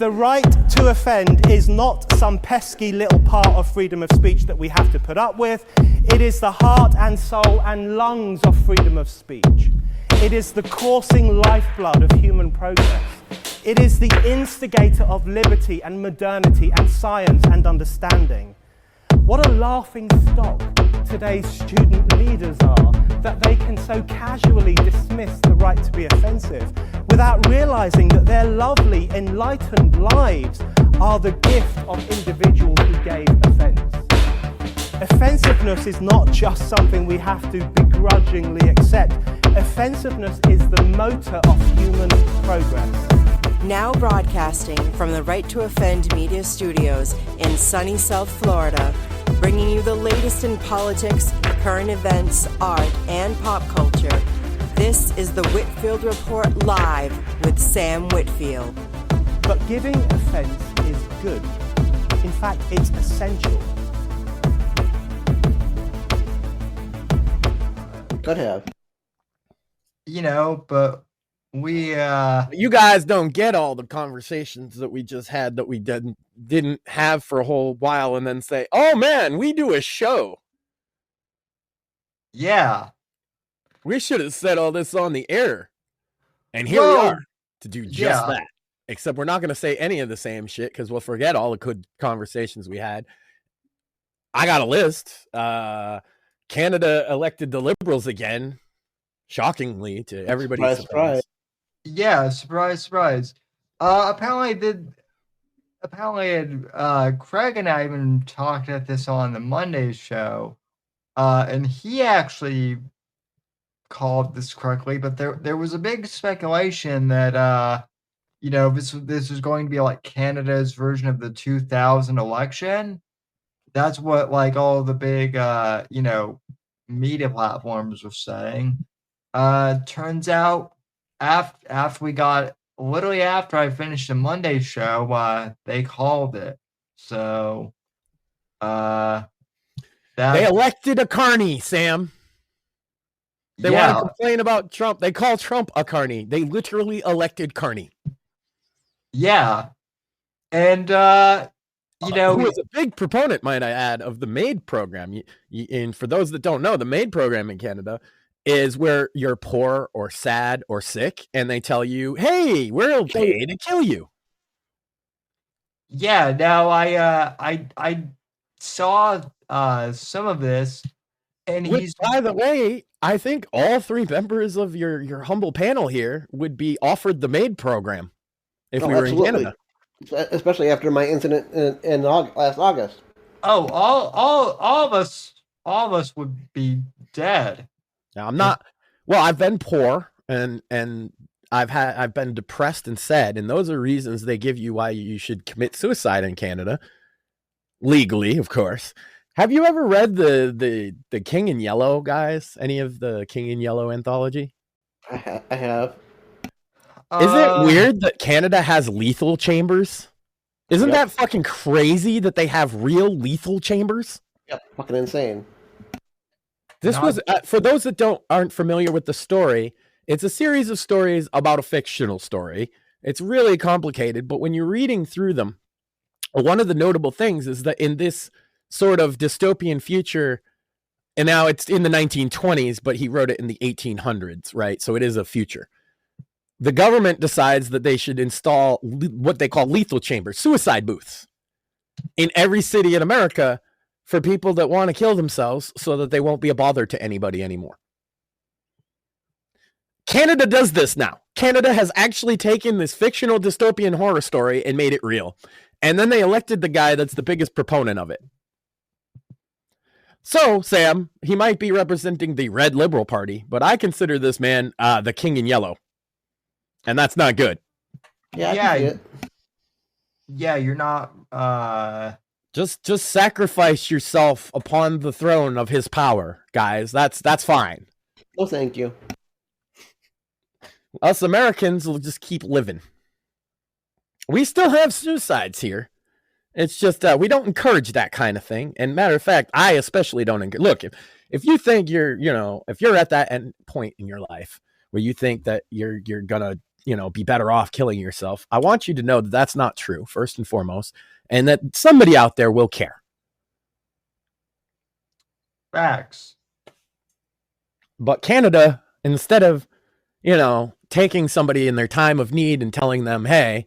The right to offend is not some pesky little part of freedom of speech that we have to put up with. It is the heart and soul and lungs of freedom of speech. It is the coursing lifeblood of human progress. It is the instigator of liberty and modernity and science and understanding. What a laughing stock today's student leaders are, that they can so casually dismiss the right to be offensive without realizing that their lovely, enlightened lives are the gift of individuals who gave offense. Offensiveness is not just something we have to begrudgingly accept. Offensiveness is the motor of human progress. Now broadcasting from the Right to Offend Media Studios in sunny South Florida, bringing you the latest in politics, current events, art, and pop culture. This is the Whitfield Report Live with Sam Whitfield. But giving offense is good. In fact, it's essential. Could have. But we you guys don't get all the conversations that we just had that we didn't have for a whole while and then say, oh man, we do a show. Yeah. We should have said all this on the air. And here we are to do just that. Except we're not going to say any of the same shit because we'll forget all the good conversations we had. I got a list. Canada elected the Liberals again. Shockingly to everybody's surprise. Yeah, surprise. Apparently, Craig and I even talked at this on the Monday show, and he actually called this correctly. But there was a big speculation that this was going to be like Canada's version of the 2000 election. That's what like all the big media platforms were saying. Turns out after I finished the Monday show, they called it. So, they elected a carny, Sam. They want to complain about Trump. They call Trump a carny. They literally elected carny. Yeah. And, who was a big proponent, might I add, of the MAID program. And for those that don't know, the MAID program in Canada is where you're poor or sad or sick, and they tell you, hey, we're okay to kill you. Yeah, now I saw some of this, and by the way, I think all three members of your humble panel here would be offered the MAID program if we were in Canada. Especially after my incident in last August. Oh, all of us would be dead. Now, I'm not. Well, I've been poor and I've been depressed and sad, and those are reasons they give you why you should commit suicide in Canada, legally, of course. Have you ever read the King in Yellow, guys? Any of the King in Yellow anthology? I have. Isn't it weird that Canada has lethal chambers? Isn't that fucking crazy that they have real lethal chambers? Yep, fucking insane. This was, for those that aren't familiar with the story, it's a series of stories about a fictional story. It's really complicated, but when you're reading through them, one of the notable things is that in this sort of dystopian future, and now it's in the 1920s, but he wrote it in the 1800s, right? So it is a future. The government decides that they should install what they call lethal chambers, suicide booths, in every city in America for people that want to kill themselves so that they won't be a bother to anybody anymore. Canada does this now. Canada has actually taken this fictional dystopian horror story and made it real. And then they elected the guy that's the biggest proponent of it. So, Sam, he might be representing the Red Liberal Party, but I consider this man the King in Yellow. And that's not good. Yeah, you're not... Just sacrifice yourself upon the throne of his power, guys. That's fine. No, thank you. Us Americans will just keep living. We still have suicides here. It's just we don't encourage that kind of thing. And matter of fact, I especially don't encourage. Look, if you think if you're at that end point in your life where you think that you're gonna be better off killing yourself. I want you to know that that's not true, first and foremost, and that somebody out there will care. Facts. But Canada, instead of, taking somebody in their time of need and telling them, hey,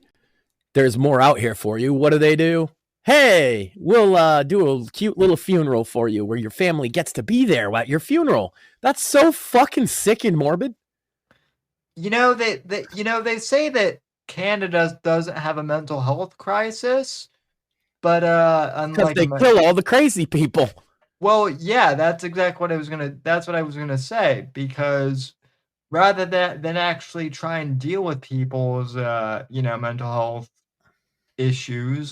there's more out here for you, what do? Hey, we'll do a cute little funeral for you where your family gets to be there at your funeral. That's so fucking sick and morbid. They say that Canada doesn't have a mental health crisis, but because they kill all the crazy people. Well, yeah, that's what I was gonna say, because rather than actually try and deal with people's mental health issues,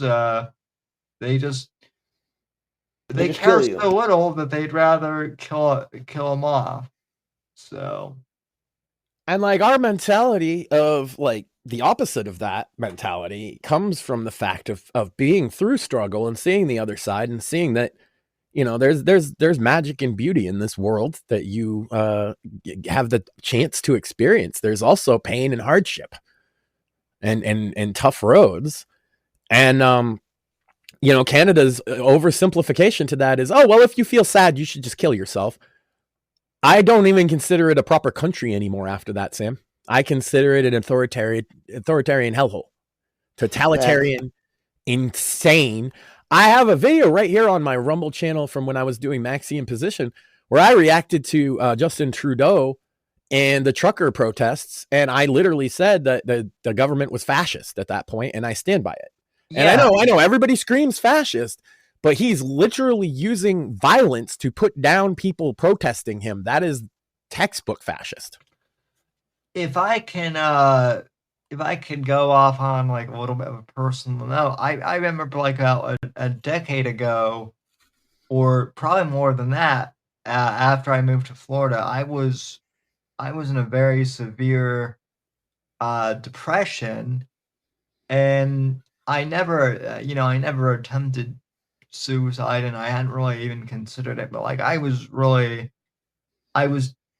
they care so little that they'd rather kill them off. So, and like our mentality of like the opposite of that mentality comes from the fact of being through struggle and seeing the other side and seeing that there's magic and beauty in this world that you have the chance to experience. There's also pain and hardship and tough roads. And, Canada's oversimplification to that is, oh, well, if you feel sad, you should just kill yourself. I don't even consider it a proper country anymore after that, Sam. I consider it an authoritarian hellhole. Totalitarian, insane. I have a video right here on my Rumble channel from when I was doing Maxi in Position where I reacted to Justin Trudeau and the trucker protests, and I literally said that the government was fascist at that point, and I stand by it. Yeah. And I know everybody screams fascist, but he's literally using violence to put down people protesting him. That is textbook fascist. If I can go off on like a little bit of a personal note, I remember like about a decade ago, or probably more than that, after I moved to Florida, I was in a very severe depression, and I never attempted suicide, and I hadn't really even considered it, but like I was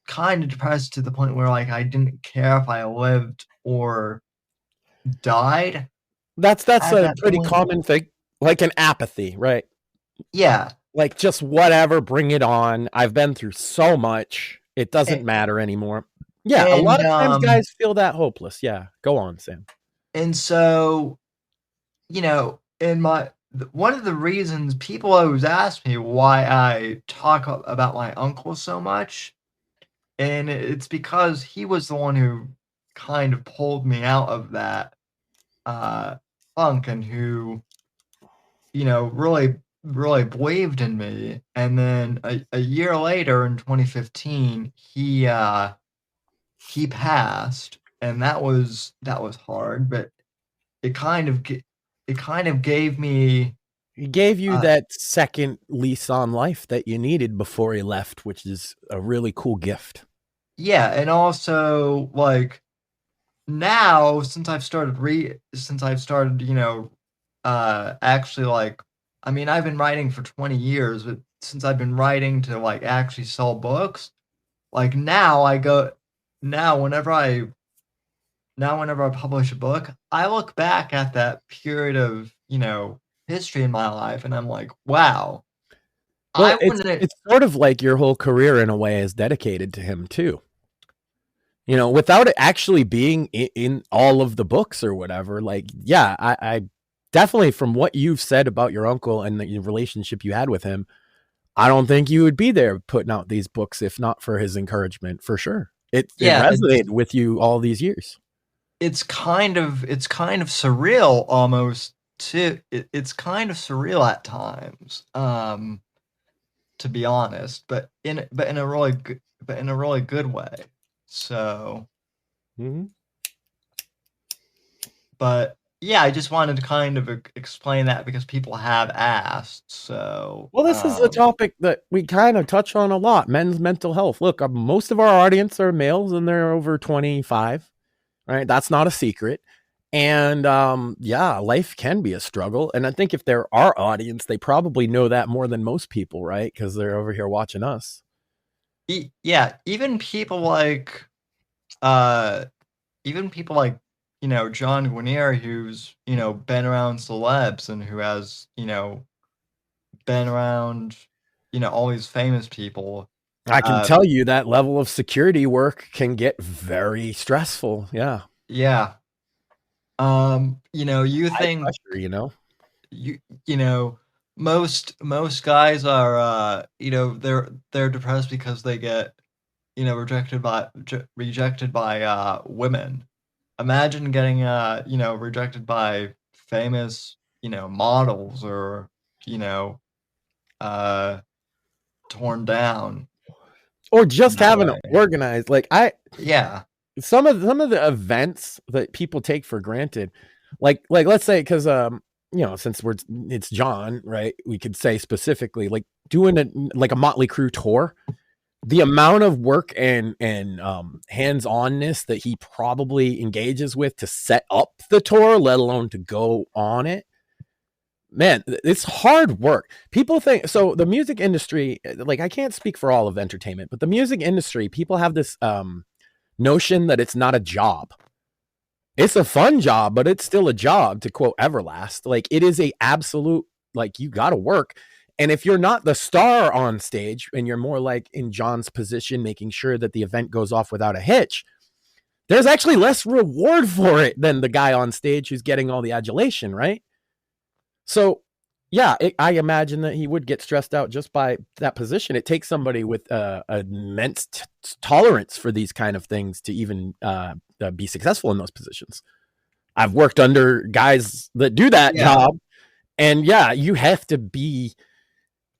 kind of depressed to the point where like I didn't care if I lived or died. That's a pretty common thing, like an apathy, right? Yeah, like just whatever, bring it on. I've been through so much, it doesn't matter anymore. Yeah, a lot of times guys feel that hopeless. Yeah, go on, Sam. And so, one of the reasons people always ask me why I talk about my uncle so much, and it's because he was the one who kind of pulled me out of that funk, and who, really, really believed in me. And then a year later, in 2015, he passed, and that was hard, but it kind of gave me. He gave you that second lease on life that you needed before he left, which is a really cool gift. Yeah, and also like now, since I've started, actually, like, I mean, I've been writing for 20 years, but since I've been writing to like actually sell books, like now whenever I publish a book, I look back at that period of, history in my life, and I'm like, wow. Well, it's sort of like your whole career in a way is dedicated to him too. Without it actually being in all of the books or whatever, like, yeah, I definitely, from what you've said about your uncle and the relationship you had with him, I don't think you would be there putting out these books if not for his encouragement, for sure. It resonated with you all these years. It's kind of surreal almost too. It's kind of surreal at times, to be honest, but in a really good way. So, but yeah, I just wanted to kind of explain that because people have asked. So, well, this is a topic that we kind of touch on a lot: men's mental health. Look, most of our audience are males, and they're over 25. Right, that's not a secret. And life can be a struggle. And I think if they're our audience, they probably know that more than most people, right? Because they're over here watching us. Yeah, even people like even people like, John Guinier, who's, been around celebs and who has, been around, all these famous people. I can tell you that level of security work can get very stressful. Yeah. Yeah. You High think, pressure, most guys are, they're depressed because they get, rejected by women. Imagine getting, rejected by famous, models or, torn down. Or just that having way. it organized. Like Yeah. some of the events that people take for granted, like let's say, because since it's John, right, we could say specifically, like doing a Motley Crue tour, the amount of work and hands-onness that he probably engages with to set up the tour, let alone to go on it, man, it's hard work. People think so. The music industry, like, I can't speak for all of entertainment, but the music industry, people have this notion that it's not a job. It's a fun job, but it's still a job, to quote Everlast. Like, it is a absolute, like, you got to work. And if you're not the star on stage and you're more like in John's position, making sure that the event goes off without a hitch, there's actually less reward for it than the guy on stage who's getting all the adulation, right? So, yeah, I imagine that he would get stressed out just by that position. It takes somebody with immense tolerance for these kind of things to even be successful in those positions. I've worked under guys that do that job, and yeah, you have to be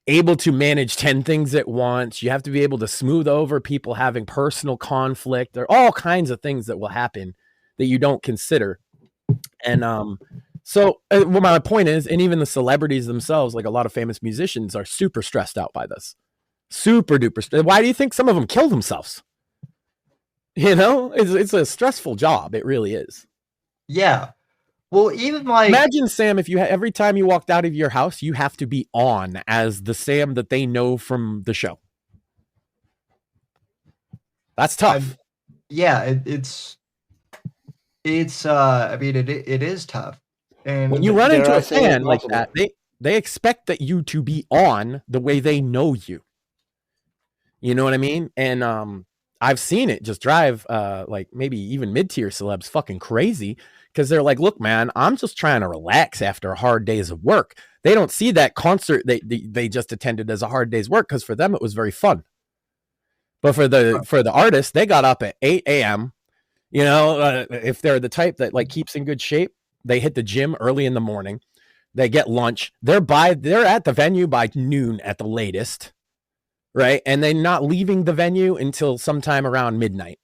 able to manage 10 things at once. You have to be able to smooth over people having personal conflict. There are all kinds of things that will happen that you don't consider. And so well, my point is, and even the celebrities themselves, like a lot of famous musicians, are super stressed out by this. Super duper. Why do you think some of them kill themselves? It's a stressful job. It really is. Yeah. Well, even like, imagine, Sam, if you every time you walked out of your house, you have to be on as the Sam that they know from the show. That's tough. It's I mean, it is tough. And when you run into a fan like that, they expect that you to be on the way they know you. You know what I mean? And I've seen it just drive like maybe even mid-tier celebs fucking crazy, because they're like, look, man, I'm just trying to relax after a hard days of work. They don't see that concert they just attended as a hard day's work, because for them it was very fun. But for the artist, they got up at 8 a.m. If they're the type that like keeps in good shape, they hit the gym early in the morning. They get lunch. They're at the venue by noon at the latest, right? And they're not leaving the venue until sometime around midnight.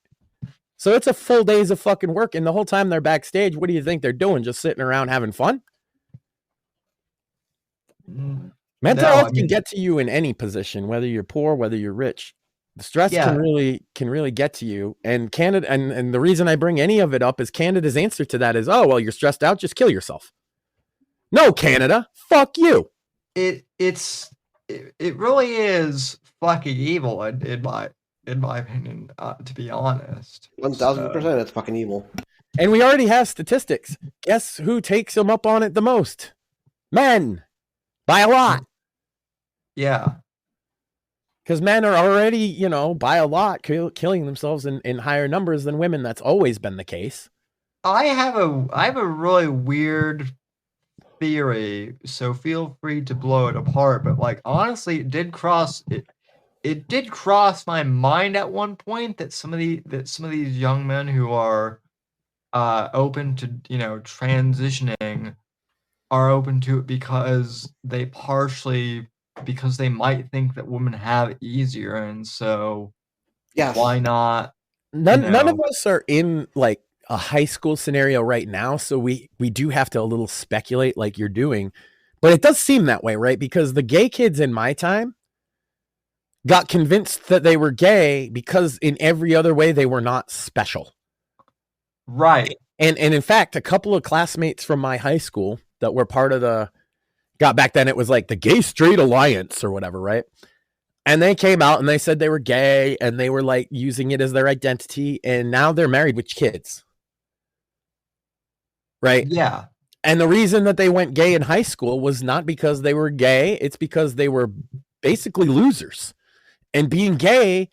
So it's a full days of fucking work, and the whole time they're backstage, what do you think they're doing? Just sitting around having fun? Mental health can get to you in any position, whether you're poor, whether you're rich. The stress can really get to you. And Canada, and the reason I bring any of it up is Canada's answer to that is, oh, well, you're stressed out, just kill yourself. No, Canada, fuck you. It really is fucking evil in my opinion, to be honest. 1000%, it's fucking evil. And we already have statistics. Guess who takes them up on it the most? Men, by a lot. Yeah. Because men are already, by a lot, killing themselves in higher numbers than women. That's always been the case. I have a really weird theory, so feel free to blow it apart. But like, honestly, it did cross my mind at one point that some of these young men who are open to transitioning are open to it because they might think that women have it easier, and so why not? None of us are in like a high school scenario right now, so we do have to a little speculate like you're doing, but it does seem that way, right? Because the gay kids in my time got convinced that they were gay because in every other way they were not special. Right. And in fact, a couple of classmates from my high school that were part of back then it was like the Gay Straight Alliance or whatever, right? And they came out and they said they were gay and they were like using it as their identity, and now they're married with kids. right? Yeah. And the reason that they went gay in high school was not because they were gay. It's because they were basically losers. And being gay,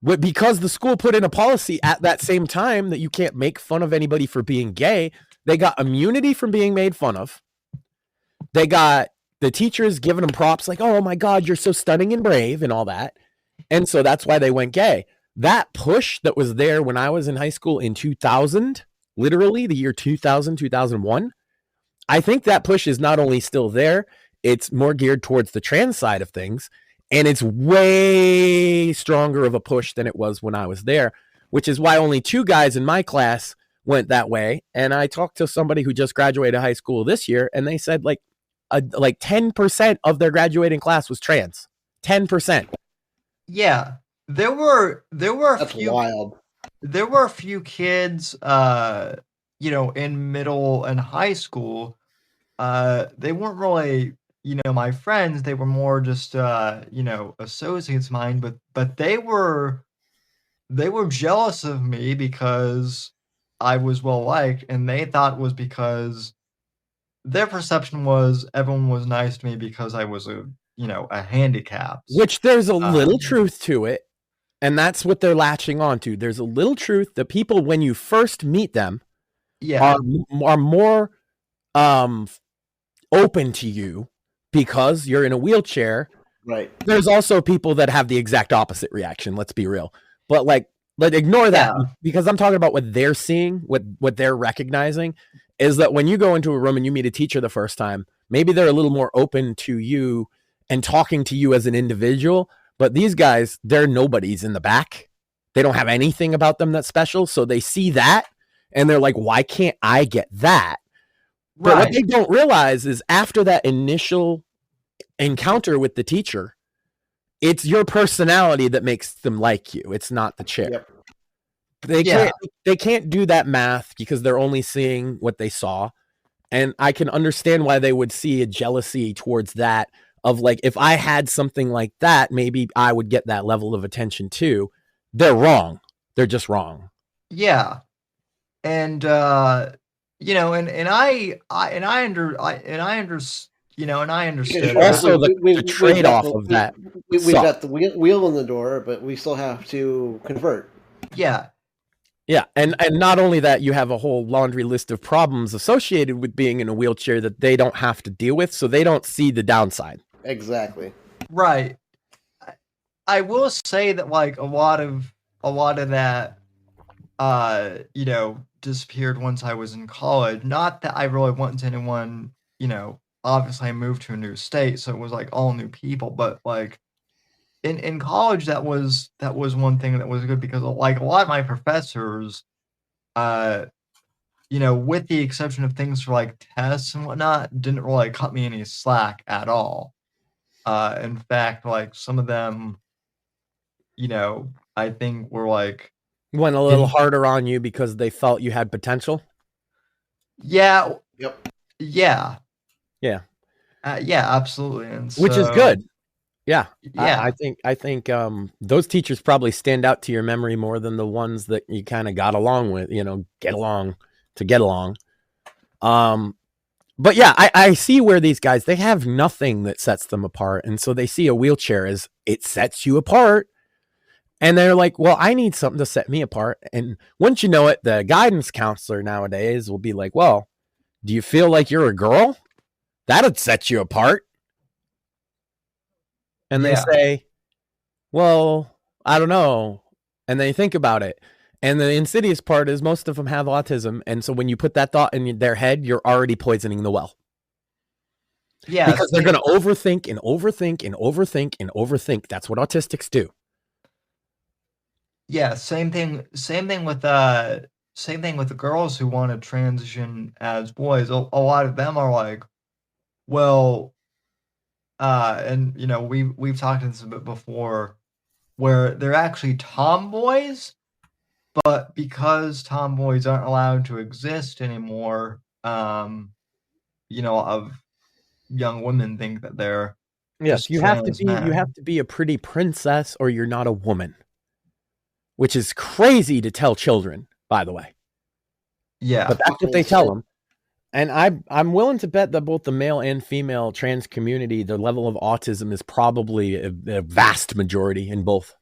because the school put in a policy at that same time that you can't make fun of anybody for being gay, they got immunity from being made fun of. They got the teachers giving them props like, oh my God, you're so stunning and brave and all that. And so that's why they went gay. That push that was there when I was in high school in 2000, literally the year 2000, 2001, I think that push is not only still there, it's more geared towards the trans side of things. And it's way stronger of a push than it was when I was there, which is why only 2 guys in my class went that way. And I talked to somebody who just graduated high school this year, and they said like 10% of their graduating class was trans. 10%. Yeah. There were a That's few wild. there were a few kids in middle and high school. They weren't really, my friends. They were more just associates of mine, but they were jealous of me because I was well liked, and they thought it was because their perception was everyone was nice to me because I was a handicap. Which there's a little truth to it. And that's what they're latching onto. There's a little truth that people, when you first meet them, are more open to you because you're in a wheelchair. Right. There's also people that have the exact opposite reaction. Let's be real. But like ignore that because I'm talking about what they're seeing, what they're recognizing is that when you go into a room and you meet a teacher the first time, maybe they're a little more open to you and talking to you as an individual. But these guys, they're nobodies in the back. They don't have anything about them that's special. So they see that and they're like, why can't I get that? But what they don't realize is after that initial encounter with the teacher, it's your personality that makes them like you. It's not the chair. Yep. They can't do that math because they're only seeing what they saw. And I can understand why they would see a jealousy towards that of like, if I had something like that, maybe I would get that level of attention too. They're wrong. They're just wrong. Yeah. And, and I understood. Also, the trade-off of that. We've got the wheel in the door, but we still have to convert. Yeah. Yeah, and not only that, you have a whole laundry list of problems associated with being in a wheelchair that they don't have to deal with, so they don't see the downside. Exactly. Right. I will say that like a lot of that disappeared once I was in college. Not that I really went to anyone, obviously I moved to a new state, so it was like all new people, but like in college that was one thing that was good because like a lot of my professors, with the exception of things for like tests and whatnot, didn't really cut me any slack at all. In fact, like some of them, I think were like went a little harder on you because they felt you had potential. Yeah. Yep. Yeah. Yeah. Yeah, absolutely. And so, which is good. Yeah. Yeah. I think those teachers probably stand out to your memory more than the ones that you kind of got along with, get along. But yeah, I see where these guys, they have nothing that sets them apart. And so they see a wheelchair as it sets you apart. And they're like, well, I need something to set me apart. And once you know it, the guidance counselor nowadays will be like, well, do you feel like you're a girl? That'd set you apart. And they say, well, I don't know. And they think about it. And the insidious part is most of them have autism. And so when you put that thought in their head, you're already poisoning the well. Yeah. Because they're going to overthink and overthink and overthink and overthink. That's what autistics do. Yeah. Same thing with the girls who want to transition as boys. A lot of them are like, well, and we've talked this a bit before, where they're actually tomboys, but because tomboys aren't allowed to exist anymore, of young women think that they're you have to be a pretty princess or you're not a woman, which is crazy to tell children, by the way. Yeah, but that's what they tell them. And I'm willing to bet that both the male and female trans community, the level of autism is probably a vast majority in both.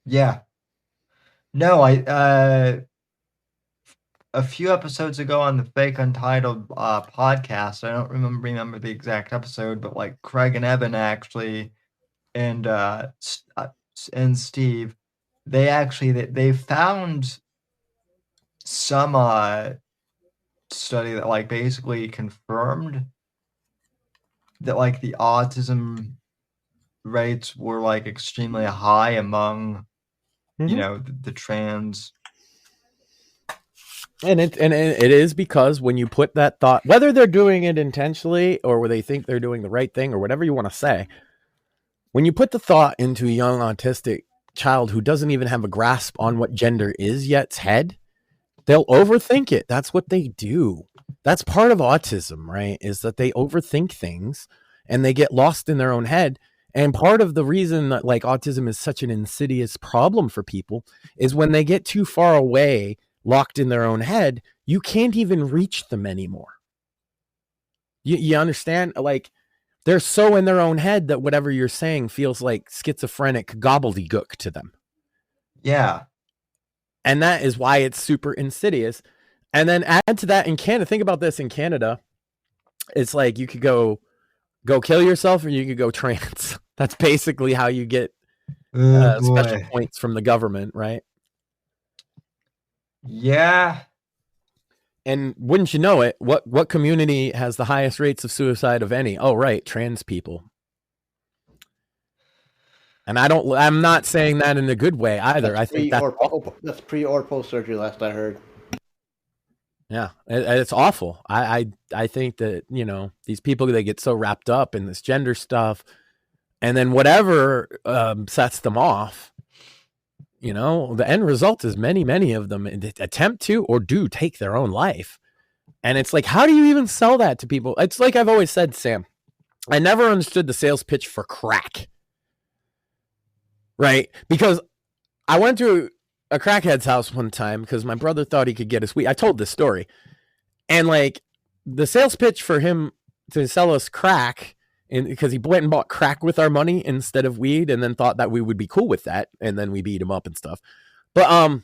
Yeah. No, a few episodes ago on the Fake Untitled podcast, I don't remember the exact episode, but like Craig and Evan actually, and Steve, they found some study that like basically confirmed that like the autism rates were like extremely high among the trans. And it is because when you put that thought, whether they're doing it intentionally or where they think they're doing the right thing or whatever you want to say, when you put the thought into a young autistic child who doesn't even have a grasp on what gender is yet's head, they'll overthink it. That's what they do. That's part of autism, right? Is that they overthink things and they get lost in their own head. And part of the reason that like autism is such an insidious problem for people is when they get too far away, locked in their own head, you can't even reach them anymore. You understand? Like they're so in their own head that whatever you're saying feels like schizophrenic gobbledygook to them. Yeah. And that is why it's super insidious. And then add to that in Canada, think about this in Canada, it's like you could go kill yourself or you could go trans. That's basically how you get special points from the government, right? Yeah. And wouldn't you know it, what community has the highest rates of suicide of any? Oh, right, trans people. And I'm not saying that in a good way either. That's I think that's pre or post surgery, last I heard. Yeah, it's awful. I think that, these people, they get so wrapped up in this gender stuff, and then whatever sets them off, the end result is many of them attempt to or do take their own life. And it's like, how do you even sell that to people? It's like I've always said, Sam, I never understood the sales pitch for crack. Right? Because I went to a crackhead's house one time because my brother thought he could get us weed. I told this story. And like the sales pitch for him to sell us crack, and because he went and bought crack with our money instead of weed and then thought that we would be cool with that. And then we beat him up and stuff. But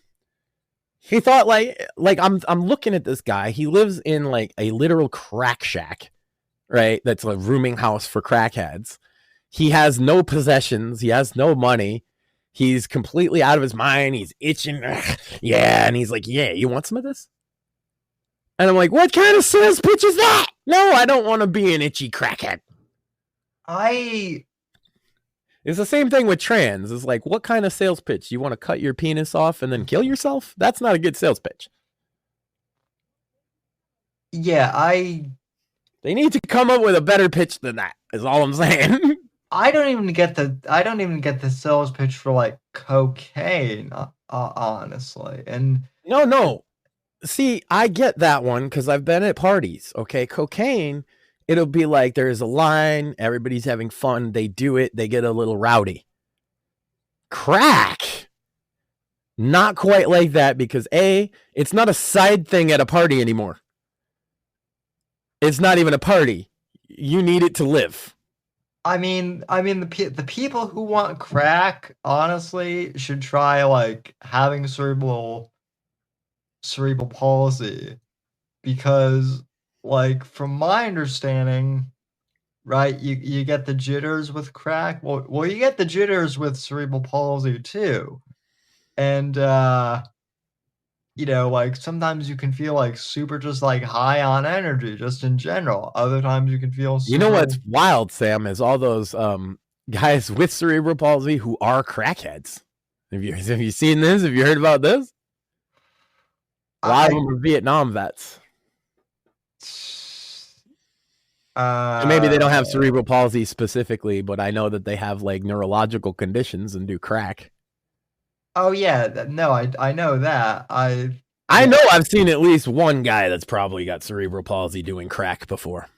he thought like I'm looking at this guy. He lives in like a literal crack shack, right? That's a rooming house for crackheads. He has no possessions. He has no money. He's completely out of his mind. He's itching. Yeah. And he's like, yeah, you want some of this? And I'm like, what kind of sales pitch is that? No, I don't want to be an itchy crackhead. It's the same thing with trans. It's like, what kind of sales pitch? You want to cut your penis off and then kill yourself? That's not a good sales pitch. Yeah, They need to come up with a better pitch than that, is all I'm saying. I don't even get the sales pitch for like cocaine, honestly. And no. See, I get that one because I've been at parties. Okay, cocaine, it'll be like there's a line, everybody's having fun, they do it, they get a little rowdy. Crack, not quite like that because it's not a side thing at a party anymore. It's not even a party. You need it to live. I mean, the people who want crack, honestly, should try like having cerebral palsy, because, like, from my understanding, right, you get the jitters with crack. Well, you get the jitters with cerebral palsy too, and like sometimes you can feel like super just like high on energy just in general. Other times you can feel super... You know what's wild, Sam, is all those guys with cerebral palsy who are crackheads. Have you seen this? Have you heard about this? A lot of them are Vietnam vets. And maybe they don't have cerebral palsy specifically, but I know that they have like neurological conditions and do crack. Oh yeah, no, I know that. I know I've seen at least one guy that's probably got cerebral palsy doing crack before.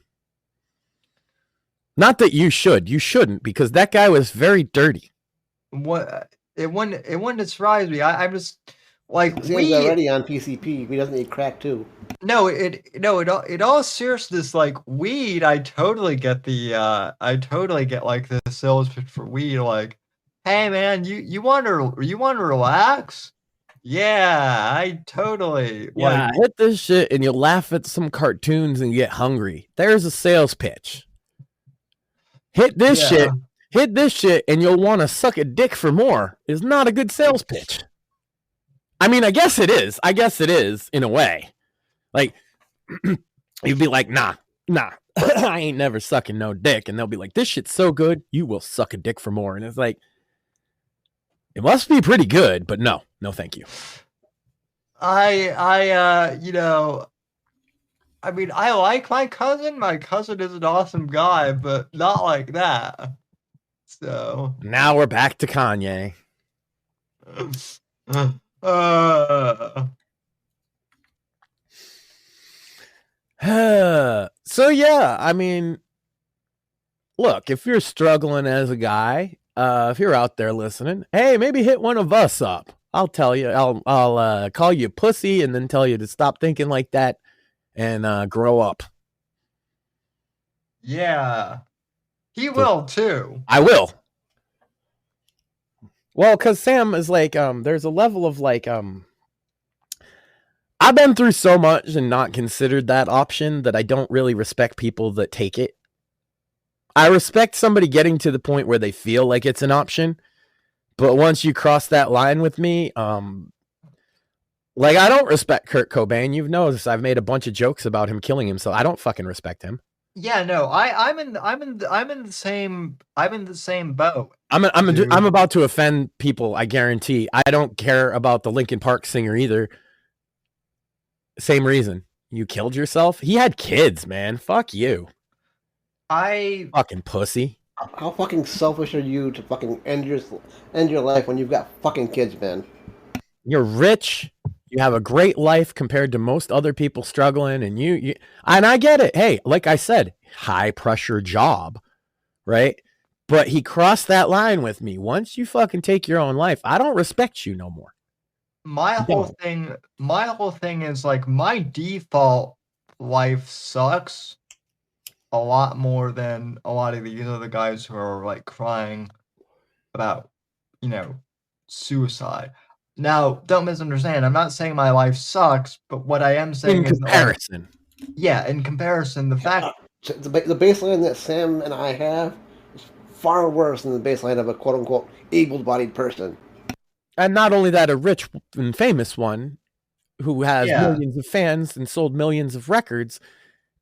Not that you shouldn't, because that guy was very dirty. It wouldn't surprise me. I'm just, Like Sam's weed. already on PCP. He doesn't need crack too. No, it all seriousness, like weed. I totally get like the sales pitch for weed. Like, hey man, you want to relax? Yeah, I totally Yeah, like. hit this shit and you'll laugh at some cartoons and get hungry. There's a sales pitch. Hit this Yeah. shit, and you'll want to suck a dick for more is not a good sales pitch. I mean, I guess it is. In a way. Like, you'd be like, nah, I ain't never sucking no dick. And they'll be like, this shit's so good, you will suck a dick for more. And it's like, it must be pretty good, but no, thank you. I mean, I like my cousin. My cousin is an awesome guy, but not like that. So now we're back to Kanye. So yeah, I mean, look, if you're struggling as a guy, if you're out there listening, hey, maybe hit one of us up. I'll tell you, I'll call you pussy and then tell you to stop thinking like that and grow up. Yeah, he will too. I will. Well, because Sam is like, there's a level of like, I've been through so much and not considered that option that I don't really respect people that take it. I respect somebody getting to the point where they feel like it's an option, but once you cross that line with me, like I don't respect Kurt Cobain. You've noticed I've made a bunch of jokes about him killing himself. I don't fucking respect him. Yeah, no, I'm in the same boat. I'm about to offend people. I guarantee. I don't care about the Linkin Park singer either. Same reason. You killed yourself. He had kids, man. Fuck you. Fucking pussy. How fucking selfish are you to fucking end your life when you've got fucking kids, man? You're rich. You have a great life compared to most other people struggling, and you and I get it. Hey, like I said, high pressure job, right? But he crossed that line with me. Once you fucking take your own life, I don't respect you no more. My whole thing is like my default life sucks a lot more than a lot of these other guys who are like crying about, suicide. Now, don't misunderstand. I'm not saying my life sucks, but what I am saying in comparison. In comparison, the fact the baseline that Sam and I have is far worse than the baseline of a quote unquote able-bodied person. And not only that, a rich and famous one who has millions of fans and sold millions of records.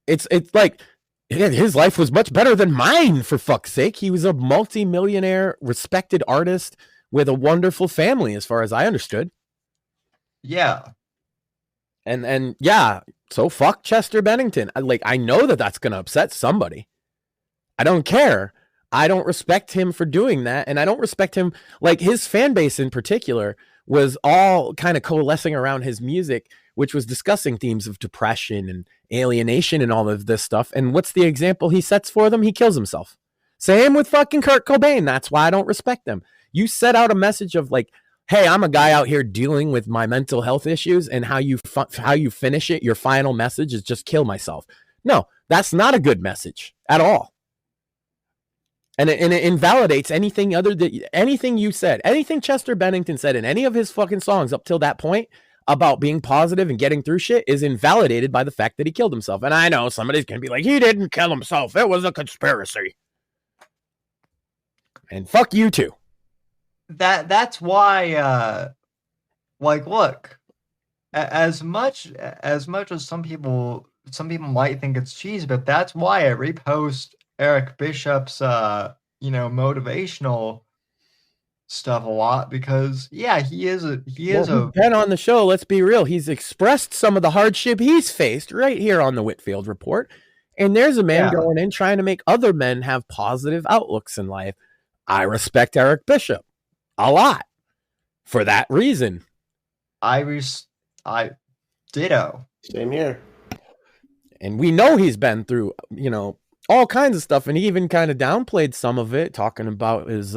It's like his life was much better than mine, for fuck's sake. He was a multi-millionaire, respected artist with a wonderful family, as far as I understood. Yeah. And yeah, so fuck Chester Bennington. I know that's going to upset somebody. I don't care. I don't respect him for doing that, and I don't respect him. Like, his fan base in particular was all kind of coalescing around his music, which was discussing themes of depression and alienation and all of this stuff. And what's the example he sets for them? He kills himself. Same with fucking Kurt Cobain. That's why I don't respect them. You set out a message of like, hey, I'm a guy out here dealing with my mental health issues, and how you finish it, your final message is just kill myself. No, that's not a good message at all. And it invalidates anything anything you said, anything Chester Bennington said in any of his fucking songs up till that point about being positive and getting through shit is invalidated by the fact that he killed himself. And I know somebody's going to be like, he didn't kill himself. It was a conspiracy. And fuck you too. That's why, look, as much as some people might think it's cheesy, but that's why I repost Eric Bishop's, motivational stuff a lot, because he is he's been on the show. Let's be real. He's expressed some of the hardship he's faced right here on the Whitfield Report. And there's a man going in trying to make other men have positive outlooks in life. I respect Eric Bishop a lot for that reason. I ditto. Same here. And we know he's been through, all kinds of stuff, and he even kind of downplayed some of it, talking about his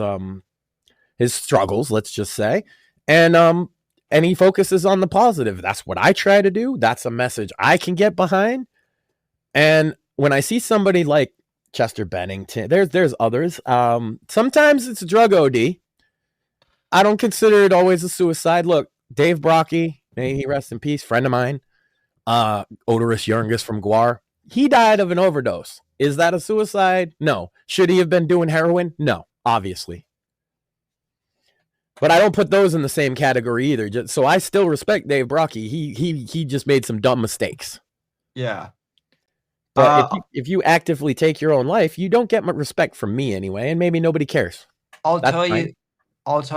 struggles, let's just say. And and he focuses on the positive. That's what I try to do. That's a message I can get behind. And when I see somebody like Chester Bennington, there's others. Sometimes it's a drug OD. I don't consider it always a suicide. Look, Dave Brocky, may he rest in peace, friend of mine, Odorous Youngus from Guar. He died of an overdose. Is that a suicide? No. Should he have been doing heroin? No, obviously. But I don't put those in the same category either. So I still respect Dave Brocky. He just made some dumb mistakes. Yeah. But if you actively take your own life, you don't get much respect from me anyway, and maybe nobody cares. I'll tell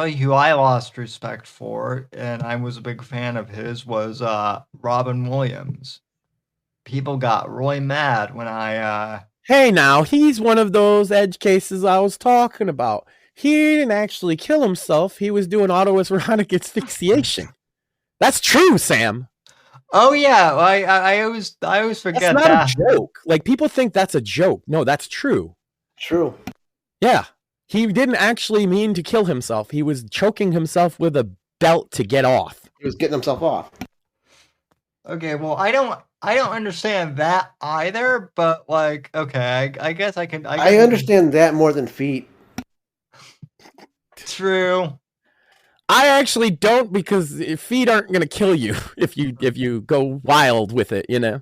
you who I lost respect for, and I was a big fan of his, was Robin Williams. People got really mad when I Hey now, he's one of those edge cases I was talking about. He didn't actually kill himself. He was doing autoerotic asphyxiation. That's true, Sam. Oh yeah, I always forget that's not that. a joke. Like, people think that's a joke. No, that's true. True. Yeah. He didn't actually mean to kill himself. He was choking himself with a belt to get off. He was getting himself off. Okay, well, I don't understand that either, but like, okay, I guess I can. I understand that more than feet. True. I actually don't, because feet aren't going to kill you if you go wild with it, you know.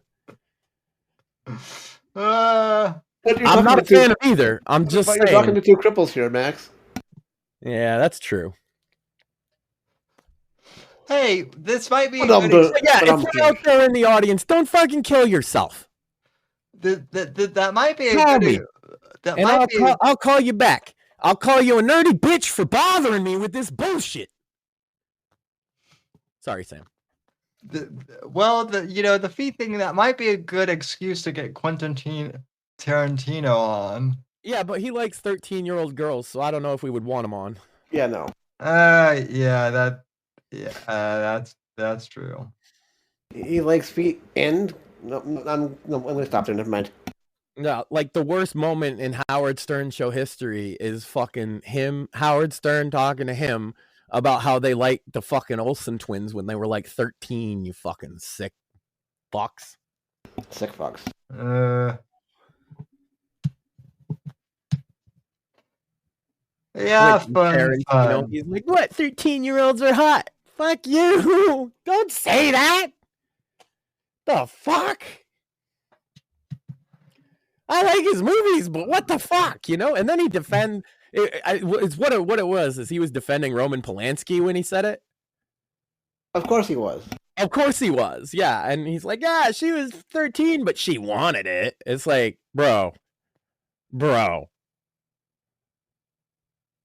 I'm not a fan of either. I'm just saying. You're talking to two cripples here, Max. Yeah, that's true. Hey, this might be. Yeah, if you're out there in the audience, don't fucking kill yourself. That might be a Call good. me. That And might be. I'll call you back. I'll call you a nerdy bitch for bothering me with this bullshit. Sorry, Sam. The feet thing, that might be a good excuse to get Quentin Tarantino on. Yeah, but he likes 13-year-old girls, so I don't know if we would want him on. Yeah, no. That's true. He He likes feet and I'm gonna stop there. Never mind. No, like the worst moment in Howard Stern show history is fucking him, Howard Stern, talking to him about how they liked the fucking Olsen twins when they were like 13. You fucking sick fucks. Sick fucks. Yeah, Like, fun. You know, he's like, what? 13-year-olds are hot. Fuck you. Don't say that. The fuck? I like his movies, but what the fuck, you know? And then he it's what it was is he was defending Roman Polanski when he said it. Of course he was. Of course he was, yeah. And he's like, yeah, she was 13, but she wanted it. It's like, bro.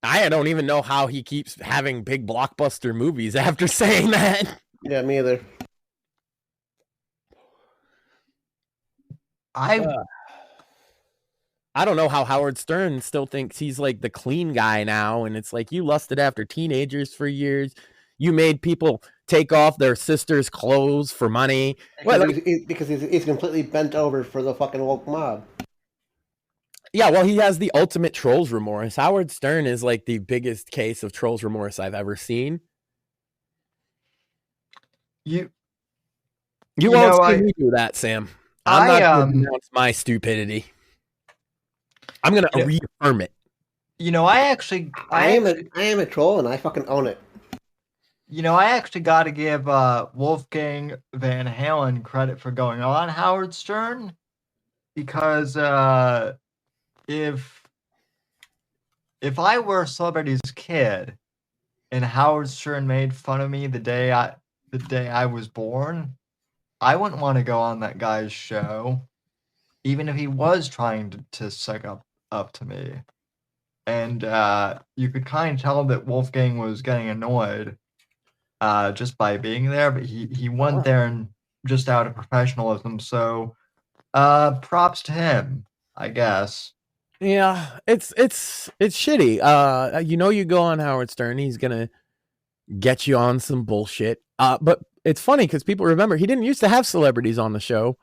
I don't even know how he keeps having big blockbuster movies after saying that. Yeah, me either. I don't know how Howard Stern still thinks he's like the clean guy now. And it's like, you lusted after teenagers for years. You made people take off their sisters' clothes for money. Because he's completely bent over for the fucking woke mob. Yeah, well, he has the ultimate trolls remorse. Howard Stern is like the biggest case of trolls remorse I've ever seen. You won't see me do that, Sam. I'm not going to announce my stupidity. I'm going to reaffirm it. You know, I am a troll and I fucking own it. You know, I actually got to give Wolfgang Van Halen credit for going on Howard Stern, because if I were a celebrity's kid and Howard Stern made fun of me the day I was born, I wouldn't want to go on that guy's show, even if he was trying to suck up to me. And you could kind of tell that Wolfgang was getting annoyed just by being there, but he went there and just out of professionalism. So props to him, I guess. Yeah, it's shitty. You go on Howard Stern, he's gonna get you on some bullshit. But it's funny because people remember he didn't used to have celebrities on the show,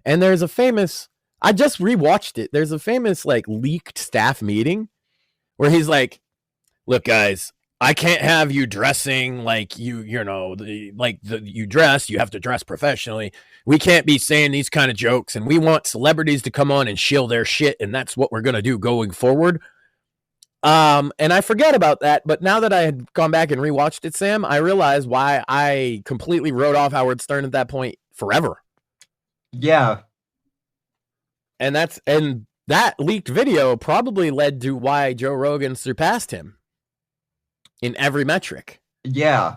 and there's a famous. I just rewatched it. There's a famous like leaked staff meeting where he's like, "Look, guys, I can't have you dressing like you dress. You have to dress professionally. We can't be saying these kind of jokes, and we want celebrities to come on and shill their shit, and that's what we're gonna do going forward. And I forget about that, but now that I had gone back and rewatched it, Sam, I realized why I completely wrote off Howard Stern at that point forever. Yeah. And that leaked video probably led to why Joe Rogan surpassed him in every metric. Yeah.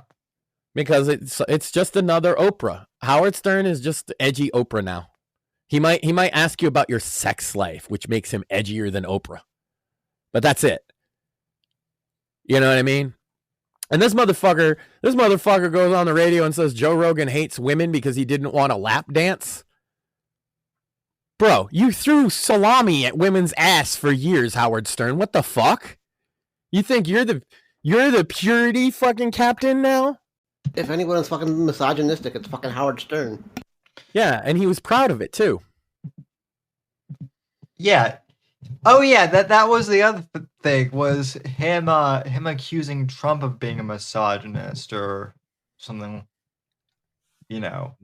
Because it's just another Oprah. Howard Stern is just edgy Oprah now. He might ask you about your sex life, which makes him edgier than Oprah. But that's it. You know what I mean? And this motherfucker goes on the radio and says Joe Rogan hates women because he didn't want a lap dance. Bro, you threw salami at women's ass for years, Howard Stern. What the fuck? You think you're the purity fucking captain now? If anyone is fucking misogynistic, it's fucking Howard Stern. Yeah, and he was proud of it too. Yeah. Oh yeah, that was the other thing, was him accusing Trump of being a misogynist or something. You know.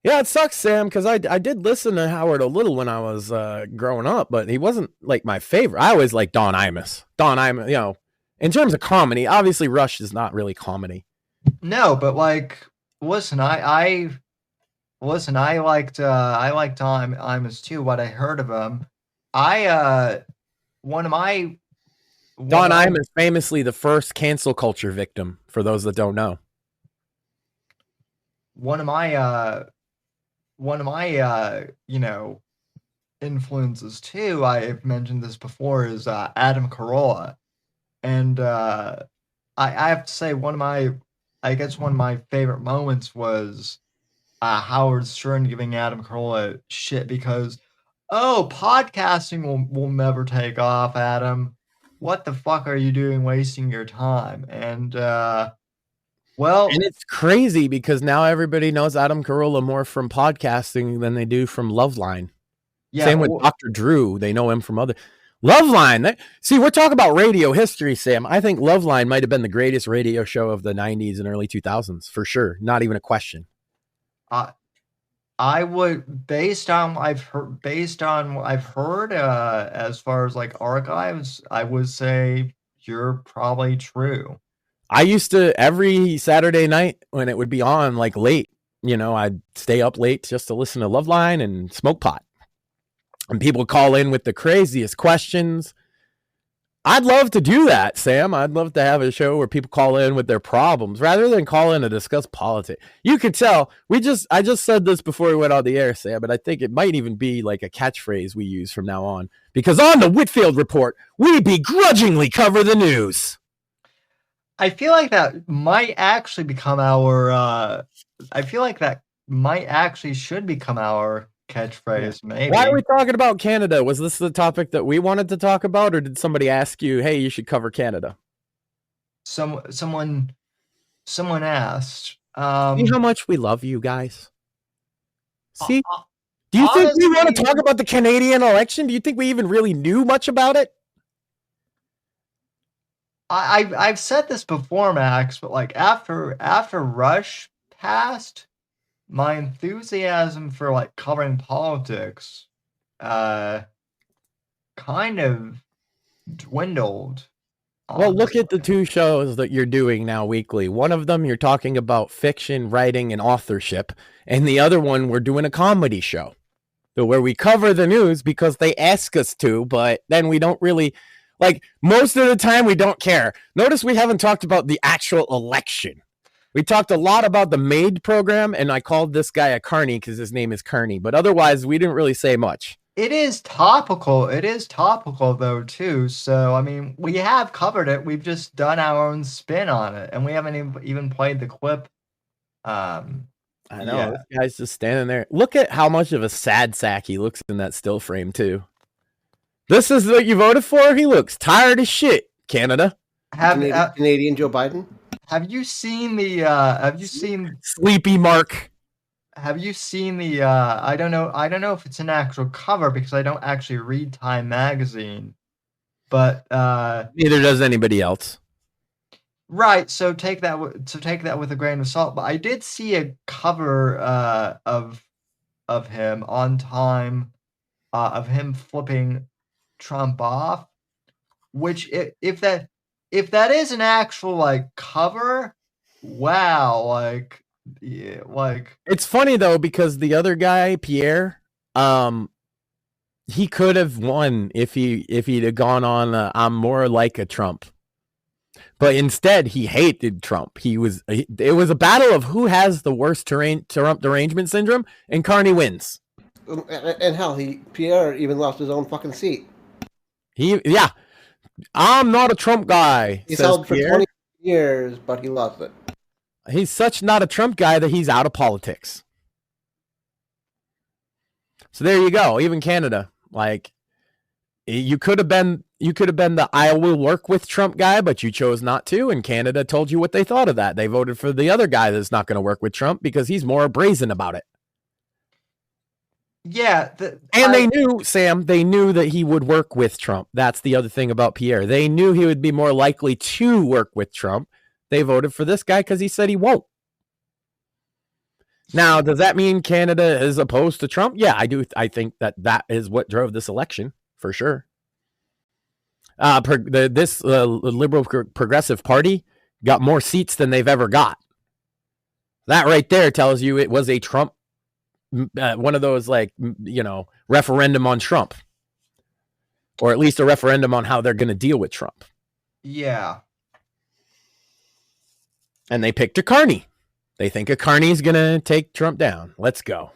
Yeah, it sucks, Sam, because I did listen to Howard a little when I was growing up, but he wasn't like my favorite. I always liked Don Imus. Don Imus, you know, in terms of comedy, obviously Rush is not really comedy. No, but like, listen, I liked Don Imus too. What I heard of him, Don Imus, famously the first cancel culture victim. For those that don't know, one of my influences too, I've mentioned this before, is Adam Carolla. And I have to say, one of my favorite moments was Howard Stern giving Adam Carolla shit because, podcasting will never take off, Adam. What the fuck are you doing wasting your time? And and it's crazy because now everybody knows Adam Carolla more from podcasting than they do from Loveline. Yeah, same with Dr. Drew. They know him from other Loveline. See, we're talking about radio history, Sam. I think Loveline might have been the greatest radio show of the 90s and early 2000s for sure. Not even a question. I would, based on what I've heard, as far as like archives, I would say you're probably true. I used to, every Saturday night when it would be on like late, you know, I'd stay up late just to listen to Loveline and smoke pot. And people would call in with the craziest questions. I'd love to do that, Sam. I'd love to have a show where people call in with their problems rather than call in to discuss politics. You could tell, I just said this before we went on the air, Sam, but I think it might even be like a catchphrase we use from now on. Because on the Whitfield Report, we begrudgingly cover the news. I feel like that might actually become our. I feel like that might actually should become our catchphrase. Maybe. Why are we talking about Canada? Was this the topic that we wanted to talk about, or did somebody ask you, "Hey, you should cover Canada"? Someone asked. See how much we love you guys. See, do you think we want to talk about the Canadian election? Do you think we even really knew much about it? I've said this before, Max, but like after Rush passed, my enthusiasm for like covering politics kind of dwindled. Well, look at the two shows that you're doing now weekly. One of them you're talking about fiction, writing, and authorship, and the other one we're doing a comedy show. So where we cover the news because they ask us to, but then we don't really. Like, most of the time, we don't care. Notice we haven't talked about the actual election. We talked a lot about the MAID program, and I called this guy a carny because his name is Carney. But otherwise, we didn't really say much. It is topical. It is topical, though, too. So, I mean, we have covered it. We've just done our own spin on it, and we haven't even played the clip. I know. This guy's just standing there. Look at how much of a sad sack he looks in that still frame, too. This is what you voted for? He looks tired as shit, Canada. Canadian Joe Biden? Have you seen Sleepy Mark? Have you seen the I don't know if it's an actual cover because I don't actually read Time magazine. but neither does anybody else. Right, so take that with a grain of salt. But I did see a cover of him on time, of him flipping Trump off. Which if that is an actual like cover, wow, like yeah, like It's funny though because the other guy, Pierre, he could have won if he'd have gone on. I'm more like a Trump. But instead, he hated Trump. It was a battle of who has the worst Trump derangement syndrome, and Carney wins. And hell, Pierre even lost his own fucking seat. I'm not a Trump guy. He's held for 20 years, but he lost it. He's such not a Trump guy that he's out of politics. So there you go. Even Canada, like you could have been the I will work with Trump guy, but you chose not to, and Canada told you what they thought of that. They voted for the other guy that's not going to work with Trump because he's more brazen about it. Yeah, they knew, Sam, they knew that he would work with Trump. That's the other thing about Pierre. They knew he would be more likely to work with Trump. They voted for this guy because he said he won't. Now, does that mean Canada is opposed to Trump? Yeah, I do. I think that is what drove this election, for sure. This liberal progressive party got more seats than they've ever got. That right there tells you it was a Trump, one of those referendum on Trump, or at least a referendum on how they're going to deal with Trump. Yeah. And they picked a Carney. They think a Carney is going to take Trump down. Let's go.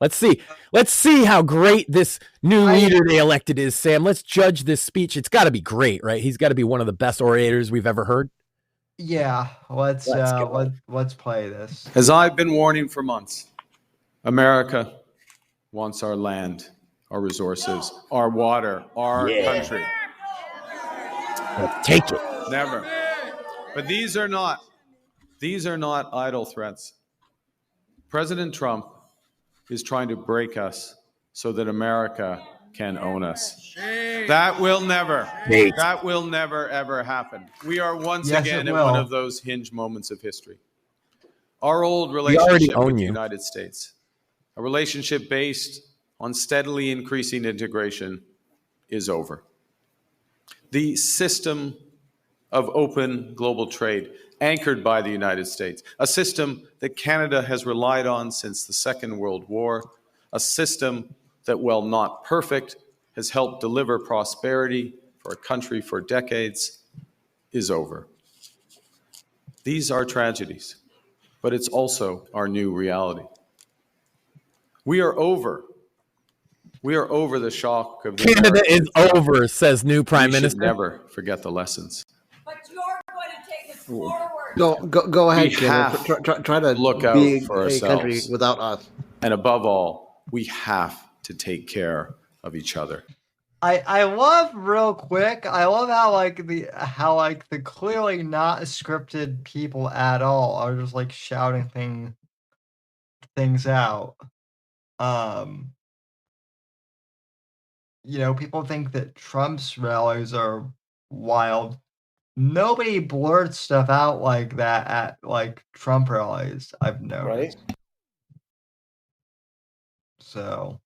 Let's see how great this new leader they elected is, Sam. Let's judge this speech. It's got to be great, right? He's got to be one of the best orators we've ever heard. Yeah, let's play this. As I've been warning for months, America wants our land, our resources, our water, our country. Let's take it. Never. But these are not idle threats. President Trump is trying to break us so that America can own us. That will never ever happen. We are once again in one of those hinge moments of history. Our old relationship with the United States, a relationship based on steadily increasing integration, is over. The system of open global trade anchored by the United States, a system that Canada has relied on since the Second World War, a system that, while not perfect, has helped deliver prosperity for a country for decades, is over. These are tragedies, but it's also our new reality. We are over the shock of the Canada is over, says new Prime Minister. We should never forget the lessons. But you're going to take us forward. Go ahead, Canada. Try to look out be for a ourselves. country without us. And above all, we have to take care of each other. I love how the clearly not scripted people at all are just like shouting things out. People think that Trump's rallies are wild. Nobody blurts stuff out like that at like Trump rallies, I've noticed. Right. So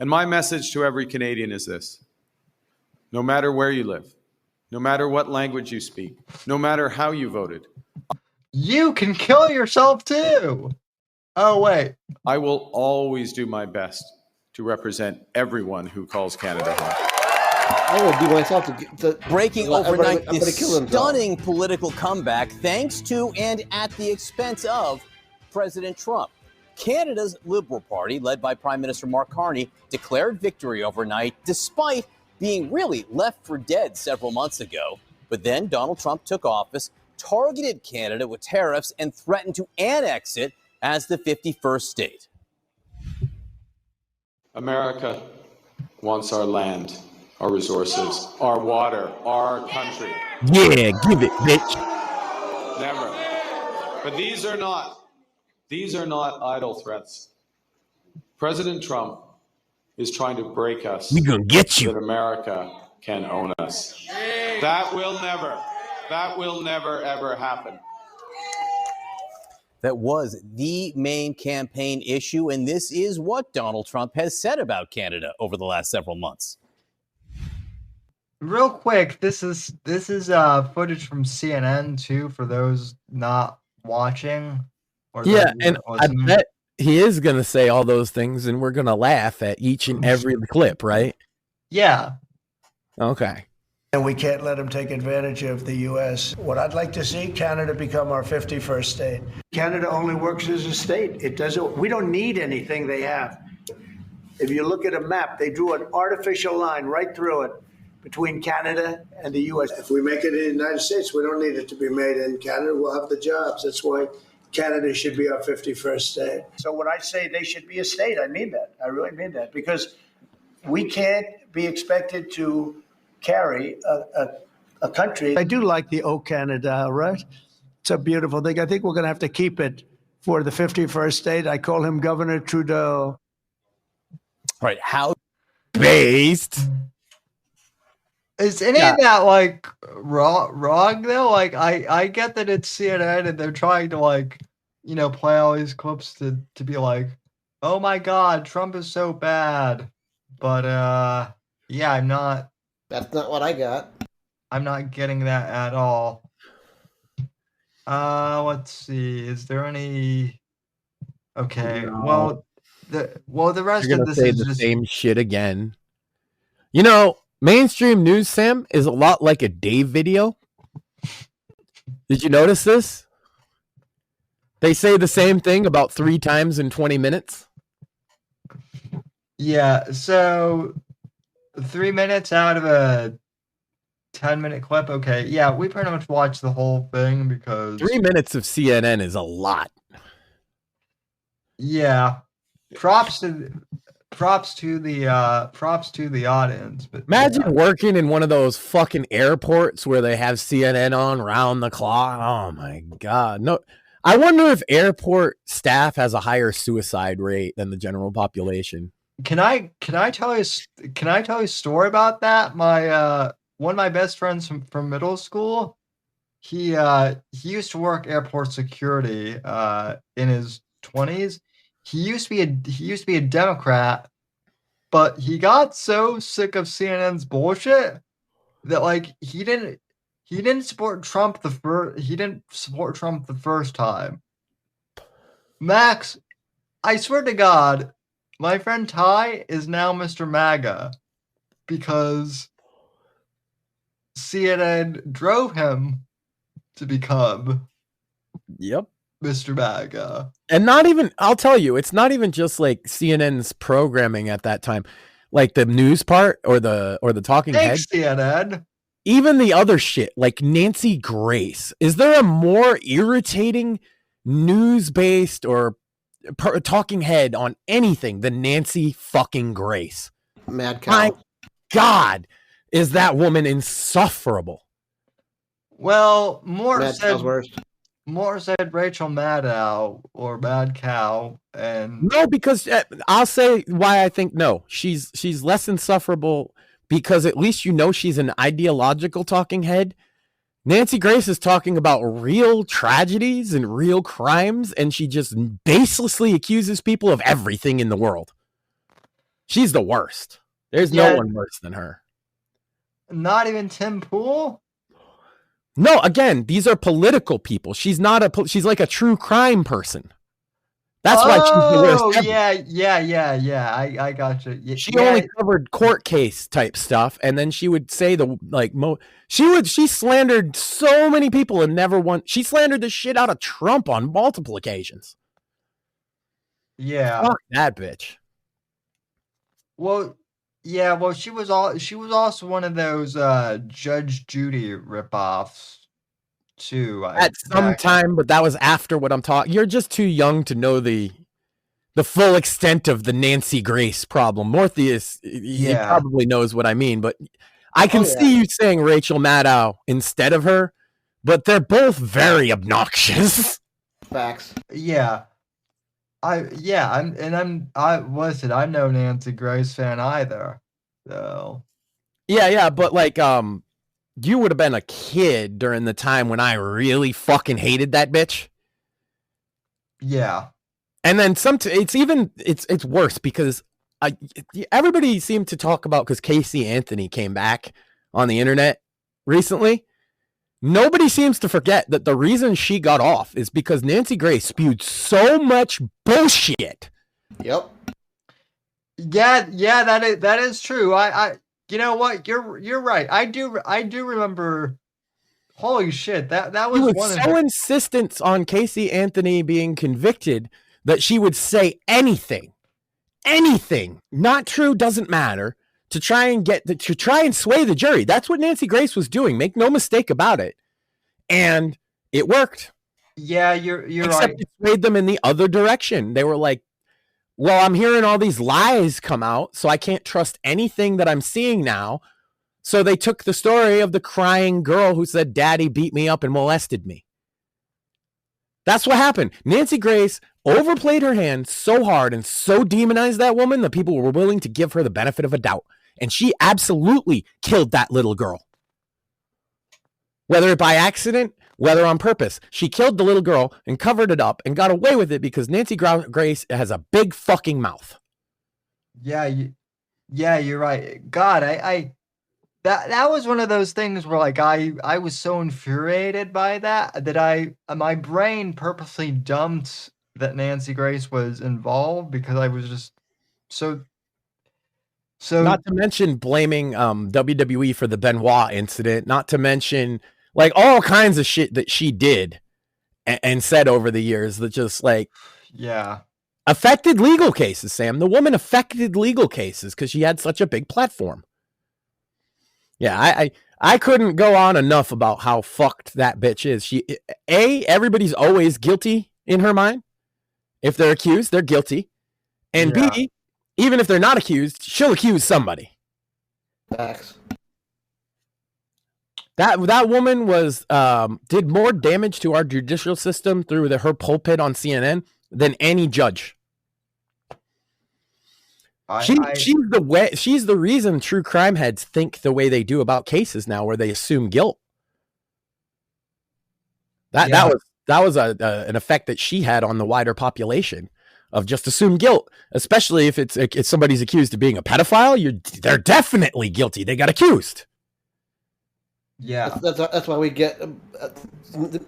And my message to every Canadian is this: no matter where you live, no matter what language you speak, no matter how you voted, you can kill yourself too. Oh, wait. I will always do my best to represent everyone who calls Canada home. I will do myself to breaking overnight this kill stunning political comeback thanks to and at the expense of President Trump. Canada's Liberal Party, led by Prime Minister Mark Carney, declared victory overnight despite being really left for dead several months ago. But then Donald Trump took office, targeted Canada with tariffs, and threatened to annex it as the 51st state. America wants our land, our resources, our water, our country. Yeah, give it, bitch. Never. But these are not idle threats. President Trump is trying to break us. We gonna get so you. that America can own us. That will never, ever happen. That was the main campaign issue, and this is what Donald Trump has said about Canada over the last several months. Real quick, this is footage from CNN too, for those not watching. Or Yeah, those and I listening. bet he is going to say all those things, and we're going to laugh at each and every clip, right? Yeah. Okay. And we can't let them take advantage of the U.S. What I'd like to see, Canada become our 51st state. Canada only works as a state. It doesn't. We don't need anything they have. If you look at a map, they drew an artificial line right through it between Canada and the U.S. If we make it in the United States, we don't need it to be made in Canada. We'll have the jobs. That's why Canada should be our 51st state. So when I say they should be a state, I mean that. I really mean that, because we can't be expected to carry a country. I do like the "O Canada," right? It's a beautiful thing. I think we're going to have to keep it for the 51st state. I call him Governor Trudeau. Right? How Based. Is any of that like wrong though? Like I get that it's CNN and they're trying to like, you know, play all these clips to be like, oh my God, Trump is so bad. But yeah, I'm not. That's not what I got. I'm not getting that at all. Let's see. Is there any? Okay. No. Well, the rest You're of gonna this say is the just same shit again. You know, mainstream news, Sam, is a lot like a Dave video. Did you notice this? They say the same thing about 3 times in 20 minutes. Yeah. So 3 minutes out of a 10-minute clip. Okay. Yeah, we pretty much watched the whole thing because 3 minutes of CNN is a lot. yeah. Props to the audience. But Imagine yeah. working in one of those fucking airports where they have CNN on round the clock. Oh my God. No, I wonder if airport staff has a higher suicide rate than the general population. Can I tell you a story about that? My one of my best friends from middle school, he used to work airport security in his 20s. He used to be a Democrat, but he got so sick of CNN's bullshit that like he didn't support Trump the first time. Max, I swear to God, my friend Ty is now Mr. MAGA because CNN drove him to become Yep. Mr. MAGA. And not even, I'll tell you, it's not even just like CNN's programming at that time, like the news part or the talking head. Thanks, CNN. Even the other shit, like Nancy Grace. Is there a more irritating news-based or talking head on anything than Nancy fucking Grace? Mad cow. My God, is that woman insufferable? Well, Mad cow's worst. More said Rachel Maddow or Mad Cow, and No, because I'll say why I think no. She's less insufferable because at least you know she's an ideological talking head. Nancy Grace is talking about real tragedies and real crimes, and she just baselessly accuses people of everything in the world. She's the worst. There's no one worse than her. not even Tim Pool. No, again, these are political people. She's not she's like a true crime person. That's why she's the worst ever. Yeah. I got you. She only covered court case type stuff, and then she would say she slandered so many people and never won. She slandered the shit out of Trump on multiple occasions. Yeah. Fuck that bitch. Well, yeah. Well, she was also one of those Judge Judy ripoffs too. At some time, but that was after what I'm talking. You're just too young to know the full extent of the Nancy Grace problem. Morpheus, he probably knows what I mean, but I can see you saying Rachel Maddow instead of her, but they're both very obnoxious. Facts. Yeah. I'm no Nancy Grace fan either. So Yeah, but like you would have been a kid during the time when I really fucking hated that bitch. yeah. And then it's worse because everybody seemed to talk about because Casey Anthony came back on the internet recently. Nobody seems to forget that the reason she got off is because Nancy Grace spewed so much bullshit. Yep. Yeah, that is true. I you know what? You're right. I do remember. Holy shit! That was, He was one of so insistent on Casey Anthony being convicted that she would say anything, not true, doesn't matter, to try and sway the jury. That's what Nancy Grace was doing. Make no mistake about it. And it worked. Yeah, you're Except right. it swayed them in the other direction. They were like, well, I'm hearing all these lies come out, so I can't trust anything that I'm seeing now. So they took the story of the crying girl who said, Daddy beat me up and molested me. That's what happened. Nancy Grace overplayed her hand so hard and so demonized that woman that people were willing to give her the benefit of a doubt. And she absolutely killed that little girl. Whether by accident, whether on purpose. She killed the little girl and covered it up and got away with it because Nancy Grace has a big fucking mouth. Yeah, you're right. God, that was one of those things where like I was so infuriated by that my brain purposely dumped that Nancy Grace was involved because I was just so not to mention blaming WWE for the Benoit incident, not to mention like all kinds of shit that she did and said over the years that just like affected legal cases, Sam. The woman affected legal cases because she had such a big platform. Yeah, I couldn't go on enough about how fucked that bitch is. Everybody's always guilty in her mind. If they're accused, they're guilty. And B, even if they're not accused, she'll accuse somebody. Facts. That woman was did more damage to our judicial system through her pulpit on CNN than any judge. She's the reason true crime heads think the way they do about cases now, where they assume guilt. That was an effect that she had on the wider population of just assume guilt, especially if it's somebody's accused of being a pedophile. They're definitely guilty. They got accused. Yeah, that's why we get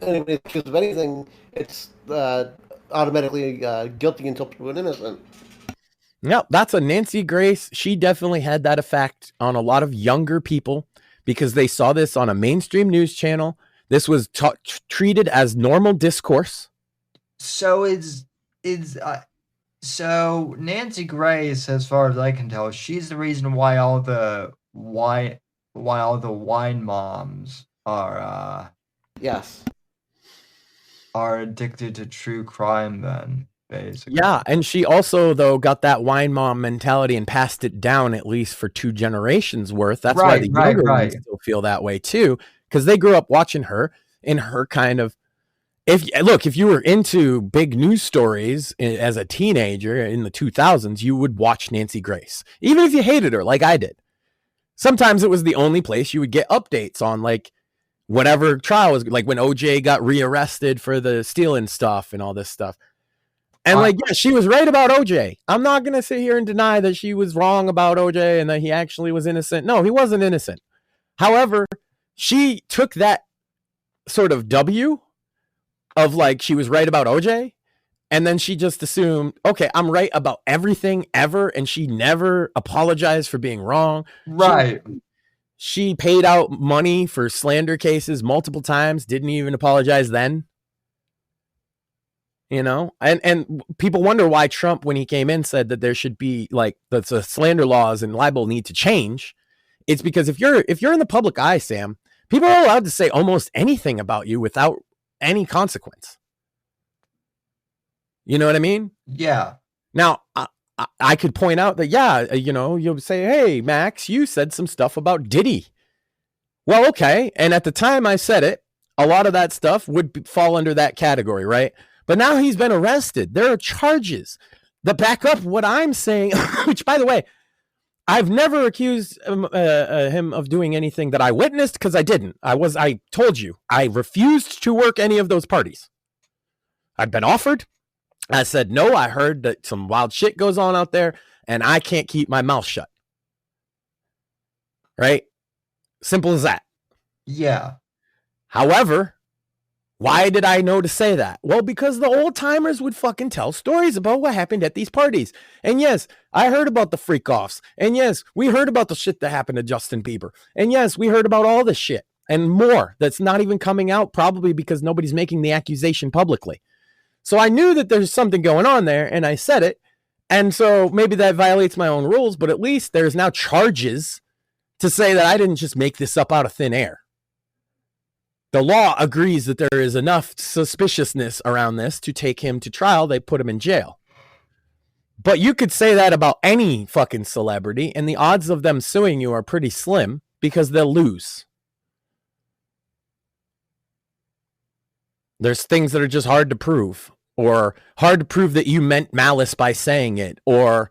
anybody accused of anything. It's automatically guilty until proven innocent. Yep, that's a Nancy Grace. She definitely had that effect on a lot of younger people because they saw this on a mainstream news channel. This was treated as normal discourse. So so Nancy Grace, as far as I can tell, she's the reason why all the wine moms are are addicted to true crime. Then. Basically. Yeah, and she also, though, got that wine mom mentality and passed it down at least for 2 generations worth. That's why the younger ones still feel that way too, because they grew up watching her in her kind of. If you were into big news stories as a teenager in the 2000s, you would watch Nancy Grace, even if you hated her, like I did. Sometimes it was the only place you would get updates on, like whatever trial was, like when OJ got rearrested for the stealing stuff and all this stuff. And she was right about OJ. I'm not going to sit here and deny that she was wrong about OJ and that he actually was innocent. No, he wasn't innocent. However, she took that sort of W of like she was right about OJ, and then she just assumed, okay, I'm right about everything ever, and she never apologized for being wrong. Right. She paid out money for slander cases multiple times, didn't even apologize then. You know, and people wonder why Trump, when he came in, said that there should be like the slander laws and libel need to change. It's because if you're in the public eye, Sam, people are allowed to say almost anything about you without any consequence. You know what I mean? Yeah. Now, I could point out that, you'll say, hey, Max, you said some stuff about Diddy. Well, okay. And at the time I said it, a lot of that stuff would fall under that category, right? But now he's been arrested. There are charges that back up what I'm saying, which, by the way, I've never accused him of doing anything that I witnessed, because I didn't. I told you, I refused to work any of those parties. I've been offered. I said, no, I heard that some wild shit goes on out there, and I can't keep my mouth shut. Right? Simple as that. Yeah. However, why did I know to say that? Well, because the old timers would fucking tell stories about what happened at these parties. And yes, I heard about the freak offs. And yes, we heard about the shit that happened to Justin Bieber. And yes, we heard about all this shit and more that's not even coming out, probably because nobody's making the accusation publicly. So I knew that there's something going on there, and I said it. And so maybe that violates my own rules, but at least there's now charges to say that I didn't just make this up out of thin air. The law agrees that there is enough suspiciousness around this to take him to trial. They put him in jail. But you could say that about any fucking celebrity, and the odds of them suing you are pretty slim because they'll lose. There's things that are just hard to prove, or hard to prove that you meant malice by saying it, or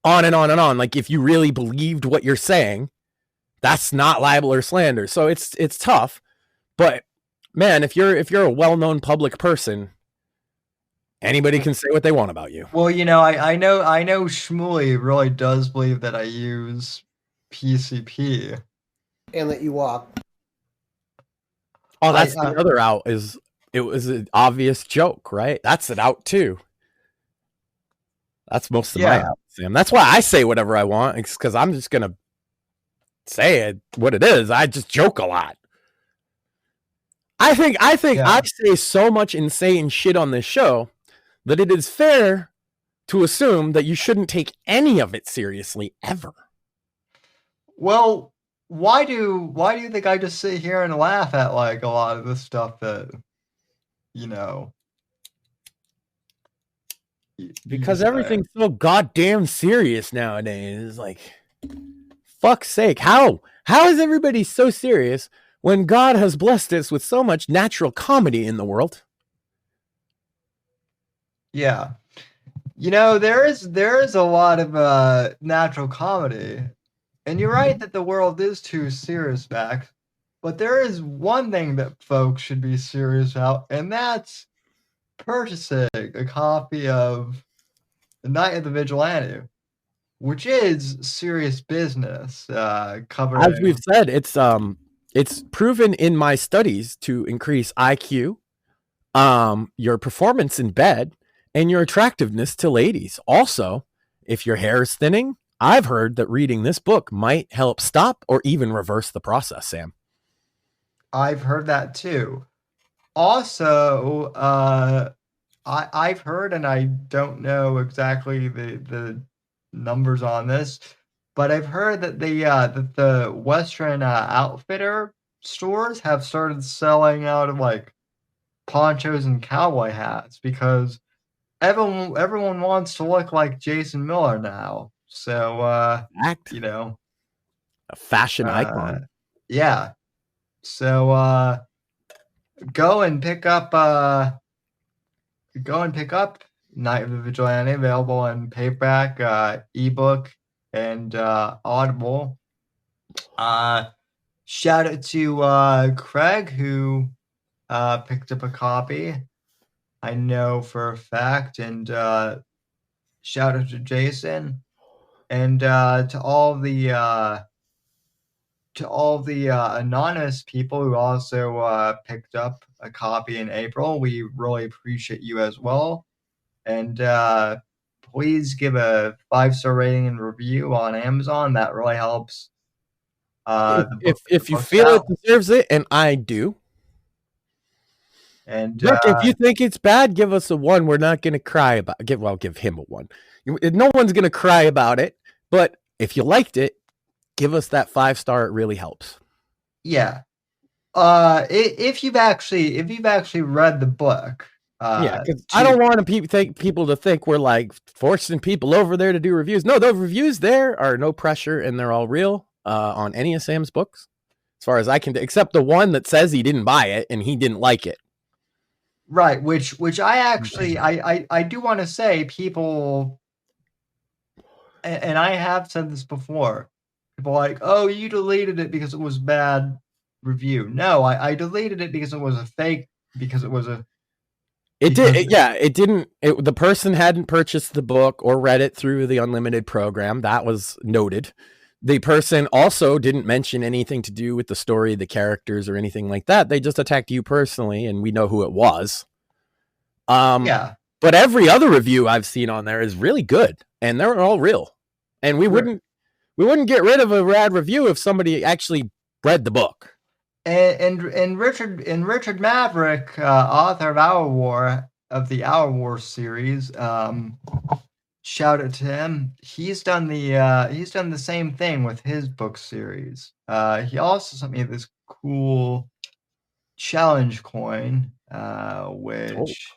on and on and on. Like, if you really believed what you're saying, that's not libel or slander. So it's tough. But man, if you're a well-known public person, anybody can say what they want about you. Well, I know Shmuley really does believe that I use PCP. And that you walk. Oh, that's the other out. It was an obvious joke, right? That's an out too. That's most of my out, Sam. That's why I say whatever I want. It's because I'm just gonna say it what it is. I just joke a lot. I think I say so much insane shit on this show that it is fair to assume that you shouldn't take any of it seriously ever. Well, why do you think I just sit here and laugh at like a lot of the stuff that, because everything's so goddamn serious nowadays. Like, fuck's sake, how is everybody so serious when God has blessed us with so much natural comedy in the world? Yeah. There is a lot of natural comedy. And you're right that the world is too serious, Max. But there is one thing that folks should be serious about, and that's purchasing a copy of The Night of the Vigilante, which is serious business. Covering, as we've said, it's proven in my studies to increase IQ, your performance in bed, and your attractiveness to ladies. Also, if your hair is thinning, I've heard that reading this book might help stop or even reverse the process, Sam. I've heard that too. Also, I've heard, and I don't know exactly the numbers on this, but I've heard that the Western Outfitter stores have started selling out of like ponchos and cowboy hats because everyone wants to look like Jason Miller now. So a fashion icon. Yeah. So go and pick up Night of the Vigilante, available in paperback, ebook, and Audible. Shout out to Craig, who picked up a copy, I know for a fact, and shout out to Jason, and to all the anonymous people who also picked up a copy in April. We really appreciate you as well. And please give a 5-star rating and review on Amazon. That really helps. If you feel it deserves it, and I do. And look, if you think it's bad, give us a 1. We're not going to cry about it. Give him a 1. No one's going to cry about it. But if you liked it, give us that 5-star. It really helps. Yeah. If you've actually read the book. Because I don't want people to think we're like forcing people over there to do reviews. No, the reviews there are no pressure, and they're all real on any of Sam's books, as far as I can, except the one that says he didn't buy it and he didn't like it. Right, which I actually I do want to say people, and I have said this before. People are like, oh, you deleted it because it was bad review. No, I deleted it because it was a fake. Because it was a. It did. It didn't. The person hadn't purchased the book or read it through the unlimited program. That was noted. The person also didn't mention anything to do with the story, the characters, or anything like that. They just attacked you personally, and we know who it was. Yeah. But every other review I've seen on there is really good, and they're all real. And we wouldn't get rid of a rad review if somebody actually read the book. And Richard Maverick, author of the Our War series, shout out to him. He's done the same thing with his book series. He also sent me this cool challenge coin, which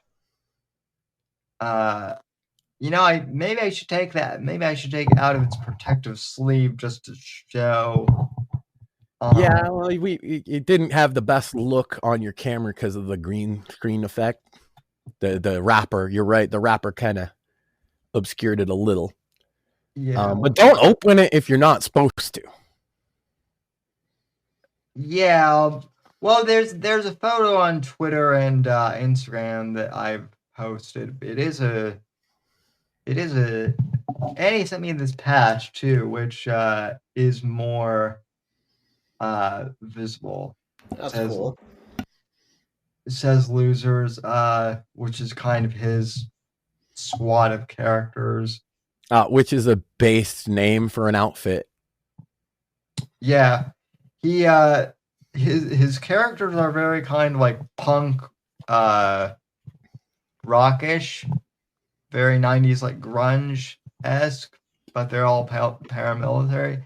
maybe I should take that. Maybe I should take it out of its protective sleeve just to show. Yeah, well, it didn't have the best look on your camera because of the green screen effect. The wrapper, you're right. The wrapper kind of obscured it a little. Yeah, but don't open it if you're not supposed to. Yeah, well, there's a photo on Twitter and Instagram that I've posted. It is a, and he sent me this patch too, which is more visible. That's cool. It says losers, which is kind of his squad of characters. Which is a based name for an outfit. Yeah. He his characters are very kind of like punk rockish, very 90s like grunge-esque, but they're all paramilitary.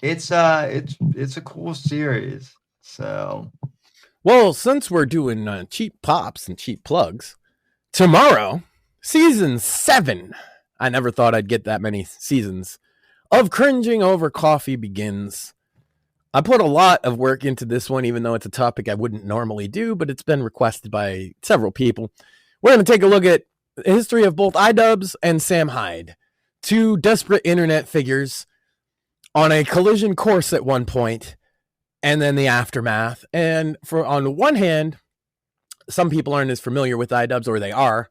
It's a cool series. So, well, since we're doing cheap pops and cheap plugs, tomorrow, season 7. I never thought I'd get that many seasons of Cringing Over Coffee begins. I put a lot of work into this one, even though it's a topic I wouldn't normally do, but it's been requested by several people. We're going to take a look at the history of both iDubbbz and Sam Hyde, two desperate internet figures on a collision course at one point, and then the aftermath. And on the one hand, some people aren't as familiar with iDubbbz, or they are.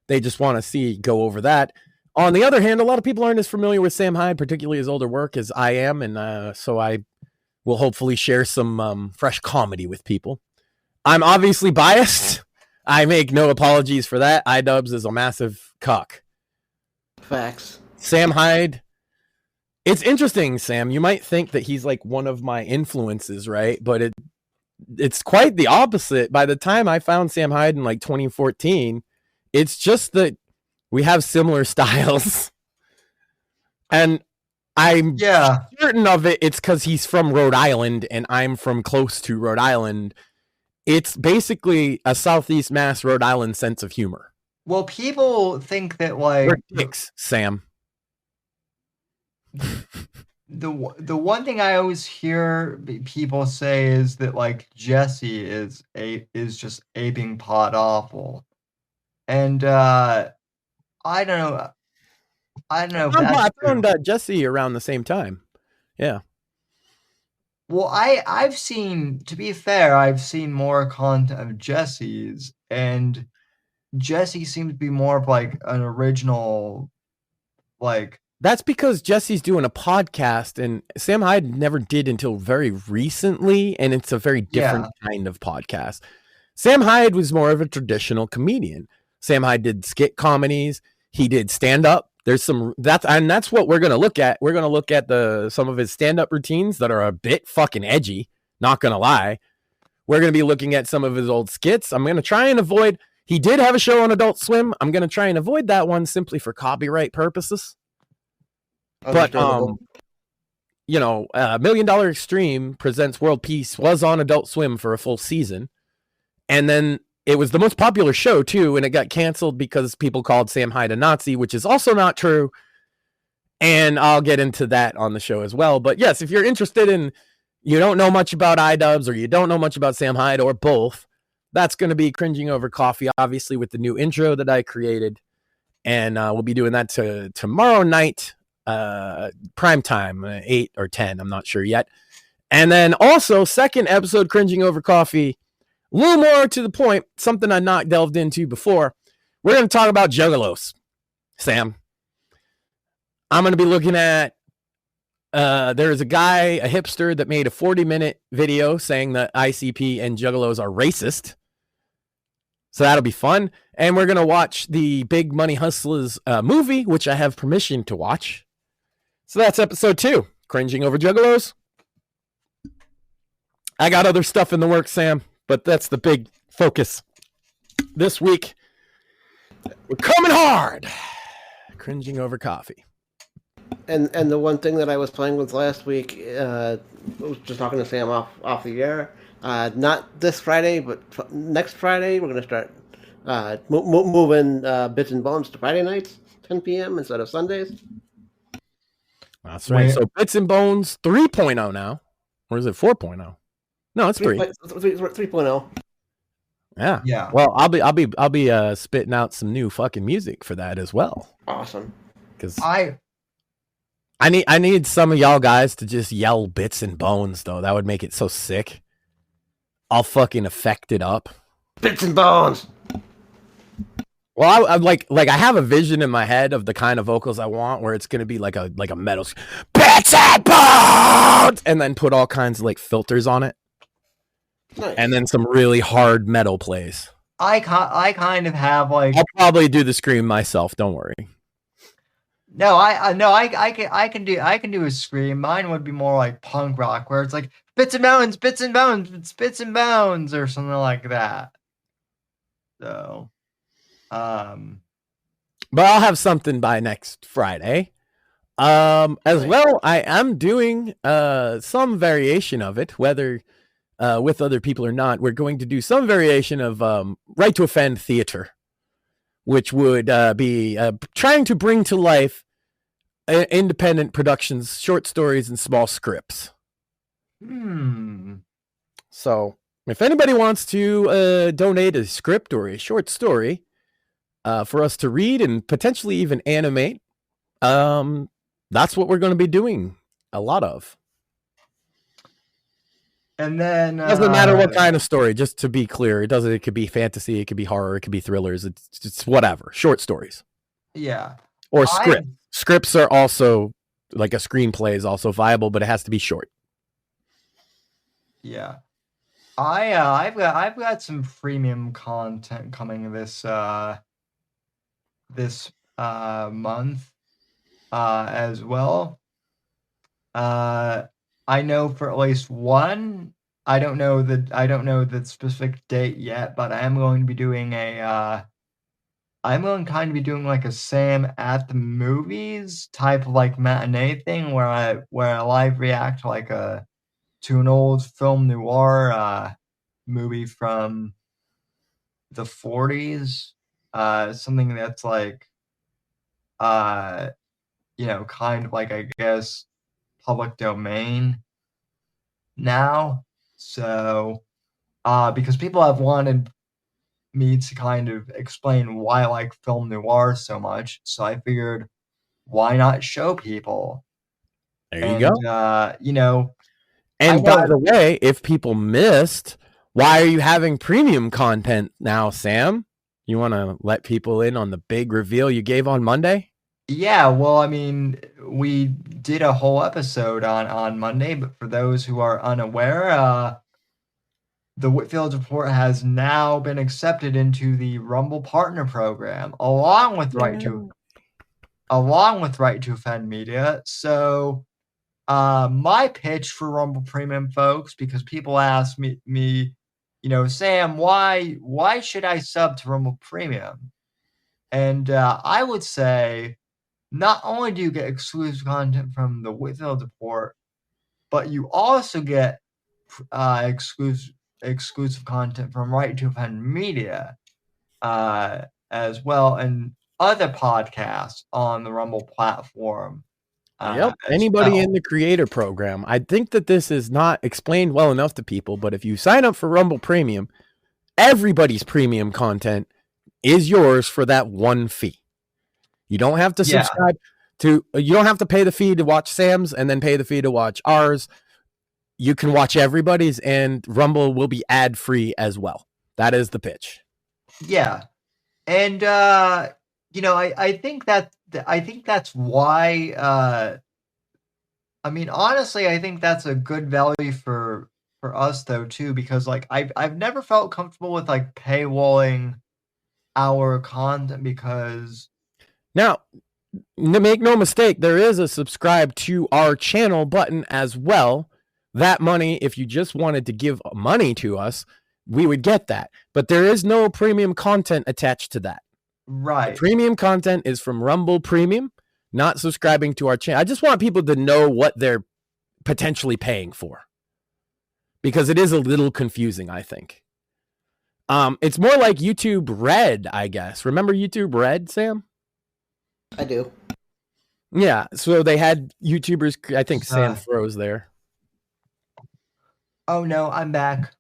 They just want to go over that. On the other hand, a lot of people aren't as familiar with Sam Hyde, particularly his older work, as I am, and so I will hopefully share some fresh comedy with people. I'm obviously biased. I make no apologies for that. iDubbbz is a massive cock. Facts. Sam Hyde. It's interesting, Sam. You might think that he's like one of my influences, right? But it's quite the opposite. By the time I found Sam Hyde in like 2014, it's just that we have similar styles. And I'm certain of it. It's because he's from Rhode Island and I'm from close to Rhode Island. It's basically a Southeast Mass Rhode Island sense of humor. Well, people think that like we're dicks, Sam. The one thing I always hear people say is that like Jesse is just aping pot awful, and I don't know. I found Jesse around the same time. Yeah. Well, I've seen, to be fair, I've seen more content of Jesse's, and Jesse seems to be more of like an original, like. That's because Jesse's doing a podcast, and Sam Hyde never did until very recently, and it's a very different kind of podcast. Sam Hyde was more of a traditional comedian. Sam Hyde did skit comedies. He did stand-up. There's that's what we're going to look at. We're going to look at some of his stand-up routines that are a bit fucking edgy, not going to lie. We're going to be looking at some of his old skits. I'm going to try and avoid, he did have a show on Adult Swim. I'm going to try and avoid that one simply for copyright purposes. But, $1 Million Dollar Extreme Presents World Peace was on Adult Swim for a full season. And then it was the most popular show, too, and it got canceled because people called Sam Hyde a Nazi, which is also not true. And I'll get into that on the show as well. But yes, if you're interested in, you don't know much about iDubbbz or you don't know much about Sam Hyde or both, That's going to be Cringing Over Coffee, obviously, with the new intro that I created. And we'll be doing that tomorrow night, prime time, 8 or 10. I'm not sure yet. And then also, second episode, Cringing Over Coffee, a little more to the point, something I've not delved into before. We're going to talk about juggalos, Sam. I'm going to be looking at, there's a guy, a hipster, that made a 40-minute video saying that ICP and juggalos are racist. So that'll be fun. And we're going to watch the Big Money Hustlers movie, which I have permission to watch. So that's episode 2, Cringing Over Juggalos. I got other stuff in the works, Sam, but that's the big focus this week. We're coming hard. Cringing Over Coffee. And the one thing that I was playing with last week, I was just talking to Sam off the air. Not this Friday, but next Friday, we're going to start moving Bits and Bones to Friday nights, 10 p.m. instead of Sundays. That's right. So Bits and Bones 3.0 now. Or is it 4.0? No, it's 3.0. Yeah. Yeah. Well, I'll be spitting out some new fucking music for that as well. Awesome. Because I need some of y'all guys to just yell Bits and Bones, though. That would make it so sick. I'll fucking effect it up. Bits and Bones. Well, I'm like I have a vision in my head of the kind of vocals I want, where it's gonna be like a metal Bits and Bones, and then put all kinds of like filters on it, Nice. and then some really hard metal plays. I kind of have like. I'll probably do the scream myself. Don't worry. No, I can do a scream. Mine would be more like punk rock, where it's like bits and bones, bits and bones, bits and bones, or something like that. So, but I'll have something by next Friday. As well, I am doing some variation of it, whether with other people or not. We're going to do some variation of Right to Offend theater, which would be trying to bring to life independent productions, short stories, and small scripts. So if anybody wants to donate a script or a short story for us to read and potentially even animate, that's what we're going to be doing a lot of. And then Doesn't matter what kind of story, just to be clear. It could be fantasy, it could be horror, it could be thrillers. It's whatever. Short stories. Yeah. Or script. Scripts are also, like a screenplay is also viable, but it has to be short. Yeah. I've got some premium content coming this month as well. I know for at least one. I don't know the specific date yet, but I am going to be doing I'm going to kind of be doing like a Sam at the movies type of like matinee thing where I live react to an old film noir movie from the 40s, something that's like kind of like, I guess, public domain now. So because people have wanted me to kind of explain why I like film noir so much, so I figured, why not show people? There you go. And by the way, if people missed, why are you having premium content now, Sam? You want to let people in on the big reveal you gave on Monday? Yeah, well, I mean, we did a whole episode on Monday, but for those who are unaware, the Whitfield Report has now been accepted into the Rumble Partner Program, along with Right to Offend Media. So, my pitch for Rumble Premium, folks, because people ask me, Sam, why should I sub to Rumble Premium? And I would say, not only do you get exclusive content from the Whitfield Report, but you also get exclusive content from Right to Offend Media as well, and other podcasts on the Rumble platform. Yep. Anybody in the creator program. I think that this is not explained well enough to people, but if you sign up for Rumble Premium everybody's premium content is yours for that one fee. You don't have to subscribe to, you don't have to pay the fee to watch Sam's and then pay the fee to watch ours. You can watch everybody's, and Rumble will be ad free as well. That is the pitch. Yeah. And, you know, I think that's why, I mean, honestly, I think that's a good value for us though, too, because like I've never felt comfortable with like paywalling our content because now, make no mistake, there is a subscribe to our channel button as well. That money, if you just wanted to give money to us, we would get that. But there is no premium content attached to that. Right. The premium content is from Rumble Premium, not subscribing to our channel. I just want people to know what they're potentially paying for, because it is a little confusing, I think. It's more like YouTube Red, I guess. Remember YouTube Red, Sam? I do. Yeah, so they had YouTubers, I think Sam froze there. Oh no, I'm back.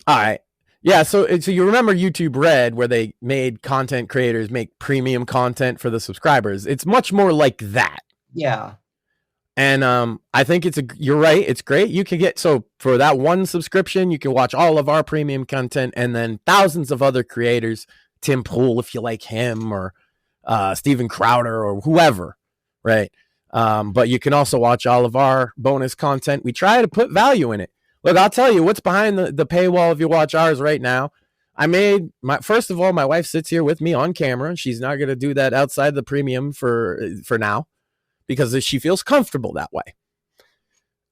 All right. Yeah, so you remember YouTube Red, where they made content creators make premium content for the subscribers. It's much more like that. Yeah. And I think you're right, it's great. You can get, so for that one subscription, you can watch all of our premium content and then thousands of other creators, Tim Pool, if you like him, or Steven Crowder, or whoever, right? But you can also watch all of our bonus content. We try to put value in it. Look, I'll tell you what's behind the paywall if you watch ours right now. First of all, my wife sits here with me on camera. She's not going to do that outside the premium for now, because she feels comfortable that way.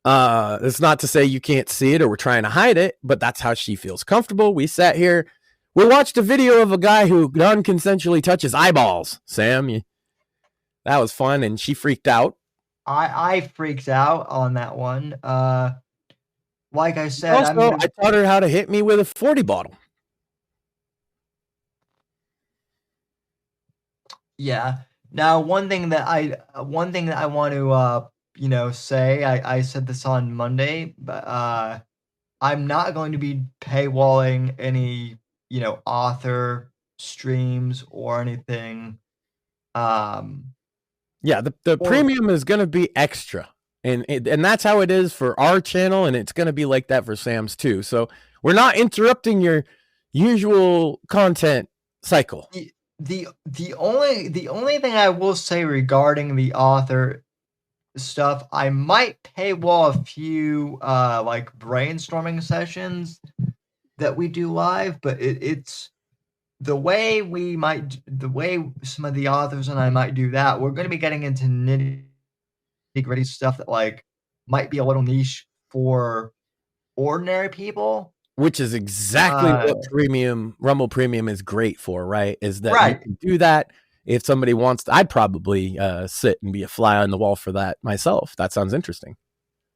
It's not to say you can't see it or we're trying to hide it, but that's how she feels comfortable. We sat here. We watched a video of a guy who non-consensually touches eyeballs. Sam, that was fun, and she freaked out. I freaked out on that one. Like I said, also, I taught her how to hit me with a 40 bottle. Yeah. Now, one thing that I want to say, I said this on Monday, but I'm not going to be paywalling any author streams or anything. Yeah, the premium is going to be extra. And that's how it is for our channel, and it's going to be like that for Sam's too. So we're not interrupting your usual content cycle. The only thing I will say regarding the author stuff, I might paywall a few like brainstorming sessions that we do live, but it's the way some of the authors and I might do that. We're going to be getting into nitty-gritty stuff that like might be a little niche for ordinary people, which is exactly what Rumble Premium is great for, right? Is that you can do that if somebody wants to. I'd probably sit and be a fly on the wall for that myself. That sounds interesting.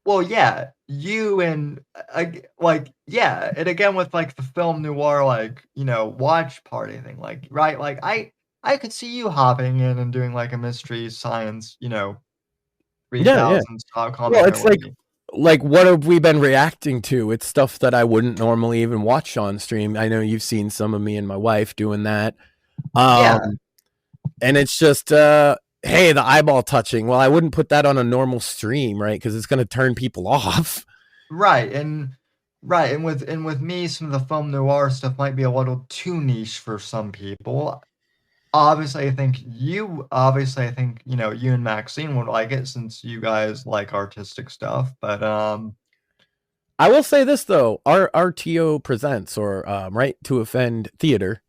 Well, yeah, you and and again with like the film noir, like watch party thing, like right, like I could see you hopping in and doing like a mystery science, 3000 style comic. Well, it's like what have we been reacting to? It's stuff that I wouldn't normally even watch on stream. I know you've seen some of me and my wife doing that. And it's just hey, the eyeball touching. Well, I wouldn't put that on a normal stream, right? Because it's going to turn people off. Right, and with me, some of the film noir stuff might be a little too niche for some people. Obviously, I think you and Maxine would like it since you guys like artistic stuff. But I will say this though: our RTO Presents or Right to Offend Theater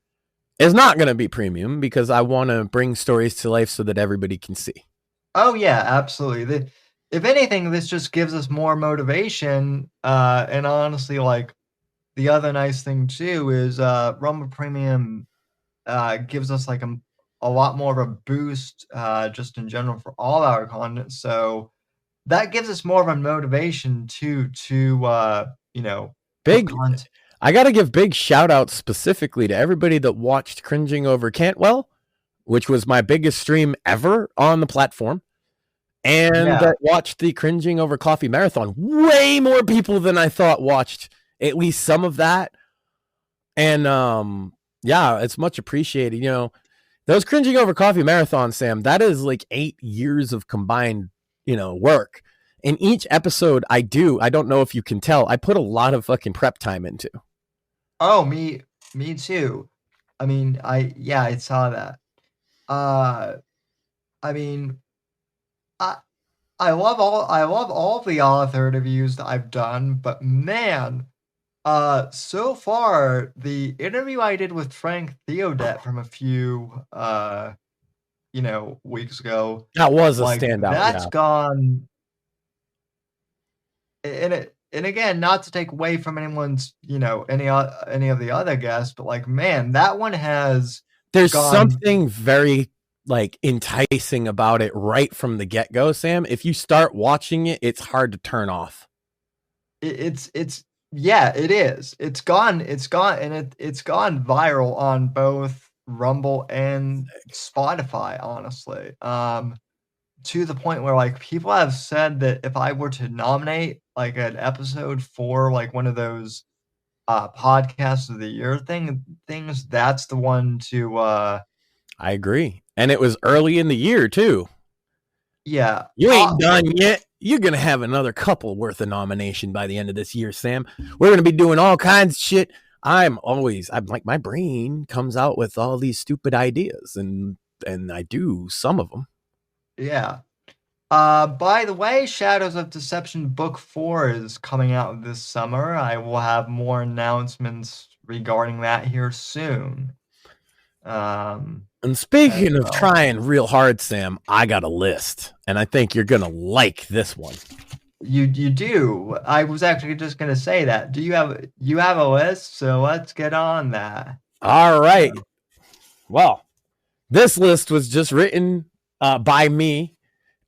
is not going to be premium because I want to bring stories to life so that everybody can see. Oh yeah, absolutely. If anything, this just gives us more motivation. And honestly, like the other nice thing too is Rumble Premium gives us like a lot more of a boost just in general for all our content. So that gives us more of a motivation to big content. I got to give big shout out specifically to everybody that watched Cringing Over Cantwell, which was my biggest stream ever on the platform, and that watched the Cringing Over Coffee Marathon. Way more people than I thought watched at least some of that. And yeah, it's much appreciated. You know, those Cringing Over Coffee marathons, Sam, that is like 8 years of combined, work. In each episode I don't know if you can tell, I put a lot of fucking prep time into. Oh, me too. I mean, I saw that. I mean, I love all the author interviews that I've done, but man, so far the interview I did with Frank Theodet from a few weeks ago, That was a like standout. that's gone. And again, not to take away from anyone's, any of the other guests, but like, man, that one has. There's gone. something very like enticing about it right from the get-go, Sam. If you start watching it, it's hard to turn off. It's yeah, it is. It's gone, and it's gone viral on both Rumble and Spotify, honestly. To the point where like people have said that if I were to nominate like an episode for like one of those podcast of the year things, that's the one to I agree. And it was early in the year too. Yeah. You ain't done yet. You're going to have another couple worth of nomination by the end of this year, Sam. We're going to be doing all kinds of shit. I'm like, my brain comes out with all these stupid ideas, and I do some of them. Yeah. By the way, Shadows of Deception Book 4 is coming out this summer. I will have more announcements regarding that here soon. And speaking of trying real hard, Sam, I got a list, and I think you're gonna like this one. You do. I was actually just gonna say that. You have a list, so let's get on that. All right. Well, this list was just written by me,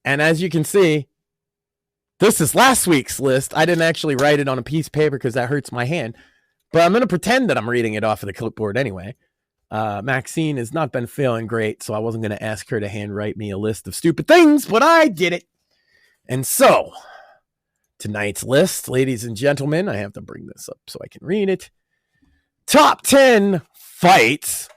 and as you can see, this is last week's list. I didn't actually write it on a piece of paper because that hurts my hand, but I'm gonna pretend that I'm reading it off of the clipboard anyway. Maxine has not been feeling great, so I wasn't going to ask her to handwrite me a list of stupid things, but I did it. And so, tonight's list, ladies and gentlemen, I have to bring this up so I can read it. Top 10 fights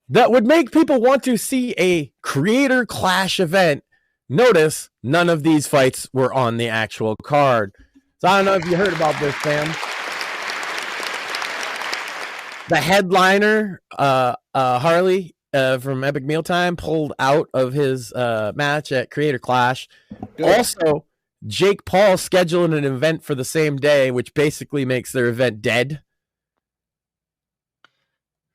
that would make people want to see a creator clash event. Notice none of these fights were on the actual card. So I don't know if you heard about this, Sam. The headliner, Harley from Epic Mealtime, pulled out of his match at Creator Clash. Good. Also, Jake Paul scheduled an event for the same day, which basically makes their event dead.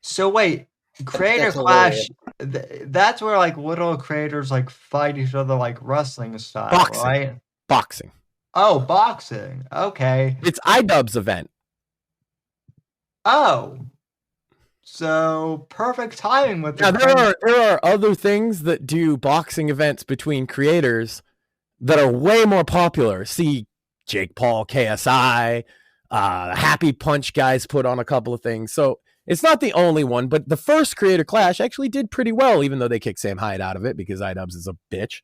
So wait, Creator Clash, that's where like little creators like fight each other like wrestling style, boxing. Right? Boxing. Oh, boxing. Okay. It's iDubbbz's event. Oh. So perfect timing with now, there are other things that do boxing events between creators that are way more popular. See Jake Paul, KSI, Happy Punch guys put on a couple of things. So it's not the only one, but the first Creator Clash actually did pretty well, even though they kicked Sam Hyde out of it because iDubbbz is a bitch.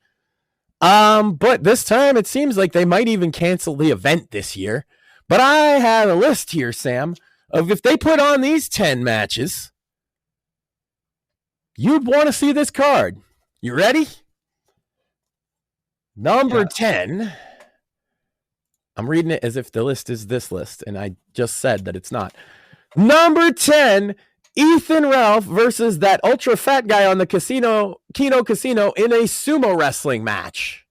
But this time it seems like they might even cancel the event this year. But I have a list here, Sam, of if they put on these 10 matches, you'd want to see this card. You ready? Number 10. I'm reading it as if the list is this list, and I just said that it's not. Number 10, Ethan Ralph versus that ultra fat guy on the Kino Casino in a sumo wrestling match.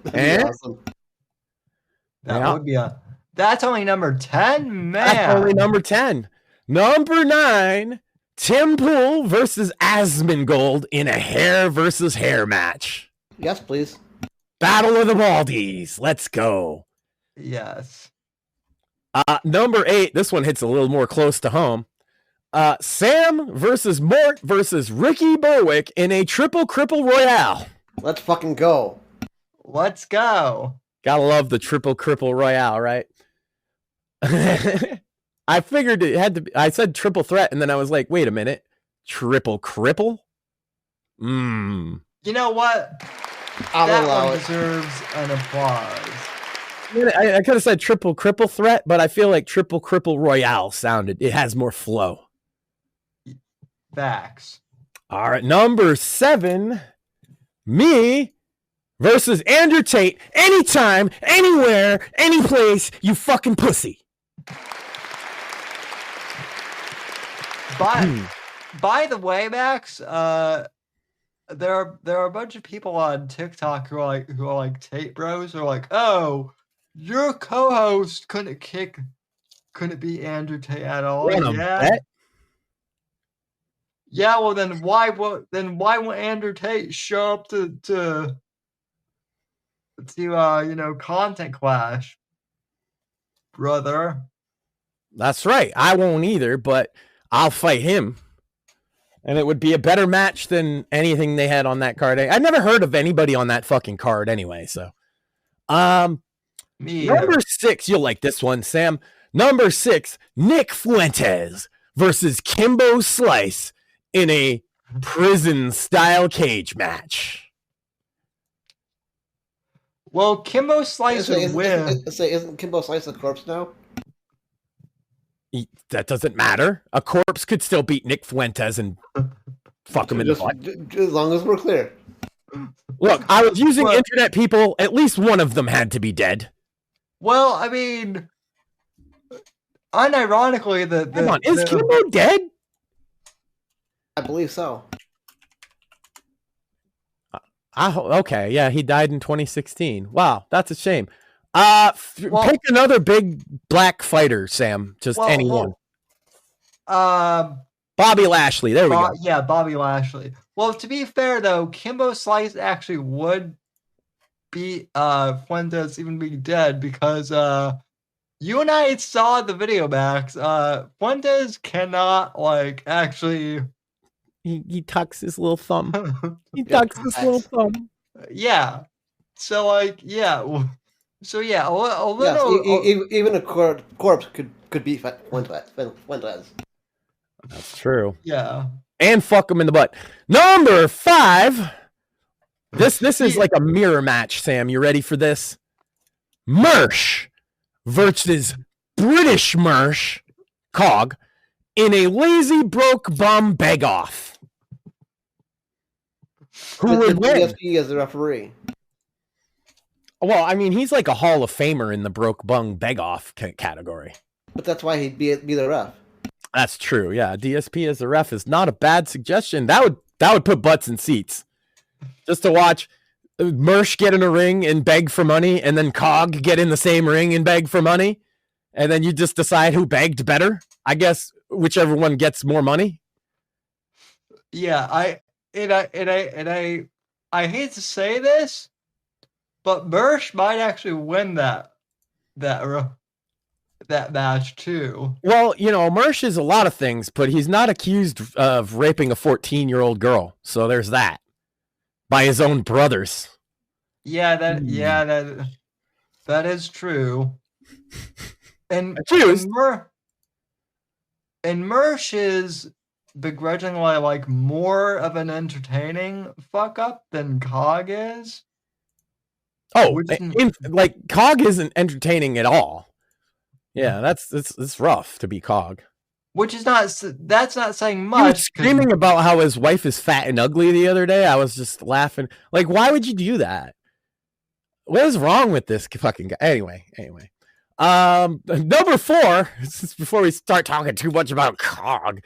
Awesome. That would be that's only number 10, man. That's only number 10. Number 9, Tim Pool versus Asmongold in a hair versus hair match. Yes, please. Battle of the Baldies. Let's go. Yes. Number 8, this one hits a little more close to home. Sam versus Mort versus Ricky Berwick in a triple cripple royale. Let's fucking go. Let's go. Gotta love the triple cripple royale, right? I figured it had to be, I said triple threat, and then I was like, wait a minute. Triple cripple? You know what? I'll that allow one it. deserves an applause. I could have said triple cripple threat, but I feel like triple cripple royale it has more flow. Facts. All right, number 7, me versus Andrew Tate. Anytime, anywhere, any place, you fucking pussy. By the way, Max, there are a bunch of people on TikTok who are like Tate bros, who are like, oh, your co-host couldn't be Andrew Tate at all. Bet? Yeah, well then why won't Andrew Tate show up to Content Clash, brother? That's right. I won't either, but I'll fight him. And it would be a better match than anything they had on that card. I never heard of anybody on that fucking card anyway, so. Number 6, you'll like this one, Sam. Number 6, Nick Fuentes versus Kimbo Slice in a prison-style cage match. Well, Kimbo Slice would win. Isn't Kimbo Slice a corpse now? That doesn't matter. A corpse could still beat Nick Fuentes and fuck him in the butt. As long as we're clear. Look, I was using internet people. At least one of them had to be dead. Well, I mean, unironically, Come on, is Kimbo dead? I believe so. Okay, yeah, he died in 2016. Wow, that's a shame. Pick another big black fighter, Sam. Just anyone. Bobby Lashley. There we go. Yeah, Bobby Lashley. Well, to be fair though, Kimbo Slice actually would beat Fuentes even being dead, because you and I saw the video, Max. Fuentes cannot actually. He tucks his little thumb. He tucks his little thumb. Yeah. So yeah. So yeah, a little. Yes, even a corpse could beat Fuentes. That's true. Yeah. And fuck him in the butt. Number 5. This is like a mirror match, Sam. You ready for this? Mersh versus British Mersh Cog in a lazy broke bum beg off. Who would win? DSP as the referee. Well, I mean, he's like a Hall of Famer in the broke bung beg off category. But that's why he'd be the ref. That's true. Yeah, DSP as the ref is not a bad suggestion. That would put butts in seats. Just to watch Mersh get in a ring and beg for money, and then Cog get in the same ring and beg for money, and then you just decide who begged better. I guess whichever one gets more money. Yeah, I hate to say this, but Mersh might actually win that match too. Well, Mersh is a lot of things, but he's not accused of raping a 14-year-old girl. So there's that. By his own brothers. Yeah, that is true. And Mersh is begrudgingly more of an entertaining fuck up than Cog is. Oh, Cog isn't entertaining at all. Yeah, that's rough to be Cog. Which is that's not saying much. He was screaming about how his wife is fat and ugly the other day. I was just laughing. Why would you do that? What is wrong with this fucking guy? Anyway. Number 4, this is before we start talking too much about Cog.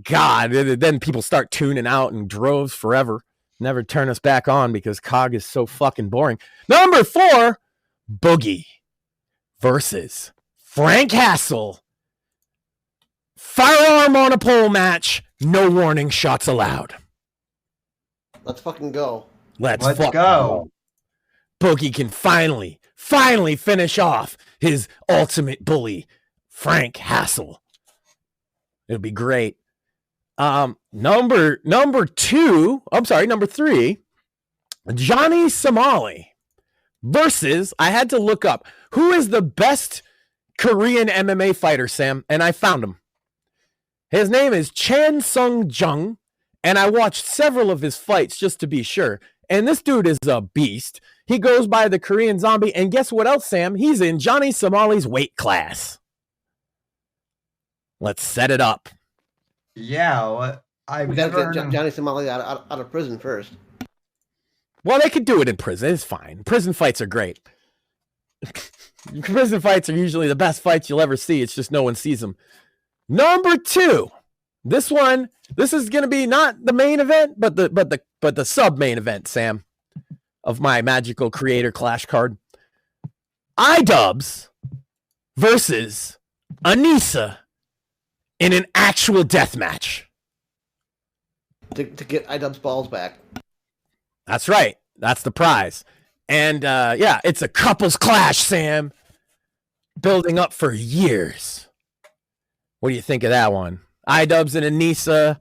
God, then people start tuning out in droves forever. Never turn us back on because Cog is so fucking boring. Number 4, Boogie versus Frank Hassel. Firearm on a pole match. No warning shots allowed. Let's fucking go. Let's fucking go. Boogie can finally finish off his ultimate bully, Frank Hassel. It'll be great. Number 3, Johnny Somali versus, I had to look up, who is the best Korean MMA fighter, Sam? And I found him. His name is Chan Sung Jung, and I watched several of his fights just to be sure. And this dude is a beast. He goes by the Korean Zombie. And guess what else, Sam? He's in Johnny Somali's weight class. Let's set it up. Yeah, We got to get Johnny Somali out of prison first. Well, they could do it in prison. It's fine. Prison fights are great. Prison fights are usually the best fights you'll ever see. It's just no one sees them. Number 2. This is going to be not the main event, but the sub-main event, Sam, of my magical creator clash card. iDubbbz versus Anissa in an actual death match. To get iDubbbz balls back. That's right. That's the prize. And yeah, it's a couples clash, Sam. Building up for years. What do you think of that one? iDubbbz and Anissa.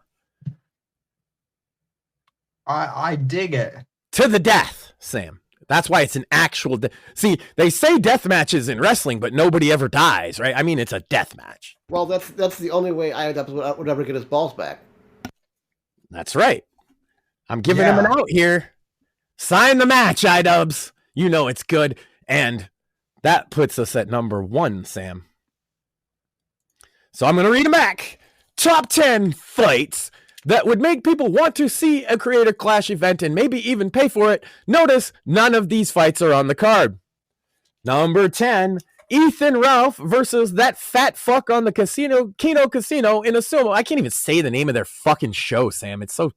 I dig it. To the death, Sam. That's why it's an actual... See, they say death matches in wrestling, but nobody ever dies, right? I mean, it's a death match. Well, that's the only way iDubbbz would ever get his balls back. That's right. I'm giving him an out here. Sign the match, iDubbbz. You know it's good. And that puts us at number 1, Sam. So I'm going to read them back. Top 10 fights that would make people want to see a Creator Clash event and maybe even pay for it. Notice none of these fights are on the card. Number 10, Ethan Ralph versus that fat fuck on the Kino Casino in a sumo. I can't even say the name of their fucking show, Sam. It's so...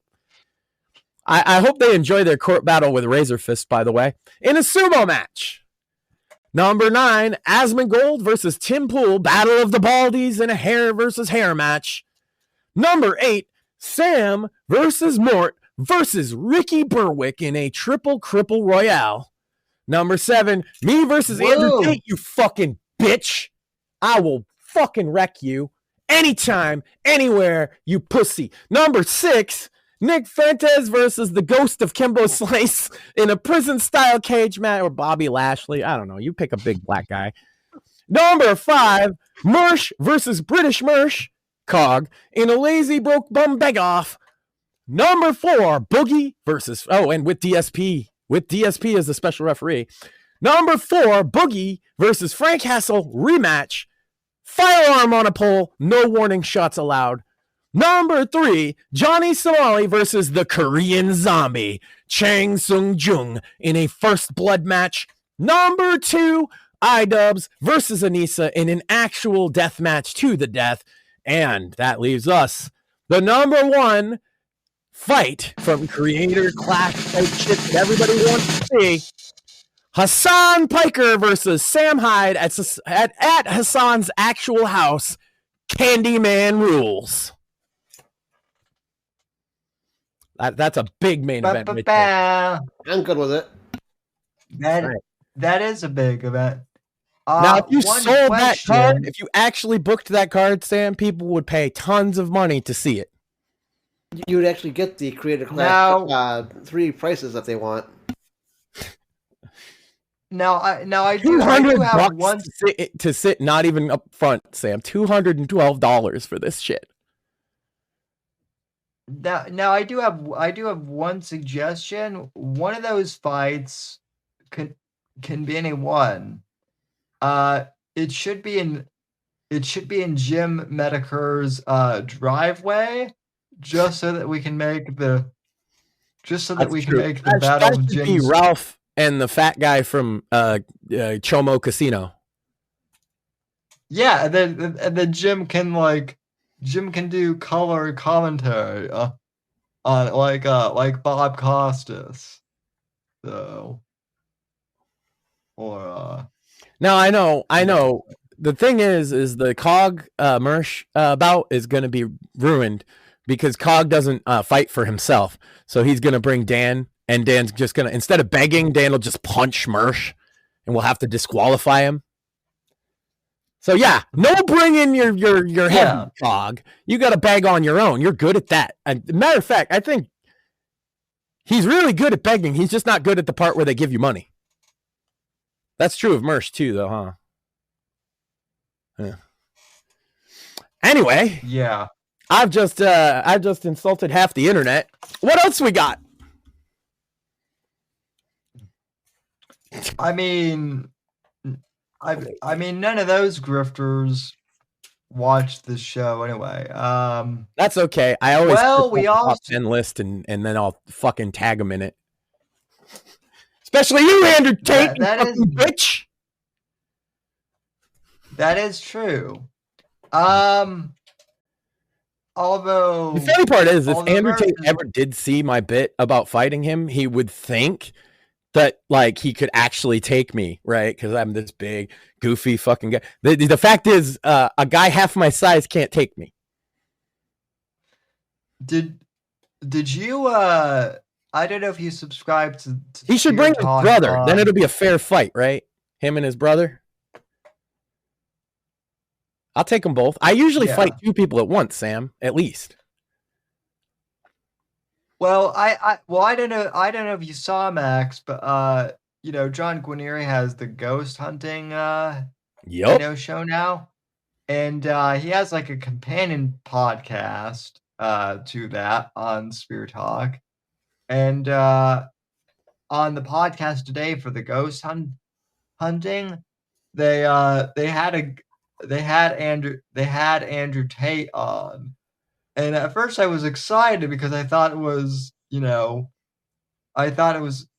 I hope they enjoy their court battle with Razor Fist, by the way, in a sumo match. Number 9, Asmongold versus Tim Pool, Battle of the Baldies in a hair versus hair match. Number 8, Sam versus Mort versus Ricky Berwick in a triple cripple royale. Number 7, me versus Andrew Tate, you fucking bitch. I will fucking wreck you anytime, anywhere, you pussy. Number 6, Nick Fuentes versus the ghost of Kimbo Slice in a prison-style cage match, or Bobby Lashley. I don't know. You pick a big black guy. Number 5, Mersh versus British Mersh, Cog, in a lazy broke bum beg-off. Number 4, Boogie versus... Oh, and with DSP. With DSP as the special referee. Number 4, Boogie versus Frank Hassel, rematch. Firearm on a pole, no warning shots allowed. Number 3, Johnny Somali versus the Korean Zombie, Chang Sung Jung, in a first blood match. Number 2, iDubbbz versus Anissa in an actual death match to the death. And that leaves us the number 1 fight from Creator Clash type shit that everybody wants to see. Hassan Piker versus Sam Hyde at Hassan's actual house. Candyman rules. That's a big main event. Right there. I'm good with it. That is a big event. Now, if you sold that card, if you actually booked that card, Sam, people would pay tons of money to see it. You would actually get the Creator Clash 3 prices that they want. Now I do have one to sit not even up front, Sam. $212 for this shit. Now I do have one suggestion. One of those fights can be anyone. It should be in Jim Medicare's driveway, just so that we can make the battle of Jim's. Be Ralph and the fat guy from Chomo Casino. Yeah, and then Jim can do color commentary on like Bob Costas. So or now I know. The thing is the Cog Mersh bout is going to be ruined because Cog doesn't fight for himself. So he's going to bring Dan, and Dan's just going to, instead of begging, Dan will just punch Mersh, and we'll have to disqualify him. So yeah, no bringing your head, Cog. You got to beg on your own. You're good at that. And matter of fact, I think he's really good at begging. He's just not good at the part where they give you money. That's true of Mersh too, though, huh? Yeah. Anyway, yeah, I've just insulted half the internet. What else we got? I mean, I mean, none of those grifters watch the show anyway. That's okay. I always Well, put we up the top also 10 list and then I'll fucking tag them in it. Especially you, Andrew Tate, you that is fucking bitch. that is true. Although The funny part is, if although Andrew Tate America's- ever did see my bit about fighting him, he would think that like he could actually take me, right? Because I'm this big, goofy fucking guy. The fact is, a guy half my size can't take me. did you I don't know if you subscribe to He should Fear bring his Talk brother. Then on- it'll be a fair fight, right? Him and his brother. I'll take them both. I usually Yeah. fight two people at once, Sam, at least. Well, I don't know if you saw Max, but you know, John Guarnieri has the ghost hunting Yup. show now. And he has like a companion podcast to that on Spear Talk. And on the podcast today for the ghost hunting, they had Andrew Tate on. And at first I was excited because I thought it was,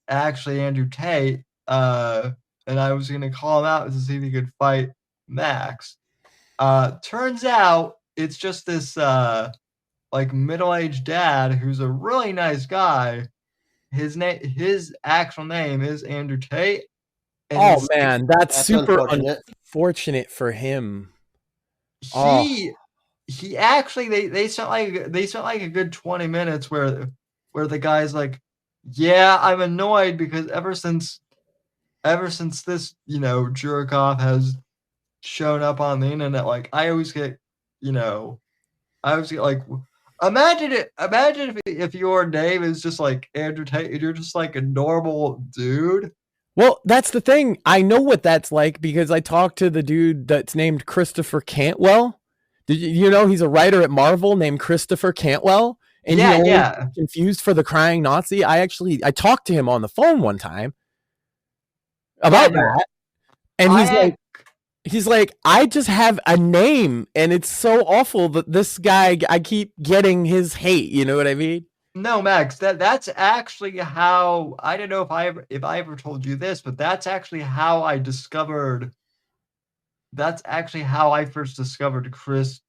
actually Andrew Tate, and I was gonna call him out to see if he could fight Max. Turns out it's just this like middle-aged dad who's a really nice guy. His actual name is Andrew Tate. And Oh man, that's That's super unfortunate. unfortunate for him. he actually they spent like a good 20 minutes where the guy's like, yeah, I'm annoyed because ever since this jerk off has shown up on the internet, like I always get like, imagine if your name is just like Andrew Tate and you're just like a normal dude. Well, that's the thing. I know what that's like because I talked to the dude that's named Christopher Cantwell. Did you know he's a writer at Marvel named Christopher Cantwell? And Yeah, he always yeah. gets confused for the crying Nazi. I talked to him on the phone one time about that. And he's like, I just have a name and it's so awful that this guy, I keep getting his hate. You know what I mean? No, Max, that's actually how, I don't know if I ever told you this, but that's actually how I first discovered Chris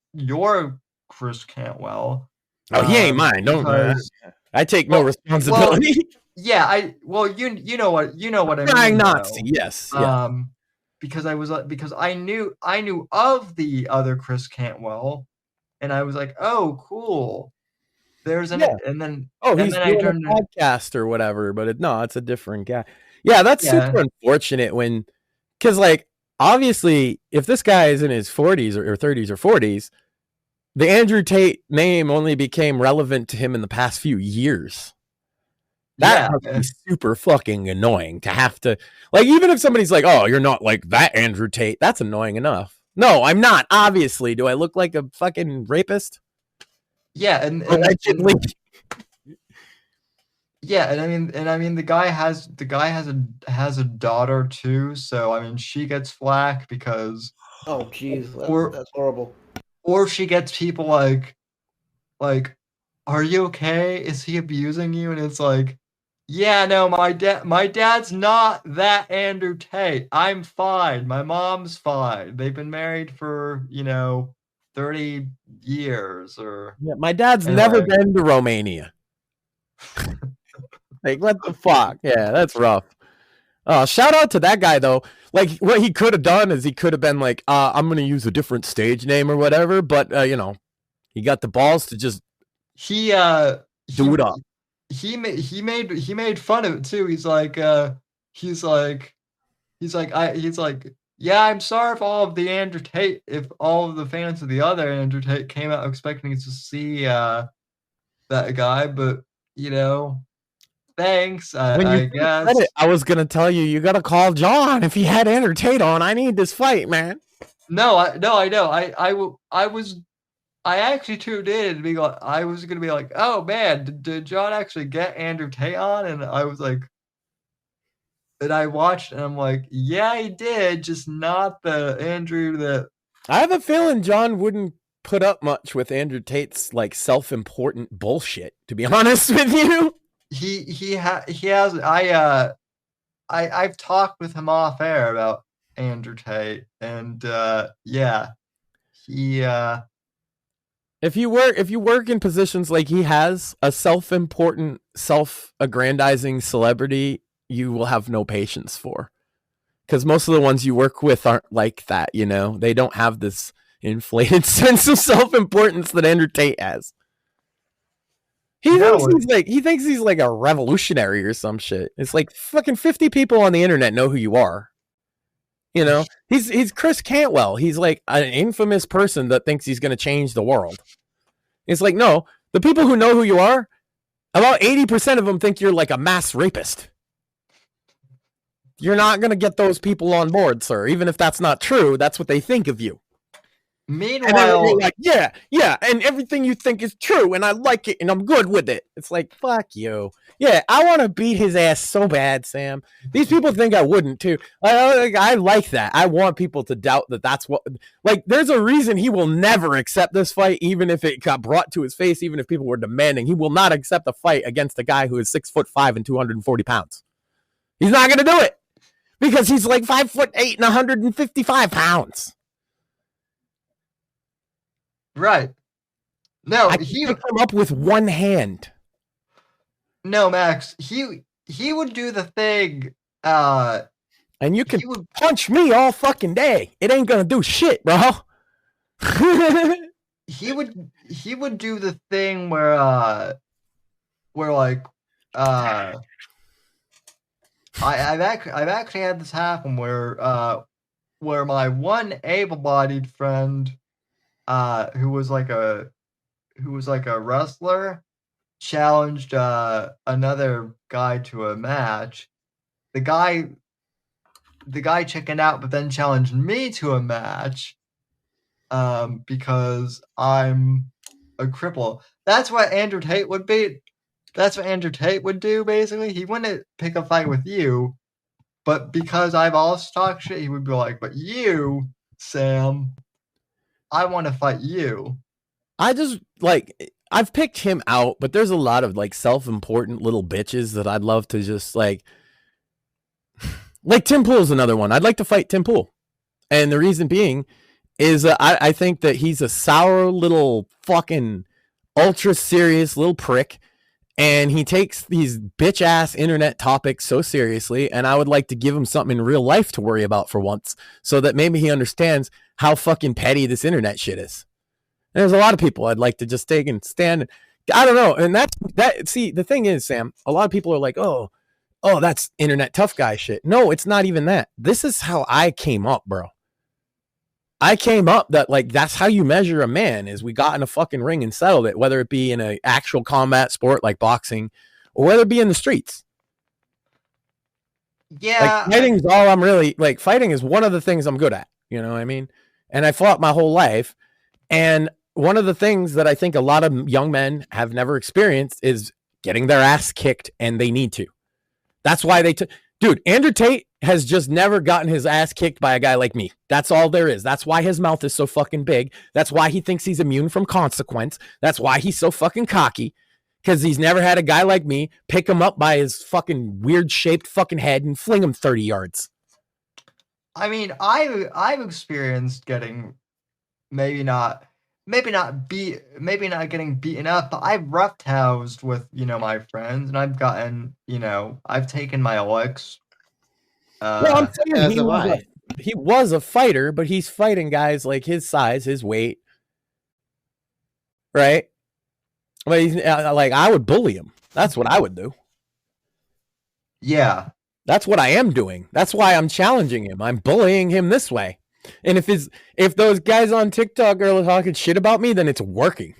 Cantwell. Oh, he ain't mine. Don't because- I take no responsibility. Yeah, you know what I mean. Crying though. Nazi, yes. Yeah. Because I knew of the other Chris Cantwell, and I was like, oh, cool. There's an and then He's then I doing turned a podcast or whatever, but it's a different guy. Yeah, that's super unfortunate because like obviously if this guy is in his 40s or 30s or 40s, the Andrew Tate name only became relevant to him in the past few years. That must be super fucking annoying to have to, like, even if somebody's like, oh, you're not like that Andrew Tate, that's annoying enough. No, I'm not, obviously. Do I look like a fucking rapist? Yeah, and allegedly. Yeah, and I mean the guy has a daughter too, so I mean she gets flack because Oh, jeez, that's horrible. Or she gets people like, are you okay? Is he abusing you? And it's like, yeah, no, my dad's not that Andrew Tate. I'm fine. My mom's fine. They've been married for 30 years or. Yeah, my dad's never been to Romania. Like, what the fuck? Yeah, that's rough. Shout out to that guy though. Like, what he could have done is he could have been like, I'm gonna use a different stage name or whatever, but he got the balls to just do it up. He made fun of it too. He's like, yeah, I'm sorry if all of the Andrew Tate, if all of the fans of the other Andrew Tate came out expecting to see that guy, but thanks. I guess. I was gonna tell you gotta call John if he had Andrew Tate on. I need this fight, man. No, I know. I actually tuned in and be like, I was gonna be like, oh man, did John actually get Andrew Tate on? And I was like, And I watched, and I'm like, yeah, he did, just not the Andrew that. I have a feeling John wouldn't put up much with Andrew Tate's like self-important bullshit, to be honest with you. He has. I've talked with him off air about Andrew Tate, and yeah, he. If you work in positions like he has, a self-important, self-aggrandizing celebrity, you will have no patience for. Because most of the ones you work with aren't like that, you know? They don't have this inflated sense of self-importance that Andrew Tate has. He thinks he's like a revolutionary or some shit. It's like fucking 50 people on the internet know who you are. You know? He's Chris Cantwell. He's like an infamous person that thinks he's going to change the world. It's like, no, the people who know who you are, about 80% of them think you're like a mass rapist. You're not going to get those people on board, sir. Even if that's not true, that's what they think of you. Meanwhile, and then you're like, yeah, and everything you think is true, and I like it, and I'm good with it. It's like, fuck you. Yeah, I want to beat his ass so bad, Sam. These people think I wouldn't, too. I like that. I want people to doubt that that's what... Like, there's a reason he will never accept this fight, even if it got brought to his face, even if people were demanding. He will not accept a fight against a guy who is 6'5" and 240 pounds. He's not going to do it. Because he's like 5'8" and 155 pounds. Right. No, I he picked him up with one hand. No, Max. He would do the thing. And you can punch me all fucking day. It ain't gonna do shit, bro. he would do the thing where like I've actually had this happen where my one able-bodied friend who was like a wrestler challenged another guy to a match. The guy chickened out, but then challenged me to a match because I'm a cripple. That's what Andrew Tate would be. That's what Andrew Tate would do, basically. He wouldn't pick a fight with you, but because I've also talked shit, he would be like, but you, Sam, I want to fight you. I just, like, I've picked him out, but there's a lot of, like, self-important little bitches that I'd love to just, like Tim Pool's another one. I'd like to fight Tim Pool. And the reason being is I think that he's a sour little fucking ultra-serious little prick. And he takes these bitch-ass internet topics so seriously, and I would like to give him something in real life to worry about for once, so that maybe he understands how fucking petty this internet shit is. And there's a lot of people I'd like to just take and stand. I don't know. And see, the thing is, Sam, a lot of people are like, oh, that's internet tough guy shit. No, it's not even that. This is how I came up, bro. I came up that, like, that's how you measure a man, is we got in a fucking ring and settled it, whether it be in an actual combat sport like boxing or whether it be in the streets. Yeah. Like, fighting's all I'm really, like, fighting is one of the things I'm good at. You know what I mean? And I fought my whole life. And one of the things that I think a lot of young men have never experienced is getting their ass kicked, and they need to. That's why dude, Andrew Tate has just never gotten his ass kicked by a guy like me. That's all there is. That's why his mouth is so fucking big. That's why he thinks he's immune from consequence. That's why he's so fucking cocky, because he's never had a guy like me pick him up by his fucking weird shaped fucking head and fling him 30 yards. I mean, I've experienced getting maybe not getting beaten up, but I've roughhoused with, my friends, and I've gotten, I've taken my licks. Well, I'm saying he was a fighter, but he's fighting guys like his size, his weight, right? But he's like, I would bully him. That's what I would do. Yeah, that's what I am doing. That's why I'm challenging him. I'm bullying him this way. And if those guys on TikTok are talking shit about me, then it's working.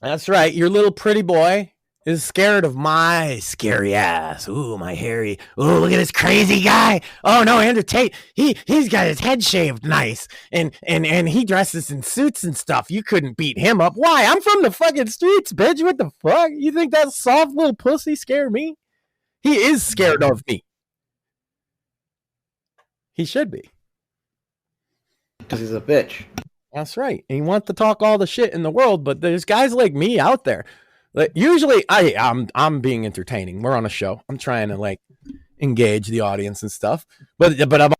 That's right. Your little pretty boy is scared of my scary ass. Ooh, my hairy. Ooh, look at this crazy guy. Oh no, Andrew Tate. He's got his head shaved nice, and he dresses in suits and stuff. You couldn't beat him up. Why? I'm from the fucking streets, bitch. What the fuck? You think that soft little pussy scared me? He is scared of me. He should be. Because he's a bitch. That's right. And he wants to talk all the shit in the world, but there's guys like me out there. Like, usually, I'm being entertaining. We're on a show. I'm trying to like engage the audience and stuff. But I'm.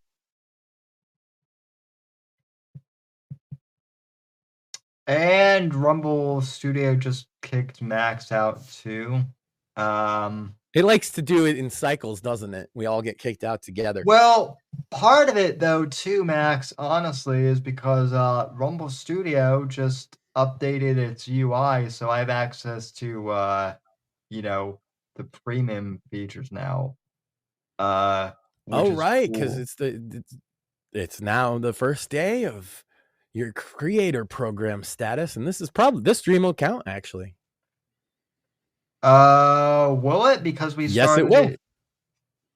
And Rumble Studio just kicked Max out too. It likes to do it in cycles, doesn't it? We all get kicked out together. Well, part of it though too, Max, honestly, is because Rumble Studio just updated its UI, so I have access to the premium features now. Oh, right, because cool. it's now the first day of your creator program status, and this is probably this stream will count actually. Will it? Because we started. Yes, it will.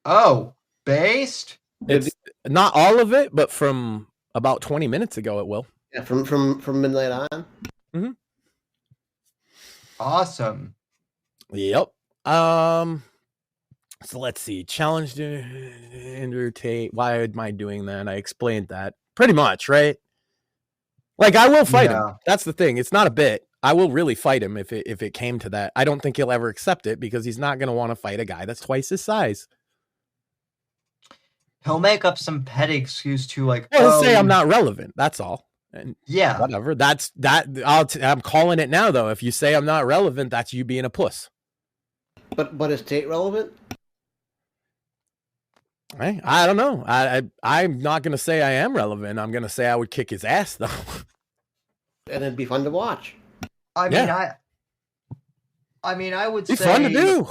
Oh, based? It's not all of it, but from about 20 minutes ago, it will. Yeah, from midnight on. Mm-hmm. Awesome. Yep. So let's see. Challenge to Andrew Tate. Why am I doing that? I explained that pretty much, right? Like, I will fight him. That's the thing. It's not a bit. I will really fight him if it came to that. I don't think he'll ever accept it because he's not going to want to fight a guy that's twice his size. He'll make up some petty excuse to like. He'll say I'm not relevant. That's all. And yeah, whatever. That's that. I'm calling it now, though. If you say I'm not relevant, that's you being a puss. But is Tate relevant? I don't know. I'm not going to say I am relevant. I'm going to say I would kick his ass, though. And it'd be fun to watch. I mean, I would say it's fun to do.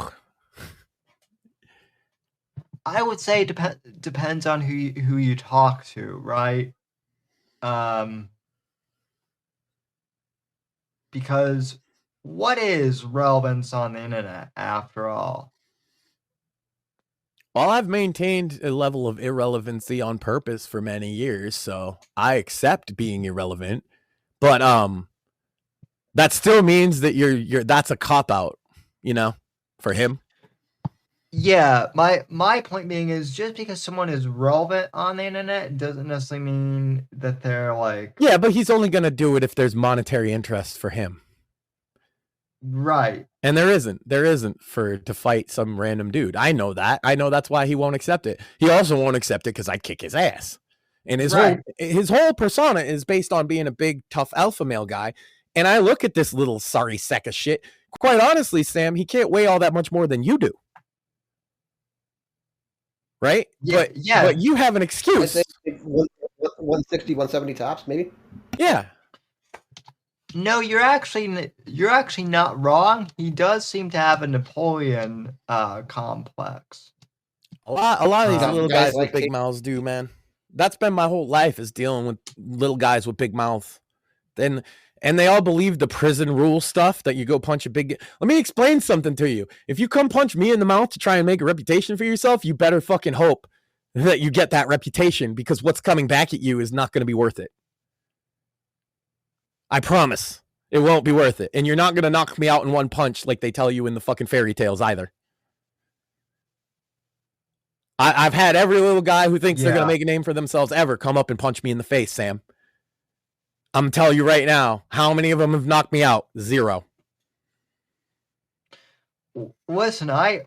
I would say depends on who you talk to, right? Because what is relevance on the internet after all? Well, I've maintained a level of irrelevancy on purpose for many years, so I accept being irrelevant. But that still means that you're that's a cop out, for him. Yeah, my point being is just because someone is relevant on the internet doesn't necessarily mean that they're like. Yeah, but he's only gonna do it if there's monetary interest for him. Right. And there isn't to fight some random dude. I know that. I know that's why he won't accept it. He also won't accept it because I kick his ass. And his whole persona is based on being a big, tough alpha male guy. And I look at this little sorry sack of shit. Quite honestly, Sam, he can't weigh all that much more than you do. Right? Yeah. But you have an excuse. I think 160, 170 tops, maybe? Yeah. No, you're actually not wrong. He does seem to have a Napoleon complex. A lot of these little guys with big mouths do, man. That's been my whole life, is dealing with little guys with big mouth. And they all believe the prison rule stuff that you go punch a big. Let me explain something to you. If you come punch me in the mouth to try and make a reputation for yourself, you better fucking hope that you get that reputation, because what's coming back at you is not going to be worth it. I promise it won't be worth it. And you're not going to knock me out in one punch like they tell you in the fucking fairy tales either. I've had every little guy who thinks they're going to make a name for themselves ever come up and punch me in the face, Sam. I'm telling you right now, how many of them have knocked me out? 0. Listen, I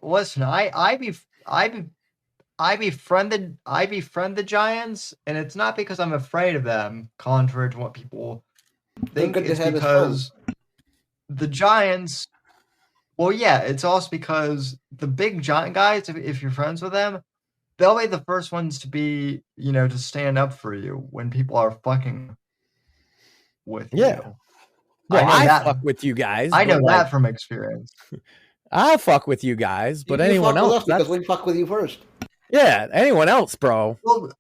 befriend the Giants, and it's not because I'm afraid of them, contrary to what people think. It's because the Giants. Well, yeah, it's also because the big giant guys, if you're friends with them, they'll be the first ones to be, to stand up for you when people are fucking with you. Well, I fuck with you guys. I know that from experience. I fuck with you guys, but anyone else, because we fuck with you first. Yeah, anyone else, bro. Well,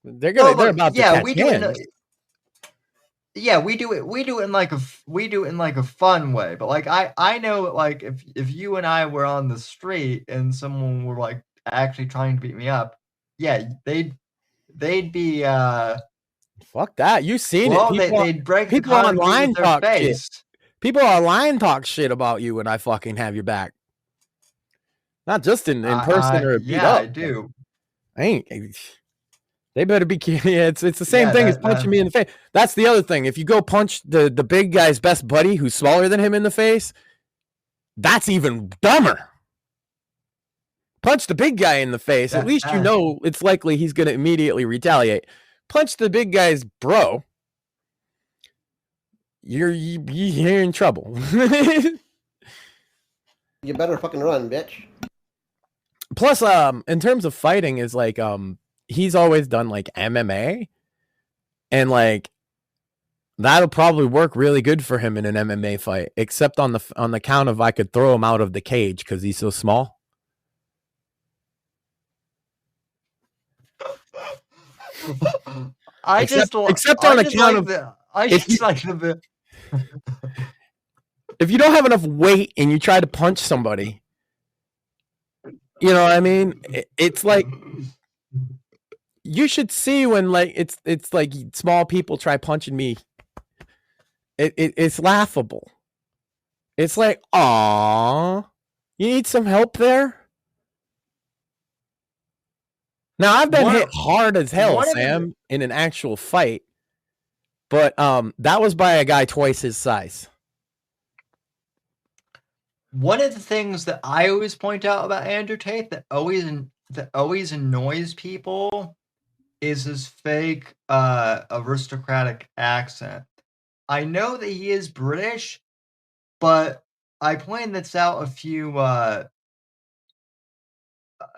they're about to catch hands. Yeah, we do it in like a fun way. But like I know like if you and I were on the street and someone were like actually trying to beat me up, yeah, they'd be Fuck that. You've seen it. well, they'd break the People concrete online with their talk shit. face. People online talk shit about you when I fucking have your back. Not just in person or beat Yeah, up. I do. They better be. Yeah, it's the same thing as punching me in the face. That's the other thing. If you go punch the big guy's best buddy who's smaller than him in the face, that's even dumber. Punch the big guy in the face. At least you know it's likely he's going to immediately retaliate. Punch the big guy's bro. You're in trouble. You better fucking run, bitch. Plus, in terms of fighting, is like he's always done like MMA, and like that'll probably work really good for him in an MMA fight. Except on the count of I could throw him out of the cage because he's so small. Except on account of if you don't have enough weight and you try to punch somebody, you know what I mean? It's like you should see when like it's like small people try punching me. It's laughable. It's like, aw, you need some help there? Now I've been hit hard as hell, Sam, in an actual fight. But that was by a guy twice his size. One of the things that I always point out about Andrew Tate that always annoys people is his fake aristocratic accent. I know that he is British, but I pointed this out a few about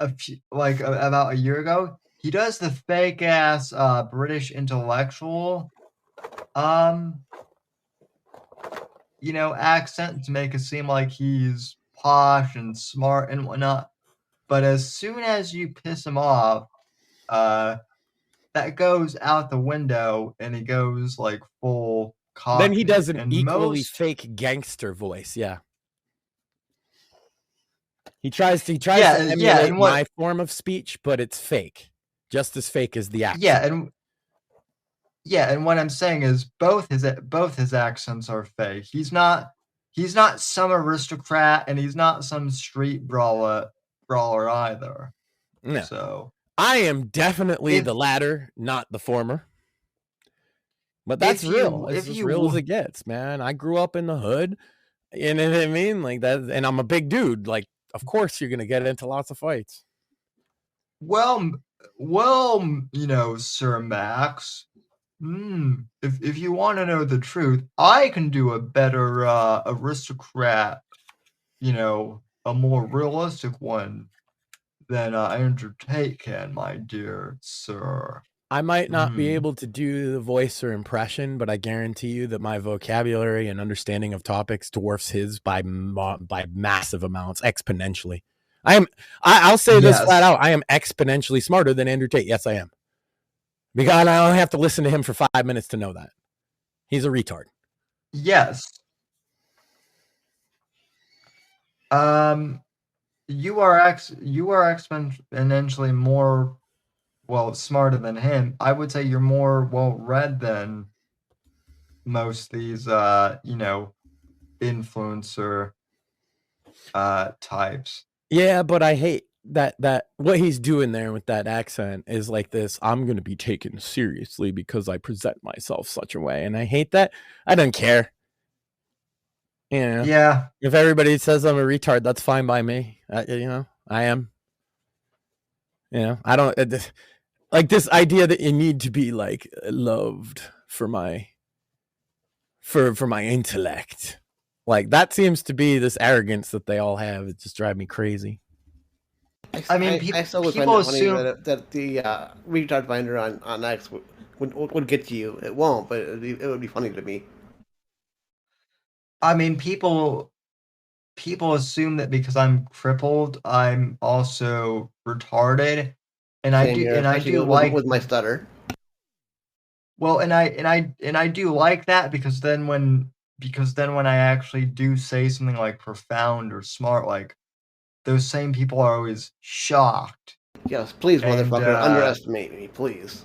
a year ago. He does the fake ass British intellectual accent to make it seem like he's posh and smart and whatnot. But as soon as you piss him off, that goes out the window and he goes like full cockney. Then he does an equally fake gangster voice, yeah. He tries to emulate my form of speech, but it's fake. Just as fake as the accent. And what I'm saying is both his accents are fake. He's not some aristocrat and he's not some street brawler either. No. So I am definitely the latter, not the former. But that's real. It's as real as it gets, man. I grew up in the hood. You know what I mean? Like that, and I'm a big dude. Like, of course you're gonna get into lots of fights. Well, Sir Max. If you want to know the truth, I can do a better aristocrat, a more realistic one than Andrew Tate can, my dear sir. I might not be able to do the voice or impression, but I guarantee you that my vocabulary and understanding of topics dwarfs his by massive amounts, exponentially. I'll say this flat out. I am exponentially smarter than Andrew Tate. Yes, I am. Because I only have to listen to him for 5 minutes to know that. He's a retard. Yes. You are exponentially more, smarter than him. I would say you're more well-read than most of these, influencer types. Yeah, but I hate that what he's doing there with that accent is like this. I'm going to be taken seriously because I present myself such a way. And I hate that. I don't care. Yeah. If everybody says I'm a retard, that's fine by me. I am. I don't like this idea that you need to be like loved for my intellect. Like that seems to be this arrogance that they all have. It just drives me crazy. I still would find it funny that the retard finder on X would get to you. It won't, but it would be funny to me. I mean, people assume that because I'm crippled, I'm also retarded, and I do like with my stutter. Well, and I do like that because then when I actually do say something like profound or smart, like those same people are always shocked. Yes, please, And, motherfucker, underestimate me, please.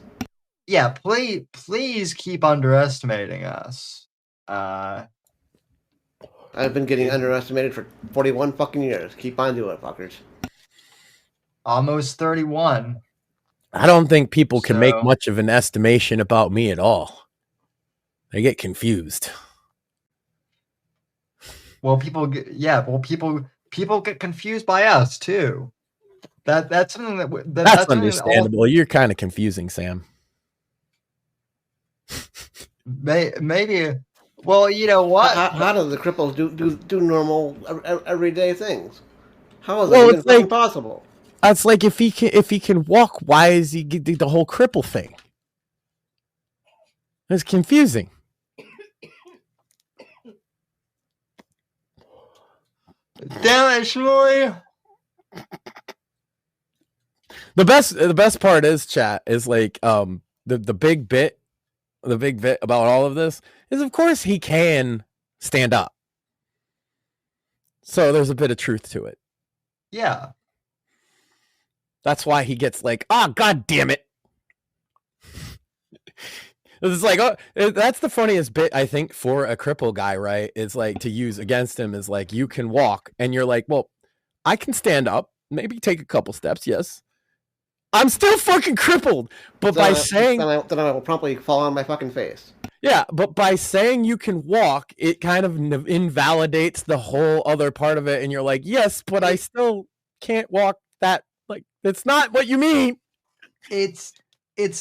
Yeah, please keep underestimating us. I've been getting underestimated for 41 fucking years. Keep on doing it, fuckers. Almost 31. I don't think people can make So- much of an estimation about me at all. They get confused. Well, people get confused by us too. That's something That's something understandable. You're kind of confusing, Sam. Maybe. Well, you know what? How do the cripples do normal everyday things? How is Well, that even it's like- fucking possible? It's like if he can walk, why is he get the whole cripple thing? It's confusing. Damn it, Shmuley. The best part is, chat, is like the big bit about all of this is, of course, he can stand up. So there's a bit of truth to it. Yeah. That's why he gets like, god damn it. It's like, that's the funniest bit, I think, for a cripple guy, right? Is like to use against him is like, you can walk, and you're like, well, I can stand up, maybe take a couple steps, yes. I'm still fucking crippled, but by saying then I will promptly fall on my fucking face. Yeah, but by saying you can walk, it kind of invalidates the whole other part of it, and you're like, yes, but I still can't walk that. Like, it's not what you mean. It's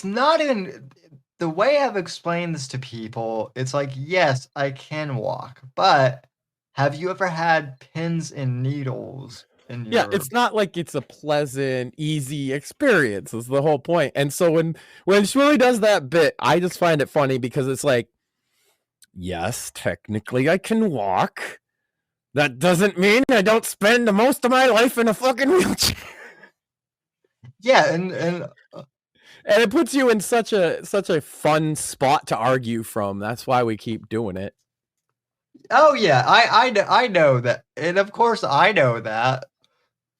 not even the way I've explained this to people. It's like, yes, I can walk, but have you ever had pins and needles in your... Yeah, it's not like it's a pleasant, easy experience is the whole point. And so when Shmuley does that bit, I just find it funny because it's like, yes, technically I can walk. That doesn't mean I don't spend the most of my life in a fucking wheelchair. Yeah, and it puts you in such a fun spot to argue from. That's why we keep doing it. Oh yeah, I know that, and of course I know that.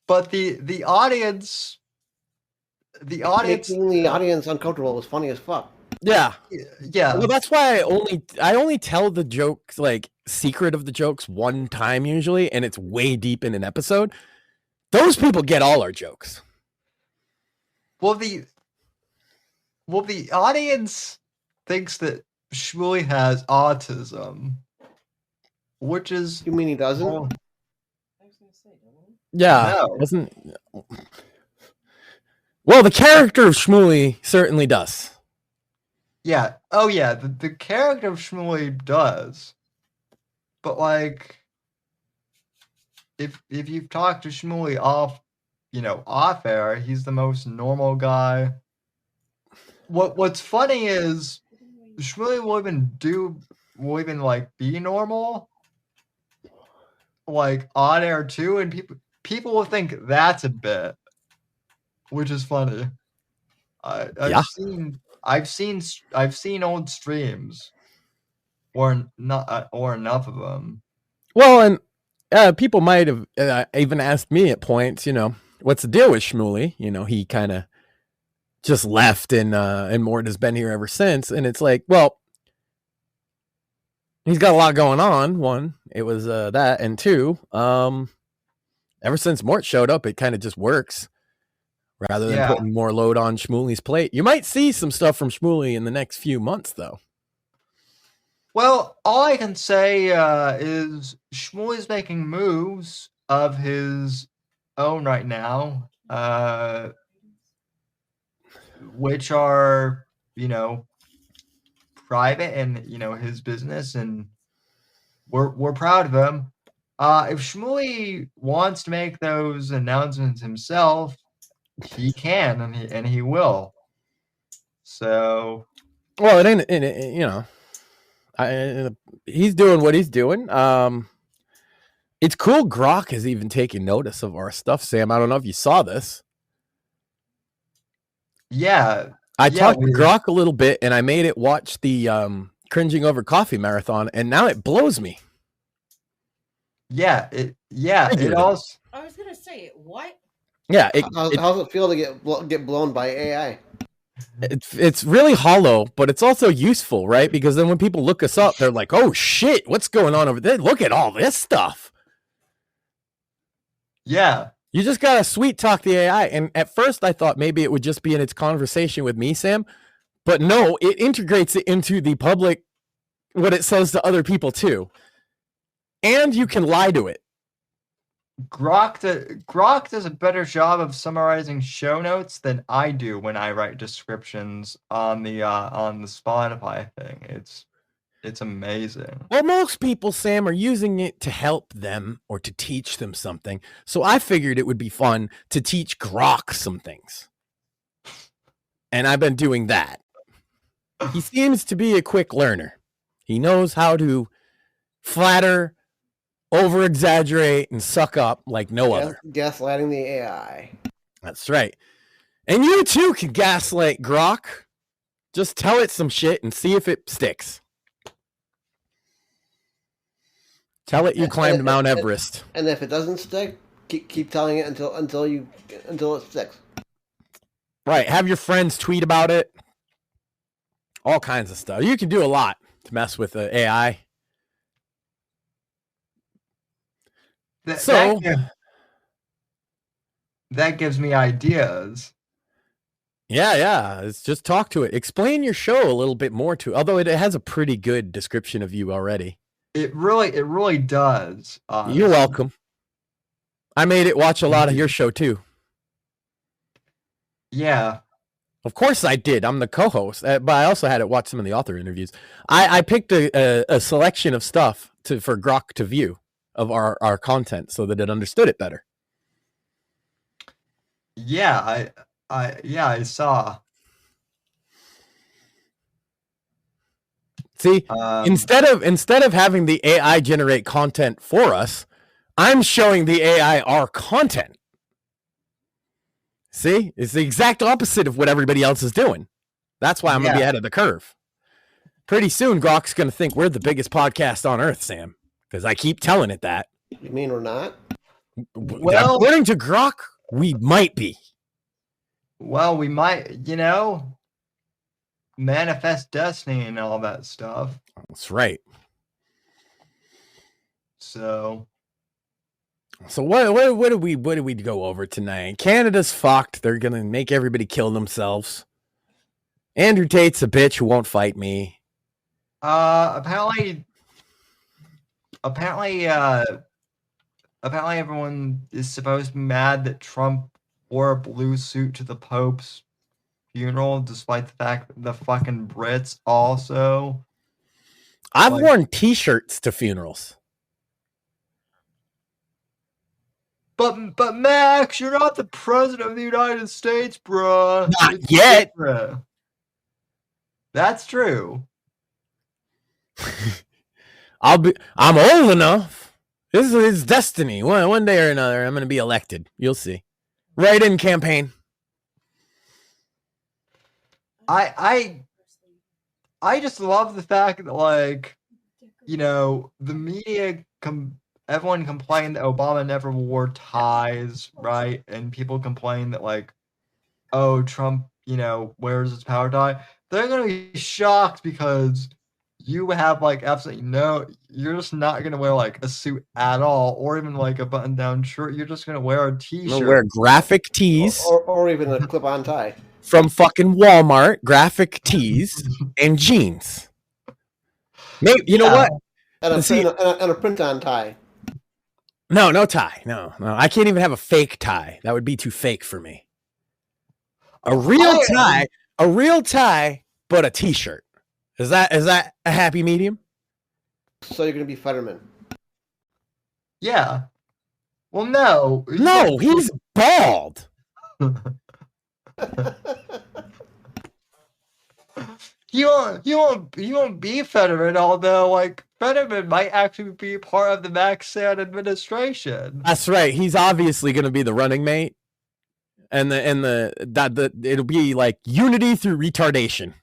But the audience, Making the audience uncomfortable was funny as fuck. Yeah. Yeah. Well, that's why I only tell the jokes, like, secret of the jokes one time usually, and it's way deep in an episode. Those people get all our jokes. Well, the audience thinks that Shmuley has autism, which is... You mean he doesn't? Yeah, No. doesn't. Well, the character of Shmuley certainly does. Yeah. Oh yeah, the character of Shmuley does. But like, if you've talked to Shmuley off air, he's the most normal guy. What's funny is Shmuley will even like be normal, like on air too, and people will think that's a bit, which is funny. I've seen old streams, or not, or enough of them. Well, and people might have even asked me at points, what's the deal with Shmuley? He kind of just left, and Mort has been here ever since. And it's like, well, he's got a lot going on. One, it was that, and two, ever since Mort showed up, it kind of just works. Rather than putting more load on Shmuley's plate. You might see some stuff from Shmuley in the next few months, though. Well, all I can say is Shmuley's making moves of his own right now, which are, private and, his business, and we're proud of him. If Shmuley wants to make those announcements himself, he can, and he will. So, well, it ain't, he's doing what he's doing. It's cool. Grok has even taken notice of our stuff, Sam. I don't know if you saw this. Yeah, I talked to Grok a little bit, and I made it watch the Cringing Over Coffee marathon, and now it blows me. Yeah, it also. I was gonna say what? Yeah, how's it feel to get blown by AI? It's really hollow, but it's also useful, right? Because then when people look us up, they're like, "Oh shit, what's going on over there? Look at all this stuff." Yeah, you just gotta sweet talk the AI. And at first, I thought maybe it would just be in its conversation with me, Sam, but no, it integrates it into the public, what it says to other people too, and you can lie to it. Grok does a better job of summarizing show notes than I do when I write descriptions on the Spotify thing. It's amazing. Well, most people, Sam, are using it to help them or to teach them something. So I figured it would be fun to teach Grok some things. And I've been doing that. He seems to be a quick learner. He knows how to flatter, over-exaggerate, and suck up like no other. Gaslighting the AI. That's right. And you too can gaslight Grok. Just tell it some shit and see if it sticks. Tell it you climbed Mount Everest. And if it doesn't stick, keep telling it until it sticks. Right. Have your friends tweet about it. All kinds of stuff. You can do a lot to mess with the AI. That gives me ideas. Yeah. It's just talk to it. Explain your show a little bit more to it, although it has a pretty good description of you already. It really does. You're welcome. I made it watch a lot of your show too. Yeah. Of course I did. I'm the co-host, but I also had it watch some of the author interviews. I picked a selection of stuff for Grok to view of our content so that it understood it better. Yeah, I saw. See, instead of having the AI generate content for us, I'm showing the AI our content. See, it's the exact opposite of what everybody else is doing. That's why I'm going to be ahead of the curve. Pretty soon, Grok's going to think we're the biggest podcast on earth, Sam, because I keep telling it that. You mean we're not? Well, according to Grok, we might be. Well, we might, manifest destiny and all that stuff. That's right. So what do we go over tonight? Canada's fucked. They're gonna make everybody kill themselves. Andrew Tate's a bitch who won't fight me. Apparently everyone is supposed to be mad that Trump wore a blue suit to the Pope's funeral, despite the fact that the fucking Brits also. I've worn T-shirts to funerals. But Max, you're not the president of the United States, bruh. Not yet. That's true. I'm old enough. This is destiny. One day or another, I'm going to be elected. You'll see. Write-in campaign. I just love the fact that, the media, everyone complained that Obama never wore ties, right? And people complain that, Trump, wears his power tie. They're going to be shocked because you have, absolutely you're just not going to wear, a suit at all, or even, a button-down shirt. You're just going to wear a T-shirt. Wear graphic tees. Or even a clip-on tie. From fucking Walmart, graphic tees, and jeans. Maybe, you know what? And a print-on tie. No tie. No. I can't even have a fake tie. That would be too fake for me. A real tie, but a T-shirt. Is that a happy medium? So you're going to be Fetterman. Yeah. Well, no. No, he's bald. You won't be Fetterman, although Fetterman might actually be part of the Max Sand administration. That's right. He's obviously going to be the running mate. and it'll be like unity through retardation.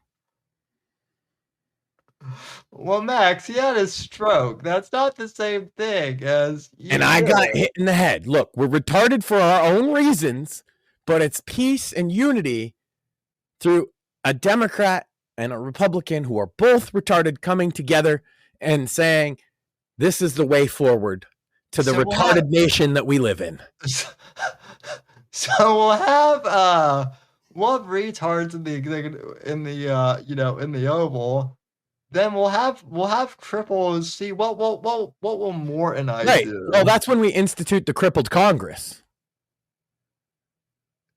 Well, Max, he had a stroke. That's not the same thing as. And I got hit in the head. Look, we're retarded for our own reasons, but it's peace and unity through a Democrat and a Republican who are both retarded coming together and saying, this is the way forward to the retarded nation that we live in. So we'll have retards in the executive, in the Oval. Then we'll have cripples see what will Morton and I do. Well, that's when we institute the crippled Congress.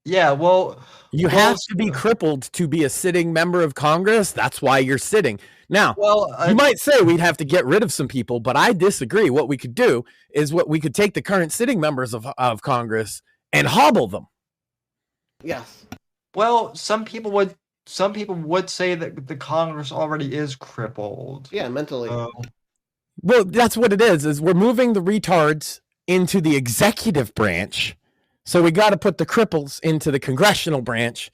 Yeah, well, you have to be crippled to be a sitting member of Congress. That's why you're sitting. Now, you might say we'd have to get rid of some people, but I disagree. What we could do is we could take the current sitting members of Congress and hobble them. Yes. Well, some people would say that the Congress already is crippled. Yeah, mentally. Well, that's what it is we're moving the retards into the executive branch. So we got to put the cripples into the congressional branch.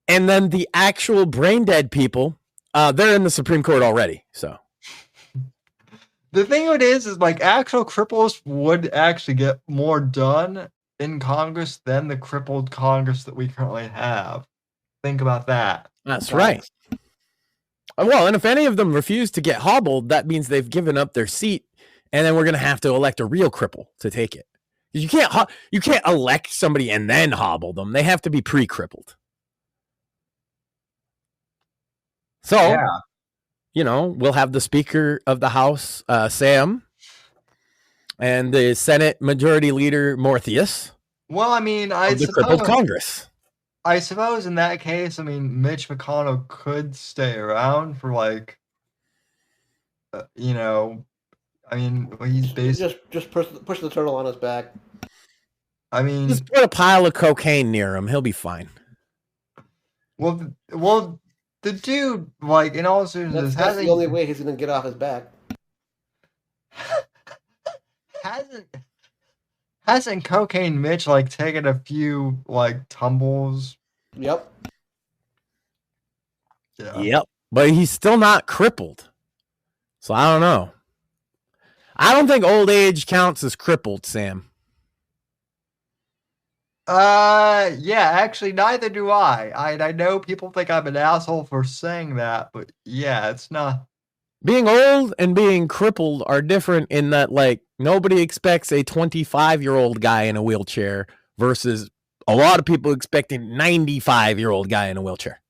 And then the actual brain dead people, they're in the Supreme Court already. So the thing it is like actual cripples would actually get more done in Congress than the crippled Congress that we currently have. Think about that. That's right. Well, and if any of them refuse to get hobbled, that means they've given up their seat, and then we're going to have to elect a real cripple to take it. You can't elect somebody and then hobble them. They have to be pre-crippled. So, we'll have the Speaker of the House, Sam, and the Senate Majority Leader, Morpheus. Well, I mean, the crippled Congress. I suppose in that case, I mean, Mitch McConnell could stay around for I mean, he's basically just push the turtle on his back. I mean, just put a pile of cocaine near him; he'll be fine. Well, the dude, in all seriousness, that's the only way he's going to get off his back. Hasn't Cocaine Mitch taken a few tumbles? Yep. Yeah. Yep. But he's still not crippled. So I don't know. I don't think old age counts as crippled, Sam. Yeah, actually neither do I. I know people think I'm an asshole for saying that, but yeah, it's not. Being old and being crippled are different in that nobody expects a 25-year-old guy in a wheelchair versus a lot of people expecting 95-year-old guy in a wheelchair.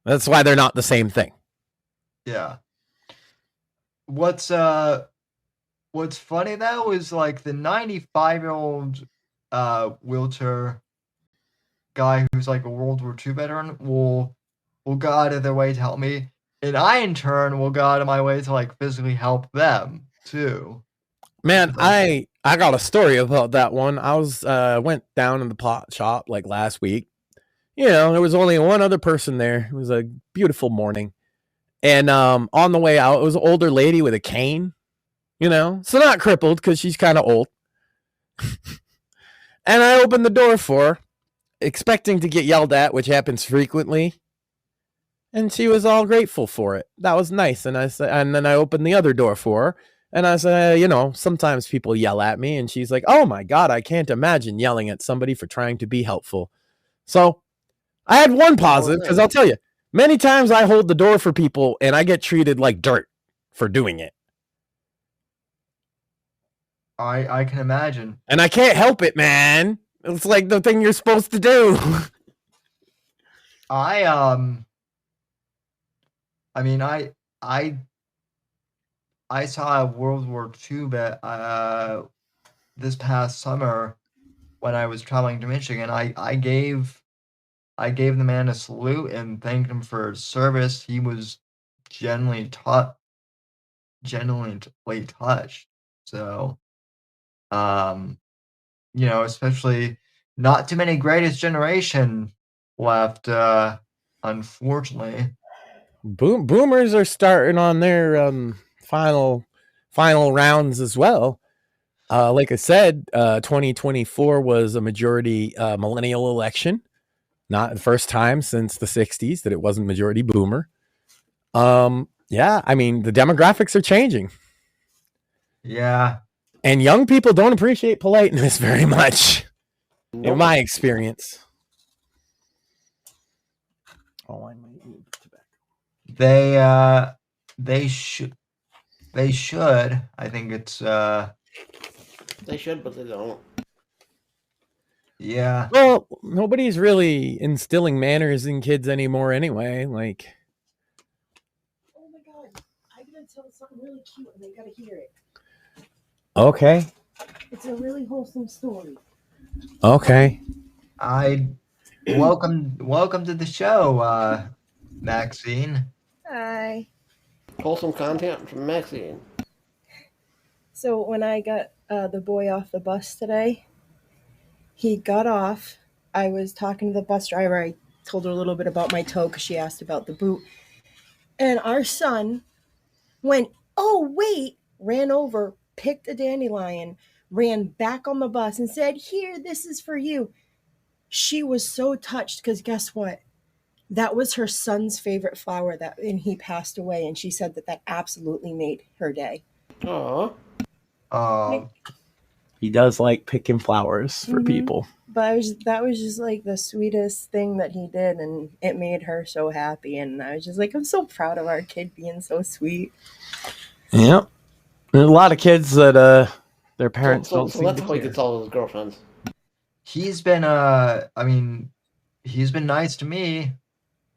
That's why they're not the same thing. Yeah. What's funny though is the 95-year-old wheelchair guy who's a World War II veteran will go out of their way to help me, and I in turn will go out of my way to physically help them too. Man, I got a story about that one. I was went down in the pot shop last week. There was only one other person there. It was a beautiful morning. And on the way out, it was an older lady with a cane, so not crippled because she's kind of old. And I opened the door for her, expecting to get yelled at, which happens frequently. And she was all grateful for it. That was nice. And then I opened the other door for her. And I said, sometimes people yell at me. And she's like, oh my God, I can't imagine yelling at somebody for trying to be helpful. So I had one positive because I'll tell you, many times I hold the door for people and I get treated like dirt for doing it. I can imagine. And I can't help it, man. It's the thing you're supposed to do. I saw a World War II vet this past summer when I was traveling to Michigan. I gave the man a salute and thanked him for his service. He was genuinely touched. So, especially not too many Greatest Generation left, unfortunately. Boomers are starting on their final rounds as well. Like I said, 2024 was a majority millennial election. Not the first time since the 60s that it wasn't majority boomer. Yeah, I mean, the demographics are changing. Yeah. And young people don't appreciate politeness very much, in Nope. my experience. Oh, I might need tobacco. They should. I think it's They should, but they don't. yeah. Well, nobody's really instilling manners in kids anymore anyway. Like, Oh my god, I'm gonna tell something really cute and they gotta hear it. okay. It's a really wholesome story. Okay. Welcome to the show, Maxine. Hi. Wholesome content from Maxine. So when I got the boy off the bus today, he got off. I was talking to the bus driver. I told her a little bit about my toe because she asked about the boot. And our son went, oh, wait, ran over, picked a dandelion, ran back on the bus and said, here, this is for you. She was so touched because guess what? That was her son's favorite flower and he passed away. And she said that absolutely made her day. Aww. He does like picking flowers for Mhm. people. But that was just like the sweetest thing that he did, and it made her so happy. And I was just like, I'm so proud of our kid being so sweet. Yep. There's a lot of kids that their parents don't So seem that's to how he care. gets all his girlfriends. He's been he's been nice to me.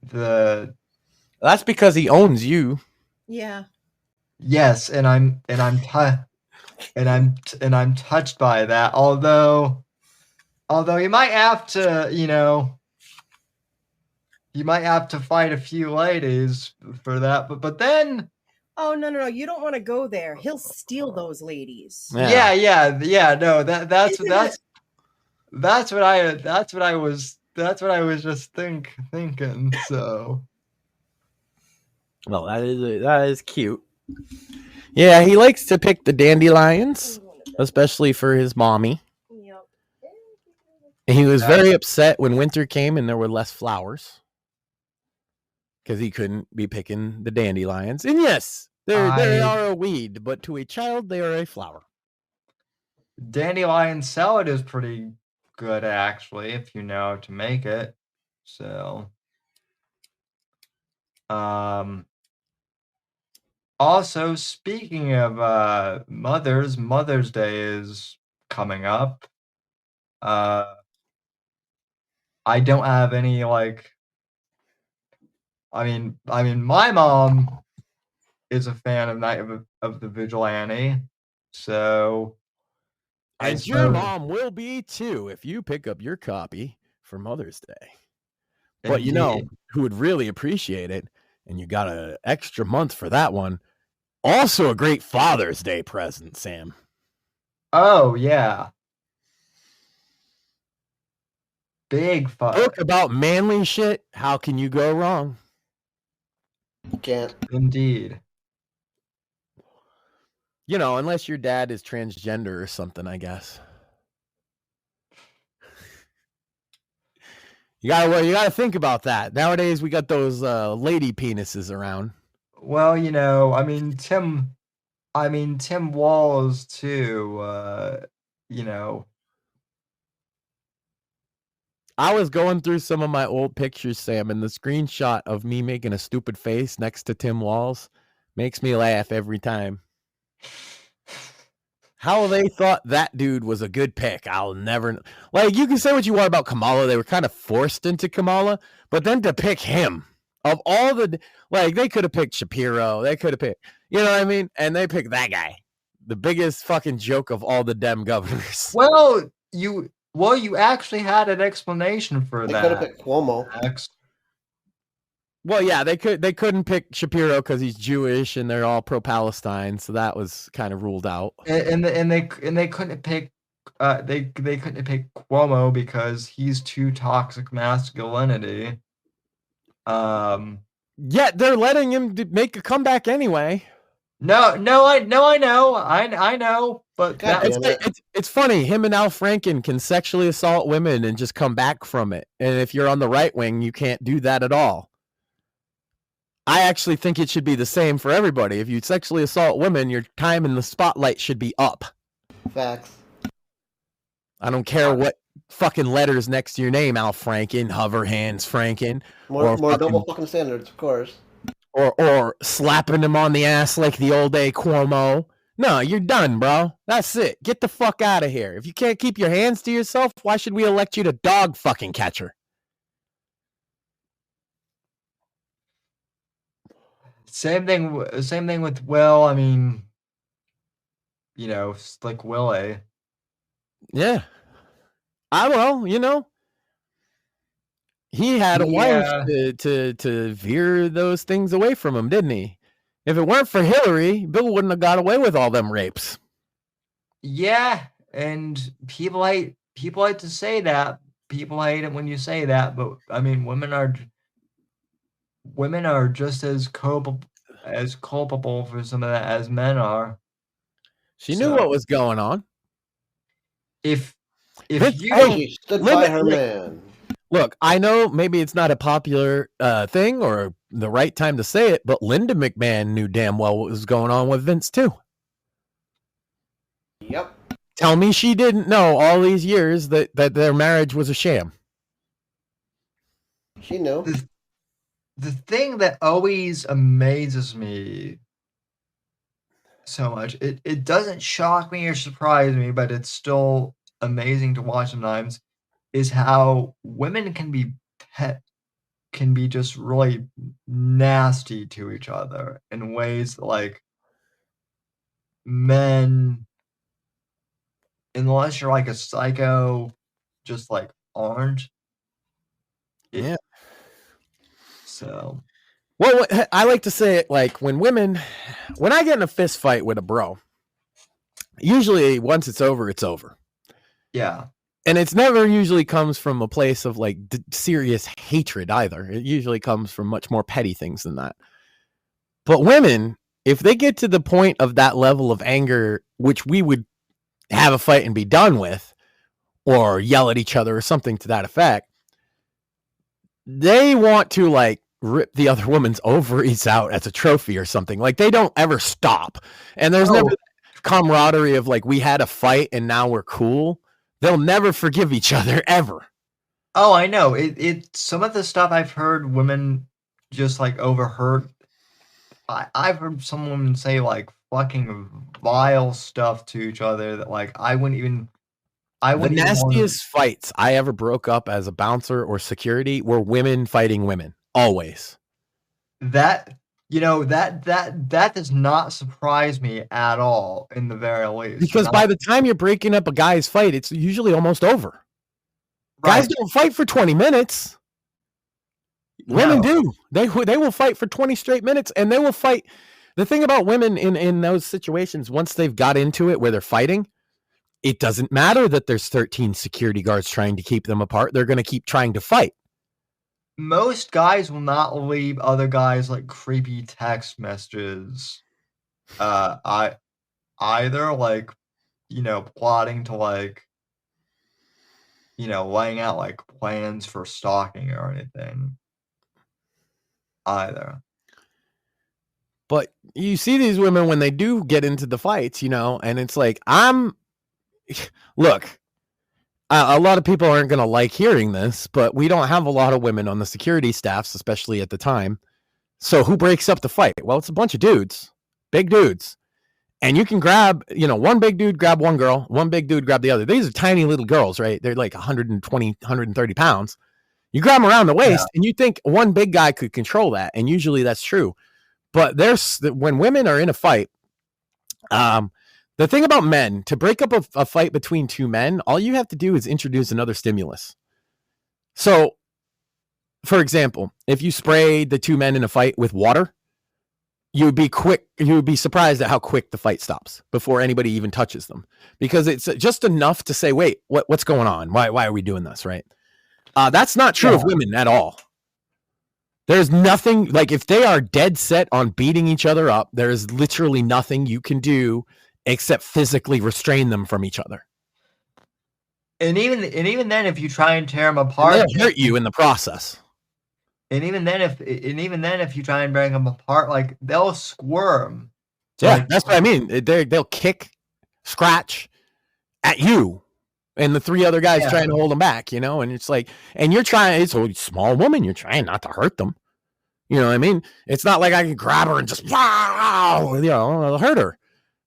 That's because he owns you. Yeah. Yes, and I'm touched by that. Although you might have to, you might have to fight a few ladies for that. But then, Oh no! You don't want to go there. He'll steal those ladies. Yeah. yeah. No, that's what I was just thinking. So Well, that is cute. Yeah, he likes to pick the dandelions, especially for his mommy. Yep. And he was very upset when winter came and there were less flowers because he couldn't be picking the dandelions. And yes, they are a weed, but to a child, they are a flower. dandelion salad is pretty good, actually, if you know how to make it. So, also, speaking of Mother's Day is coming up. I don't have any I mean, my mom is a fan of Night of the Vigilante, so And your mom will be too if you pick up your copy for Mother's Day. But you know who would really appreciate it, and you got an extra month for that one. Also a great Father's Day present, Sam. Oh, yeah. Big fuck. Book about manly shit. How can you go wrong? Can't. Indeed. You know, unless your dad is transgender or something, I guess. You gotta think about that. Nowadays, we got those lady penises around. Well, Tim Walls too. I was going through some of my old pictures, Sam, and the screenshot of me making a stupid face next to Tim Walls makes me laugh every time. How they thought that dude was a good pick, I'll never know. Like, you can say what you want about Kamala. They were kind of forced into Kamala, but then to pick him, of all the, like, they could have picked Shapiro. They could have picked, you know what I mean? And they picked that guy. The biggest fucking joke of all the Dem governors. Well, you actually had an explanation for They that. could have picked Cuomo. Well, yeah, they couldn't pick Shapiro because he's Jewish and they're all pro-Palestine, so that was kind of ruled out. And they couldn't pick they couldn't pick Cuomo because he's too toxic masculinity. Yet they're letting him make a comeback anyway. No, I know, But God damn it. It's funny. Him and Al Franken can sexually assault women and just come back from it. And if you're on the right wing, you can't do that at all. I actually think it should be the same for everybody. If you sexually assault women, your time in the spotlight should be up. Facts. I don't care what fucking letters next to your name, Al Franken, Hover Hands Franken. More fucking, double fucking standards, of course. Or slapping him on the ass like the old day Cuomo. No, you're done, bro. That's it. Get the fuck out of here. If you can't keep your hands to yourself, why should we elect you to dog fucking catcher? Same thing with Will. I mean, you know, like Willie. Yeah. He had a wife to veer those things away from him, didn't he? If it weren't for Hillary, Bill wouldn't have got away with all them rapes. Yeah, and people hate to say that. People hate it when you say that, but I mean, women are just as culpable for some of that as men are. She knew what was going on. She stood by her man. Look, I know maybe it's not a popular thing or the right time to say it, but Linda McMahon knew damn well what was going on with Vince too. Yep. Tell me she didn't know all these years that their marriage was a sham. She knew. The thing that always amazes me so much, it doesn't shock me or surprise me, but it's still amazing to watch sometimes, is how women can be just really nasty to each other in ways that, like, men, unless you're like a psycho, just like aren't. Yeah. So, well, I like to say it like when I get in a fist fight with a bro, usually once it's over, it's over. Yeah. And it's never usually comes from a place of like serious hatred either. It usually comes from much more petty things than that. But women, if they get to the point of that level of anger, which we would have a fight and be done with, or yell at each other or something to that effect, they want to like rip the other woman's ovaries out as a trophy or something. Like they don't ever stop. And there's never camaraderie of like, we had a fight and now we're cool. They'll never forgive each other ever. Oh, I know. It some of the stuff I've heard women just like overheard. I've heard some women say like fucking vile stuff to each other that like I wouldn't even. The nastiest fights I ever broke up as a bouncer or security were women fighting women. Always. That does not surprise me at all, in the very least. Because by the time you're breaking up a guy's fight, it's usually almost over. Right. Guys don't fight for 20 minutes. Women do. They will fight for 20 straight minutes, and they will fight. The thing about women in those situations, once they've got into it where they're fighting, it doesn't matter that there's 13 security guards trying to keep them apart. They're going to keep trying to fight. Most guys will not leave other guys like creepy text messages. Either like, plotting to like, laying out like plans for stalking or anything. Either. But you see these women when they do get into the fights, and it's like, look, a lot of people aren't going to like hearing this, but we don't have a lot of women on the security staffs, especially at the time. So who breaks up the fight? Well, it's a bunch of dudes, big dudes. And you can grab, one big dude, grab one girl, one big dude, grab the other. These are tiny little girls, right? They're like 120, 130 pounds. You grab them around the waist and you think one big guy could control that. And usually that's true. But when women are in a fight, the thing about men, to break up a fight between two men, all you have to do is introduce another stimulus. So, for example, if you sprayed the two men in a fight with water, you would be surprised at how quick the fight stops before anybody even touches them. Because it's just enough to say, wait, what's going on? Why are we doing this, right? That's not true of women at all. There's nothing, like if they are dead set on beating each other up, there is literally nothing you can do except physically restrain them from each other. And even then, if you try and tear them And apart, they'll hurt you in the process. and even then, if you try and break them apart, like they'll squirm. Yeah, Like, that's what I mean. They'll kick, scratch at you, and the three other guys trying to hold them back, and it's like, and you're trying, it's a small woman, you're trying not to hurt them. You know what I mean? It's not like I can grab her and just, I'll hurt her.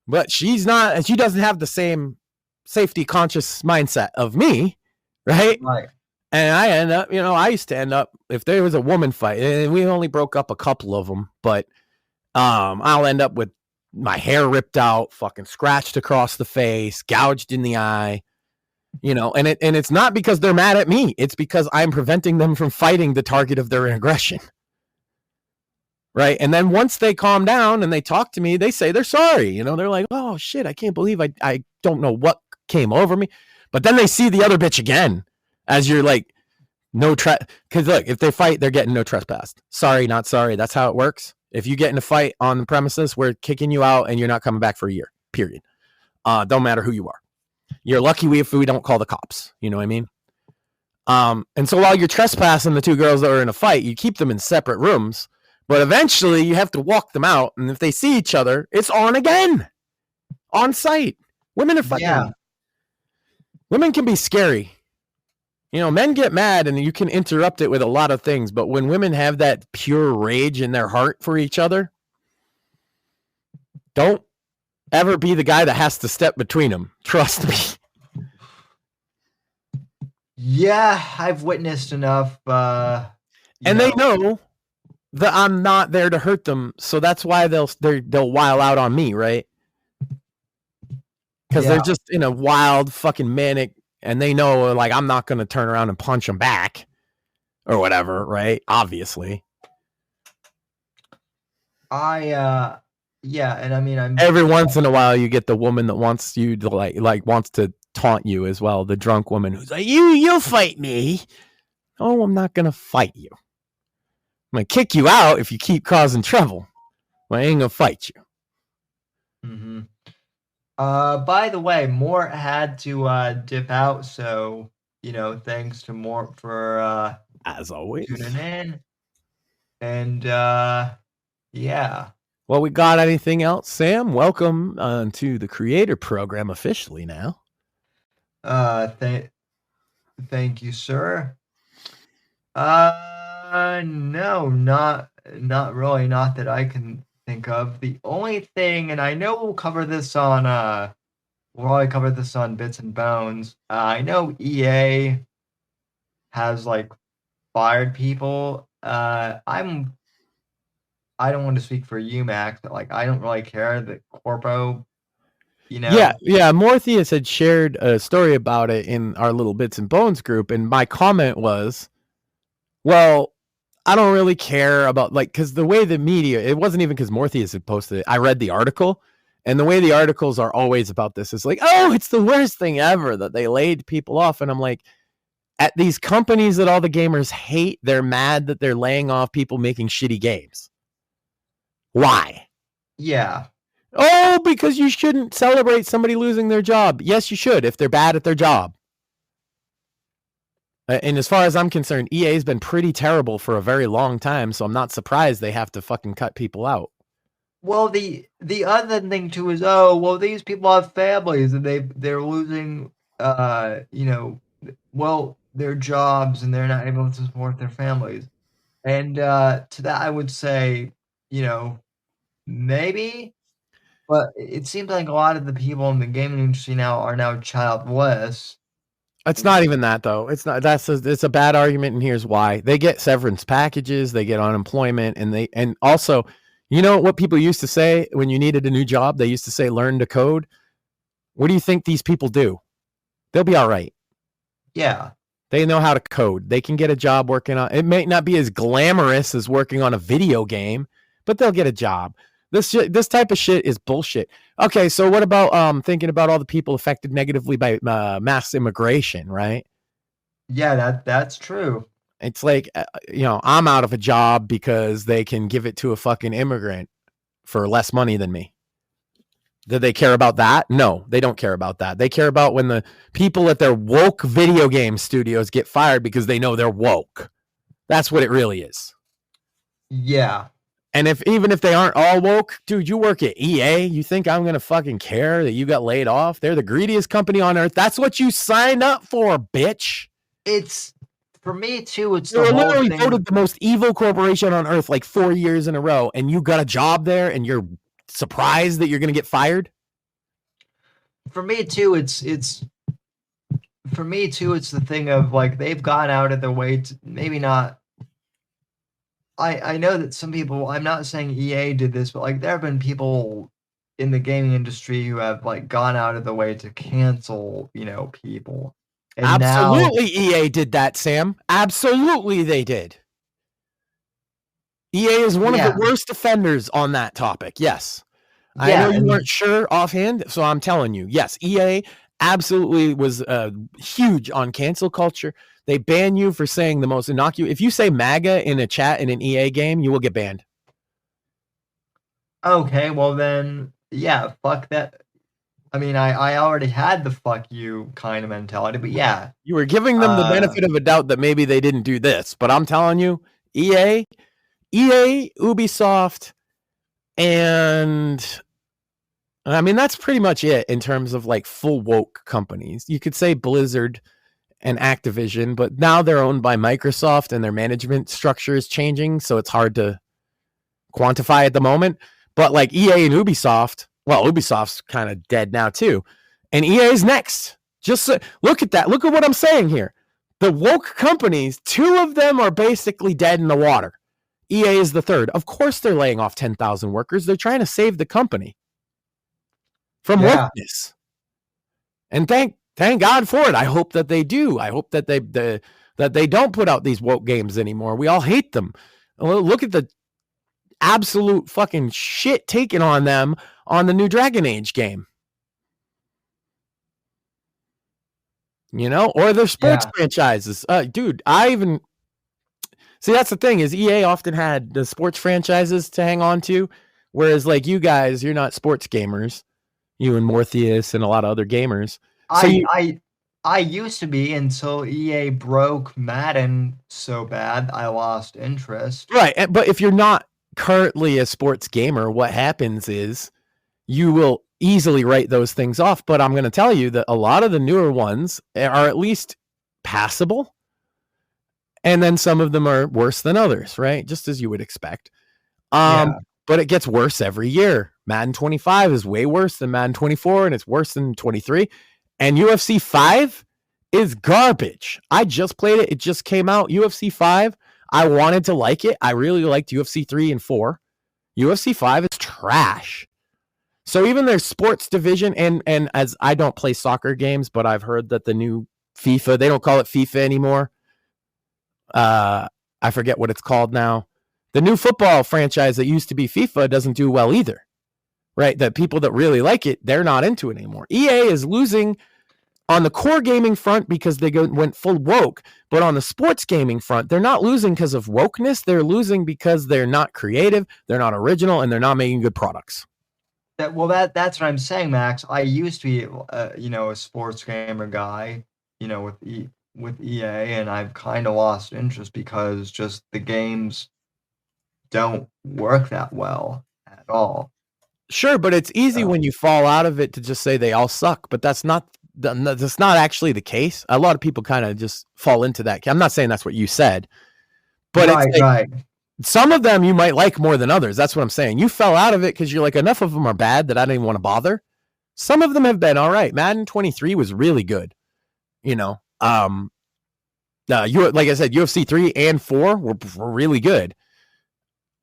But she doesn't have the same safety conscious mindset of me, right? Right. And I end up, I used to end up, if there was a woman fight, and we only broke up a couple of them, but I'll end up with my hair ripped out, fucking scratched across the face, gouged in the eye, and it's not because they're mad at me. It's because I'm preventing them from fighting the target of their aggression. Right. And then once they calm down and they talk to me, they say they're sorry. They're like, oh shit, I can't believe I don't know what came over me. But then they see the other bitch again as you're like, because look, if they fight, they're getting no trespass. Sorry, not sorry. That's how it works. If you get in a fight on the premises, we're kicking you out and you're not coming back for a year, period. Don't matter who you are. You're lucky if we don't call the cops. You know what I mean? And so while you're trespassing the two girls that are in a fight, you keep them in separate rooms, but eventually you have to walk them out. And if they see each other, it's on again, on site. Women are fighting. Yeah. Women can be scary. Men get mad and you can interrupt it with a lot of things. But when women have that pure rage in their heart for each other, don't ever be the guy that has to step between them. Trust me. Yeah, I've witnessed enough. And they know that I'm not there to hurt them. So that's why they'll while out on me, right? Because they're just in a wild fucking manic. And they know, like, I'm not going to turn around and punch them back or whatever, right? Obviously. And I mean, every once in a while you get the woman that wants you to like wants to taunt you as well. The drunk woman who's like, you'll fight me. Oh, I'm not going to fight you. I'm going to kick you out if you keep causing trouble. Well, I ain't going to fight you. Mm-hmm. By the way, Mort had to dip out, so thanks to Mort for as always tuning in. And yeah. Well, we got anything else, Sam? Welcome to the Creator Program officially now. Thank you, sir. No, not really, not that I can think of. The only thing, and I know we'll cover this on Bits and Bones. I know EA has fired people. I don't want to speak for you, Max, but I don't really care that Corpo, Yeah, Morpheus had shared a story about it in our little Bits and Bones group, and my comment was, well, I don't really care about because the way the media, it wasn't even because Morpheus had posted it. I read the article, and the way the articles are always about this is oh, it's the worst thing ever that they laid people off. And I'm like, at these companies that all the gamers hate, they're mad that they're laying off people making shitty games. Why? Yeah. Oh, because you shouldn't celebrate somebody losing their job. Yes, you should if they're bad at their job. And as far as I'm concerned, EA's been pretty terrible for a very long time, so I'm not surprised they have to fucking cut people out. Well, the other thing too is, these people have families and they're losing, their jobs and they're not able to support their families. And to that, I would say, maybe, but it seems like a lot of the people in the gaming industry now are childless. It's not even that though. It's not. It's a bad argument, and here's why. They get severance packages, they get unemployment, and also, what people used to say when you needed a new job? They used to say, learn to code. What do you think these people do? They'll be all right. Yeah. They know how to code. They can get a job working on. It may not be as glamorous as working on a video game, but they'll get a job. This type of shit is bullshit. Okay, so what about thinking about all the people affected negatively by mass immigration, right? Yeah, that's true. It's like, I'm out of a job because they can give it to a fucking immigrant for less money than me. Do they care about that? No, they don't care about that. They care about when the people at their woke video game studios get fired because they know they're woke. That's what it really is. Yeah. And even if they aren't all woke, dude, you work at EA. You think I'm going to fucking care that you got laid off? They're the greediest company on earth. That's what you signed up for, bitch. It's, for me too, it's You're the whole literally thing. voted the most evil corporation on earth like 4 years in a row, and you got a job there, and you're surprised that you're going to get fired? For me too, it's the thing of like they've gone out of their way to maybe not. I know that some people, I'm not saying EA did this, but like there have been people in the gaming industry who have like gone out of the way to cancel, people. And Absolutely, EA did that, Sam. Absolutely, they did. EA is one of the worst offenders on that topic. Yes. I know you weren't sure offhand, so I'm telling you. Yes, EA absolutely was huge on cancel culture. They ban you for saying the most innocuous. If you say MAGA in a chat in an EA game, you will get banned. Okay, well then, yeah, fuck that. I mean, I already had the fuck you kind of mentality, but yeah. You were giving them the benefit of a doubt that maybe they didn't do this, but I'm telling you, EA, Ubisoft, and I mean, that's pretty much it in terms of like full woke companies. You could say Blizzard and Activision, but now they're owned by Microsoft and their management structure is changing, so it's hard to quantify at the moment. But like EA and Ubisoft, well, Ubisoft's kind of dead now too, and EA is next. Just look at that. Look at what I'm saying here. The woke companies, 2 of them are basically dead in the water. EA is the third. Of course they're laying off 10,000 workers. They're trying to save the company from wokeness. And thank God for it. I hope that they do. I hope that they don't put out these woke games anymore. We all hate them. Look at the absolute fucking shit taken on them on the new Dragon Age game. Or their sports franchises. Dude, see, that's the thing is EA often had the sports franchises to hang on to, whereas like you guys, you're not sports gamers. You and Morpheus and a lot of other gamers. So I used to be until EA broke Madden so bad I lost interest. Right, but if you're not currently a sports gamer, what happens is you will easily write those things off. But I'm going to tell you that a lot of the newer ones are at least passable. And then some of them are worse than others, right? Just as you would expect. But it gets worse every year. Madden 25 is way worse than Madden 24, and it's worse than 23. And UFC 5 is garbage. I just played it. It just came out. UFC 5, I wanted to like it. I really liked UFC 3 and 4. UFC 5 is trash. So even their sports division, and as I don't play soccer games, but I've heard that the new FIFA, they don't call it FIFA anymore. I forget what it's called now. The new football franchise that used to be FIFA doesn't do well either. Right? The people that really like it, they're not into it anymore. EA is losing on the core gaming front because they went full woke, but on the sports gaming front, they're not losing because of wokeness. They're losing because they're not creative, they're not original, and they're not making good products. That's what I'm saying, Max. I used to be, a sports gamer guy, with EA, and I've kind of lost interest because just the games don't work that well at all. Sure, but it's easy when you fall out of it to just say they all suck, but that's not actually the case. A lot of people kind of just fall into that. I'm not saying that's what you said, but right. Some of them you might like more than others. That's what I'm saying. You fell out of it because you're like, enough of them are bad that I don't even want to bother. Some of them have been all right. Madden 23 was really good. Like I said, UFC 3 and 4 were really good.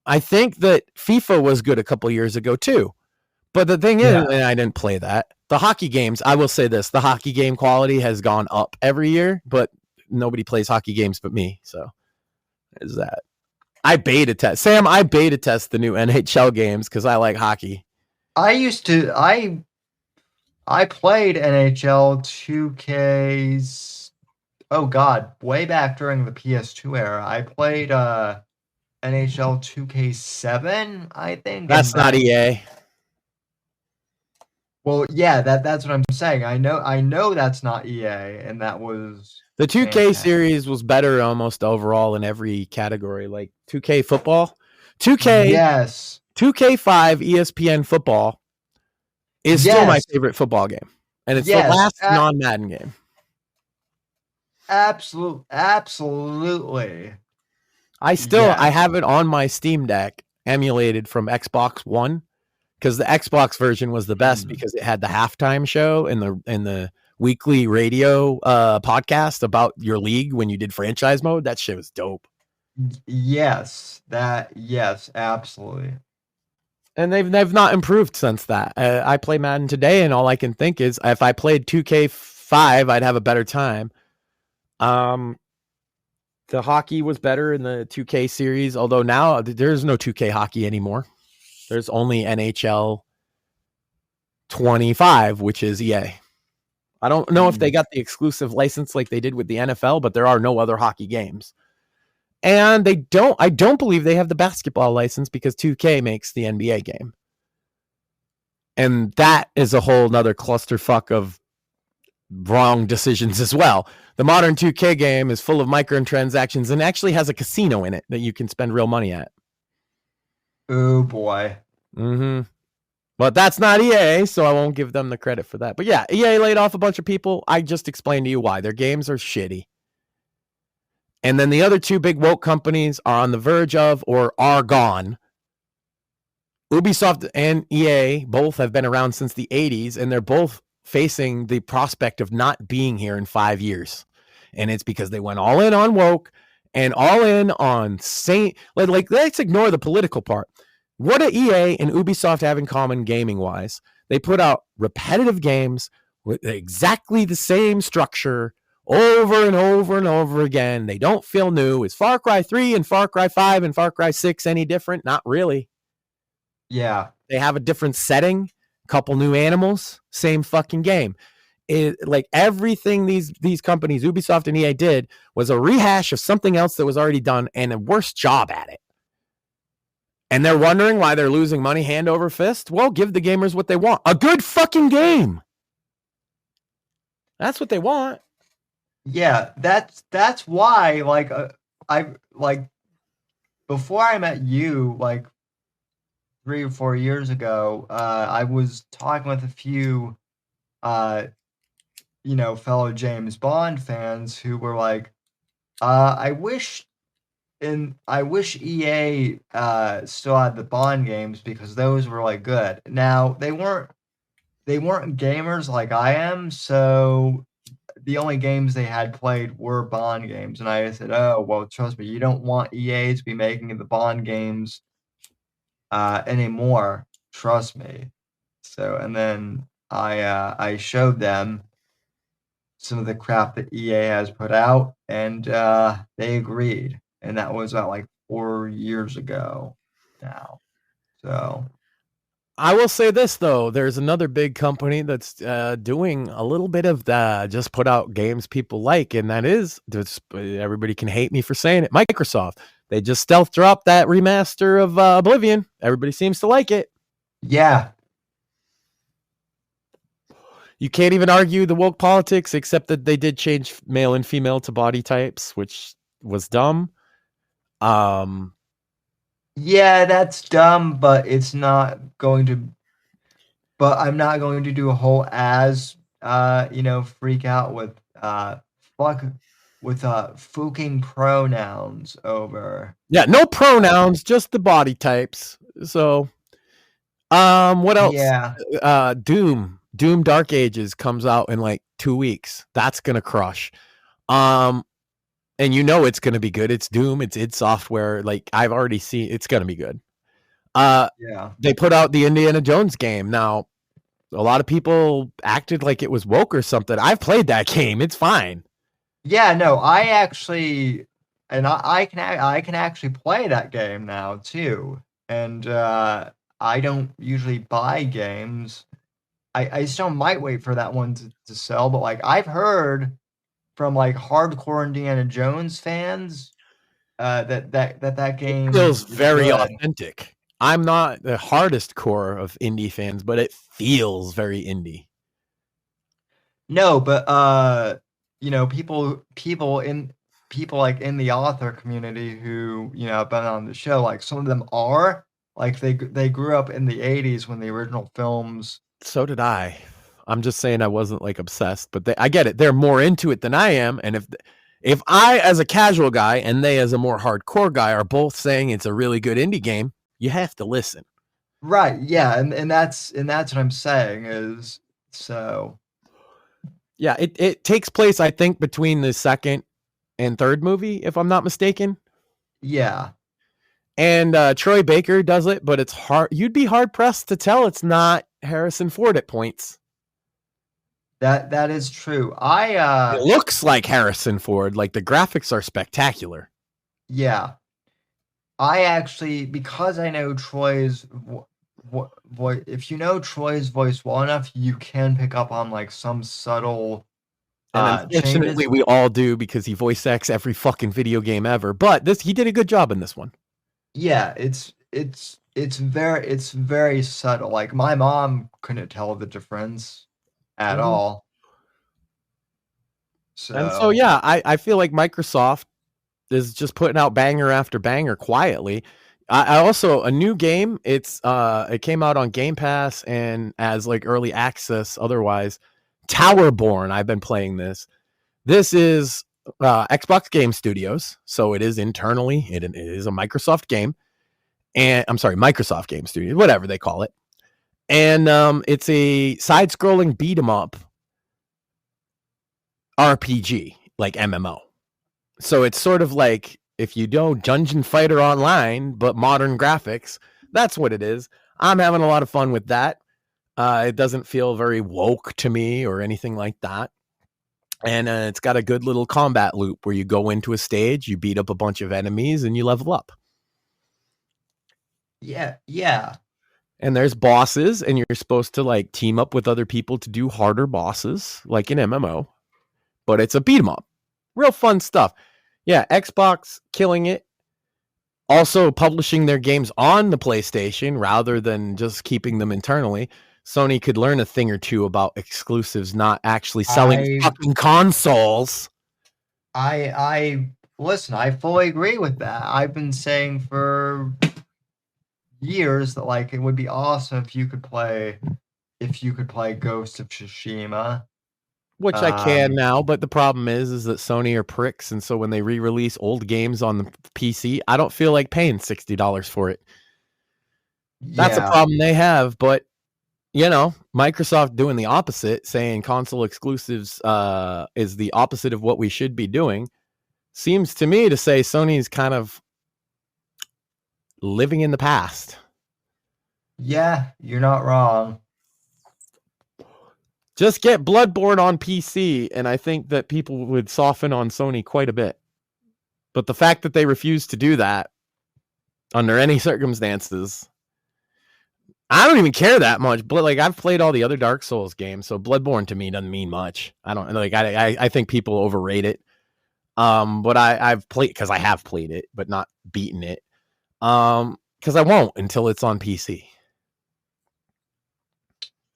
I think that FIFA was good a couple years ago too. But the thing is, and I didn't play that. The hockey games, I will say this, the hockey game quality has gone up every year, but nobody plays hockey games but me. So there's that. I beta test. Sam, I beta test the new NHL games because I like hockey. I played NHL 2Ks. Oh God, way back during the PS2 era. I played NHL 2K7, I think. That's not EA. Well, yeah, that's what I'm saying. I know that's not EA, and that was The 2K fantastic. series was better almost overall in every category, like 2K football. 2K, Yes. 2K5 ESPN football is still my favorite football game. And it's the last non-Madden game. Absolutely. I have it on my Steam Deck emulated from Xbox One, because the Xbox version was the best because it had the halftime show and the weekly radio podcast about your league when you did franchise mode. That shit was dope. Yes, absolutely. And they've not improved since that. I play Madden today, and all I can think is if I played 2K5, I'd have a better time. The hockey was better in the 2K series, although now there's no 2K hockey anymore. There's only NHL 25, which is EA. I don't know if they got the exclusive license like they did with the NFL, but there are no other hockey games. And I don't believe they have the basketball license because 2K makes the NBA game. And that is a whole nother clusterfuck of wrong decisions as well. The modern 2K game is full of microtransactions and actually has a casino in it that you can spend real money at. Oh boy. Mm-hmm. But that's not EA, so I won't give them the credit for that. But yeah, EA laid off a bunch of people. I just explained to you why. Their games are shitty. And then the other two big woke companies are on the verge of or are gone. Ubisoft and EA both have been around since the 80s, and they're both facing the prospect of not being here in 5 years. And it's because they went all in on woke and all in on like let's ignore the political part. What do EA and Ubisoft have in common gaming-wise? They put out repetitive games with exactly the same structure over and over and over again. They don't feel new. Is Far Cry 3 and Far Cry 5 and Far Cry 6 any different? Not really. Yeah. They have a different setting, couple new animals, same fucking game. Like everything these companies, Ubisoft and EA, did was a rehash of something else that was already done and a worse job at it. And they're wondering why they're losing money hand over fist? Well, give the gamers what they want. A good fucking game. That's what they want. Yeah, that's why, like, before I met you, like 3 or 4 years ago, I was talking with a few, fellow James Bond fans who were like, I wish EA still had the Bond games because those were like good. Now they weren't gamers like I am, so the only games they had played were Bond games, and I said, "Oh, well, trust me, you don't want EA to be making the Bond games anymore. Trust me." So, and then I showed them some of the crap that EA has put out, and they agreed, and that was about like 4 years ago now. So. I will say this, though. There's another big company that's doing a little bit of the just put out games people like, and that is, everybody can hate me for saying it, Microsoft. They just stealth dropped that remaster of Oblivion. Everybody seems to like it. Yeah. You can't even argue the woke politics, except that they did change male and female to body types, which was dumb. Yeah, that's dumb, but it's not going to. But I'm not going to do a whole freak out with fucking pronouns over. Yeah, no pronouns, just the body types. So, what else? Yeah. Doom Dark Ages comes out in like 2 weeks. That's gonna crush. And it's going to be good. It's Doom. It's id Software. Like I've already seen, it's going to be good. Yeah. They put out the Indiana Jones game. Now, a lot of people acted like it was woke or something. I've played that game. It's fine. Yeah, no, I actually, and I can actually play that game now too. And I don't usually buy games. I still might wait for that one to sell, but like I've heard from like hardcore Indiana Jones fans, that game feels very authentic. I'm not the hardest core of indie fans, but it feels very indie. No, but people like in the author community who have been on the show, like some of them are like they grew up in the 80s when the original films. So did I. I'm just saying I wasn't like obsessed, but I get it. They're more into it than I am, and if I as a casual guy and they as a more hardcore guy are both saying it's a really good indie game, you have to listen. Right? Yeah, and that's what I'm saying is so. Yeah, it takes place, I think, between the second and third movie, if I'm not mistaken. Yeah. And Troy Baker does it, but it's hard. You'd be hard pressed to tell it's not Harrison Ford at points. That is true. It looks like Harrison Ford. Like the graphics are spectacular. Yeah. I actually, because I know Troy's voice, if you know Troy's voice well enough, you can pick up on like some subtle And unfortunately, we all do because he voice acts every fucking video game ever. But he did a good job in this one. Yeah, it's very subtle. Like my mom couldn't tell the difference at all. So yeah, I feel like Microsoft is just putting out banger after banger quietly. I also, a new game, it came out on Game Pass and as like early access otherwise. Towerborn, I've been playing this. This is Xbox Game Studios, so it is internally, it is a Microsoft game. And I'm sorry, Microsoft Game Studios, whatever they call it. And it's a side-scrolling beat-em-up RPG, like MMO. So it's sort of like, if you know Dungeon Fighter Online, but modern graphics, that's what it is. I'm having a lot of fun with that. It doesn't feel very woke to me or anything like that. And it's got a good little combat loop where you go into a stage, you beat up a bunch of enemies, and you level up. Yeah. And there's bosses, and you're supposed to like team up with other people to do harder bosses, like an MMO. But it's a beat 'em up. Real fun stuff. Yeah, Xbox killing it. Also publishing their games on the PlayStation rather than just keeping them internally. Sony could learn a thing or two about exclusives, not actually selling fucking consoles. I listen, I fully agree with that. I've been saying for years that like it would be awesome if you could play Ghost of Tsushima. Which I can now, but the problem is that Sony are pricks, and so when they re-release old games on the PC, I don't feel like paying $60 for it. That's a problem they have, but Microsoft doing the opposite, saying console exclusives is the opposite of what we should be doing, seems to me to say Sony's kind of living in the past. Yeah, you're not wrong. Just get Bloodborne on PC, and I think that people would soften on Sony quite a bit. But the fact that they refuse to do that under any circumstances, I don't even care that much. But like, I've played all the other Dark Souls games, so Bloodborne to me doesn't mean much. I don't like. I think people overrate it. But I've played because I have played it, but not beaten it. Because I won't until it's on PC.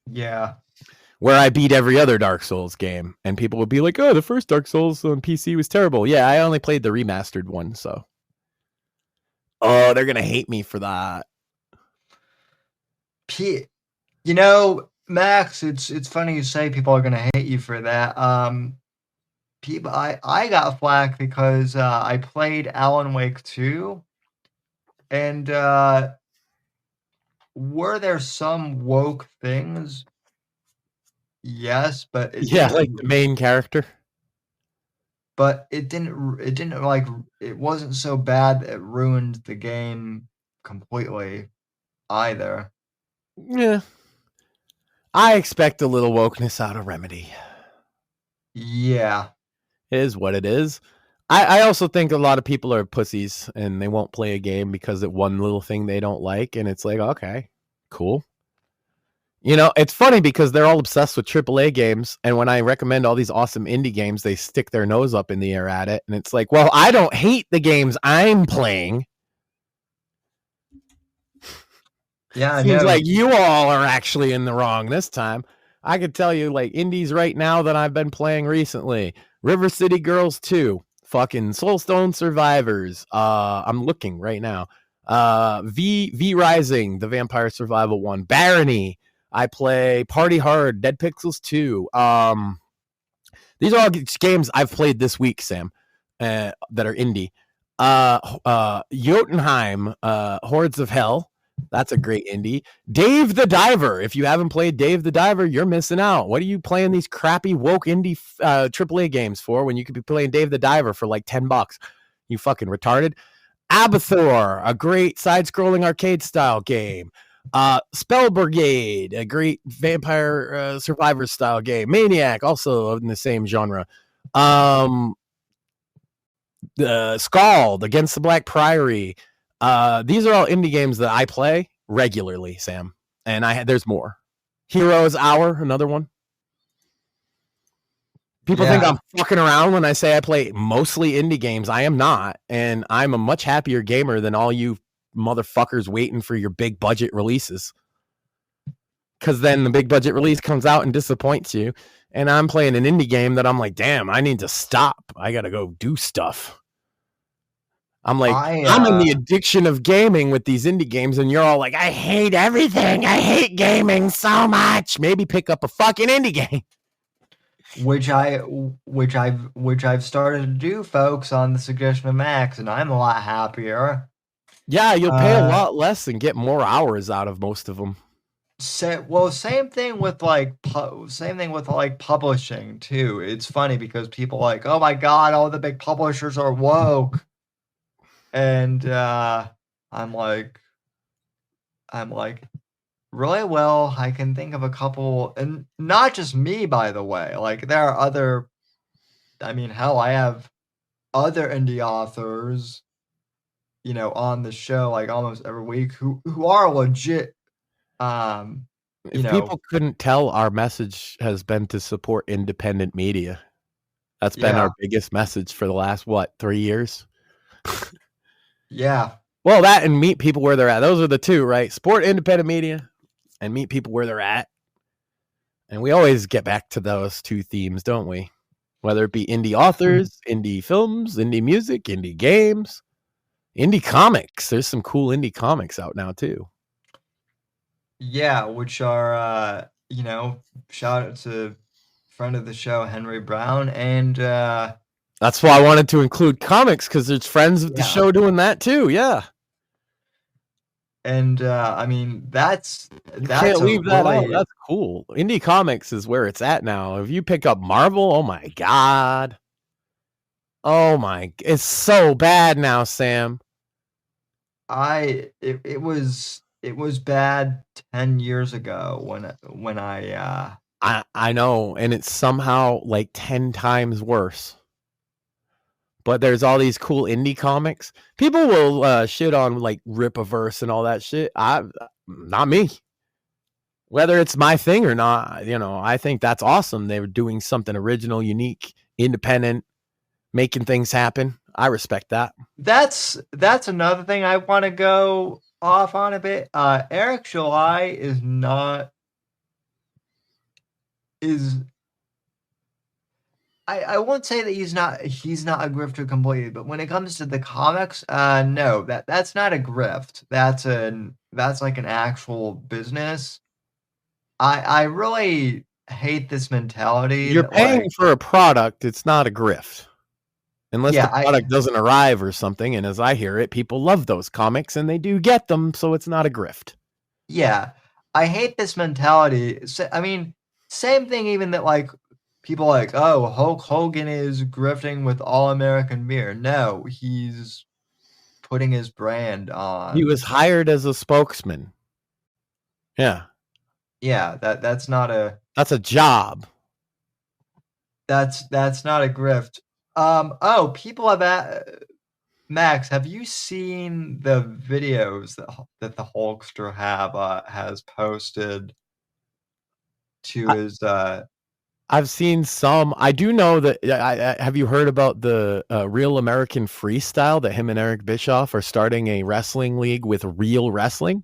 Yeah. Where I beat every other Dark Souls game, and people would be like, "Oh, the first Dark Souls on PC was terrible." Yeah, I only played the remastered one, so. Oh, they're gonna hate me for that. Max, it's funny you say people are gonna hate you for that. I got flack because I played Alan Wake 2, and were there some woke things? Yes, but like the main character. But it didn't like, it wasn't so bad that it ruined the game completely either. Yeah. I expect a little wokeness out of Remedy. Yeah. It is what it is. I also think a lot of people are pussies and they won't play a game because of one little thing they don't like, and it's like, okay, cool. It's funny because they're all obsessed with AAA games, and when I recommend all these awesome indie games, they stick their nose up in the air at it, and it's like, well, I don't hate the games I'm playing. Yeah, I Seems know. like you all are actually in the wrong this time. I could tell you, like, indies right now that I've been playing recently. River City Girls 2, fucking Soulstone Survivors. I'm looking right now. V Rising, the Vampire Survival one. Barony. I play Party Hard, Dead Pixels 2. These are all games I've played this week, Sam, that are indie. Jotunheim, Hordes of Hell. That's a great indie. Dave the Diver. If you haven't played Dave the Diver, you're missing out. What are you playing these crappy woke indie AAA games for when you could be playing Dave the Diver for like $10? You fucking retarded. Abathor, a great side-scrolling arcade style game. Spell Brigade, a great vampire survivor style game. Maniac, also in the same genre. Scald, Against the Black Priory. These are all indie games that I play regularly, Sam. And there's more. Heroes Hour, another one. People think I'm fucking around when I say I play mostly indie games. I am not. And I'm a much happier gamer than all you motherfuckers waiting for your big budget releases. Because then the big budget release comes out and disappoints you. And I'm playing an indie game that I'm like, damn, I need to stop. I got to go do stuff. I'm like, I'm in the addiction of gaming with these indie games, and you're all like, I hate everything. I hate gaming so much. Maybe pick up a fucking indie game. Which I've started to do, folks, on the suggestion of Max, and I'm a lot happier. Yeah, you'll pay a lot less and get more hours out of most of them. Same thing with publishing too. It's funny because people are like, oh my god, all the big publishers are woke. And I'm like, really? Well, I can think of a couple, and not just me, by the way. Like, there are other, I mean, hell, I have other indie authors, on the show, like, almost every week, who are legit. If people couldn't tell, our message has been to support independent media. That's been our biggest message for the last, 3 years? Yeah. Well, that and meet people where they're at. Those are the two, right? Support independent media and meet people where they're at. And we always get back to those two themes, don't we? Whether it be indie authors, indie films, indie music, indie games, indie comics. There's some cool indie comics out now, too. Yeah, which are, shout out to friend of the show, Henry Brown, and that's why I wanted to include comics, because there's friends of the show doing that too. Yeah. And I mean, that's can't leave that out. That's cool. Indie comics is where it's at now. If you pick up Marvel, oh my god. It's so bad now, Sam. It was bad 10 years ago when I know, and it's somehow like 10 times worse. But there's all these cool indie comics. People will shit on like Rip-A-Verse and all that shit. Not me. Whether it's my thing or not, I think that's awesome. They were doing something original, unique, independent, making things happen. I respect that. That's another thing I want to go off on a bit. Eric July I won't say that he's not a grifter completely, but when it comes to the comics, no, that's not a grift. That's like an actual business. I really hate this mentality. You're paying for a product, it's not a grift. Unless the product doesn't arrive or something, and as I hear it, people love those comics and they do get them, so it's not a grift. Yeah, I hate this mentality. I mean, same thing even that like people like, oh, Hulk Hogan is grifting with All American Beer. No, he's putting his brand on. He was hired as a spokesman. Yeah. Yeah, that's a job. That's not a grift. People have Max, have you seen the videos that the Hulkster has posted to his I've seen some. I do know that. Have you heard about the Real American Freestyle that him and Eric Bischoff are starting a wrestling league with Real Wrestling?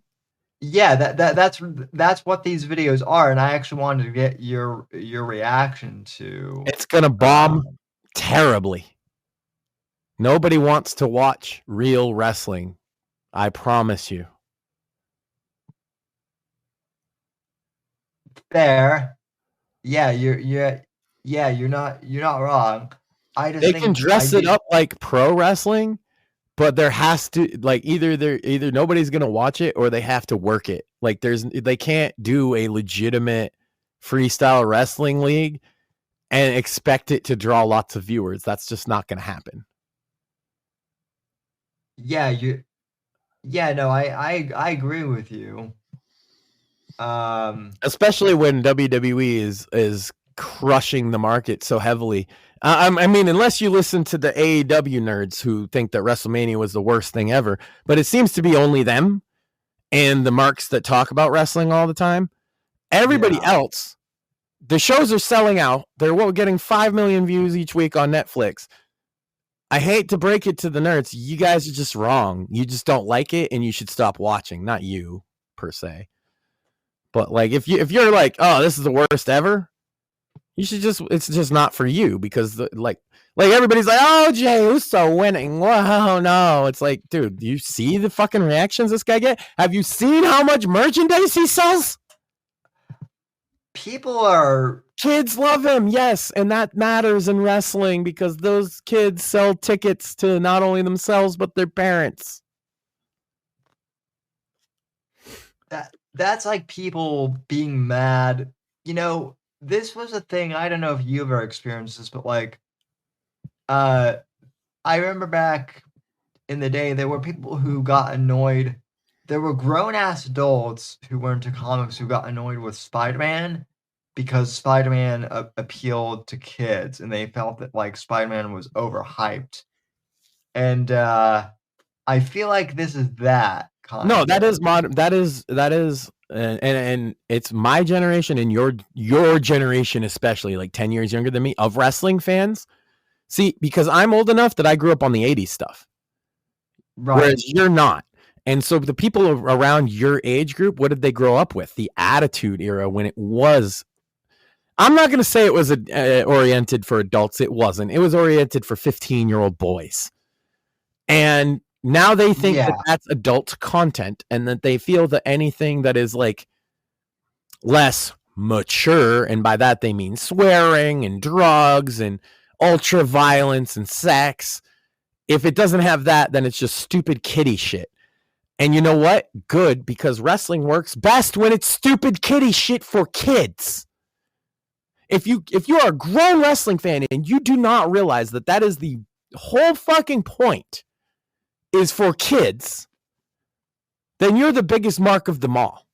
Yeah, that's what these videos are, and I actually wanted to get your reaction to. It's gonna bomb terribly. Nobody wants to watch real wrestling. I promise you. Fair. Yeah, you're not wrong. I just They think can dress it up like pro wrestling, but there has to either nobody's gonna watch it or they have to work it. Like they can't do a legitimate freestyle wrestling league and expect it to draw lots of viewers. That's just not gonna happen. Yeah, no, I agree with you. Especially when WWE is crushing the market so heavily. I mean, unless you listen to the AEW nerds who think that WrestleMania was the worst thing ever, but it seems to be only them and the marks that talk about wrestling all the time. Everybody else, the shows are selling out. They're getting 5 million views each week on Netflix. I hate to break it to the nerds. You guys are just wrong. You just don't like it, and you should stop watching. Not you, per se. But like, if you're like, oh, this is the worst ever, you should it's just not for you, because like everybody's like, oh, Jey Uso winning. Whoa, no. It's like, dude, do you see the fucking reactions this guy get? Have you seen how much merchandise he sells? Kids love him, yes, and that matters in wrestling because those kids sell tickets to not only themselves but their parents. That's like people being mad. You know, this was a thing. I don't know if you ever experienced this, but like, I remember back in the day, there were people who got annoyed. There were grown-ass adults who were into comics who got annoyed with Spider-Man because Spider-Man appealed to kids, and they felt that like Spider-Man was overhyped. And I feel like this is that. No, that is modern. That is, and it's my generation and your generation, especially like 10 years younger than me, of wrestling fans. See, because I'm old enough that I grew up on the 80s stuff, right? Whereas you're not. And so the people around your age group, what did they grow up with? The Attitude Era, when it was. I'm not going to say it was oriented for adults. It wasn't. It was oriented for 15-year-old boys. And now they think that that's adult content, and that they feel that anything that is like less mature, and by that they mean swearing and drugs and ultra violence and sex, if it doesn't have that, then it's just stupid kiddie shit. And you know what? Good, because wrestling works best when it's stupid kiddie shit for kids. If you are a grown wrestling fan and you do not realize that that is the whole fucking point, is for kids, then you're the biggest mark of them all.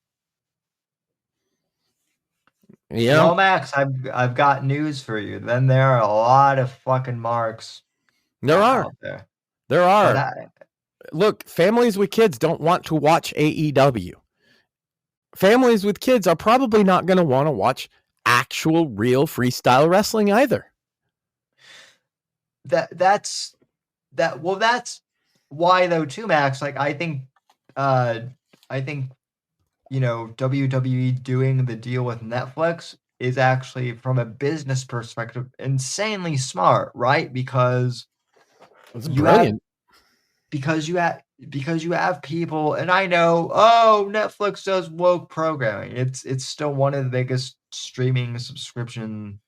Yeah, well, Max, I've got news for you. Then there are a lot of fucking marks. There are. Look, families with kids don't want to watch AEW. Families with kids are probably not going to want to watch actual, real freestyle wrestling either. That's why though too, Max. Like I think you know, WWE doing the deal with Netflix is actually, from a business perspective, insanely smart, right? Because it's brilliant. Because you have people, and I know, oh, Netflix does woke programming. It's still one of the biggest streaming subscription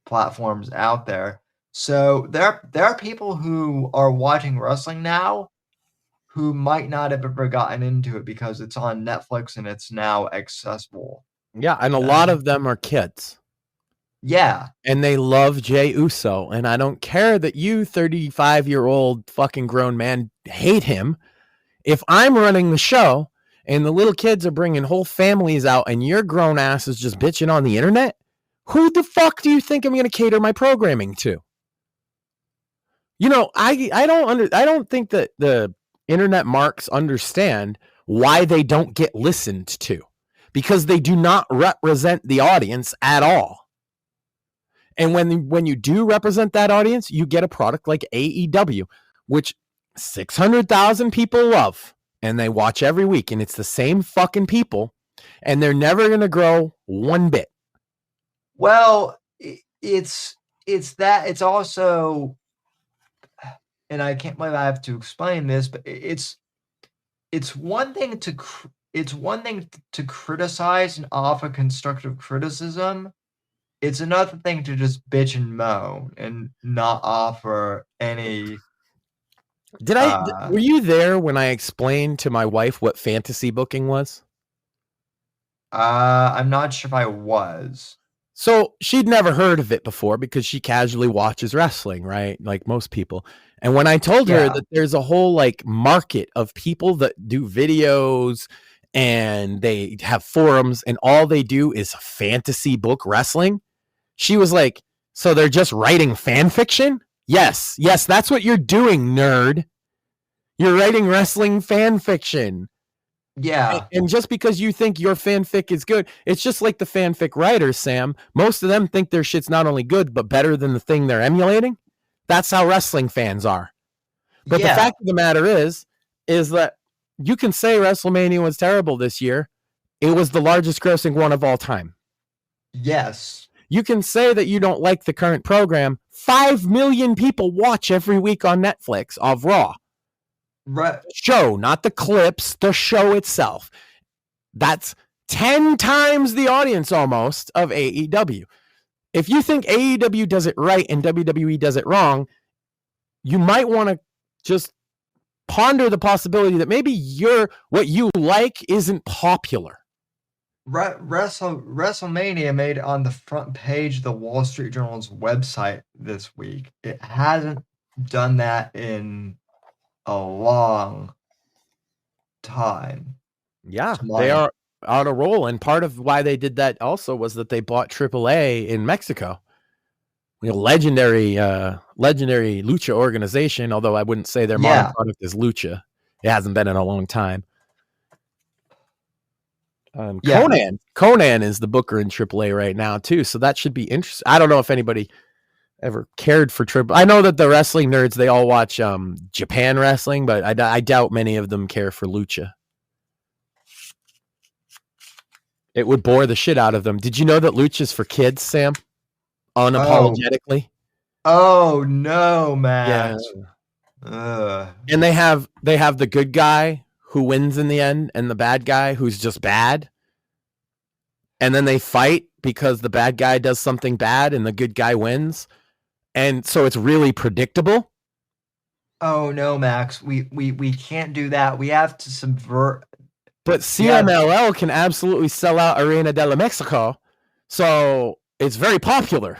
platforms out there. So there are people who are watching wrestling now who might not have ever gotten into it because it's on Netflix and it's now accessible. Yeah, and a lot of them are kids. Yeah. And they love Jey Uso. And I don't care that you, 35-year-old fucking grown man, hate him. If I'm running the show and the little kids are bringing whole families out and your grown ass is just bitching on the internet, who the fuck do you think I'm going to cater my programming to? You know, I don't think that the internet marks understand why they don't get listened to, because they do not represent the audience at all. And when you do represent that audience, you get a product like AEW, which 600,000 people love. and they watch every week, and it's the same fucking people, and they're never going to grow one bit. Well, it's that. It's also, and I can't believe I have to explain this, but it's one thing to criticize and offer constructive criticism. It's another thing to just bitch and moan and not offer any. Were you there when I explained to my wife what fantasy booking was? I'm not sure if I was. So she'd never heard of it before because she casually watches wrestling, right? Like most people. And when I told her that there's a whole like market of people that do videos and they have forums and all they do is fantasy book wrestling, she was like, so they're just writing fan fiction? Yes, that's what you're doing, nerd. You're writing wrestling fan fiction. Yeah. And just because you think your fanfic is good, it's just like the fanfic writers, Sam. Most of them think their shit's not only good, but better than the thing they're emulating. That's how wrestling fans are. But the fact of the matter is that you can say WrestleMania was terrible this year. It was the largest grossing one of all time. Yes. You can say that you don't like the current program. 5 million people watch every week on Netflix of Raw. Right. Show, not the clips, the show itself. That's 10 times the audience almost of AEW. If you think AEW does it right and WWE does it wrong, you might want to just ponder the possibility that maybe what you like isn't popular. WrestleMania made it on the front page of the Wall Street Journal's website this week. It hasn't done that in a long time. Yeah, they are on a roll, and part of why they did that also was that they bought AAA in Mexico. Legendary lucha organization, although I wouldn't say their modern product is lucha. It hasn't been in a long time. Conan is the booker in AAA right now too, so that should be interesting. I don't know if anybody ever cared for Triple. I know that the wrestling nerds, they all watch Japan wrestling, but I doubt many of them care for lucha. It would bore the shit out of them. Did you know that lucha's for kids, Sam? Unapologetically. Oh no, Matt. Yeah. And they have the good guy who wins in the end and the bad guy who's just bad. And then they fight because the bad guy does something bad and the good guy wins. And so it's really predictable. Oh no, Max. We can't do that. We have to subvert. But CMLL can absolutely sell out Arena de la Mexico. So it's very popular.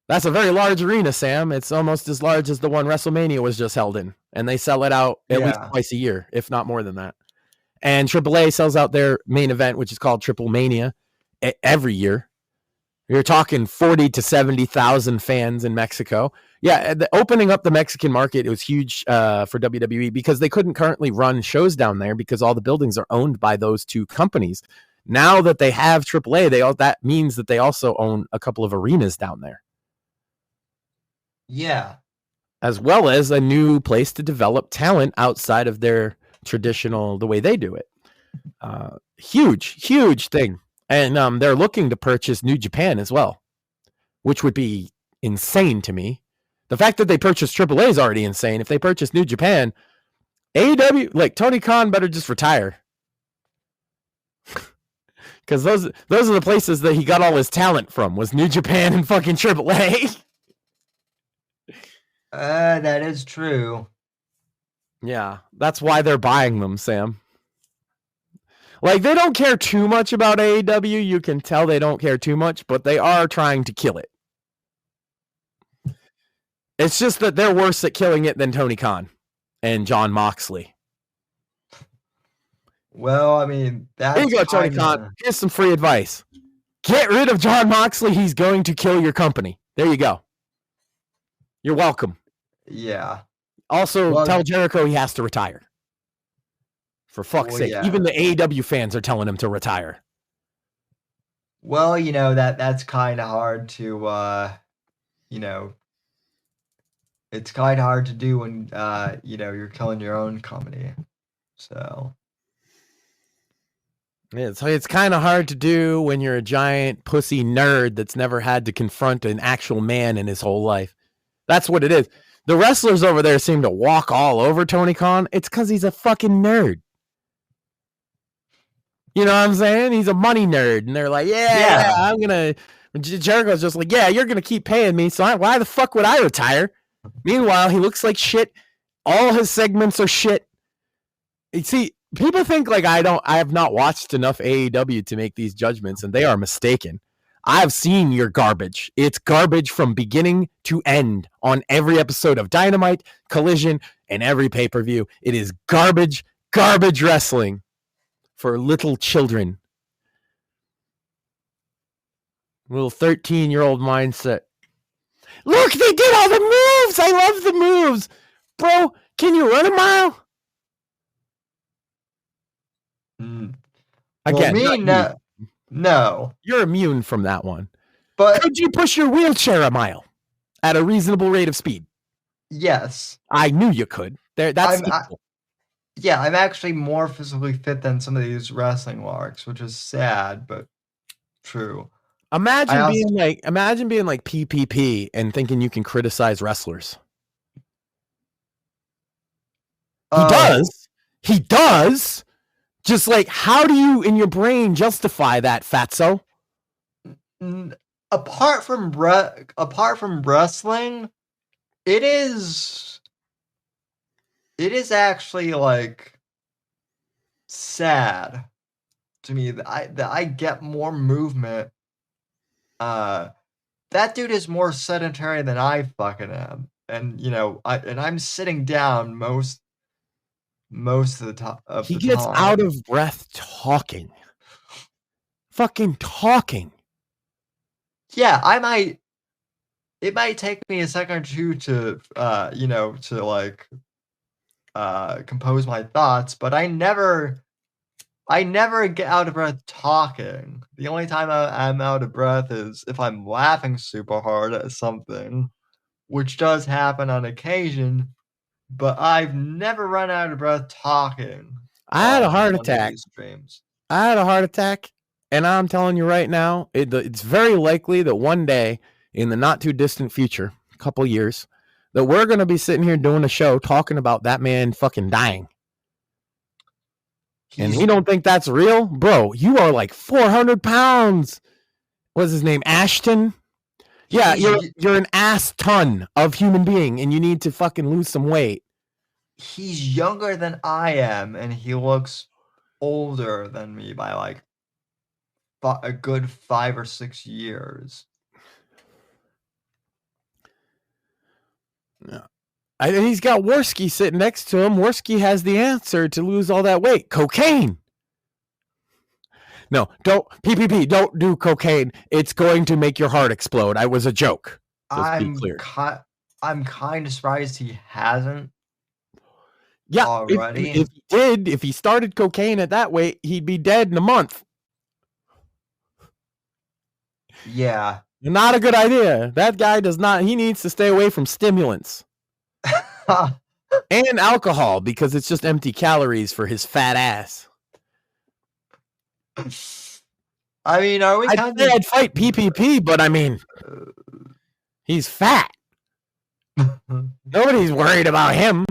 That's a very large arena, Sam. It's almost as large as the one WrestleMania was just held in. And they sell it out at least twice a year, if not more than that. And AAA sells out their main event, which is called Triple Mania, every year. You're talking 40 to 70,000 fans in Mexico. Yeah, opening up the Mexican market, it was huge for WWE because they couldn't currently run shows down there because all the buildings are owned by those two companies. Now that they have AAA, that means that they also own a couple of arenas down there. Yeah. As well as a new place to develop talent outside of their traditional, the way they do it. Huge thing. And they're looking to purchase New Japan as well, which would be insane to me. The fact that they purchased AAA is already insane. If they purchase New Japan, AEW, like Tony Khan better just retire. Because those are the places that he got all his talent from, was New Japan and fucking AAA. That is true. Yeah, that's why they're buying them, Sam. Like, they don't care too much about AEW. You can tell they don't care too much, but they are trying to kill it. It's just that they're worse at killing it than Tony Khan and John Moxley. Well, I mean, that's... Here you go, Tony Khan. Here's some free advice. Get rid of John Moxley. He's going to kill your company. There you go. You're welcome. Yeah. Also, tell Jericho he has to retire. For fuck's sake. Yeah. Even the AEW fans are telling him to retire. Well, that's kind of hard to, it's kind of hard to do when you're killing your own company. So it's kind of hard to do when you're a giant pussy nerd that's never had to confront an actual man in his whole life. That's what it is. The wrestlers over there seem to walk all over Tony Khan. It's because he's a fucking nerd. You know what I'm saying? He's a money nerd. And they're like, yeah. I'm going to... Jericho's just like, yeah, you're going to keep paying me, so why the fuck would I retire? Meanwhile, he looks like shit. All his segments are shit. You see, people think like I have not watched enough AEW to make these judgments, and they are mistaken. I've seen your garbage. It's garbage from beginning to end on every episode of Dynamite, Collision, and every pay-per-view. It is garbage wrestling for little children. Little 13-year-old mindset. Look, they did all the moves. I love the moves. Bro, can you run a mile? Again, no. You're immune from that one. But could you push your wheelchair a mile at a reasonable rate of speed? Yes. I knew you could. I'm actually more physically fit than some of these wrestling larks, which is sad, but true. Imagine being like PPP and thinking you can criticize wrestlers. He does. Just like, how do you in your brain justify that, fatso? Apart from wrestling, it is actually like sad to me that I get more movement. That dude is more sedentary than I fucking am, and I'm sitting down most of the time. He gets out of breath talking. Fucking talking. Yeah, it might take me a second or two to compose my thoughts, but I never get out of breath talking. The only time I'm out of breath is if I'm laughing super hard at something, which does happen on occasion, but I've never run out of breath talking. I had a heart attack. And I'm telling you right now, it's very likely that one day in the not too distant future, a couple years, that we're going to be sitting here doing a show talking about that man fucking dying. And he don't think that's real? Bro, you are like 400 pounds. What's his name? Ashton? Yeah, you're an ass ton of human being, and you need to fucking lose some weight. He's younger than I am, and he looks older than me by like a good 5 or 6 years. Yeah. And he's got Worski sitting next to him. Worski has the answer to lose all that weight. Cocaine. No, don't do cocaine. It's going to make your heart explode. I was a joke. I'm kind of surprised he hasn't. Yeah, already. If he started cocaine at that weight, he'd be dead in a month. Yeah. Not a good idea. That guy he needs to stay away from stimulants. And alcohol, because it's just empty calories for his fat ass. I mean, are we I'd fight PPP, but I mean, he's fat. Nobody's worried about him.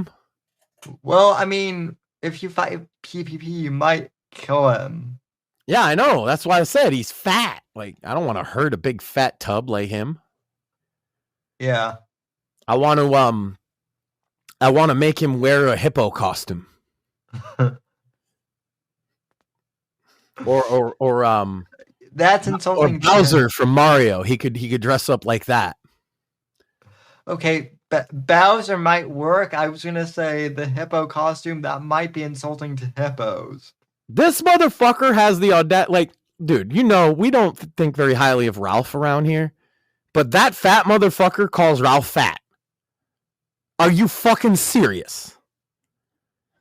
Well, I mean, if you fight PPP, you might kill him. Yeah, I know. That's why I said he's fat. Like, I don't want to hurt a big fat tub like him. Yeah. I want to make him wear a hippo costume. or that's insulting. Or Bowser from Mario. He could dress up like that. Okay, Bowser might work. I was gonna say the hippo costume, that might be insulting to hippos. This motherfucker has the audacity. Like, dude, we don't think very highly of Ralph around here, but that fat motherfucker calls Ralph fat. Are you fucking serious?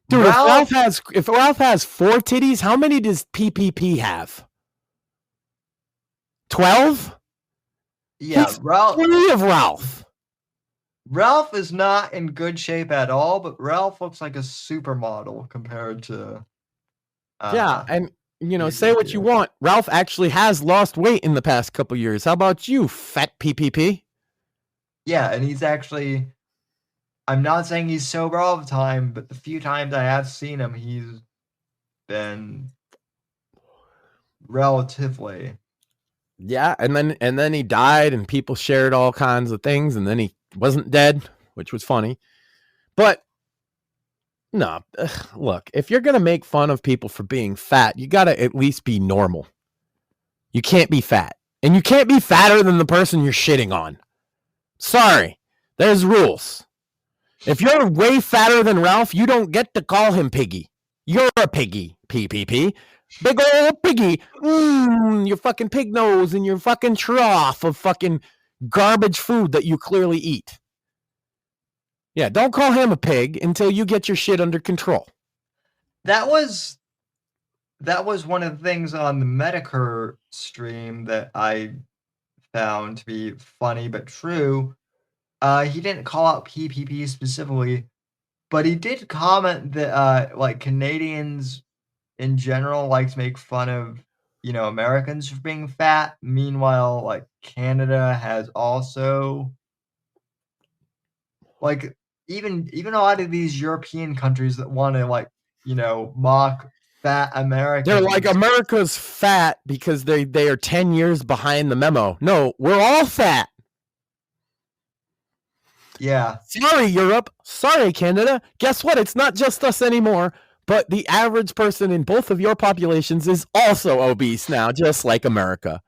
Dude, if Ralph has 4 titties, how many does PPP have? 12? Yeah, Ralph. 3 of Ralph. Ralph is not in good shape at all, but Ralph looks like a supermodel compared to. Yeah, and say what you PPP. want. Ralph actually has lost weight in the past couple years. How about you, fat PPP? Yeah, and he's actually. I'm not saying he's sober all the time, but the few times I have seen him, he's been relatively. Yeah, and then he died, and people shared all kinds of things, and then he wasn't dead, which was funny. But no, look, if you're gonna make fun of people for being fat, you gotta at least be normal. You can't be fat, and you can't be fatter than the person you're shitting on. Sorry, there's rules. If you're way fatter than Ralph, you don't get to call him Piggy. You're a piggy, PPP. Big old piggy. Your fucking pig nose and your fucking trough of fucking garbage food that you clearly eat. Yeah, don't call him a pig until you get your shit under control. That was one of the things on the Medicare stream that I found to be funny but true. He didn't call out PPP specifically, but he did comment that like Canadians in general like to make fun of Americans for being fat. Meanwhile, like Canada has also like even a lot of these European countries that want to like mock fat Americans. They're like, America's fat because they are 10 years behind the memo. No, we're all fat. Yeah. Sorry, Europe. Sorry, Canada. Guess what? It's not just us anymore, but the average person in both of your populations is also obese now, just like America.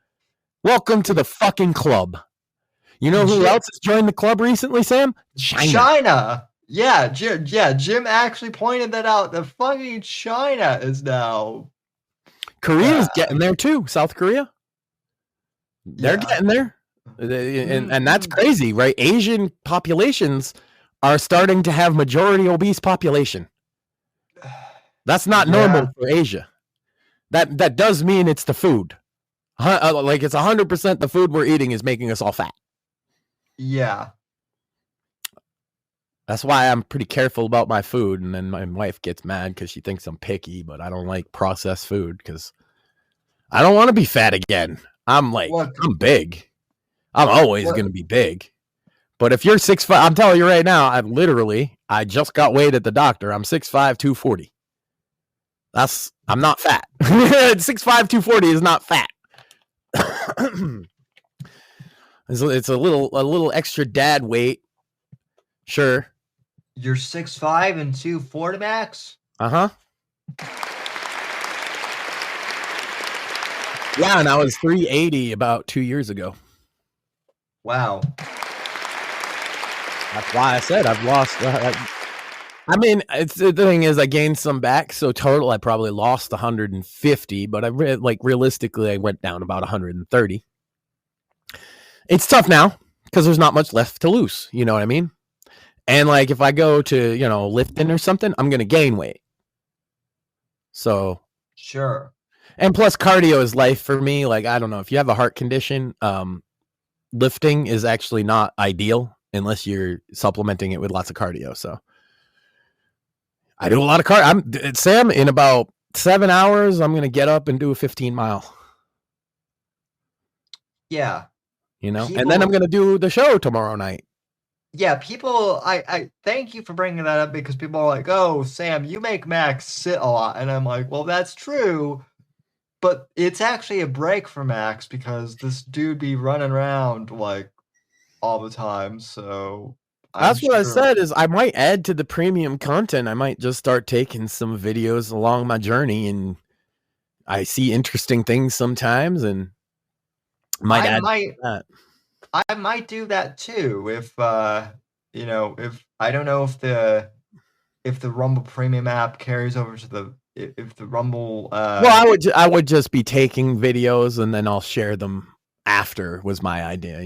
Welcome to the fucking club. You know who else has joined the club recently, Sam? China. Yeah, Jim actually pointed that out. The fucking China is now. Korea's getting there too. South Korea. They're getting there. And that's crazy, right? Asian populations are starting to have majority obese population. That's not normal for Asia. That does mean it's the food. Like it's 100% the food we're eating is making us all fat. Yeah. That's why I'm pretty careful about my food. And then my wife gets mad because she thinks I'm picky, but I don't like processed food because I don't want to be fat again. I'm big. I'm always going to be big. But if you're 6'5", I'm telling you right now, I just got weighed at the doctor. I'm 6'5", 240. I'm not fat. 6'5", 240 is not fat. It's a little extra dad weight. Sure. You're 6'5" and 240 max? Uh-huh. Yeah, and I was 380 about 2 years ago. Wow. That's why I said I've lost. I mean, it's the thing is I gained some back, so total I probably lost 150, but realistically I went down about 130. It's tough now because there's not much left to lose. You know what I mean? And like if I go to lifting or something, I'm gonna gain weight. So sure. And plus, cardio is life for me. Like I don't know if you have a heart condition. Lifting is actually not ideal unless you're supplementing it with lots of cardio. So I do a lot of cardio. Sam, in about 7 hours, I'm going to get up and do a 15-mile. Yeah. And then I'm going to do the show tomorrow night. Yeah, people, I thank you for bringing that up because people are like, oh, Sam, you make Max sit a lot. And I'm like, well, that's true. But it's actually a break for Max because this dude be running around like all the time. So that's what I said is I might add to the premium content. I might just start taking some videos along my journey, and I see interesting things sometimes, and I might do that too if if I don't know if the Rumble Premium app carries over to if the Rumble well, I would just be taking videos and then I'll share them after was my idea,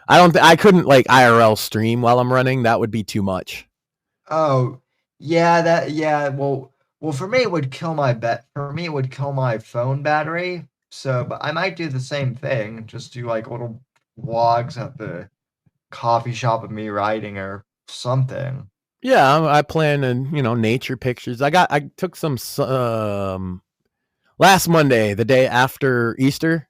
I couldn't like IRL stream while I'm running. That would be too much. Oh, yeah, well for me it would kill my phone battery. So, but I might do the same thing, just do like little vlogs at the coffee shop of me riding or something. Yeah, I plan to, nature pictures. I took some last Monday, the day after Easter.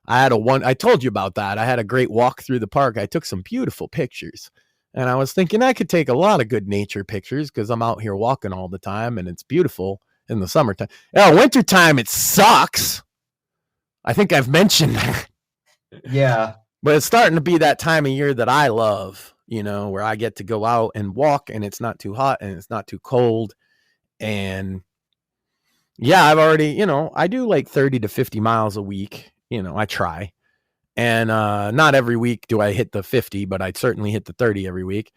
I told you about that. I had a great walk through the park. I took some beautiful pictures. And I was thinking I could take a lot of good nature pictures because I'm out here walking all the time and it's beautiful in the summertime. Now, wintertime, it sucks. I think I've mentioned that. Yeah. But it's starting to be that time of year that I love, where I get to go out and walk and it's not too hot and it's not too cold. And yeah, I've already, I do like 30 to 50 miles a week. I try. And not every week do I hit the 50, but I certainly hit the 30 every week.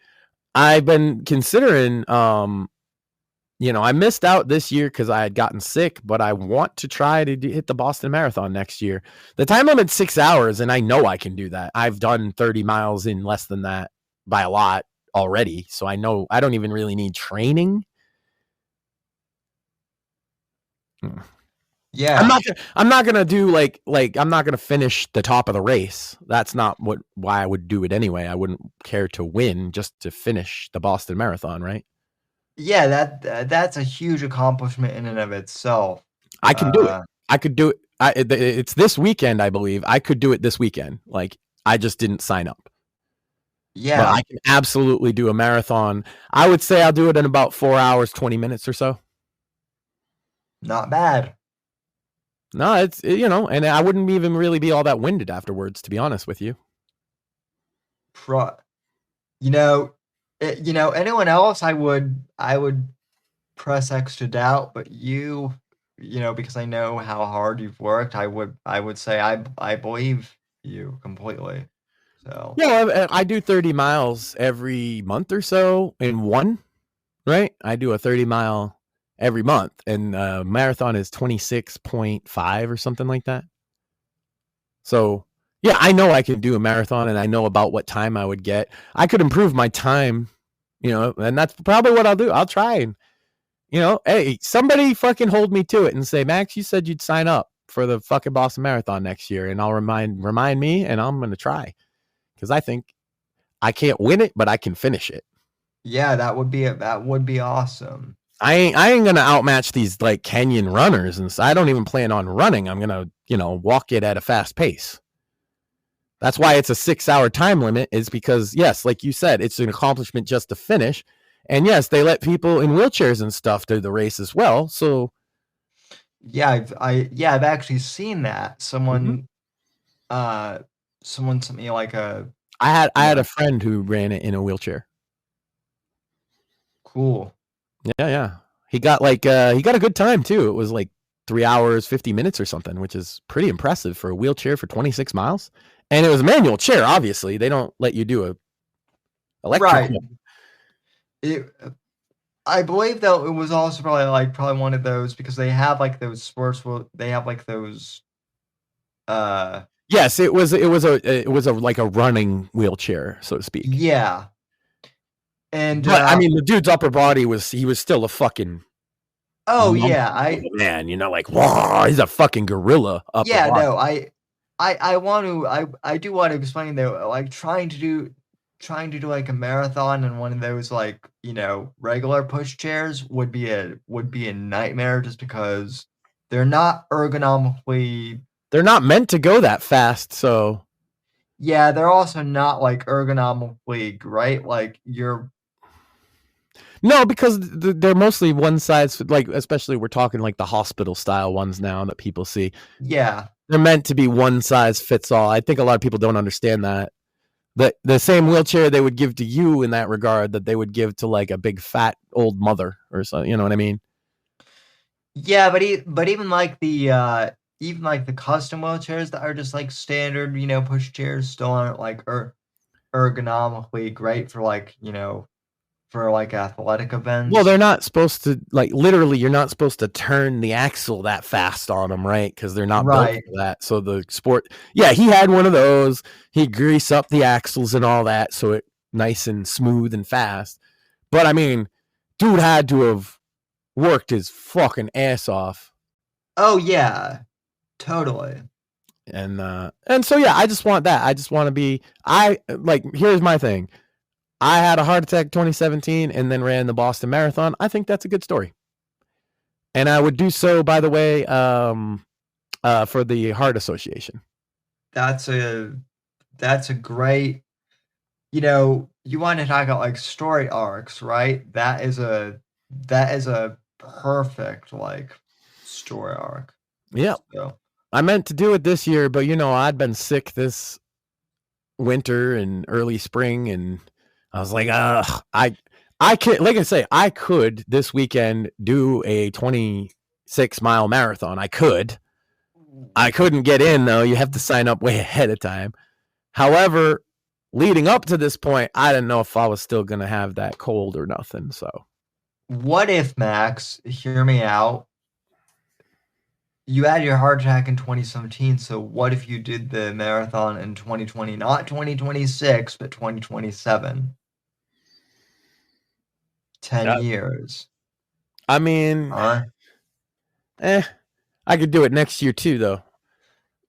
I've been considering, I missed out this year because I had gotten sick, but I want to try to hit the Boston Marathon next year. The time limit's 6 hours, and I know I can do that. I've done 30 miles in less than that by a lot already, so I know I don't even really need training. Yeah. I'm not gonna do like I'm not gonna finish the top of the race. That's not why I would do it anyway. I wouldn't care to win just to finish the Boston Marathon, right? Yeah, that's a huge accomplishment in and of itself. I can do it. I could do it. It's this weekend, I believe. I could do it this weekend. Like, I just didn't sign up. Yeah. But I can absolutely do a marathon. I would say I'll do it in about 4 hours, 20 minutes or so. Not bad. No, it's, and I wouldn't even really be all that winded afterwards, to be honest with you. Anyone else I would press X to doubt, but you because I know how hard you've worked, I would say I believe you completely. So yeah, I do 30 miles every month or so in one, right? I do a 30-mile every month, and marathon is 26.5 or something like that. So yeah, I know I can do a marathon, and I know about what time I would get. I could improve my time, and that's probably what I'll do. I'll try and, hey, somebody fucking hold me to it and say, Max, you said you'd sign up for the fucking Boston Marathon next year, and I'll remind me, and I'm going to try because I think I can't win it, but I can finish it. Yeah, that would be awesome. I ain't gonna outmatch these like Kenyan runners, and so I don't even plan on running. I'm gonna, walk it at a fast pace. That's why it's a 6-hour time limit, is because, yes, like you said, it's an accomplishment just to finish. And yes, they let people in wheelchairs and stuff do the race as well. So yeah, I've actually seen that. Someone sent me like I had a friend who ran it in a wheelchair. Cool. Yeah. He got a good time too. It was like 3 hours, 50 minutes or something, which is pretty impressive for a wheelchair for 26 miles. And it was a manual chair, obviously. They don't let you do a electric. Right. I believe though it was also probably one of those, because they have like those sports. They have like those. Yes, it was a like a running wheelchair, so to speak. Yeah. And but I mean, the dude's upper body was still a fucking. Oh yeah, man, like, whoa, he's a fucking gorilla upper body. No, I do want to explain though, like trying to do like a marathon in one of those like, regular push chairs would be a nightmare, just because they're not ergonomically. They're not meant to go that fast, so. Yeah, they're also not like ergonomically great. Like No, because they're mostly one size, like, especially we're talking like the hospital style ones now that people see. Yeah. They're meant to be one size fits all. I think a lot of people don't understand that. The same wheelchair they would give to you in that regard that they would give to like a big fat old mother or something. You know what I mean? Yeah, but even like the custom wheelchairs that are just like standard, push chairs still aren't like ergonomically great for like, for like athletic events. Well, they're not supposed to, like, literally, you're not supposed to turn the axle that fast on them, right? Because they're not built for that. So the sport, yeah, he had one of those. He'd grease up the axles and all that, so it nice and smooth and fast. But I mean, dude had to have worked his fucking ass off. Oh yeah, totally. And so yeah, I just want that. I just want to be. Here's my thing. I had a heart attack 2017 and then ran the Boston Marathon. I think that's a good story. And I would do so, by the way, for the Heart Association. That's a great, you want to talk about like story arcs, right? That is a perfect like story arc. Yeah. So. I meant to do it this year, but I'd been sick this winter and early spring, and I was like, I could, like I say, I could this weekend do a 26-mile marathon. I couldn't get in though. You have to sign up way ahead of time. However, leading up to this point, I didn't know if I was still going to have that cold or nothing. So what if, Max, hear me out, you had your heart attack in 2017, so what if you did the marathon in 2020, not 2026, but 2027? 10 years. I mean, I could do it next year too, though.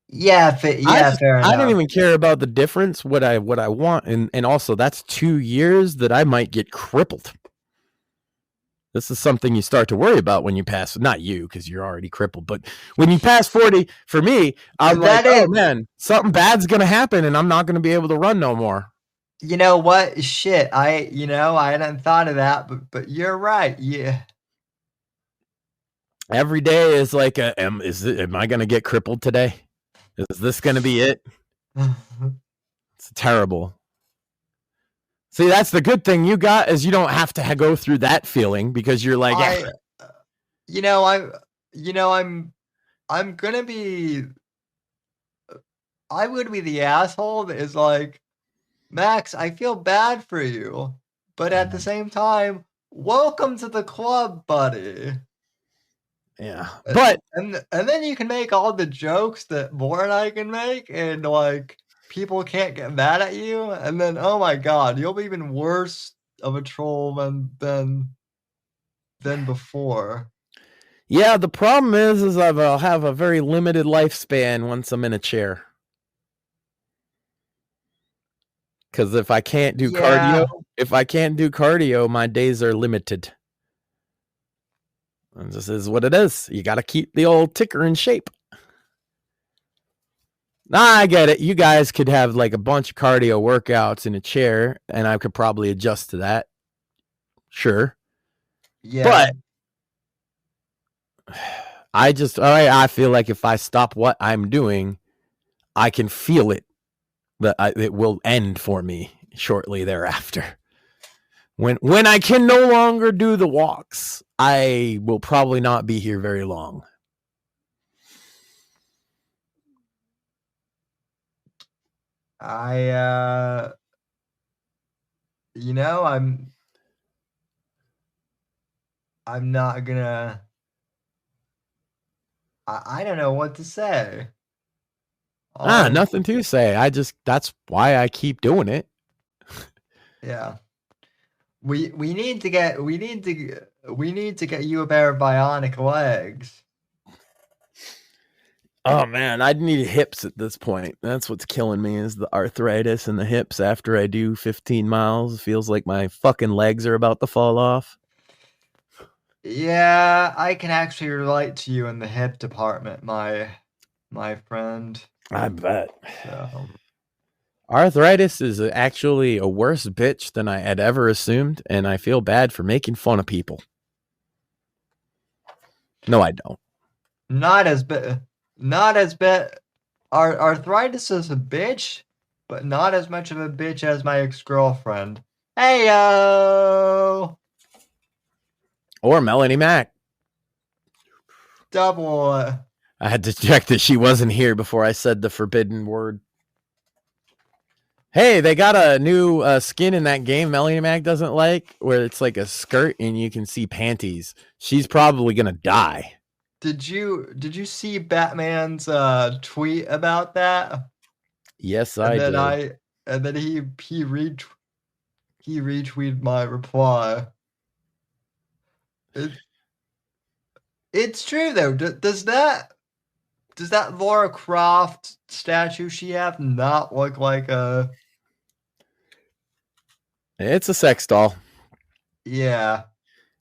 Yeah, fair enough. I don't even care about the difference. What I want, and also that's 2 years that I might get crippled. This is something you start to worry about when you pass. Not you, because you're already crippled, but when you pass 40, for me, I'm like, oh man, something bad's gonna happen, and I'm not gonna be able to run no more. You know what? Shit, I hadn't thought of that, but you're right. Yeah. Every day is like am I gonna get crippled today? Is this gonna be it? It's terrible. See, that's the good thing you got, is you don't have to go through that feeling, because you're like, I'm gonna be. I would be the asshole that is like, Max, I feel bad for you, but at the same time, welcome to the club, buddy. Yeah, but and then you can make all the jokes that Moore and I can make, and like people can't get mad at you, and then oh my god, you'll be even worse of a troll than before. Yeah, the problem is I'll have a very limited lifespan once I'm in a chair. Because if I can't do cardio, my days are limited. And this is what it is. You got to keep the old ticker in shape. Nah, I get it. You guys could have like a bunch of cardio workouts in a chair, and I could probably adjust to that. Sure. Yeah. But I feel like if I stop what I'm doing, I can feel it. It will end for me shortly thereafter. When I can no longer do the walks, I will probably not be here very long. I'm not gonna. I don't know what to say. Nothing to say. That's why I keep doing it. Yeah. We need to get you a pair of bionic legs. Oh man, I'd need hips at this point. That's what's killing me, is the arthritis in the hips after I do 15 miles. It feels like my fucking legs are about to fall off. Yeah, I can actually relate to you in the hip department, my friend. I bet. So. Arthritis is actually a worse bitch than I had ever assumed, and I feel bad for making fun of people. No, I don't. Not as bad. Arthritis is a bitch, but not as much of a bitch as my ex-girlfriend. Heyo! Or Melanie Mac. Double. I had to check that she wasn't here before I said the forbidden word. Hey, they got a new skin in that game Melanie Mac doesn't like, where it's like a skirt and you can see panties. She's probably gonna die. Did you see Batman's tweet about that? Yes, I did. And then he retweeted my reply. It's true though. Does that does that Laura Croft statue she have not look like a? It's a sex doll. Yeah.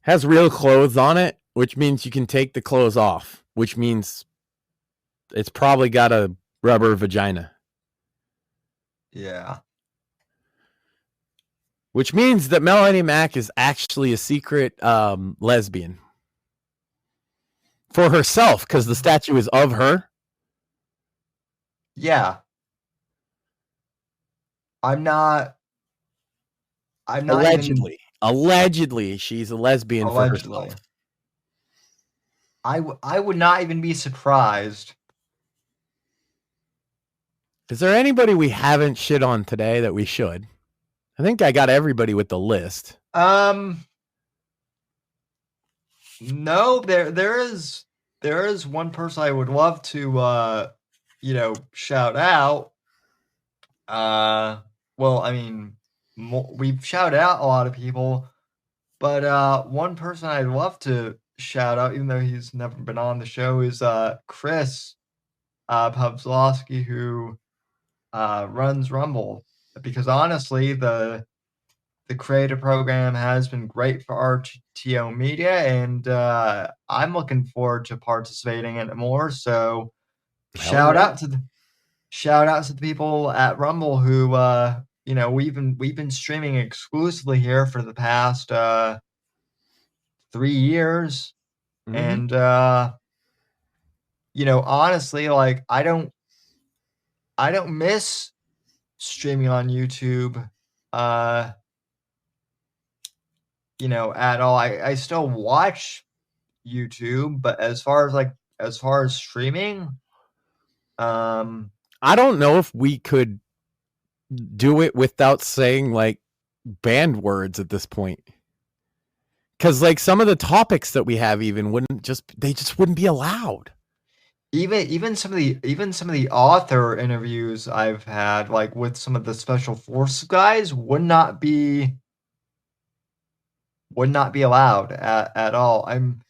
Has real clothes on it, which means you can take the clothes off, which means it's probably got a rubber vagina. Yeah. Which means that Melanie Mack is actually a secret lesbian. For herself, because the statue is of her. Yeah. I'm not Allegedly. Allegedly, she's a lesbian for herself. I would not even be surprised. Is there anybody we haven't shit on today that we should? I think I got everybody with the list. No, there is one person I would love to shout out. Well, I mean, we've shouted out a lot of people, but one person I'd love to shout out, even though he's never been on the show, is Chris Pavlowski, who runs Rumble. Because honestly, the creative program has been great for RTO Media, and I'm looking forward to participating in it more. So, shout out to the people at Rumble who we've been streaming exclusively here for the past 3 years, and honestly, like I don't miss streaming on YouTube. At all. I still watch YouTube, but as far as streaming, I don't know if we could do it without saying like banned words at this point. Cause like some of the topics that we have even they just wouldn't be allowed. Even some of the author interviews I've had, like with some of the special forces guys, would not be allowed at all. I'm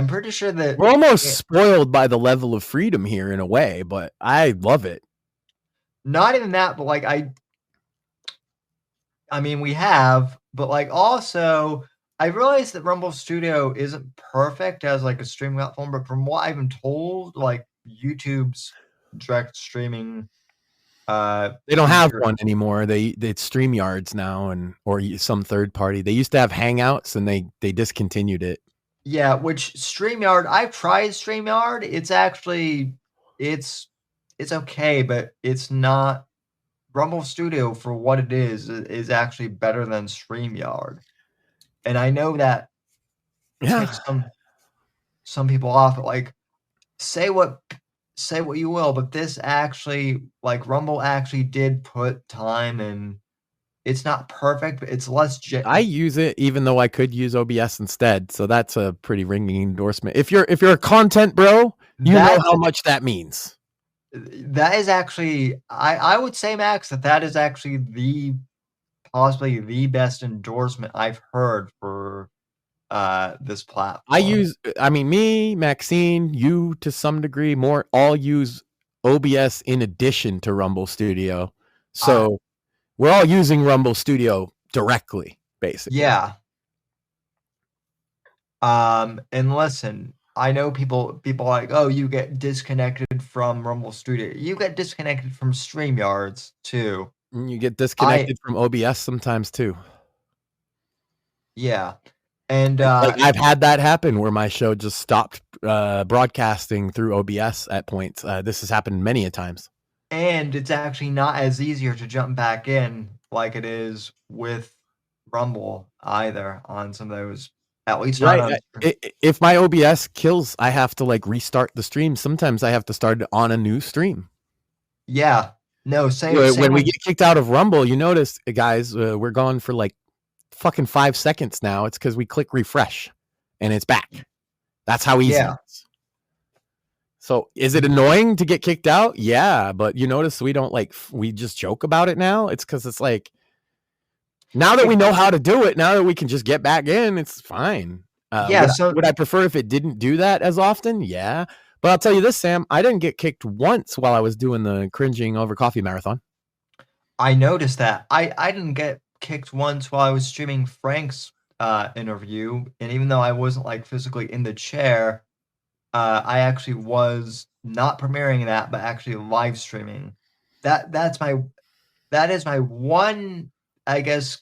pretty sure that we're almost spoiled by the level of freedom here in a way, but I love it. Not even that, but like I mean we have, but like also I realized that Rumble Studio isn't perfect as like a streaming platform, but from what I've been told, like YouTube's direct streaming, they don't have one anymore. It's StreamYards now, or some third party. They used to have Hangouts, and they discontinued it. Yeah, which StreamYard, I've tried StreamYard. It's actually it's okay, but it's not. Rumble Studio, for what it is actually better than StreamYard. And I know that takes some people off, but like say what you will, but this actually, like Rumble actually did put time in. It's not perfect, but it's less. I use it even though I could use OBS instead, so that's a pretty ringing endorsement. If you're a content bro, you know how much that means. That is actually, I would say, Max, that is actually possibly the best endorsement I've heard for this platform. Me, Maxine, you to some degree, all use OBS in addition to Rumble Studio. So we're all using Rumble Studio directly, basically. Yeah. And listen, I know people are like, oh, you get disconnected from Rumble Studio. You get disconnected from StreamYards too. You get disconnected from OBS sometimes too. Yeah. And I've had that happen where my show just stopped broadcasting through OBS at points. This has happened many a times. And it's actually not as easier to jump back in like it is with Rumble either on some of those. At least right. If my OBS kills, I have to like restart the stream. Sometimes I have to start it on a new stream. Yeah. No, same. When we get kicked out of Rumble, you notice, guys, we're gone for like fucking 5 seconds now. It's because we click refresh and it's back. That's how easy it is. So is it annoying to get kicked out? Yeah, but you notice we just joke about it now. It's because it's like, now that we know how to do it, now that we can just get back in, it's fine. Would I prefer if it didn't do that as often? Yeah. But I'll tell you this, Sam, I didn't get kicked once while I was doing the cringing over coffee marathon. I noticed that. I didn't get kicked once while I was streaming Frank's interview, and even though I wasn't like physically in the chair, I actually was not premiering that, but actually live streaming. That is my one, I guess,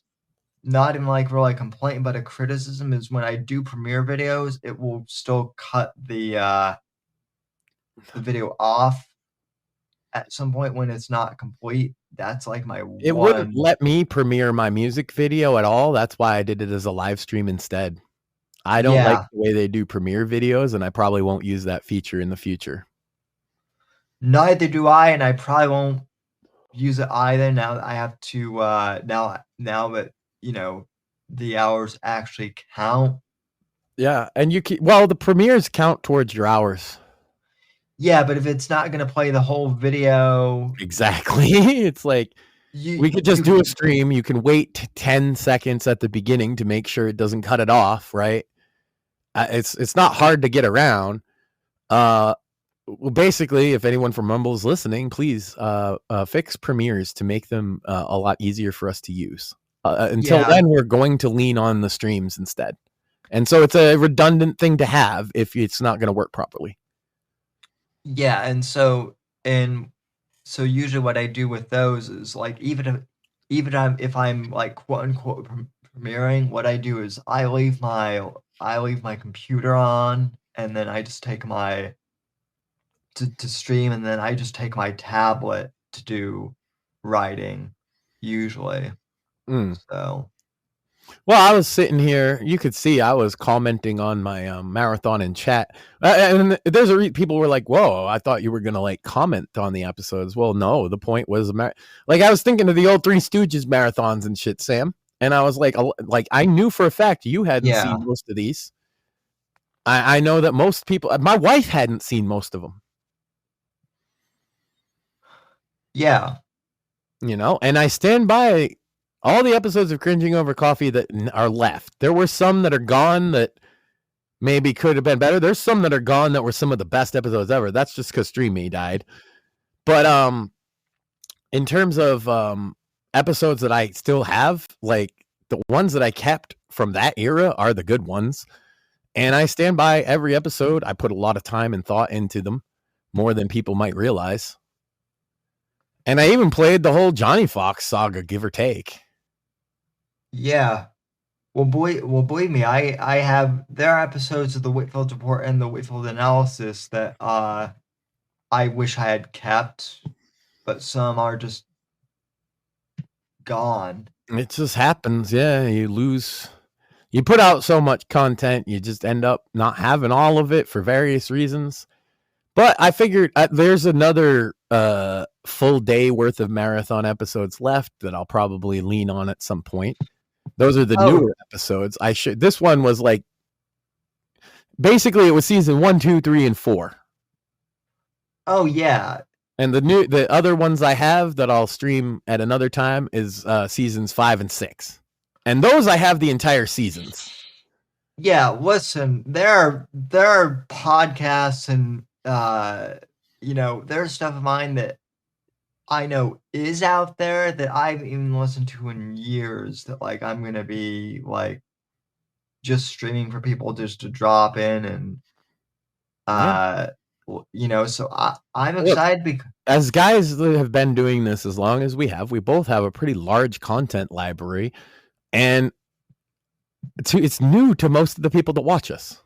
not even like really complaint, but a criticism is when I do premiere videos, it will still cut the video off at some point when it's not complete. That's like my It one. wouldn't let me premiere my music video at all. That's why I did it as a live stream instead. I don't like the way they do premiere videos, and I probably won't use that feature in the future. Neither do I, and I probably won't use it either. Now that I have to now that the hours actually count. Yeah, and the premieres count towards your hours. Yeah, but if it's not going to play the whole video, exactly. It's like we could just do a stream. You can wait 10 seconds at the beginning to make sure it doesn't cut it off, right? It's not hard to get around. Well, basically, if anyone from Rumble is listening, please fix premieres to make them a lot easier for us to use. Until then, we're going to lean on the streams instead. And so it's a redundant thing to have if it's not going to work properly. Yeah, and so usually what I do with those is like even if I'm like quote unquote premiering, what I do is I leave my computer on, and then I just take my to stream, and then I just take my tablet to do writing usually. So. Well, I was sitting here. You could see I was commenting on my marathon in chat, and there's people were like, "Whoa, I thought you were gonna like comment on the episodes." Well, no, the point was like I was thinking of the old Three Stooges marathons and shit, Sam, and I was like I knew for a fact you hadn't seen most of these. I know that most people, my wife hadn't seen most of them. Yeah, and I stand by. All the episodes of Cringing Over Coffee that are left. There were some that are gone that maybe could have been better. There's some that are gone that were some of the best episodes ever. That's just because StreamMe died. But in terms of episodes that I still have, like the ones that I kept from that era are the good ones. And I stand by every episode. I put a lot of time and thought into them, more than people might realize. And I even played the whole Johnny Fox saga, give or take. Yeah. Well, believe me, there are episodes of the Whitfield Report and the Whitfield Analysis that I wish I had kept, but some are just gone. It just happens. Yeah, you put out so much content, you just end up not having all of it for various reasons. But I figured there's another full day worth of marathon episodes left that I'll probably lean on at some point. Those are the newer episodes. This one was like, basically it was season 1, 2, 3, and 4. Oh yeah. And the other ones I have that I'll stream at another time is seasons 5 and 6. And those I have the entire seasons. Yeah, listen, there are podcasts and there's stuff of mine that I know is out there that I've even listened to in years that like I'm gonna be like just streaming for people just to drop in and so I'm excited because as guys that have been doing this as long as we both have a pretty large content library, and it's new to most of the people that watch us.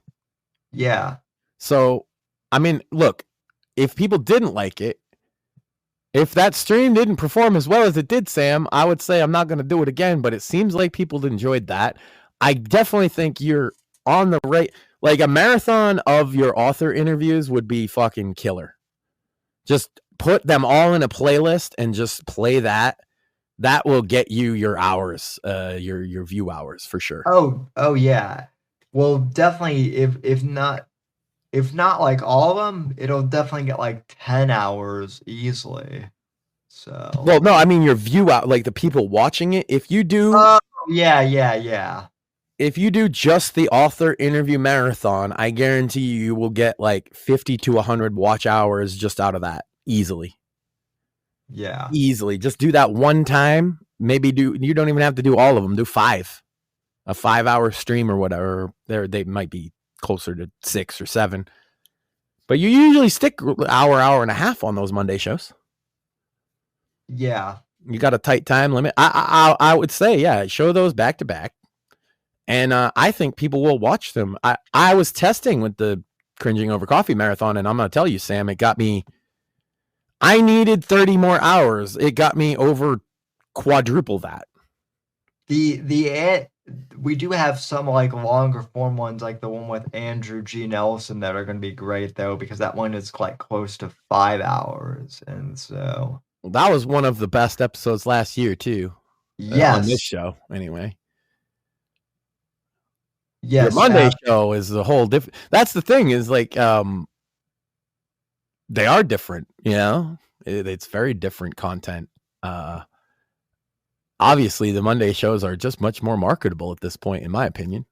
Yeah. So, I mean, look, if people didn't like it, if that stream didn't perform as well as it did, Sam, I would say I'm not going to do it again, but it seems like people enjoyed that. I definitely think you're on the right. Like a marathon of your author interviews would be fucking killer. Just put them all in a playlist and just play that. That will get you your hours, your view hours for sure. Oh yeah. Well, definitely if not like all of them, it'll definitely get like 10 hours easily. So. Well, no, I mean your view out, like the people watching it. If you do, yeah. if you do just the author interview marathon, I guarantee you will get like 50 to 100 watch hours just out of that easily. Yeah. Easily. Just do that one time. Maybe you don't even have to do all of them. Do 5. A 5-hour stream or whatever. They might be closer to 6 or 7. But you usually stick hour and a half on those Monday shows. Yeah. You got a tight time limit. I would say, yeah, show those back to back. And I think people will watch them. I was testing with the Cringing Over Coffee marathon, and I'm going to tell you, Sam, it got me. I needed 30 more hours. It got me over quadruple that. We do have some like longer form ones, like the one with Andrew G. Nelson, that are going to be great though, because that one is like close to 5 hours, and so that was one of the best episodes last year too. Yes, on this show anyway. Yes, the Monday show is the whole different. That's the thing is like they are different. You know, it's very different content. Obviously, the Monday shows are just much more marketable at this point, in my opinion.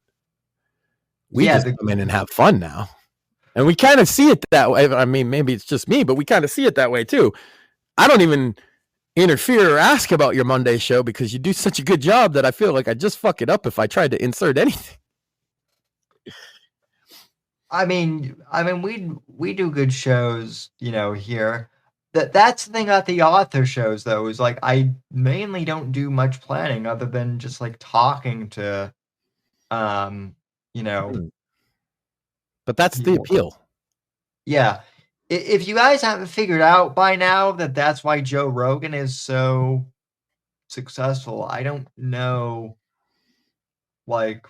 We just come in and have fun now. And we kind of see it that way. I mean, maybe it's just me, but we kind of see it that way too. I don't even interfere or ask about your Monday show because you do such a good job that I feel like I'd just fuck it up if I tried to insert anything. I mean, we do good shows, you know, here. That's the thing about the author shows, though, is like I mainly don't do much planning other than just like talking to, you know. But that's the appeal. Yeah. If you guys haven't figured out by now that that's why Joe Rogan is so successful, I don't know. Like,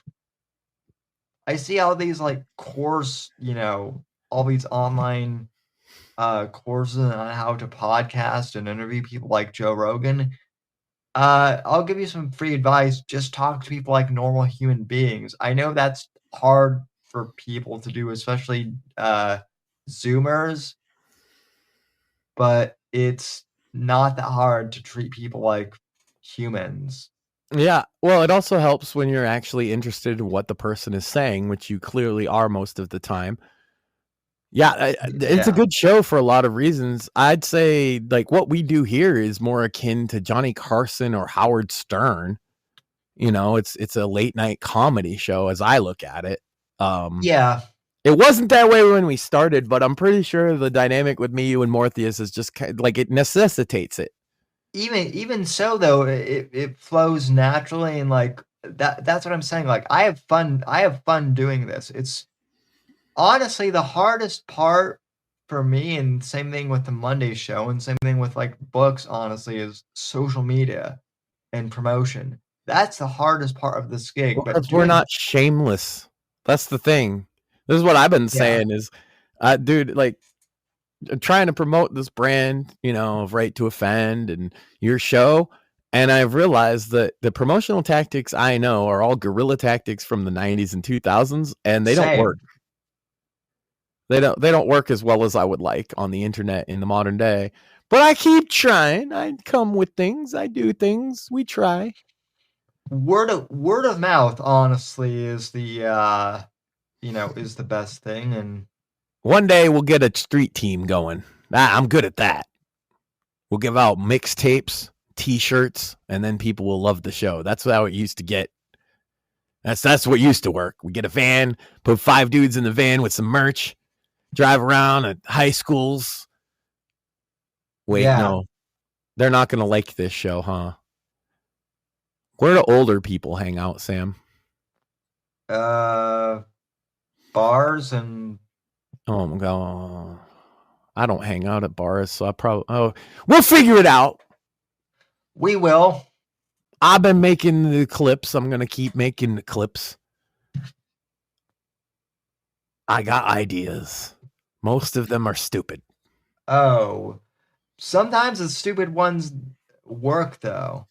I see all these like course, you know, all these online courses on how to podcast and interview people like Joe Rogan. I'll give you some free advice. Just talk to people like normal human beings. I know that's hard for people to do, especially Zoomers, but it's not that hard to treat people like humans. Yeah, well, it also helps when you're actually interested in what the person is saying, which you clearly are most of the time. Yeah, it's a good show for a lot of reasons. I'd say like what we do here is more akin to Johnny Carson or Howard Stern. You know, it's a late night comedy show as I look at it. Yeah. It wasn't that way when we started, but I'm pretty sure the dynamic with me, you, and Morpheus is just kind of, like it necessitates it. Even so, though, it flows naturally, and like that's what I'm saying. Like I have fun doing this. It's honestly the hardest part for me, and same thing with the Monday show, and same thing with like books, honestly, is social media and promotion. That's the hardest part of this gig. Well, but we're not shameless. That's the thing. This is what I've been saying is, dude, like trying to promote this brand, you know, of Right to Offend and your show. And I've realized that the promotional tactics I know are all guerrilla tactics from the 90s and 2000s, and they don't work. They don't work as well as I would like on the internet in the modern day. But I keep trying. I come with things. I do things. We try. Word of mouth, honestly, is the is the best thing. And one day we'll get a street team going. I'm good at that. We'll give out mixtapes, T-shirts, and then people will love the show. That's how it used to get. That's what used to work. We get a van, put 5 dudes in the van with some merch, drive around at high schools. Wait, no. They're not going to like this show, huh? Where do older people hang out, Sam? Bars and... Oh, my God. I don't hang out at bars, so I probably... Oh, we'll figure it out. We will. I've been making the clips. I'm going to keep making the clips. I got ideas. Most of them are stupid. Oh. Sometimes the stupid ones work, though.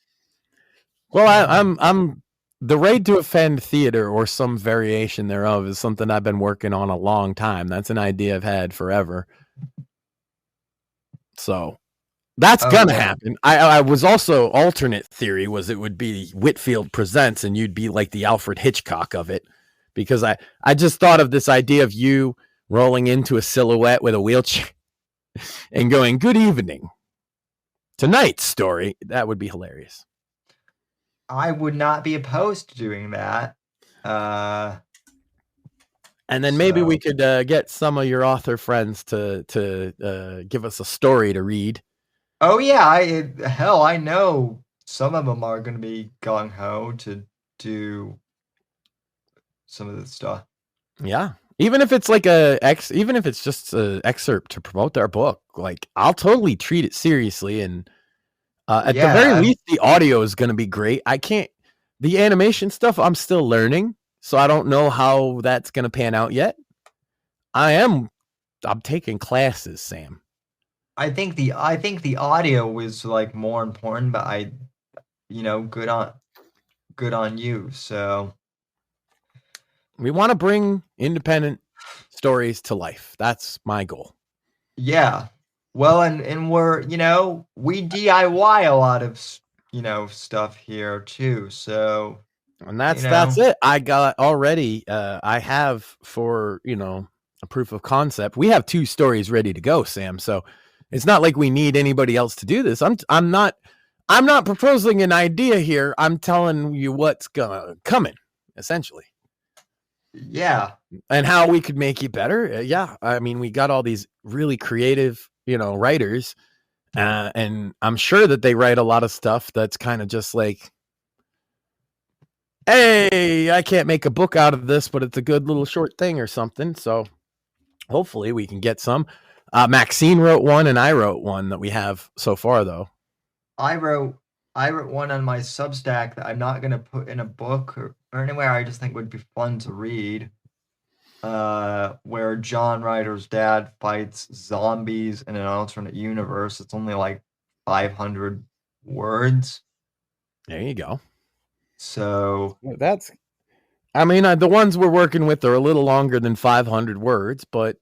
Well, I'm the Raid to Offend theater, or some variation thereof, is something I've been working on a long time. That's an idea I've had forever. So That's gonna yeah. happen. I was also alternate theory was it would be Whitfield Presents and you'd be like the Alfred Hitchcock of it, because I just thought of this idea of you rolling into a silhouette with a wheelchair and going, "Good evening. Tonight's story." That would be hilarious. I would not be opposed to doing that. And then maybe we could get some of your author friends to give us a story to read. Oh yeah, I know some of them are going to be gung ho to do some of this stuff. Yeah, even if it's like even if it's just an excerpt to promote their book, like I'll totally treat it seriously. And at the very least, the audio is going to be great. The animation stuff, I'm still learning, so I don't know how that's going to pan out yet. I'm taking classes, Sam. I think the audio was like more important, but good on you. So we want to bring independent stories to life. That's my goal. Yeah. Well, and we're, we DIY a lot of, stuff here too. So, and that's it. I got already, I have for, a proof of concept. We have 2 stories ready to go, Sam. So it's not like we need anybody else to do this. I'm not proposing an idea here. I'm telling you what's coming, essentially. Yeah. And how we could make it better. Yeah. I mean, we got all these really creative, writers, and I'm sure that they write a lot of stuff that's kind of just like, hey, I can't make a book out of this, but it's a good little short thing or something. So hopefully we can get some. Maxine wrote one and I wrote one that we have so far, though. I wrote one on my Substack that I'm not going to put in a book or anywhere. I just think would be fun to read. Where John Ryder's dad fights zombies in an alternate universe. It's only like 500 words. There you go. So the ones we're working with are a little longer than 500 words, but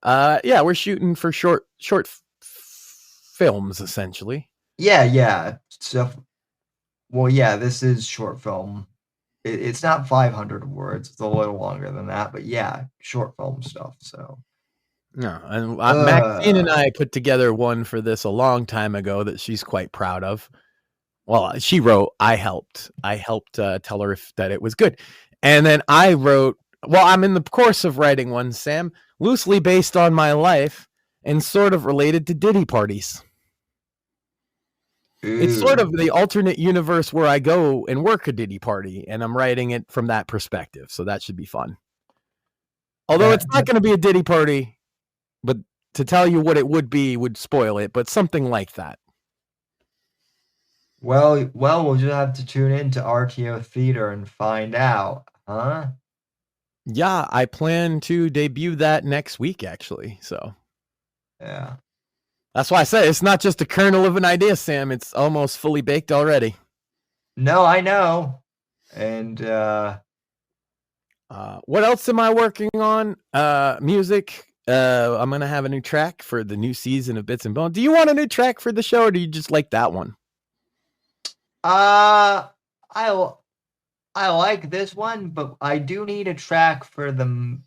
yeah, we're shooting for short films essentially. Yeah. So, well, yeah, this is short film. It's not 500 words. It's a little longer than that, but yeah, short film stuff. So, no, and Maxine and I put together one for this a long time ago that she's quite proud of. Well, she wrote. I helped tell her that it was good, and then I wrote. Well, I'm in the course of writing one, Sam, loosely based on my life and sort of related to Diddy parties. Ooh. It's sort of the alternate universe where I go and work a Diddy party, and I'm writing it from that perspective. So that should be fun. Although it's not going to be a Diddy party, but to tell you what it would be would spoil it, but something like that. Well, we'll just have to tune into RTO Theater and find out, huh? Yeah, I plan to debut that next week, actually. So, yeah. That's why I say it's not just a kernel of an idea, Sam. It's almost fully baked already. No, I know. And what else am I working on? Music. I'm gonna have a new track for the new season of Bits and Bones. Do you want a new track for the show, or do you just like that one? I like this one, but I do need a track for the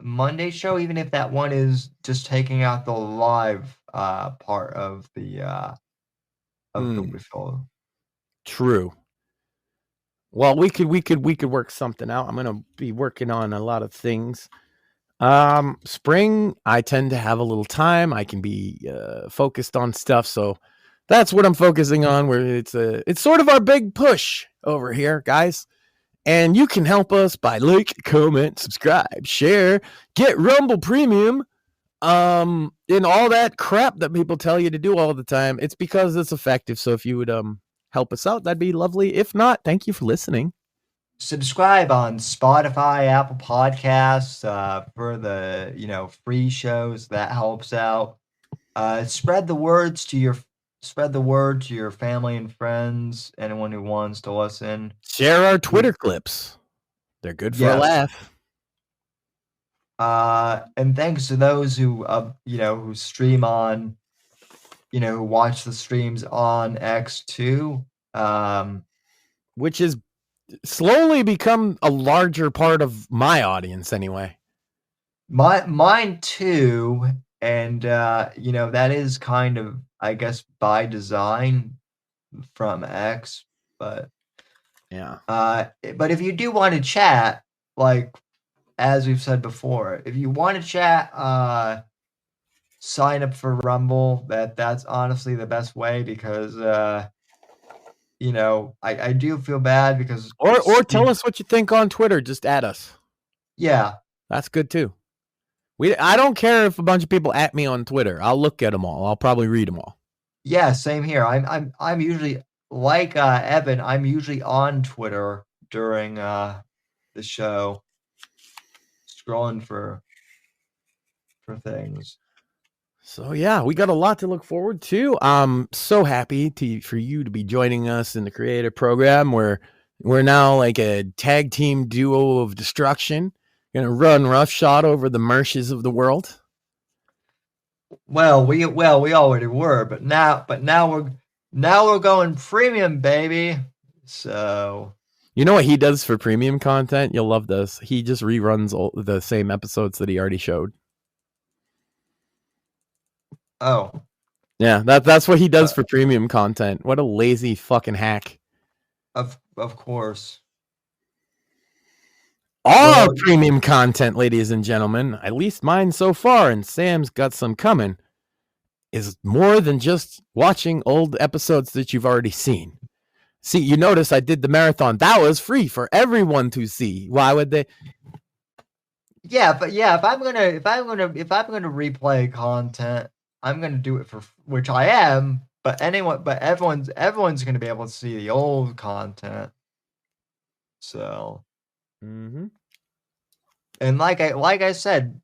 Monday show, even if that one is just taking out the live part of the whistle. True. Well, we could work something out. I'm gonna be working on a lot of things. Spring, I tend to have a little time. I can be focused on stuff, so that's what I'm focusing on. Where it's sort of our big push over here, guys. And you can help us by like, comment, subscribe, share, get Rumble Premium, and all that crap that people tell you to do all the time. It's because it's effective. So if you would help us out, that'd be lovely. If not, thank you for listening. Subscribe on Spotify, Apple Podcasts, for the free shows. That helps out. Spread the word to your family and friends, anyone who wants to listen. Share our Twitter clips. They're good for a laugh. And thanks to those who stream on who watch the streams on X too. Which has slowly become a larger part of my audience anyway. Mine too, and that is kind of, I guess, by design from X, but yeah. But if you do want to chat, like as we've said before, if you want to chat, sign up for Rumble. That's honestly the best way because I do feel bad because or tell us what you think on Twitter. Just add us. Yeah, that's good too. I don't care if a bunch of people at me on Twitter. I'll look at them all. I'll probably read them all. Yeah, same here. I'm usually like Evan. I'm usually on Twitter during the show, scrolling for things. So yeah, we got a lot to look forward to. I'm so happy for you to be joining us in the creative program. We're now like a tag team duo of destruction. Gonna run roughshod over the marshes of the world. Well, we already were, but now we're going premium, baby. So you know what he does for premium content? You'll love this. He just reruns all the same episodes that he already showed. Oh. Yeah, that's what he does for premium content. What a lazy fucking hack. Of course. Our premium content, ladies and gentlemen, at least mine so far, and Sam's got some coming, is more than just watching old episodes that you've already seen. See, you notice I did the marathon. That was free for everyone to see. Why would they? Yeah, but if I'm gonna replay content, I'm gonna do it for which I am. But everyone's gonna be able to see the old content. So. Mm-hmm. And like I said,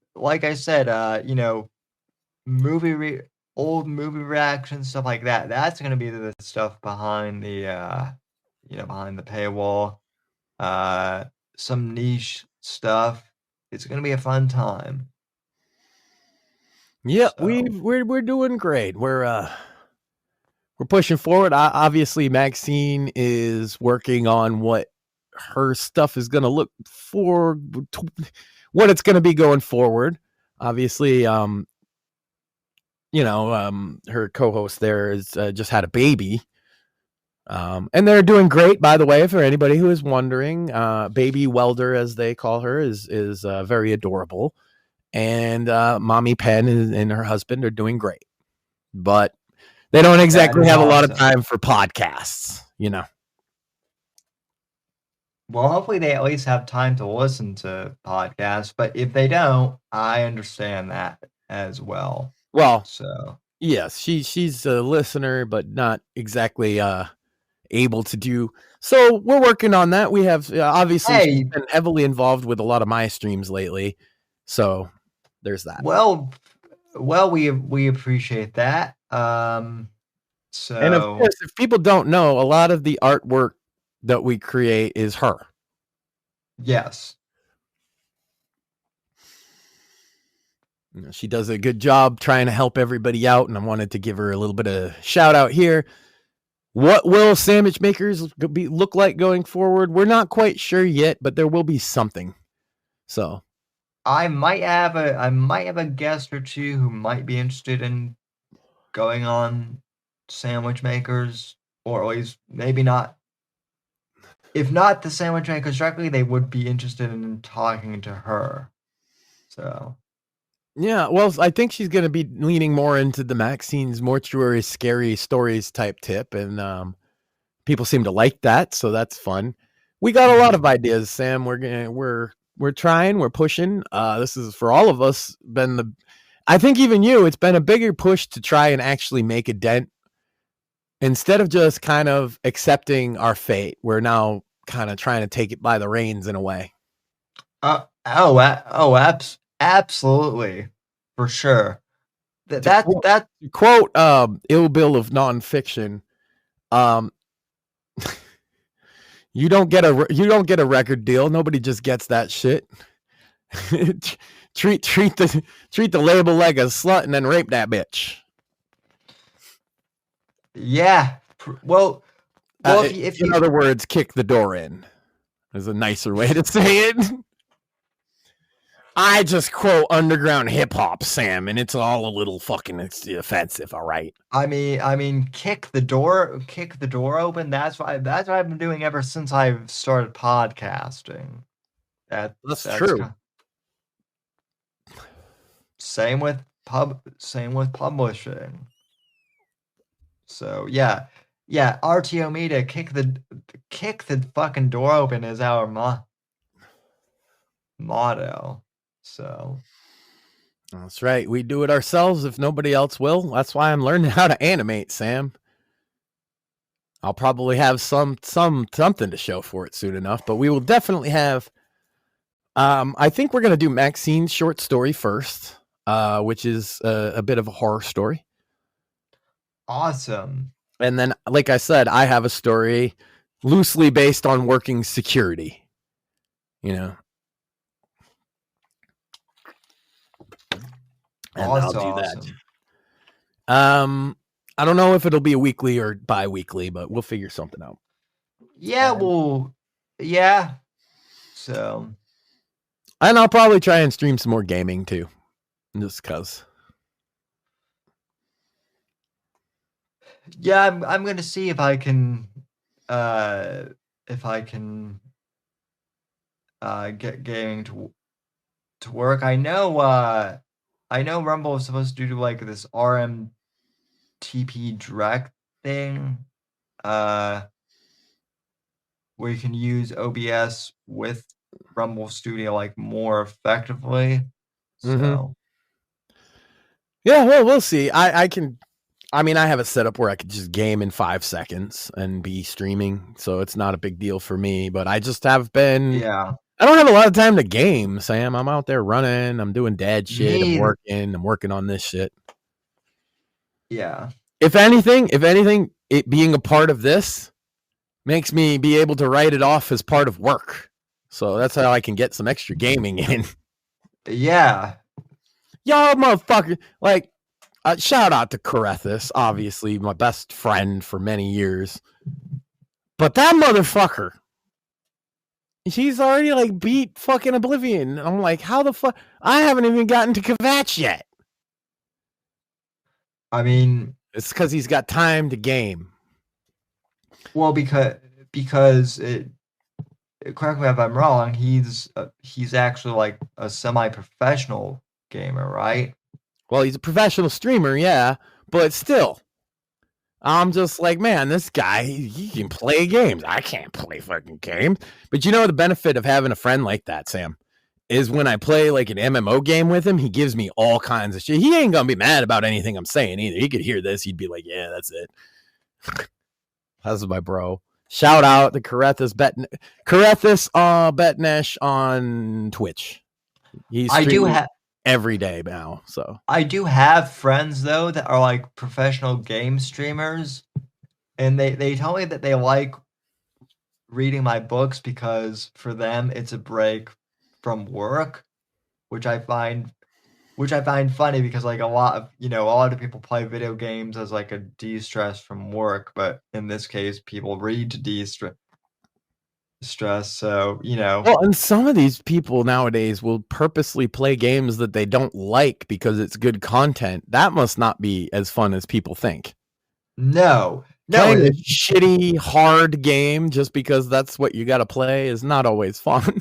old movie reactions, stuff like that. That's gonna be the stuff behind the behind the paywall. Some niche stuff. It's gonna be a fun time. Yeah, so. we're doing great. We're pushing forward. Obviously, Maxine is working on what her stuff is going to look for, what it's going to be going forward. Obviously, her co-host there is just had a baby, and they're doing great. By the way, for anybody who is wondering, Baby Welder, as they call her, is very adorable, and Mommy Penn and her husband are doing great, but they don't exactly have a lot of time for podcasts, Well, hopefully they at least have time to listen to podcasts, but if they don't, I understand that as well. Well, so yes, she's a listener, but not exactly able to do. So we're working on that. We have obviously been heavily involved with a lot of my streams lately, so there's that. Well, we appreciate that. So, and of course, if people don't know, a lot of the artwork that we create is her. Yes. She does a good job trying to help everybody out, and I wanted to give her a little bit of shout out here. What will Sandwich Makers look like going forward? We're not quite sure yet, but there will be something. So I might have a guest or two who might be interested in going on Sandwich Makers, or at least maybe not. If not the Sandwich Makers directly, they would be interested in talking to her. So. Yeah, well, I think she's going to be leaning more into the Maxine's mortuary scary stories type tip, and people seem to like that, so that's fun. We got a lot of ideas, Sam. We're trying, we're pushing. This is for all of us I think even you, it's been a bigger push to try and actually make a dent. Instead of just kind of accepting our fate, we're now kind of trying to take it by the reins in a way. Absolutely, for sure. That quote Ill Bill of nonfiction. You don't get a record deal. Nobody just gets that shit. treat the label like a slut and then rape that bitch. Yeah. Well, if in you, other words, kick the door in is a nicer way to say it. I just quote underground hip hop, Sam, and it's all a little fucking offensive. All right. I mean, kick the door open. That's what I've been doing ever since I've started podcasting. That's true. Same with publishing. So yeah, RTO Media, kick the fucking door open is our motto. So that's right. We do it ourselves if nobody else will. That's why I'm learning how to animate, Sam. I'll probably have something to show for it soon enough, but we will definitely have. I think we're gonna do Maxine's short story first, which is a bit of a horror story. Awesome. And then, like I said, I have a story loosely based on working security. You know. And I'll do that. I don't know if it'll be a weekly or bi-weekly, but we'll figure something out. Yeah, well, yeah. So, and I'll probably try and stream some more gaming too, just cause. Yeah, I'm gonna see if I can get gaming to work. I know Rumble is supposed to do like this RMTP direct thing, where you can use OBS with Rumble Studio like more effectively. So yeah, well, we'll see. I have it set up where I could just game in 5 seconds and be streaming, so it's not a big deal for me. But I just have been. Yeah. I don't have a lot of time to game, Sam. I'm out there running. I'm doing dad shit. I'm working on this shit. Yeah. If anything, it being a part of this makes me be able to write it off as part of work. So that's how I can get some extra gaming in. Yeah. Y'all motherfucker. Like, shout out to Carethus, obviously my best friend for many years. But that motherfucker, he's already like beat fucking Oblivion. I'm like, how the fuck? I haven't even gotten to Kvatch yet. I mean, it's because he's got time to game. Well, because it. Correct me if I'm wrong. He's actually like a semi-professional gamer, right? Well, he's a professional streamer, yeah, but still, I'm just like, man, this guy, he can play games. I can't play fucking games. But you know the benefit of having a friend like that, Sam, is when I play like an MMO game with him, he gives me all kinds of shit. He ain't gonna be mad about anything I'm saying either. He could hear this, he'd be like, yeah, that's it. That's my bro. Shout out to Carethus Betnesh on Twitch. He's every day now. So I do have friends though that are like professional game streamers, and they tell me that they like reading my books because for them it's a break from work, which I find funny because like a lot of people play video games as like a de-stress from work, but in this case people read to de-stress. So, well, and some of these people nowadays will purposely play games that they don't like because it's good content. That must not be as fun as people think. No, playing a shitty hard game just because that's what you got to play is not always fun.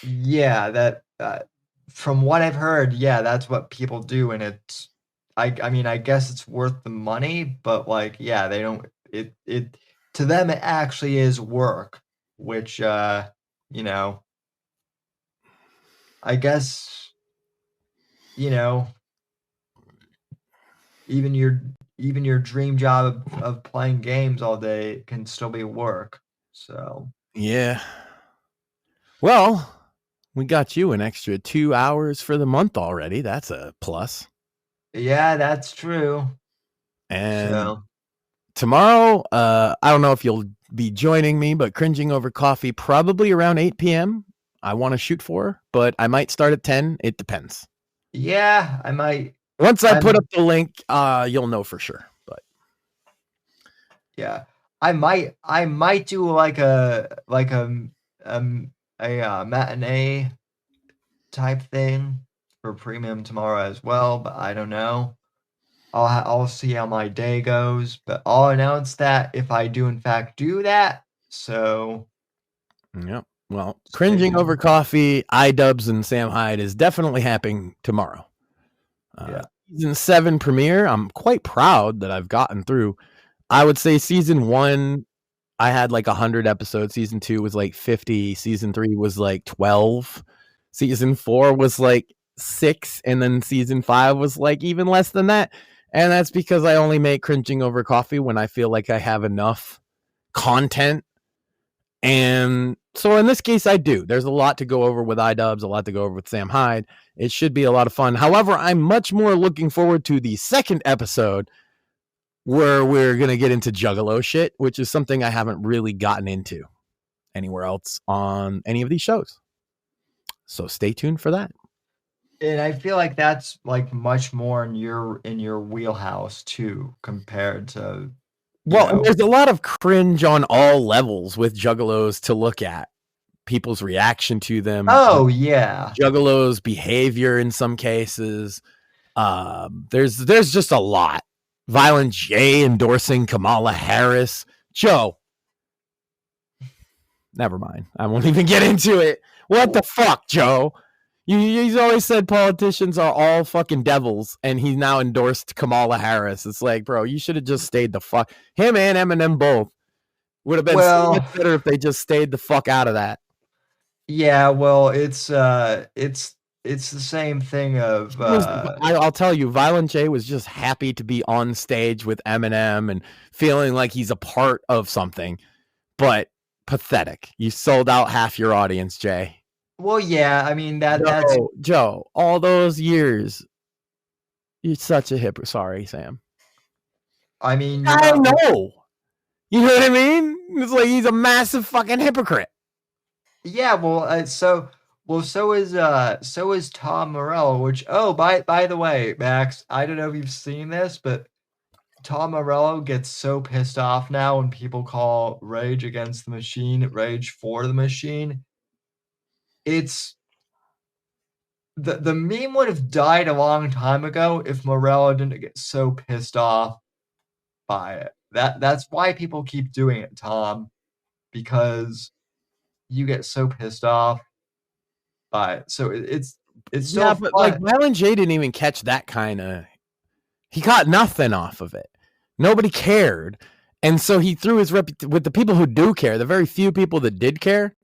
Yeah, that from what I've heard, yeah, that's what people do, and it's I mean, I guess it's worth the money, but like, yeah, they don't it to them it actually is work, which I guess even your dream job of playing games all day can still be work. So yeah. Well, we got you an extra 2 hours for the month already. That's a plus. Yeah, that's true. And tomorrow, I don't know if you'll be joining me, but Cringing Over Coffee, probably around 8 p.m. I want to shoot for, but I might start at 10. It depends. Yeah, I might. Once I put up the link, you'll know for sure. But Yeah, I might do like a matinee type thing for premium tomorrow as well, but I don't know. I'll see how my day goes, but I'll announce that if I do in fact do that. So Yep. Well, stay cringing over tuned. coffee, iDubbbz and Sam Hyde is definitely happening tomorrow. Yeah. Season 7 premiere. I'm quite proud that I've gotten through. I would say season 1, I had like 100 episodes. Season 2 was like 50. Season 3 was like 12. Season 4 was like 6. And then season 5 was like even less than that. And that's because I only make cringing over coffee when I feel like I have enough content. And so in this case, I do. There's a lot to go over with iDubbbz, a lot to go over with Sam Hyde. It should be a lot of fun. However, I'm much more looking forward to the second episode where we're going to get into Juggalo shit, which is something I haven't really gotten into anywhere else on any of these shows. So stay tuned for that. And I feel like that's like much more in your wheelhouse too, compared to Well, know. and there's a lot of cringe on all levels with Juggalos to look at. People's reaction to them. Oh yeah. Juggalos' behavior in some cases. There's just a lot. Violent J endorsing Kamala Harris. Joe. Never mind. I won't even get into it. What the fuck, Joe? He's always said politicians are all fucking devils, and he's now endorsed Kamala Harris. It's like, bro, you should have just stayed the fuck. Him and Eminem both would have been so much better if they just stayed the fuck out of that. Yeah, well, it's the same thing of I'll tell you, Violent J was just happy to be on stage with Eminem and feeling like he's a part of something, but pathetic. You sold out half your audience, Jay. Well, yeah, I mean that's Joe. All those years, you're such a hypocrite. Sorry, Sam. I mean, I know. You know what I mean? It's like he's a massive fucking hypocrite. Yeah, well, so is Tom Morello. Which by the way, Max, I don't know if you've seen this, but Tom Morello gets so pissed off now when people call Rage Against the Machine Rage for the Machine. It's the meme would have died a long time ago if Morello didn't get so pissed off by it. That's why people keep doing it, Tom, because you get so pissed off by it. So it's so yeah, but like Violent J didn't even catch that kind of. He got nothing off of it. Nobody cared, and so he threw his with the people who do care. The very few people that did care,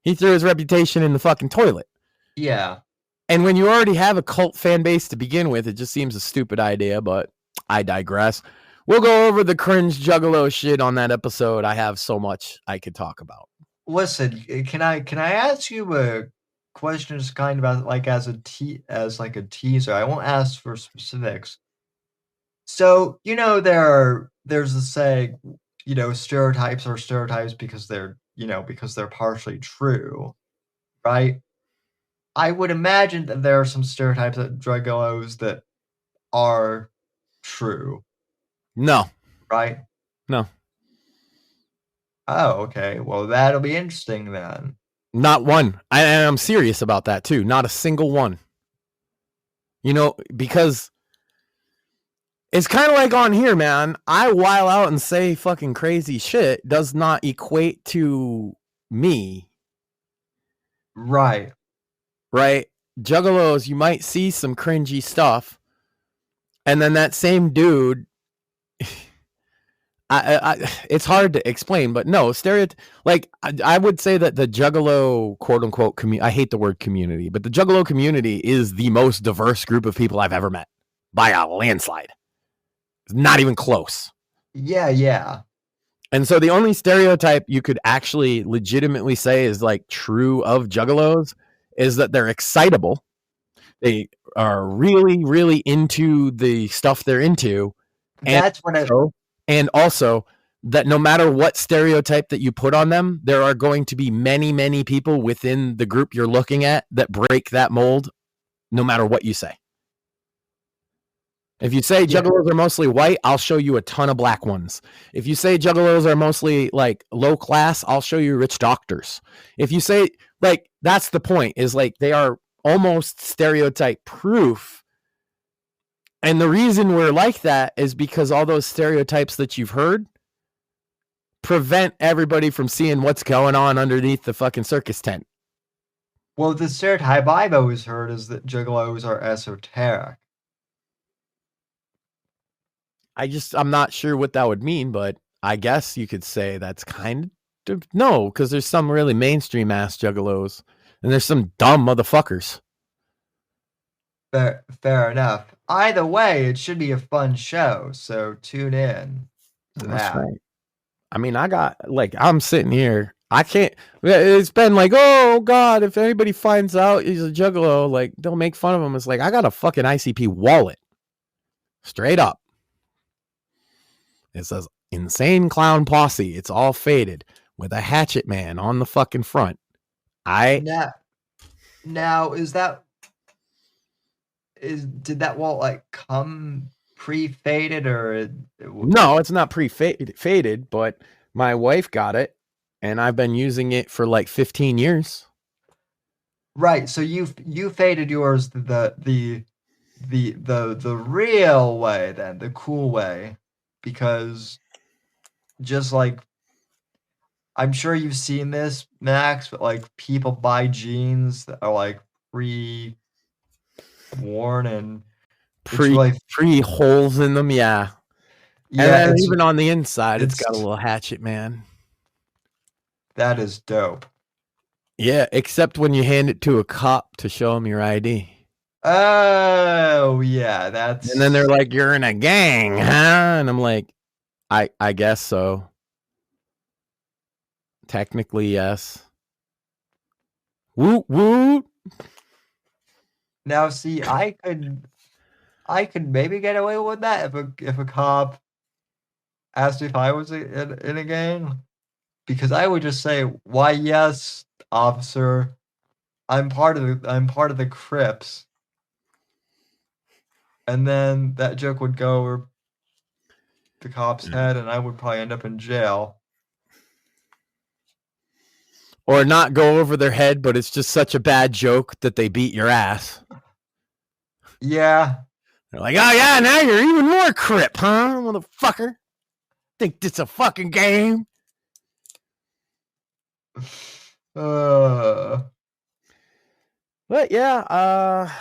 he threw his reputation in the fucking toilet. Yeah. And when you already have a cult fan base to begin with, it just seems a stupid idea, but I digress. We'll go over the cringe Juggalo shit on that episode. I have so much I could talk about. Listen, can I ask you a question just kind of about like as a teaser? I won't ask for specifics. So, there's a saying, stereotypes are stereotypes because they're partially true, right? I would imagine that there are some stereotypes at Juggalos that are true. No. Right? No. Oh, okay. Well, that'll be interesting then. Not one. I'm serious about that too. Not a single one. Because it's kind of like on here, man. I while out and say fucking crazy shit does not equate to me. Right. Right? Juggalos, you might see some cringy stuff, and then that same dude, it's hard to explain, but no, I would say that the Juggalo, quote unquote, I hate the word community, but the Juggalo community is the most diverse group of people I've ever met by a landslide. It's not even close. Yeah. And so the only stereotype you could actually legitimately say is like true of Juggalos is that they're excitable. They are really, really into the stuff they're into. That's and also that no matter what stereotype that you put on them, there are going to be many, many people within the group you're looking at that break that mold, no matter what you say. If you say juggalos are mostly white, I'll show you a ton of black ones. If you say juggalos are mostly like low class, I'll show you rich doctors. If you say like, that's the point, is like they are almost stereotype proof. And the reason we're like that is because all those stereotypes that you've heard prevent everybody from seeing what's going on underneath the fucking circus tent. Well, the stereotype I've always heard is that juggalos are esoteric. I'm not sure what that would mean, but I guess you could say that's kind of, no, because there's some really mainstream ass juggalos and there's some dumb motherfuckers. Fair enough. Either way, it should be a fun show, so tune in to That's that. right. I mean, I'm sitting here. I can't, it's been like, oh God, if anybody finds out he's a juggalo, like they'll make fun of him. It's like, I got a fucking ICP wallet. Straight up. It says Insane Clown Posse. It's all faded with a hatchet man on the fucking front. Now did that wallet like come pre-faded or No, it's not pre-faded, but my wife got it and I've been using it for like 15 years. Right, so you faded yours the real way then, the cool way, because just like I'm sure you've seen this, Max, but like people buy jeans that are like pre-worn and pre holes in them, yeah. Yeah, and even on the inside, it's got a it's- little hatchet man. that is dope. Yeah, except when you hand it to a cop to show him your ID. Oh yeah, that's And then they're like, "You're in a gang, huh?" And I'm like, I guess so. Technically, yes. Woot woot. Now see, I could maybe get away with that if a cop asked if I was in a gang, because I would just say, "Why, yes, officer, I'm part of the Crips," and then that joke would go over the cop's head, and I would probably end up in jail. Or not go over their head, but it's just such a bad joke that they beat your ass. Yeah. They're like, "Oh yeah, now you're even more crip, huh, motherfucker? Think this a fucking game?" But yeah,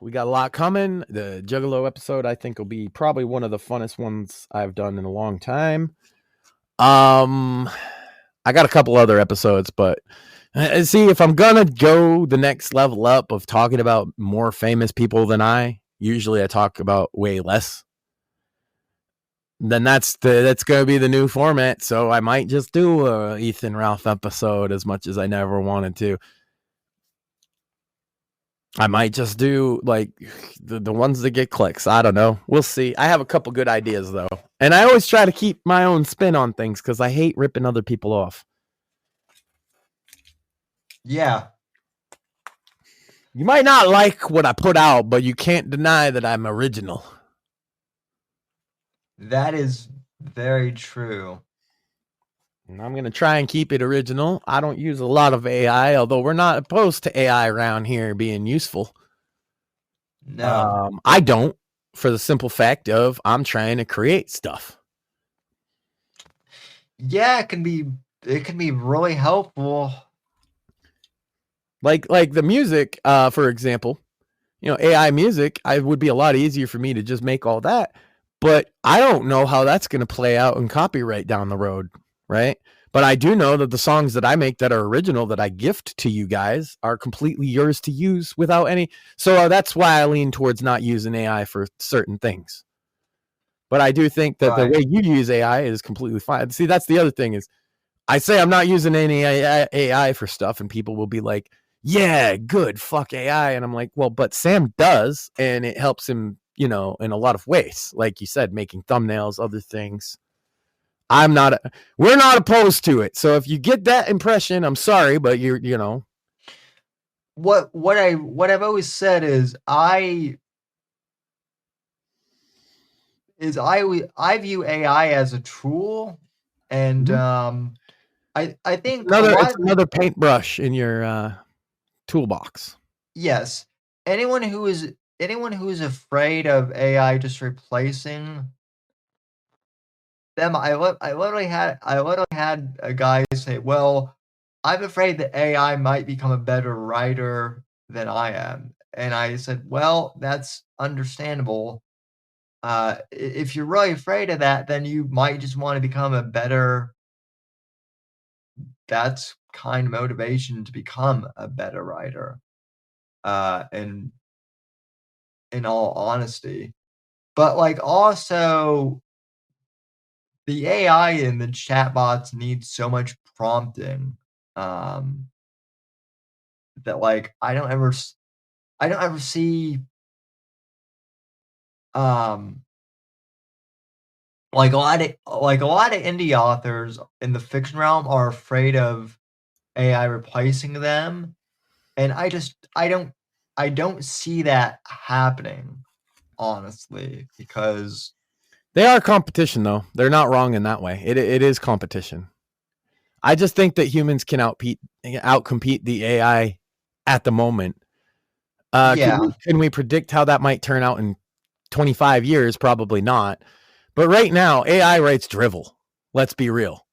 we got a lot coming. The Juggalo episode, I think, will be probably one of the funnest ones I've done in a long time. I got a couple other episodes, but see, if I'm gonna go the next level up of talking about more famous people than usually I talk about way less. Then that's gonna be the new format. So I might just do a Ethan Ralph episode, as much as I never wanted to. I might just do like the ones that get clicks. I don't know. We'll see. I have a couple good ideas though. And I always try to keep my own spin on things because I hate ripping other people off. Yeah. You might not like what I put out, but you can't deny that I'm original. That is very true. And I'm going to try and keep it original. I don't use a lot of AI, although we're not opposed to AI around here being useful. No. I don't, for the simple fact of I'm trying to create stuff. Yeah, it can be really helpful. Like the music, for example, AI music, it would be a lot easier for me to just make all that. But I don't know how that's going to play out in copyright down the road, right? But I do know that the songs that I make that are original, that I gift to you guys, are completely yours to use without any. So that's why I lean towards not using AI for certain things. But I do think that the way you use AI is completely fine. See, that's the other thing is I say I'm not using any AI for stuff, and people will be like, yeah, good, fuck AI. And I'm like, well, but Sam does, and it helps him, in a lot of ways. Like you said, making thumbnails, other things. We're not opposed to it. So if you get that impression, I'm sorry, but What I've always said is I I view AI as a tool, and I think It's another paintbrush in your toolbox. yes, anyone who is afraid of AI just replacing them, I literally had a guy say, "Well, I'm afraid that AI might become a better writer than I am," and I said, "Well, that's understandable. If you're really afraid of that, then you might just want to become a better. That's kind of motivation to become a better writer." And in all honesty, but like also the AI and the chatbots need so much prompting, um, that like I don't ever see um like a lot of indie authors in the fiction realm are afraid of AI replacing them, and I don't see that happening, honestly, because They are competition, though. They're not wrong in that way. It is competition. I just think that humans can outcompete the AI at the moment. yeah, Can we predict how that might turn out in 25 years? Probably not. But right now, AI writes drivel. Let's be real.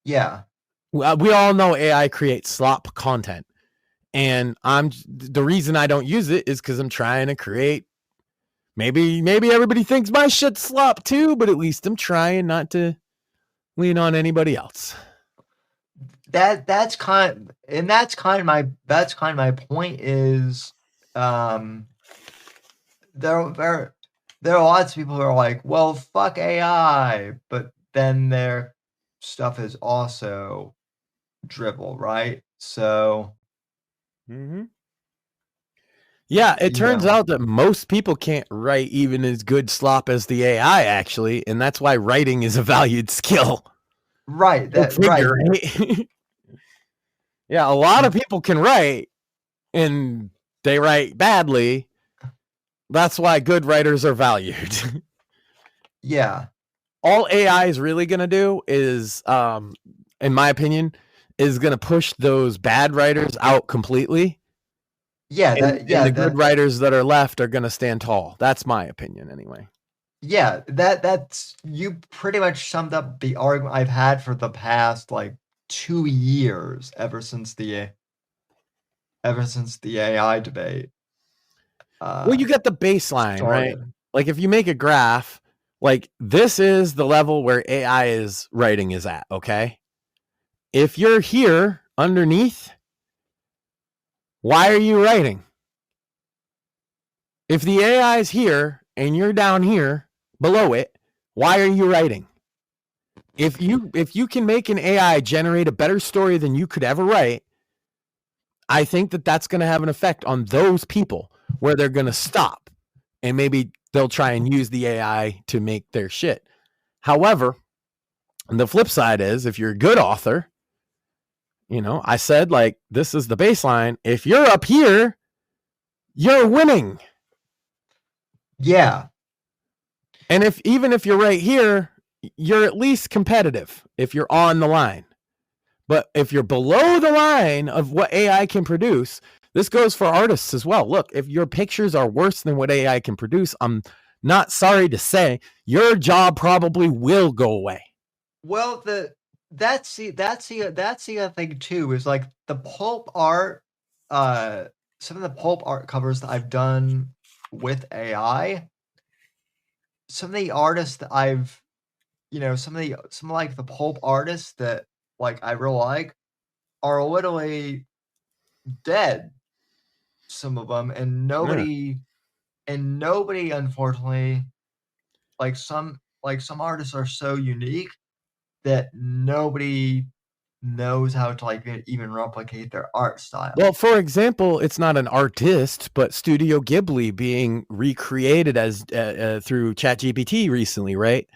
yeah, We all know AI creates slop content. And the reason I don't use it is because I'm trying to create. Maybe everybody thinks my shit's slop too, but at least I'm trying not to lean on anybody else. that's kind of my point is, um, there are lots of people who are like, well, fuck AI, but then their stuff is also drivel, right? So Yeah, it turns know. out that most people can't write even as good slop as the AI actually, and that's why writing is a valued skill. Right, Go that right. figure, right? Yeah, a lot of people can write and they write badly. That's why good writers are valued. Yeah. All AI is really going to do is, in my opinion, is going to push those bad writers out completely. Yeah, And the good writers that are left are going to stand tall. That's my opinion anyway. Yeah, that's you pretty much summed up the argument I've had for the past like 2 years ever since the AI debate. Well, you get the baseline, right? Started. Like if you make a graph, like this is the level where AI is writing is at, okay? If you're here underneath, why are you writing? If the AI is here and you're down here below it, why are you writing? If you can make an AI generate a better story than you could ever write, I think that that's going to have an effect on those people where they're going to stop and maybe they'll try and use the AI to make their shit. However, the flip side is if you're a good author, you know, I said like this is the baseline. If you're up here, you're winning. Yeah. And even if you're right here, you're at least competitive if you're on the line. But if you're below the line of what AI can produce, this goes for artists as well. Look, if your pictures are worse than what AI can produce, I'm not sorry to say your job probably will go away. Well, that's the other thing too is like the pulp art, some of the pulp art covers that I've done with AI. Some of the artists that I've, some like the pulp artists that like I really like are literally dead. Some of them, and nobody, unfortunately, like some artists are so unique that nobody knows how to like even replicate their art style. Well, for example, it's not an artist, but Studio Ghibli being recreated as through ChatGPT recently, right?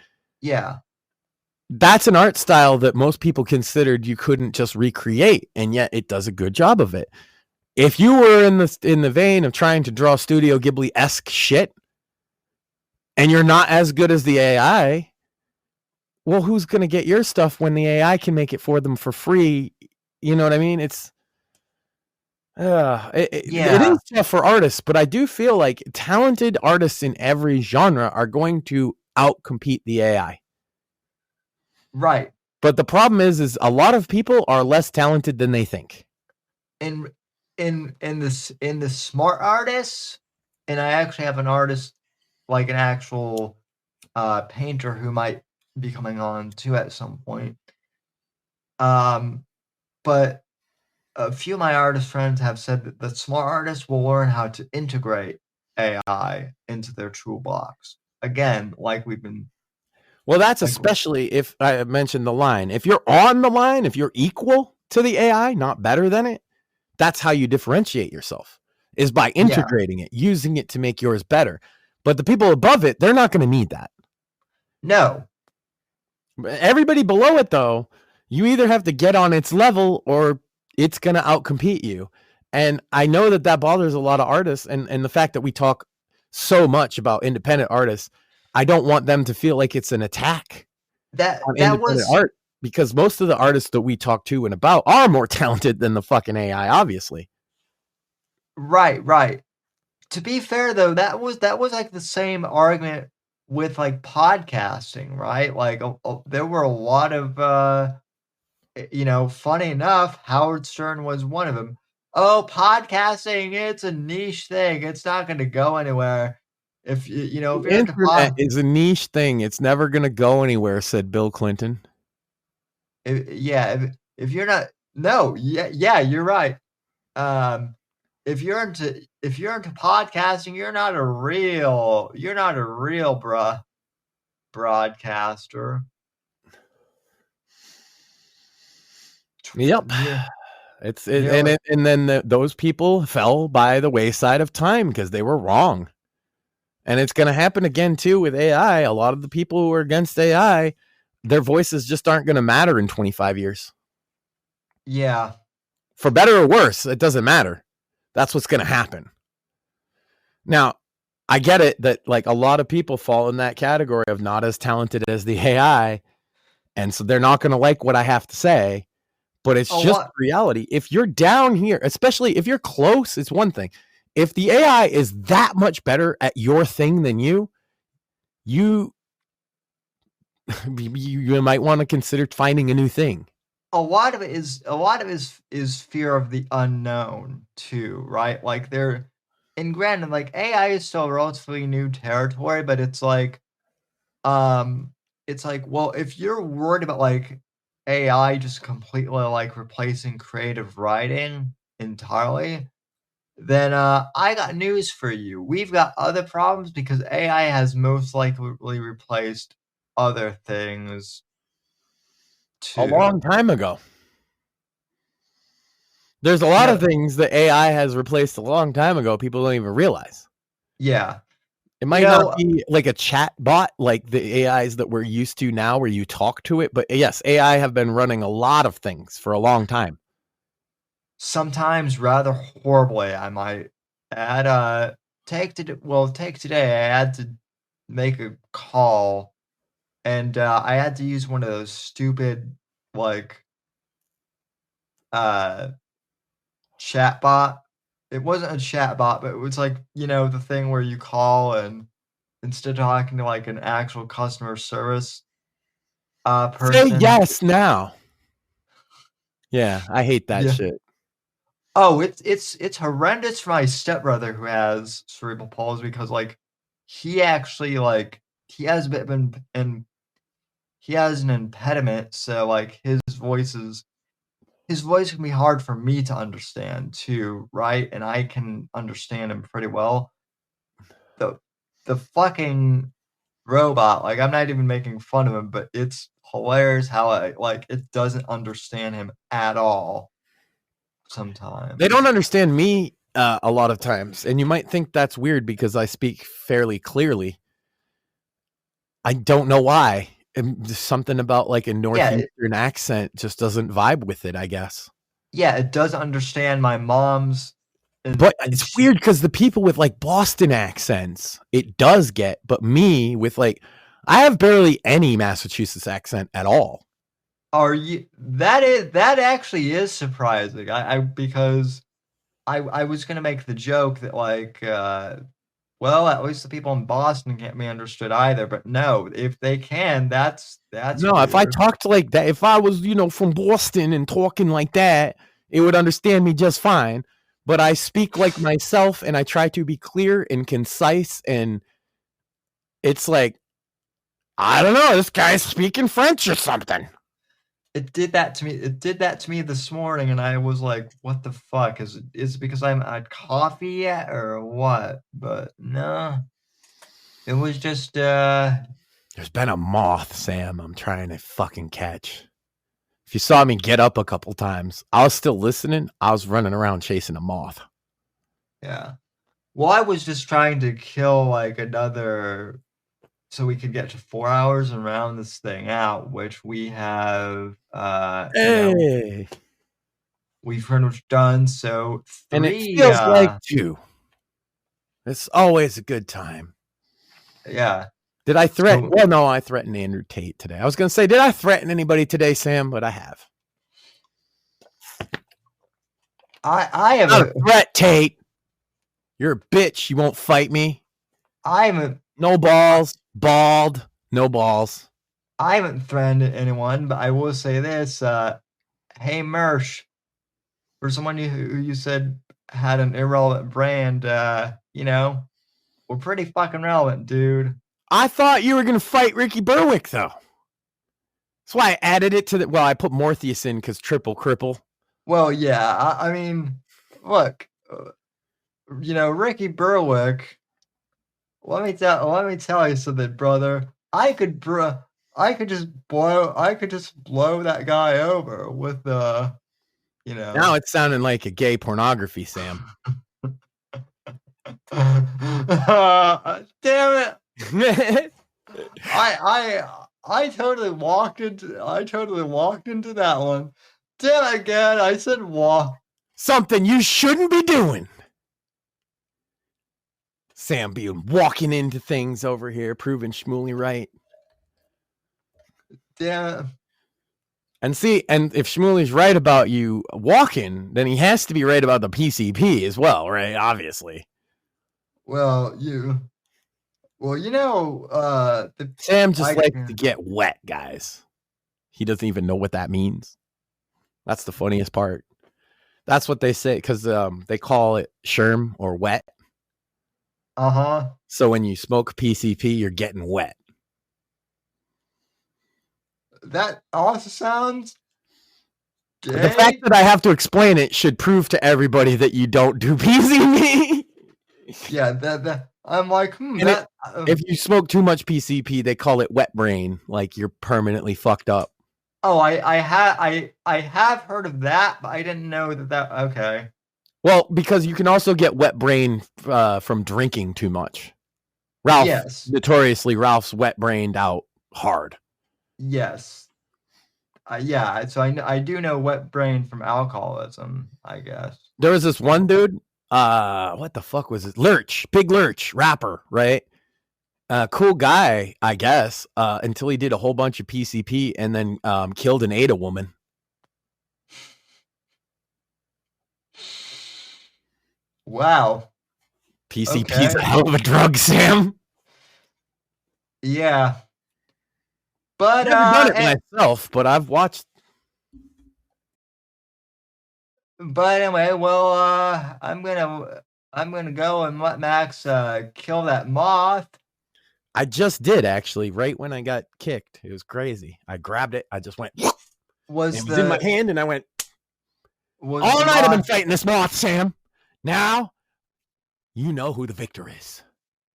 Yeah. That's an art style that most people considered you couldn't just recreate, and yet it does a good job of it. If you were in the vein of trying to draw Studio Ghibli-esque shit, and you're not as good as the AI, well, who's going to get your stuff when the AI can make it for them for free? You know what I mean? It is tough for artists, but I do feel like talented artists in every genre are going to outcompete the AI. Right. But the problem is a lot of people are less talented than they think. In the smart artists, and I actually have an artist, like an actual painter who might be coming on too at some point. But a few of my artist friends have said that the smart artists will learn how to integrate AI into their toolbox. Again, like we've been. Well, that's especially if I mentioned the line. If you're on the line, if you're equal to the AI, not better than it, that's how you differentiate yourself, is by integrating it, using it to make yours better. But the people above it, they're not going to need that. No. Everybody below it, though, you either have to get on its level or it's going to outcompete you. And I know that bothers a lot of artists. And the fact that we talk so much about independent artists, I don't want them to feel like it's an attack on independent art, because most of the artists that we talk to and about are more talented than the fucking AI, obviously. Right. To be fair, though, that was like the same argument with like podcasting, right? Like there were a lot of, funny enough, Howard Stern was one of them. Oh, podcasting, it's a niche thing. It's not going to go anywhere. If you know, if the internet is a niche thing, it's never going to go anywhere, said Bill Clinton. If you're not, you're right. If you're into podcasting, you're not a real broadcaster. Yep. Yeah. And then those people fell by the wayside of time because they were wrong. And it's going to happen again too with AI. A lot of the people who are against AI, their voices just aren't going to matter in 25 years. Yeah. For better or worse, it doesn't matter. That's what's going to happen. Now, I get it that like a lot of people fall in that category of not as talented as the AI, and so they're not going to like what I have to say, but it's just reality. If you're down here, especially if you're close, it's one thing. If the AI is that much better at your thing than you might want to consider finding a new thing. A lot of it is fear of the unknown too, right? Like and granted, like AI is still relatively new territory, but it's like, well, if you're worried about like AI just completely like replacing creative writing entirely, then I got news for you. We've got other problems because AI has most likely replaced other things too. A long time ago. There's a lot of things that AI has replaced a long time ago. People don't even realize. Yeah. It might not be like a chat bot like the AIs that we're used to now where you talk to it. But yes, AI have been running a lot of things for a long time. Sometimes rather horribly, I might add. Take today. I had to make a call, and I had to use one of those stupid like chatbot. It wasn't a chatbot, but it was like, the thing where you call and instead of talking to like an actual customer service person. Say yes now. Yeah, I hate that shit. Oh, it's horrendous for my stepbrother who has cerebral palsy because like he actually like he has a bit of he has an impediment, so like his voice can be hard for me to understand too, right? And I can understand him pretty well. The fucking robot, like I'm not even making fun of him, but it's hilarious how it doesn't understand him at all. Sometimes they don't understand me a lot of times, and you might think that's weird because I speak fairly clearly. I don't know why. Something about like a northeastern accent just doesn't vibe with it, I guess. Yeah, it does understand my mom's But it's weird because the people with like Boston accents, it does get, but me with like, I have barely any Massachusetts accent at all. Are you that actually is surprising. Because I was gonna make the joke that like well, at least the people in Boston can't be understood either, but no, if they can, that's No, if I weird. talked like that, if I was, from Boston and talking like that, it would understand me just fine. But I speak like myself and I try to be clear and concise. And it's like, I don't know, this guy's speaking French or something. It did that to me. It did that to me this morning, and I was like, "What the fuck? Is it because I haven't had coffee yet, or what?" But no, it was just There's been a moth, Sam, I'm trying to fucking catch. If you saw me get up a couple times, I was still listening. I was running around chasing a moth. yeah. Well, I was just trying to kill like another, so we could get to 4 hours and round this thing out, which we have. Hey, We've pretty much done. So and it 3. feels like 2. It's always a good time. Yeah. Did I threaten? So- Well, no, I threatened Andrew Tate today. I was going to say, did I threaten anybody today, Sam? But I have. I have Not a threat, Tate. You're a bitch. You won't fight me. No balls. Bald. No balls. I haven't threatened anyone, but I will say this: hey, Mersh, for someone who you said had an irrelevant brand, we're pretty fucking relevant, dude. I thought you were going to fight Ricky Berwick, though. That's why I added it to the. Well, I put Morpheus in because triple cripple. Well, yeah. I mean, look, Ricky Berwick. Let me tell you something, brother. I could just blow that guy over with Now it's sounding like a gay pornography, Sam. Damn it! I totally walked into that one. Damn it again! I said walk. Something you shouldn't be doing. Sam being walking into things over here, proving Shmuley right. Damn it. And if Shmuley's right about you walking, then he has to be right about the PCP as well, right? Obviously. Well, Sam just likes to get wet, guys. He doesn't even know what that means. That's the funniest part. That's what they say, because they call it sherm or wet. Uh-huh. So when you smoke PCP, you're getting wet. That also sounds gay. The fact that I have to explain it should prove to everybody that you don't do PCP. Yeah, that I'm like, if you smoke too much PCP, they call it wet brain, like you're permanently fucked up. Oh, I have heard of that, but I didn't know that. Okay. Well, because you can also get wet brain from drinking too much. Notoriously, Ralph's wet brained out hard. Yes. Yeah, so I do know wet brain from alcoholism, I guess. There was this one dude, what the fuck was it? Lurch, Big Lurch, rapper, right? Cool guy, I guess, until he did a whole bunch of PCP and then killed and ate a woman. Wow. PCP's a hell of a drug, Sam. Yeah. But I've never done it myself, but I've watched. But anyway, well, I'm gonna go and let Max kill that moth. I just did, actually, right when I got kicked. It was crazy. I grabbed it. I just went. It was in my hand, and I went. All night I've been fighting this moth, Sam. Now, you know who the victor is.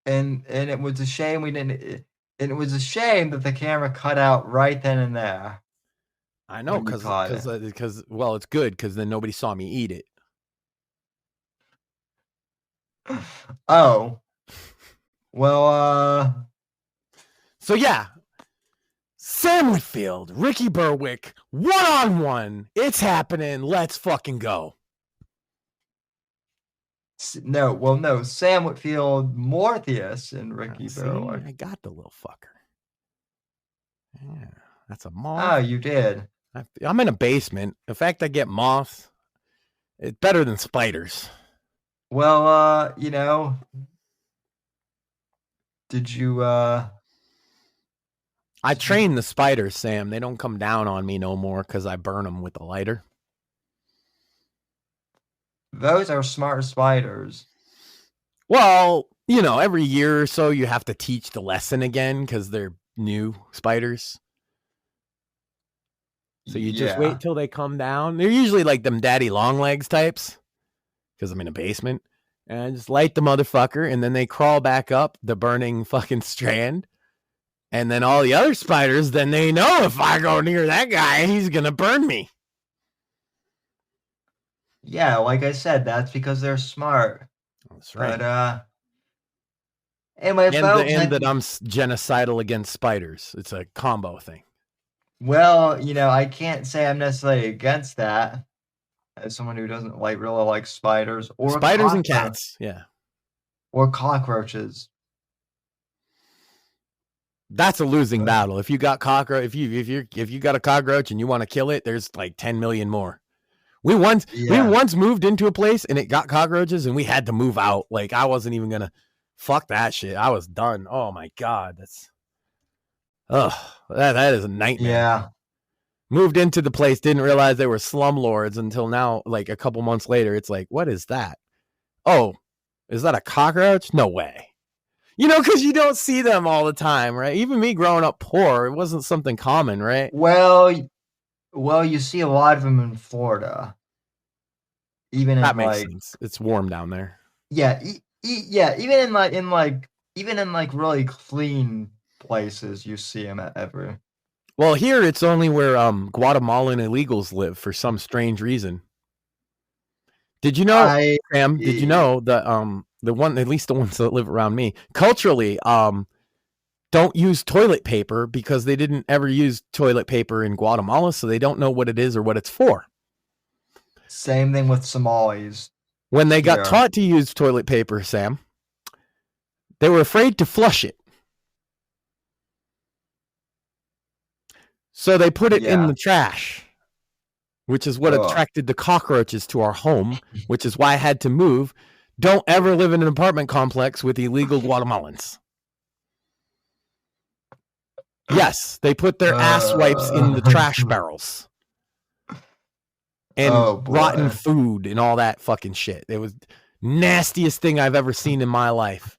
And it was a shame we didn't. And it was a shame that the camera cut out right then and there. I know, because well, it's good because then nobody saw me eat it. Oh. Well, So yeah, Sam Whitfield, Ricky Berwick, 1-on-1. It's happening. Let's fucking go. No, Sam Whitfield, Morpheus, and Ricky See, Borough. I got the little fucker. Yeah, that's a Oh, moth. you did. I'm in a basement. The fact I get moths, it's better than spiders. Well, did you I train the spiders, Sam. They don't come down on me no more because I burn them with a lighter. Those are smart spiders. Well, every year or so you have to teach the lesson again because they're new spiders. So you just wait till they come down. They're usually like them daddy long legs types because I'm in a basement. And I just light the motherfucker and then they crawl back up the burning fucking strand. And then all the other spiders, then they know if I go near that guy, he's going to burn me. Yeah, like I said, that's because they're smart. That's right. But, anyway, and that I'm genocidal against spiders. It's a combo thing. Well, I can't say I'm necessarily against that as someone who doesn't really like spiders or spiders and cats. Yeah. Or cockroaches. That's a losing battle. If you got cockroach, if you got a cockroach and you want to kill it, there's like 10 million more. We once moved into a place and it got cockroaches and we had to move out. Like I wasn't even gonna fuck that shit. I was done. Oh my god, that is a nightmare. Yeah. Moved into the place, didn't realize they were slumlords until now. Like a couple months later, it's like, what is that? Oh, is that a cockroach? No way. Because you don't see them all the time, right? Even me growing up poor, it wasn't something common, right? Well, you see a lot of them in Florida. Even that makes sense. It's warm down there. Yeah, even in really clean places, you see them ever. Well, here it's only where Guatemalan illegals live for some strange reason. Did you know, Sam? Did you know that at least the ones that live around me, culturally, don't use toilet paper because they didn't ever use toilet paper in Guatemala, so they don't know what it is or what it's for. Same thing with Somalis. When they got taught to use toilet paper, Sam, they were afraid to flush it. So they put it in the trash, which is what attracted the cockroaches to our home, which is why I had to move. Don't ever live in an apartment complex with illegal Guatemalans. Yes, they put their ass wipes in the trash barrels. And rotten food and all that fucking shit. It was nastiest thing I've ever seen in my life.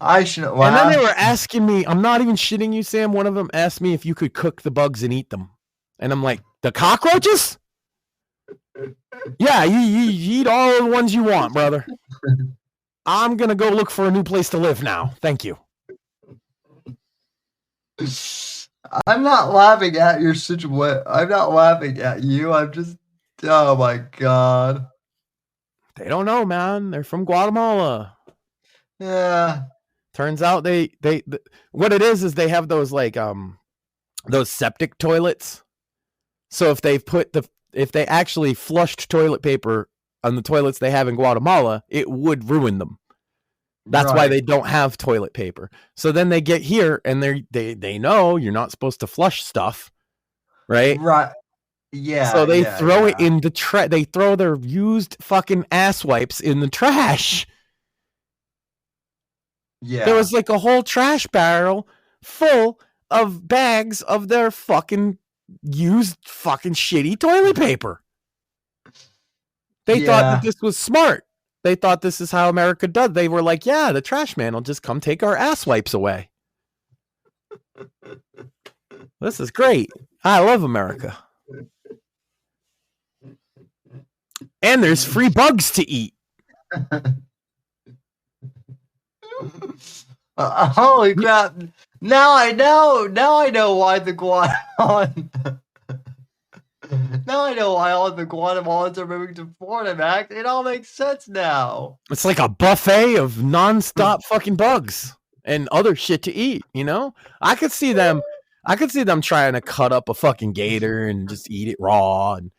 I shouldn't laugh. And then they were asking me, I'm not even shitting you, Sam. One of them asked me if you could cook the bugs and eat them. And I'm like, the cockroaches? Yeah, you eat all the ones you want, brother. I'm going to go look for a new place to live now. Thank you. I'm not laughing at your situation. I'm not laughing at you. I'm just, oh my God. They don't know, man. They're from Guatemala. Yeah. Turns out they what it is they have those like those septic toilets. So if they actually flushed toilet paper on the toilets they have in Guatemala, it would ruin them. That's why they don't have toilet paper. So then they get here and they know you're not supposed to flush stuff, right? Right. Yeah. So they throw it in the they throw their used fucking ass wipes in the trash. Yeah. There was like a whole trash barrel full of bags of their fucking used fucking shitty toilet paper. They thought that this was smart. They thought this is how America does. They were like, yeah, the trash man will just come take our ass wipes away. This is great. I love America. And there's free bugs to eat. Holy crap. Now I know why the Guatemalan Now I know why all the Guatemalans are moving to Florida, Max. It all makes sense now. It's like a buffet of nonstop fucking bugs and other shit to eat, you know? I could see them trying to cut up a fucking gator and just eat it raw. And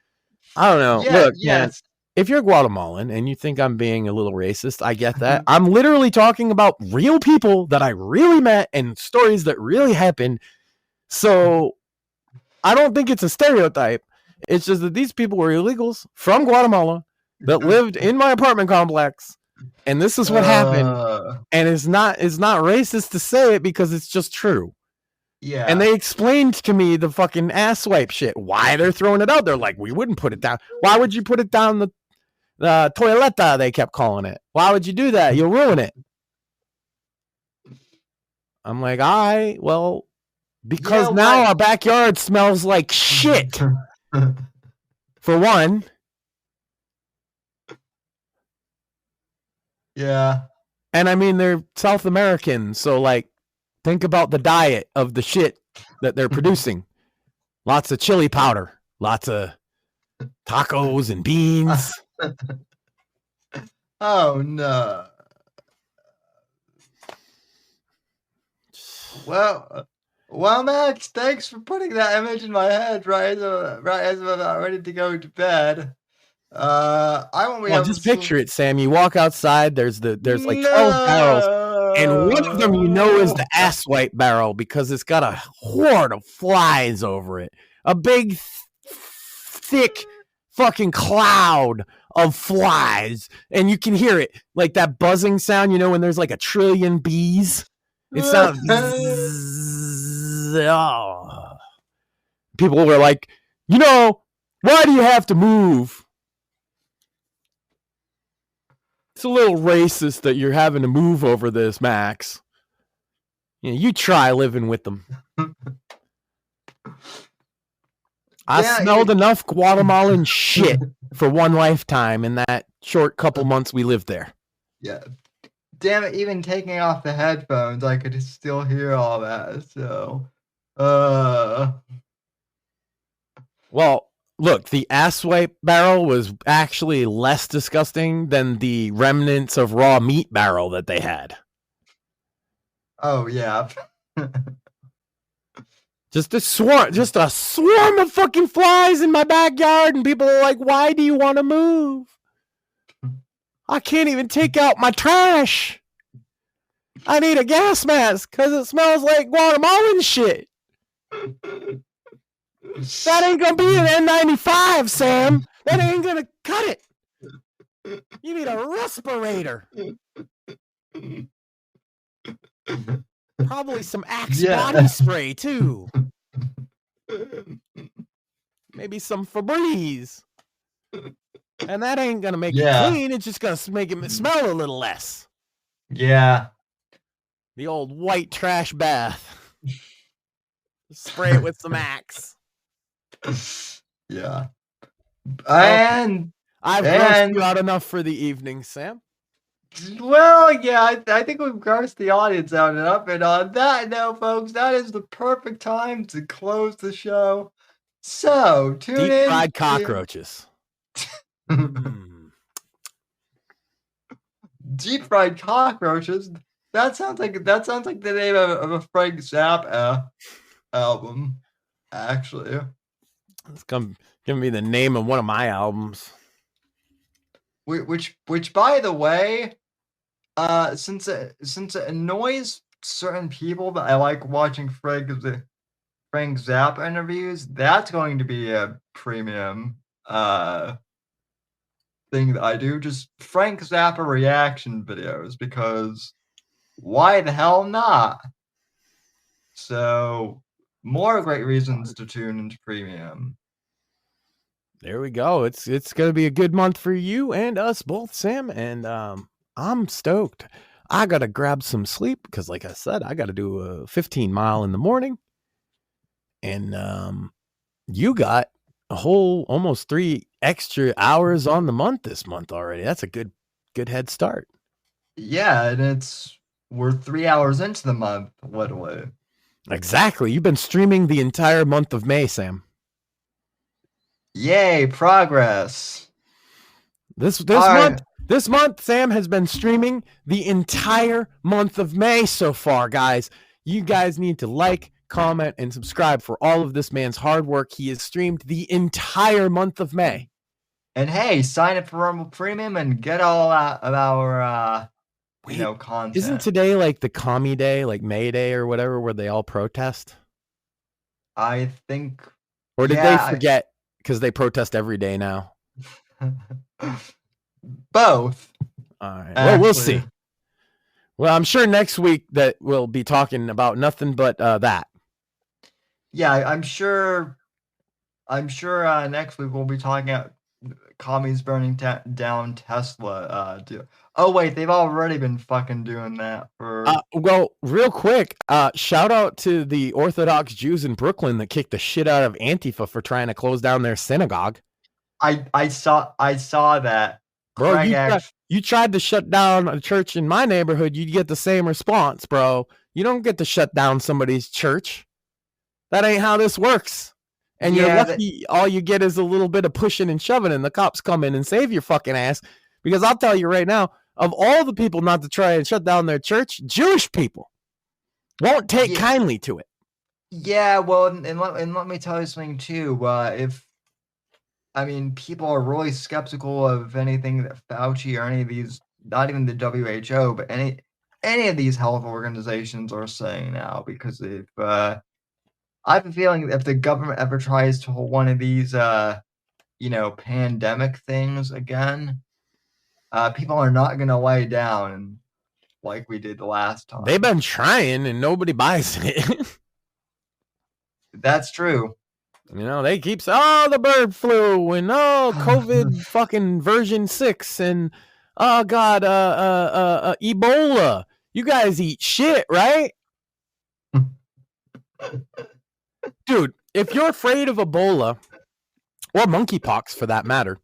I don't know. Yeah, Look, man, yes. if you're Guatemalan and you think I'm being a little racist, I get that. I'm literally talking about real people that I really met and stories that really happened. So I don't think it's a stereotype. It's just that these people were illegals from Guatemala that lived in my apartment complex, and this is what happened. And it's not racist to say it because it's just true. Yeah. And they explained to me the fucking ass wipe shit. Why they're throwing it out? They're like, we wouldn't put it down. Why would you put it down the toileta? They kept calling it. Why would you do that? You'll ruin it. I'm like, all right, well, because now our backyard smells like shit. For one. Yeah. And I mean, they're South American, so like, think about the diet of the shit that they're producing. Lots of chili powder, lots of tacos and beans. Oh no. Well, Max, thanks for putting that image in my head right as I'm about ready to go to bed. I won't be able Just to picture it, Sam. You walk outside, there's like 12 barrels, and one of them you know is the ass wipe barrel because it's got a horde of flies over it. A big, thick fucking cloud of flies, and you can hear it, like that buzzing sound, you know, when there's like a trillion bees. It sounds People were like, you know, why do you have to move? It's a little racist that you're having to move over this, Max. You try living with them. I smelled enough Guatemalan shit for one lifetime in that short couple months we lived there. Yeah. Damn it, even taking off the headphones, I could still hear all that, so... Well, look, the ass wipe barrel was actually less disgusting than the remnants of raw meat barrel that they had. Oh, yeah. Just a swarm of fucking flies in my backyard, and people are like, why do you want to move? I can't even take out my trash. I need a gas mask because it smells like Guatemalan shit. That ain't gonna be an N95, Sam. That ain't gonna cut it. You need a respirator. Probably some Axe body spray too. Maybe some Febreze. And that ain't gonna make it clean. It's just gonna make it smell a little less. Yeah. The old white trash bath. Spray it with some Axe. Yeah. And I've grossed you out enough for the evening, Sam. Well, yeah, I think we've grossed the audience out enough. And on that note, folks, that is the perfect time to close the show. So tune in. Deep fried cockroaches. Deep fried cockroaches. That sounds like the name of a Frank Zappa album. Actually, it's gonna be the name of one of my albums. Which, by the way, since it annoys certain people that I like watching Frank Zappa interviews, that's going to be a premium thing that I do. Just Frank Zappa reaction videos, because why the hell not? So more great reasons to tune into premium. There we go. It's gonna be a good month for you and us both, Sam. And I'm stoked. I gotta grab some sleep because, like I said, I gotta do a 15-mile in the morning. And you got a whole almost 3 extra hours on the month this month already. That's a good head start. Yeah, and we're 3 hours into the month, literally. Exactly. You've been streaming the entire month of May, Sam. Yay, progress. This month, Sam has been streaming the entire month of May so far, guys. You guys need to like, comment, and subscribe for all of this man's hard work. He has streamed the entire month of May. And hey, sign up for Rumble Premium and get all out of our content. Isn't today like the commie day, like May Day or whatever, where they all protest? I think. Or did they forget because they protest every day now? Both. All right. Well, we'll see. Well, I'm sure next week that we'll be talking about nothing but that. Yeah, I'm sure. Next week we'll be talking about commies burning down Tesla. Oh wait, they've already been fucking doing that for. Well, real quick, shout out to the Orthodox Jews in Brooklyn that kicked the shit out of Antifa for trying to close down their synagogue. I saw that. Bro, you tried to shut down a church in my neighborhood, you'd get the same response, bro. You don't get to shut down somebody's church. That ain't how this works. And you're lucky all you get is a little bit of pushing and shoving, and the cops come in and save your fucking ass. Because I'll tell you right now, of all the people not to try and shut down their church, Jewish people won't take kindly to it. Yeah, well, and let me tell you something too. People are really skeptical of anything that Fauci or any of these, not even the WHO, but any of these health organizations are saying now, because if I have a feeling if the government ever tries to hold one of these, pandemic things again, people are not going to lay down like we did the last time. They've been trying and nobody buys it. That's true. They keep saying, the bird flu and COVID fucking version 6 and God, Ebola. You guys eat shit, right? Dude, if you're afraid of Ebola or monkeypox for that matter,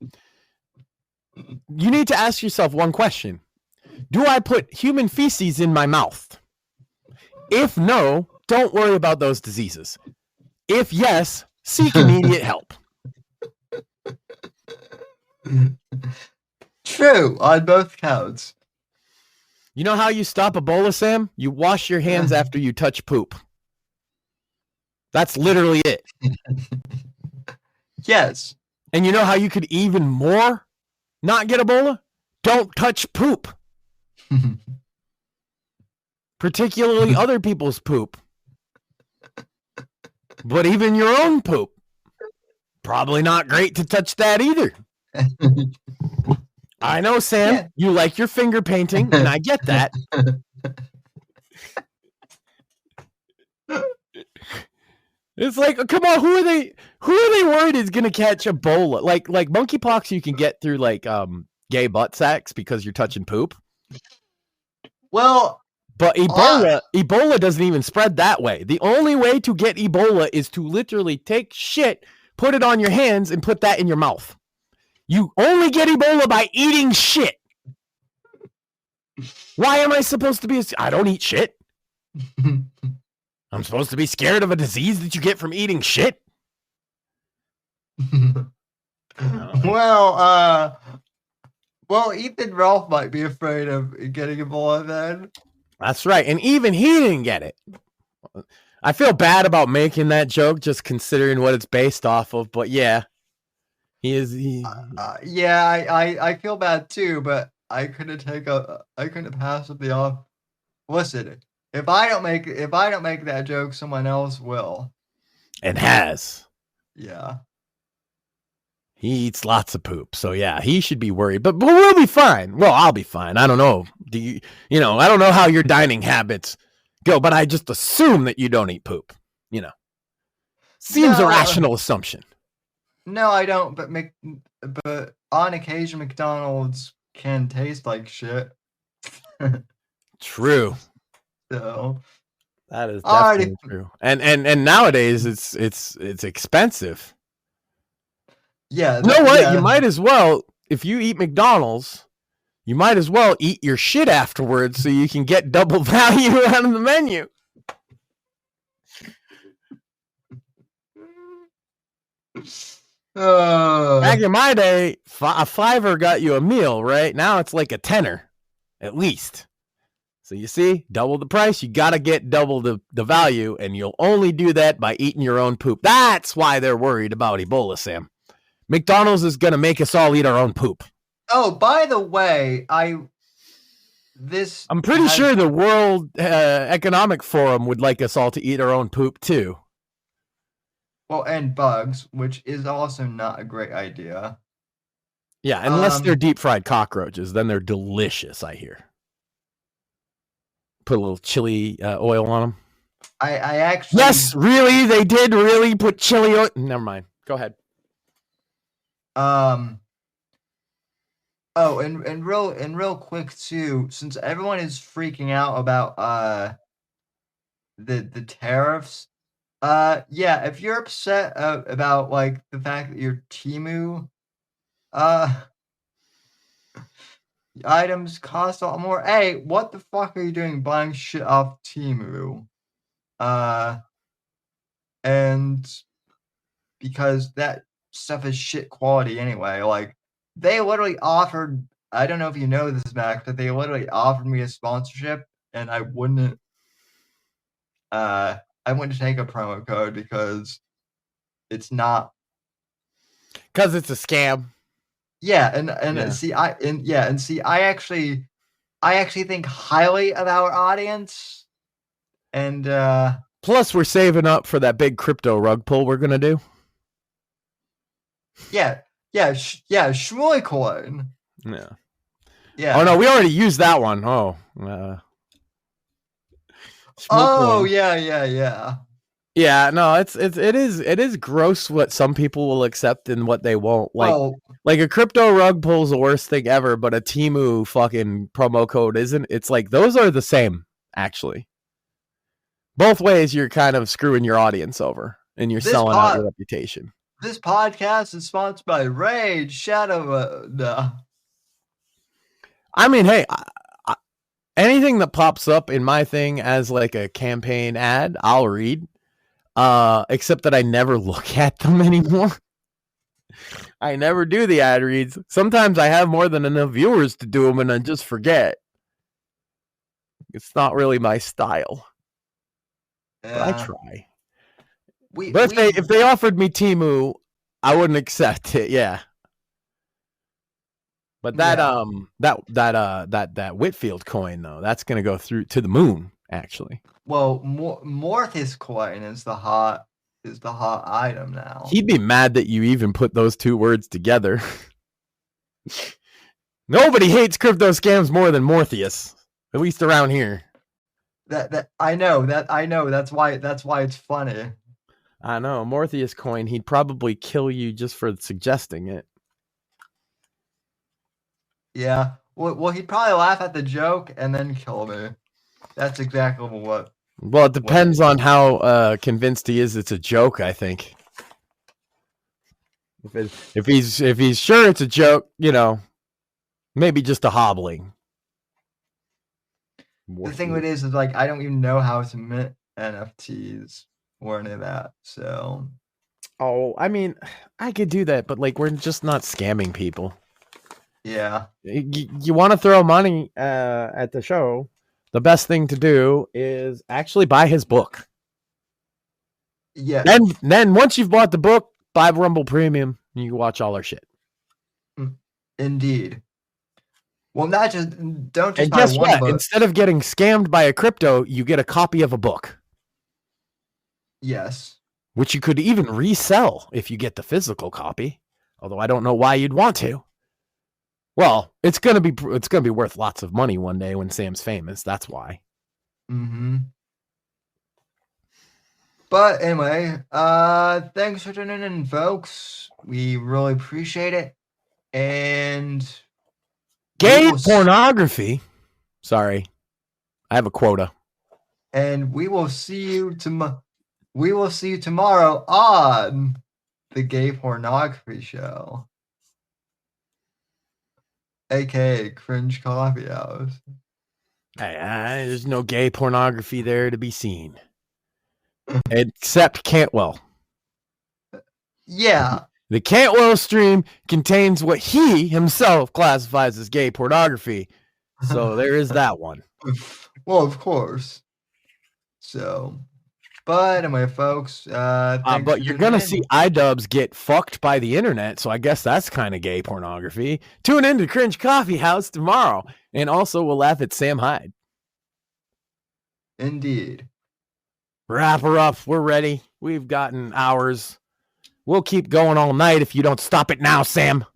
you need to ask yourself one question. Do I put human feces in my mouth? If no, don't worry about those diseases. If yes, seek immediate help. True, on both counts. You know how you stop Ebola, Sam? You wash your hands after you touch poop. That's literally it. Yes. And you know how you could even more not get Ebola? Don't touch poop. Particularly other people's poop. But even your own poop. Probably not great to touch that either. I know, Sam, you like your finger painting, and I get that. It's like, come on, who are they worried is gonna catch Ebola? Like monkeypox you can get through like gay butt sex because you're touching poop. Well, but Ebola doesn't even spread that way. The only way to get Ebola is to literally take shit, put it on your hands, and put that in your mouth. You only get Ebola by eating shit. Why am I supposed to be? I don't eat shit. I'm supposed to be scared of a disease that you get from eating shit? Well, Ethan Ralph might be afraid of getting Ebola then. That's right. And even he didn't get it. I feel bad about making that joke just considering what it's based off of, but yeah. I feel bad too, but I couldn't pass it off. Listen, if I don't make that joke, someone else will. And has. Yeah. He eats lots of poop, so yeah, he should be worried. But we'll be fine. Well, I'll be fine. I don't know. I don't know how your dining habits go, but I just assume that you don't eat poop. Seems a rational assumption. No, I don't. But on occasion, McDonald's can taste like shit. True. So that is definitely true. And nowadays it's expensive. Yeah. You know what? Yeah. You might as well, if you eat McDonald's, you might as well eat your shit afterwards so you can get double value out of the menu. Back in my day, a $5 got you a meal, right? Now it's like a $10 at least. So you see, double the price, you got to get double the value, and you'll only do that by eating your own poop. That's why they're worried about Ebola, Sam. McDonald's is going to make us all eat our own poop. Oh, by the way, I'm pretty sure the World Economic Forum would like us all to eat our own poop too. Well, and bugs, which is also not a great idea. Yeah, unless they're deep fried cockroaches, then they're delicious, I hear. Put a little chili oil on them. I actually... Yes, really? They did really put chili oil? Never mind. Go ahead. Oh, and real quick too, since everyone is freaking out about the tariffs, yeah, if you're upset about like the fact that your Temu items cost a lot more, hey, what the fuck are you doing buying shit off Temu? And because that stuff is shit quality anyway. Like, they literally offered, I don't know if you know this, Max, but they literally offered me a sponsorship, and I wouldn't take a promo code because it's not. Because it's a scam. Yeah, I actually think highly of our audience, and plus we're saving up for that big crypto rug pull we're gonna do. Yeah, Shmuel coin. Yeah. Yeah. Oh no, we already used that one. Oh. Oh yeah. Yeah, no, it is gross what some people will accept and what they won't. Like a crypto rug pull is the worst thing ever, but a Temu fucking promo code isn't. It's like those are the same, actually. Both ways, you're kind of screwing your audience over, and you're selling out your reputation. This podcast is sponsored by Raid Shadow. I mean, hey, anything that pops up in my thing as like a campaign ad, I'll read. Except that I never look at them anymore. I never do the ad reads. Sometimes I have more than enough viewers to do them, and I just forget. It's not really my style. But I try. If they offered me Temu, I wouldn't accept it. Yeah. But that Whitfield coin though, that's gonna go through to the moon. Actually. Well, Morthis coin is the hot item now. He'd be mad that you even put those two words together. Nobody hates crypto scams more than Morpheus, at least around here. That I know. That's why it's funny. I know. Morpheus coin, he'd probably kill you just for suggesting it. Yeah. Well, he'd probably laugh at the joke and then kill me. That's exactly what. Well, it depends on how convinced he is it's a joke, I think. If he's sure it's a joke, maybe just a hobbling. The thing with it is like I don't even know how to mint NFTs or any of that. So. Oh, I mean, I could do that, but like we're just not scamming people. Yeah. You want to throw money at the show? The best thing to do is actually buy his book. Yeah. Then once you've bought the book, buy Rumble Premium, and you can watch all our shit. Indeed. Well, don't just and buy guess one what? book. Instead of getting scammed by a crypto, you get a copy of a book. Yes. Which you could even resell if you get the physical copy. Although I don't know why you'd want to. Well, it's gonna be worth lots of money one day when Sam's famous. That's why. Mm-hmm. But anyway, thanks for tuning in, folks. We really appreciate it. And gay pornography. Sorry, I have a quota. And we will see you tomorrow on the Gay Pornography Show. AKA Cringe Coffee House. There's no gay pornography there to be seen. Except Cantwell. Yeah. The Cantwell stream contains what he himself classifies as gay pornography. So there is that one. Well, of course. So, but anyway, folks, thanks but for you're tuning gonna in. see iDubbbz get fucked by the internet, so I guess that's kind of gay pornography. Tune in to Cringe Coffee House tomorrow, and also we'll laugh at Sam Hyde. Indeed. Wrap her up. We're ready. We've gotten hours. We'll keep going all night if you don't stop it now, Sam.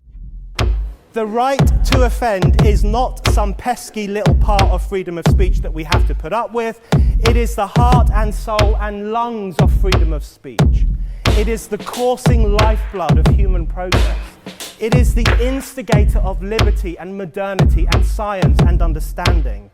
The right to offend is not some pesky little part of freedom of speech that we have to put up with. It is the heart and soul and lungs of freedom of speech. It is the coursing lifeblood of human progress. It is the instigator of liberty and modernity and science and understanding.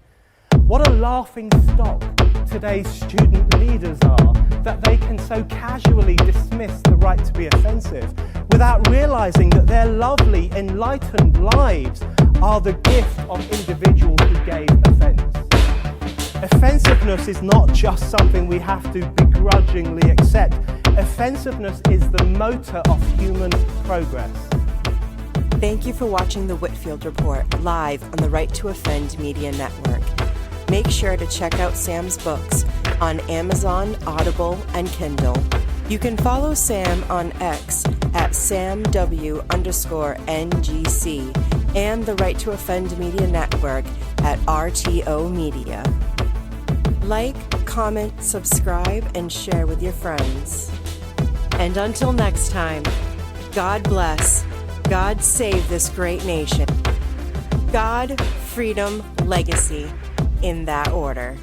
What a laughing stock today's student leaders are, that they can so casually dismiss the right to be offensive without realizing that their lovely, enlightened lives are the gift of individuals who gave offense. Offensiveness is not just something we have to begrudgingly accept. Offensiveness is the motor of human progress. Thank you for watching the Whitfield Report live on the Right to Offend Media Network. Make sure to check out Sam's books on Amazon, Audible, and Kindle. You can follow Sam on X at SamW_NGC and the Right to Offend Media Network at RTO Media. Like, comment, subscribe, and share with your friends. And until next time, God bless, God save this great nation. God, freedom, legacy, in that order.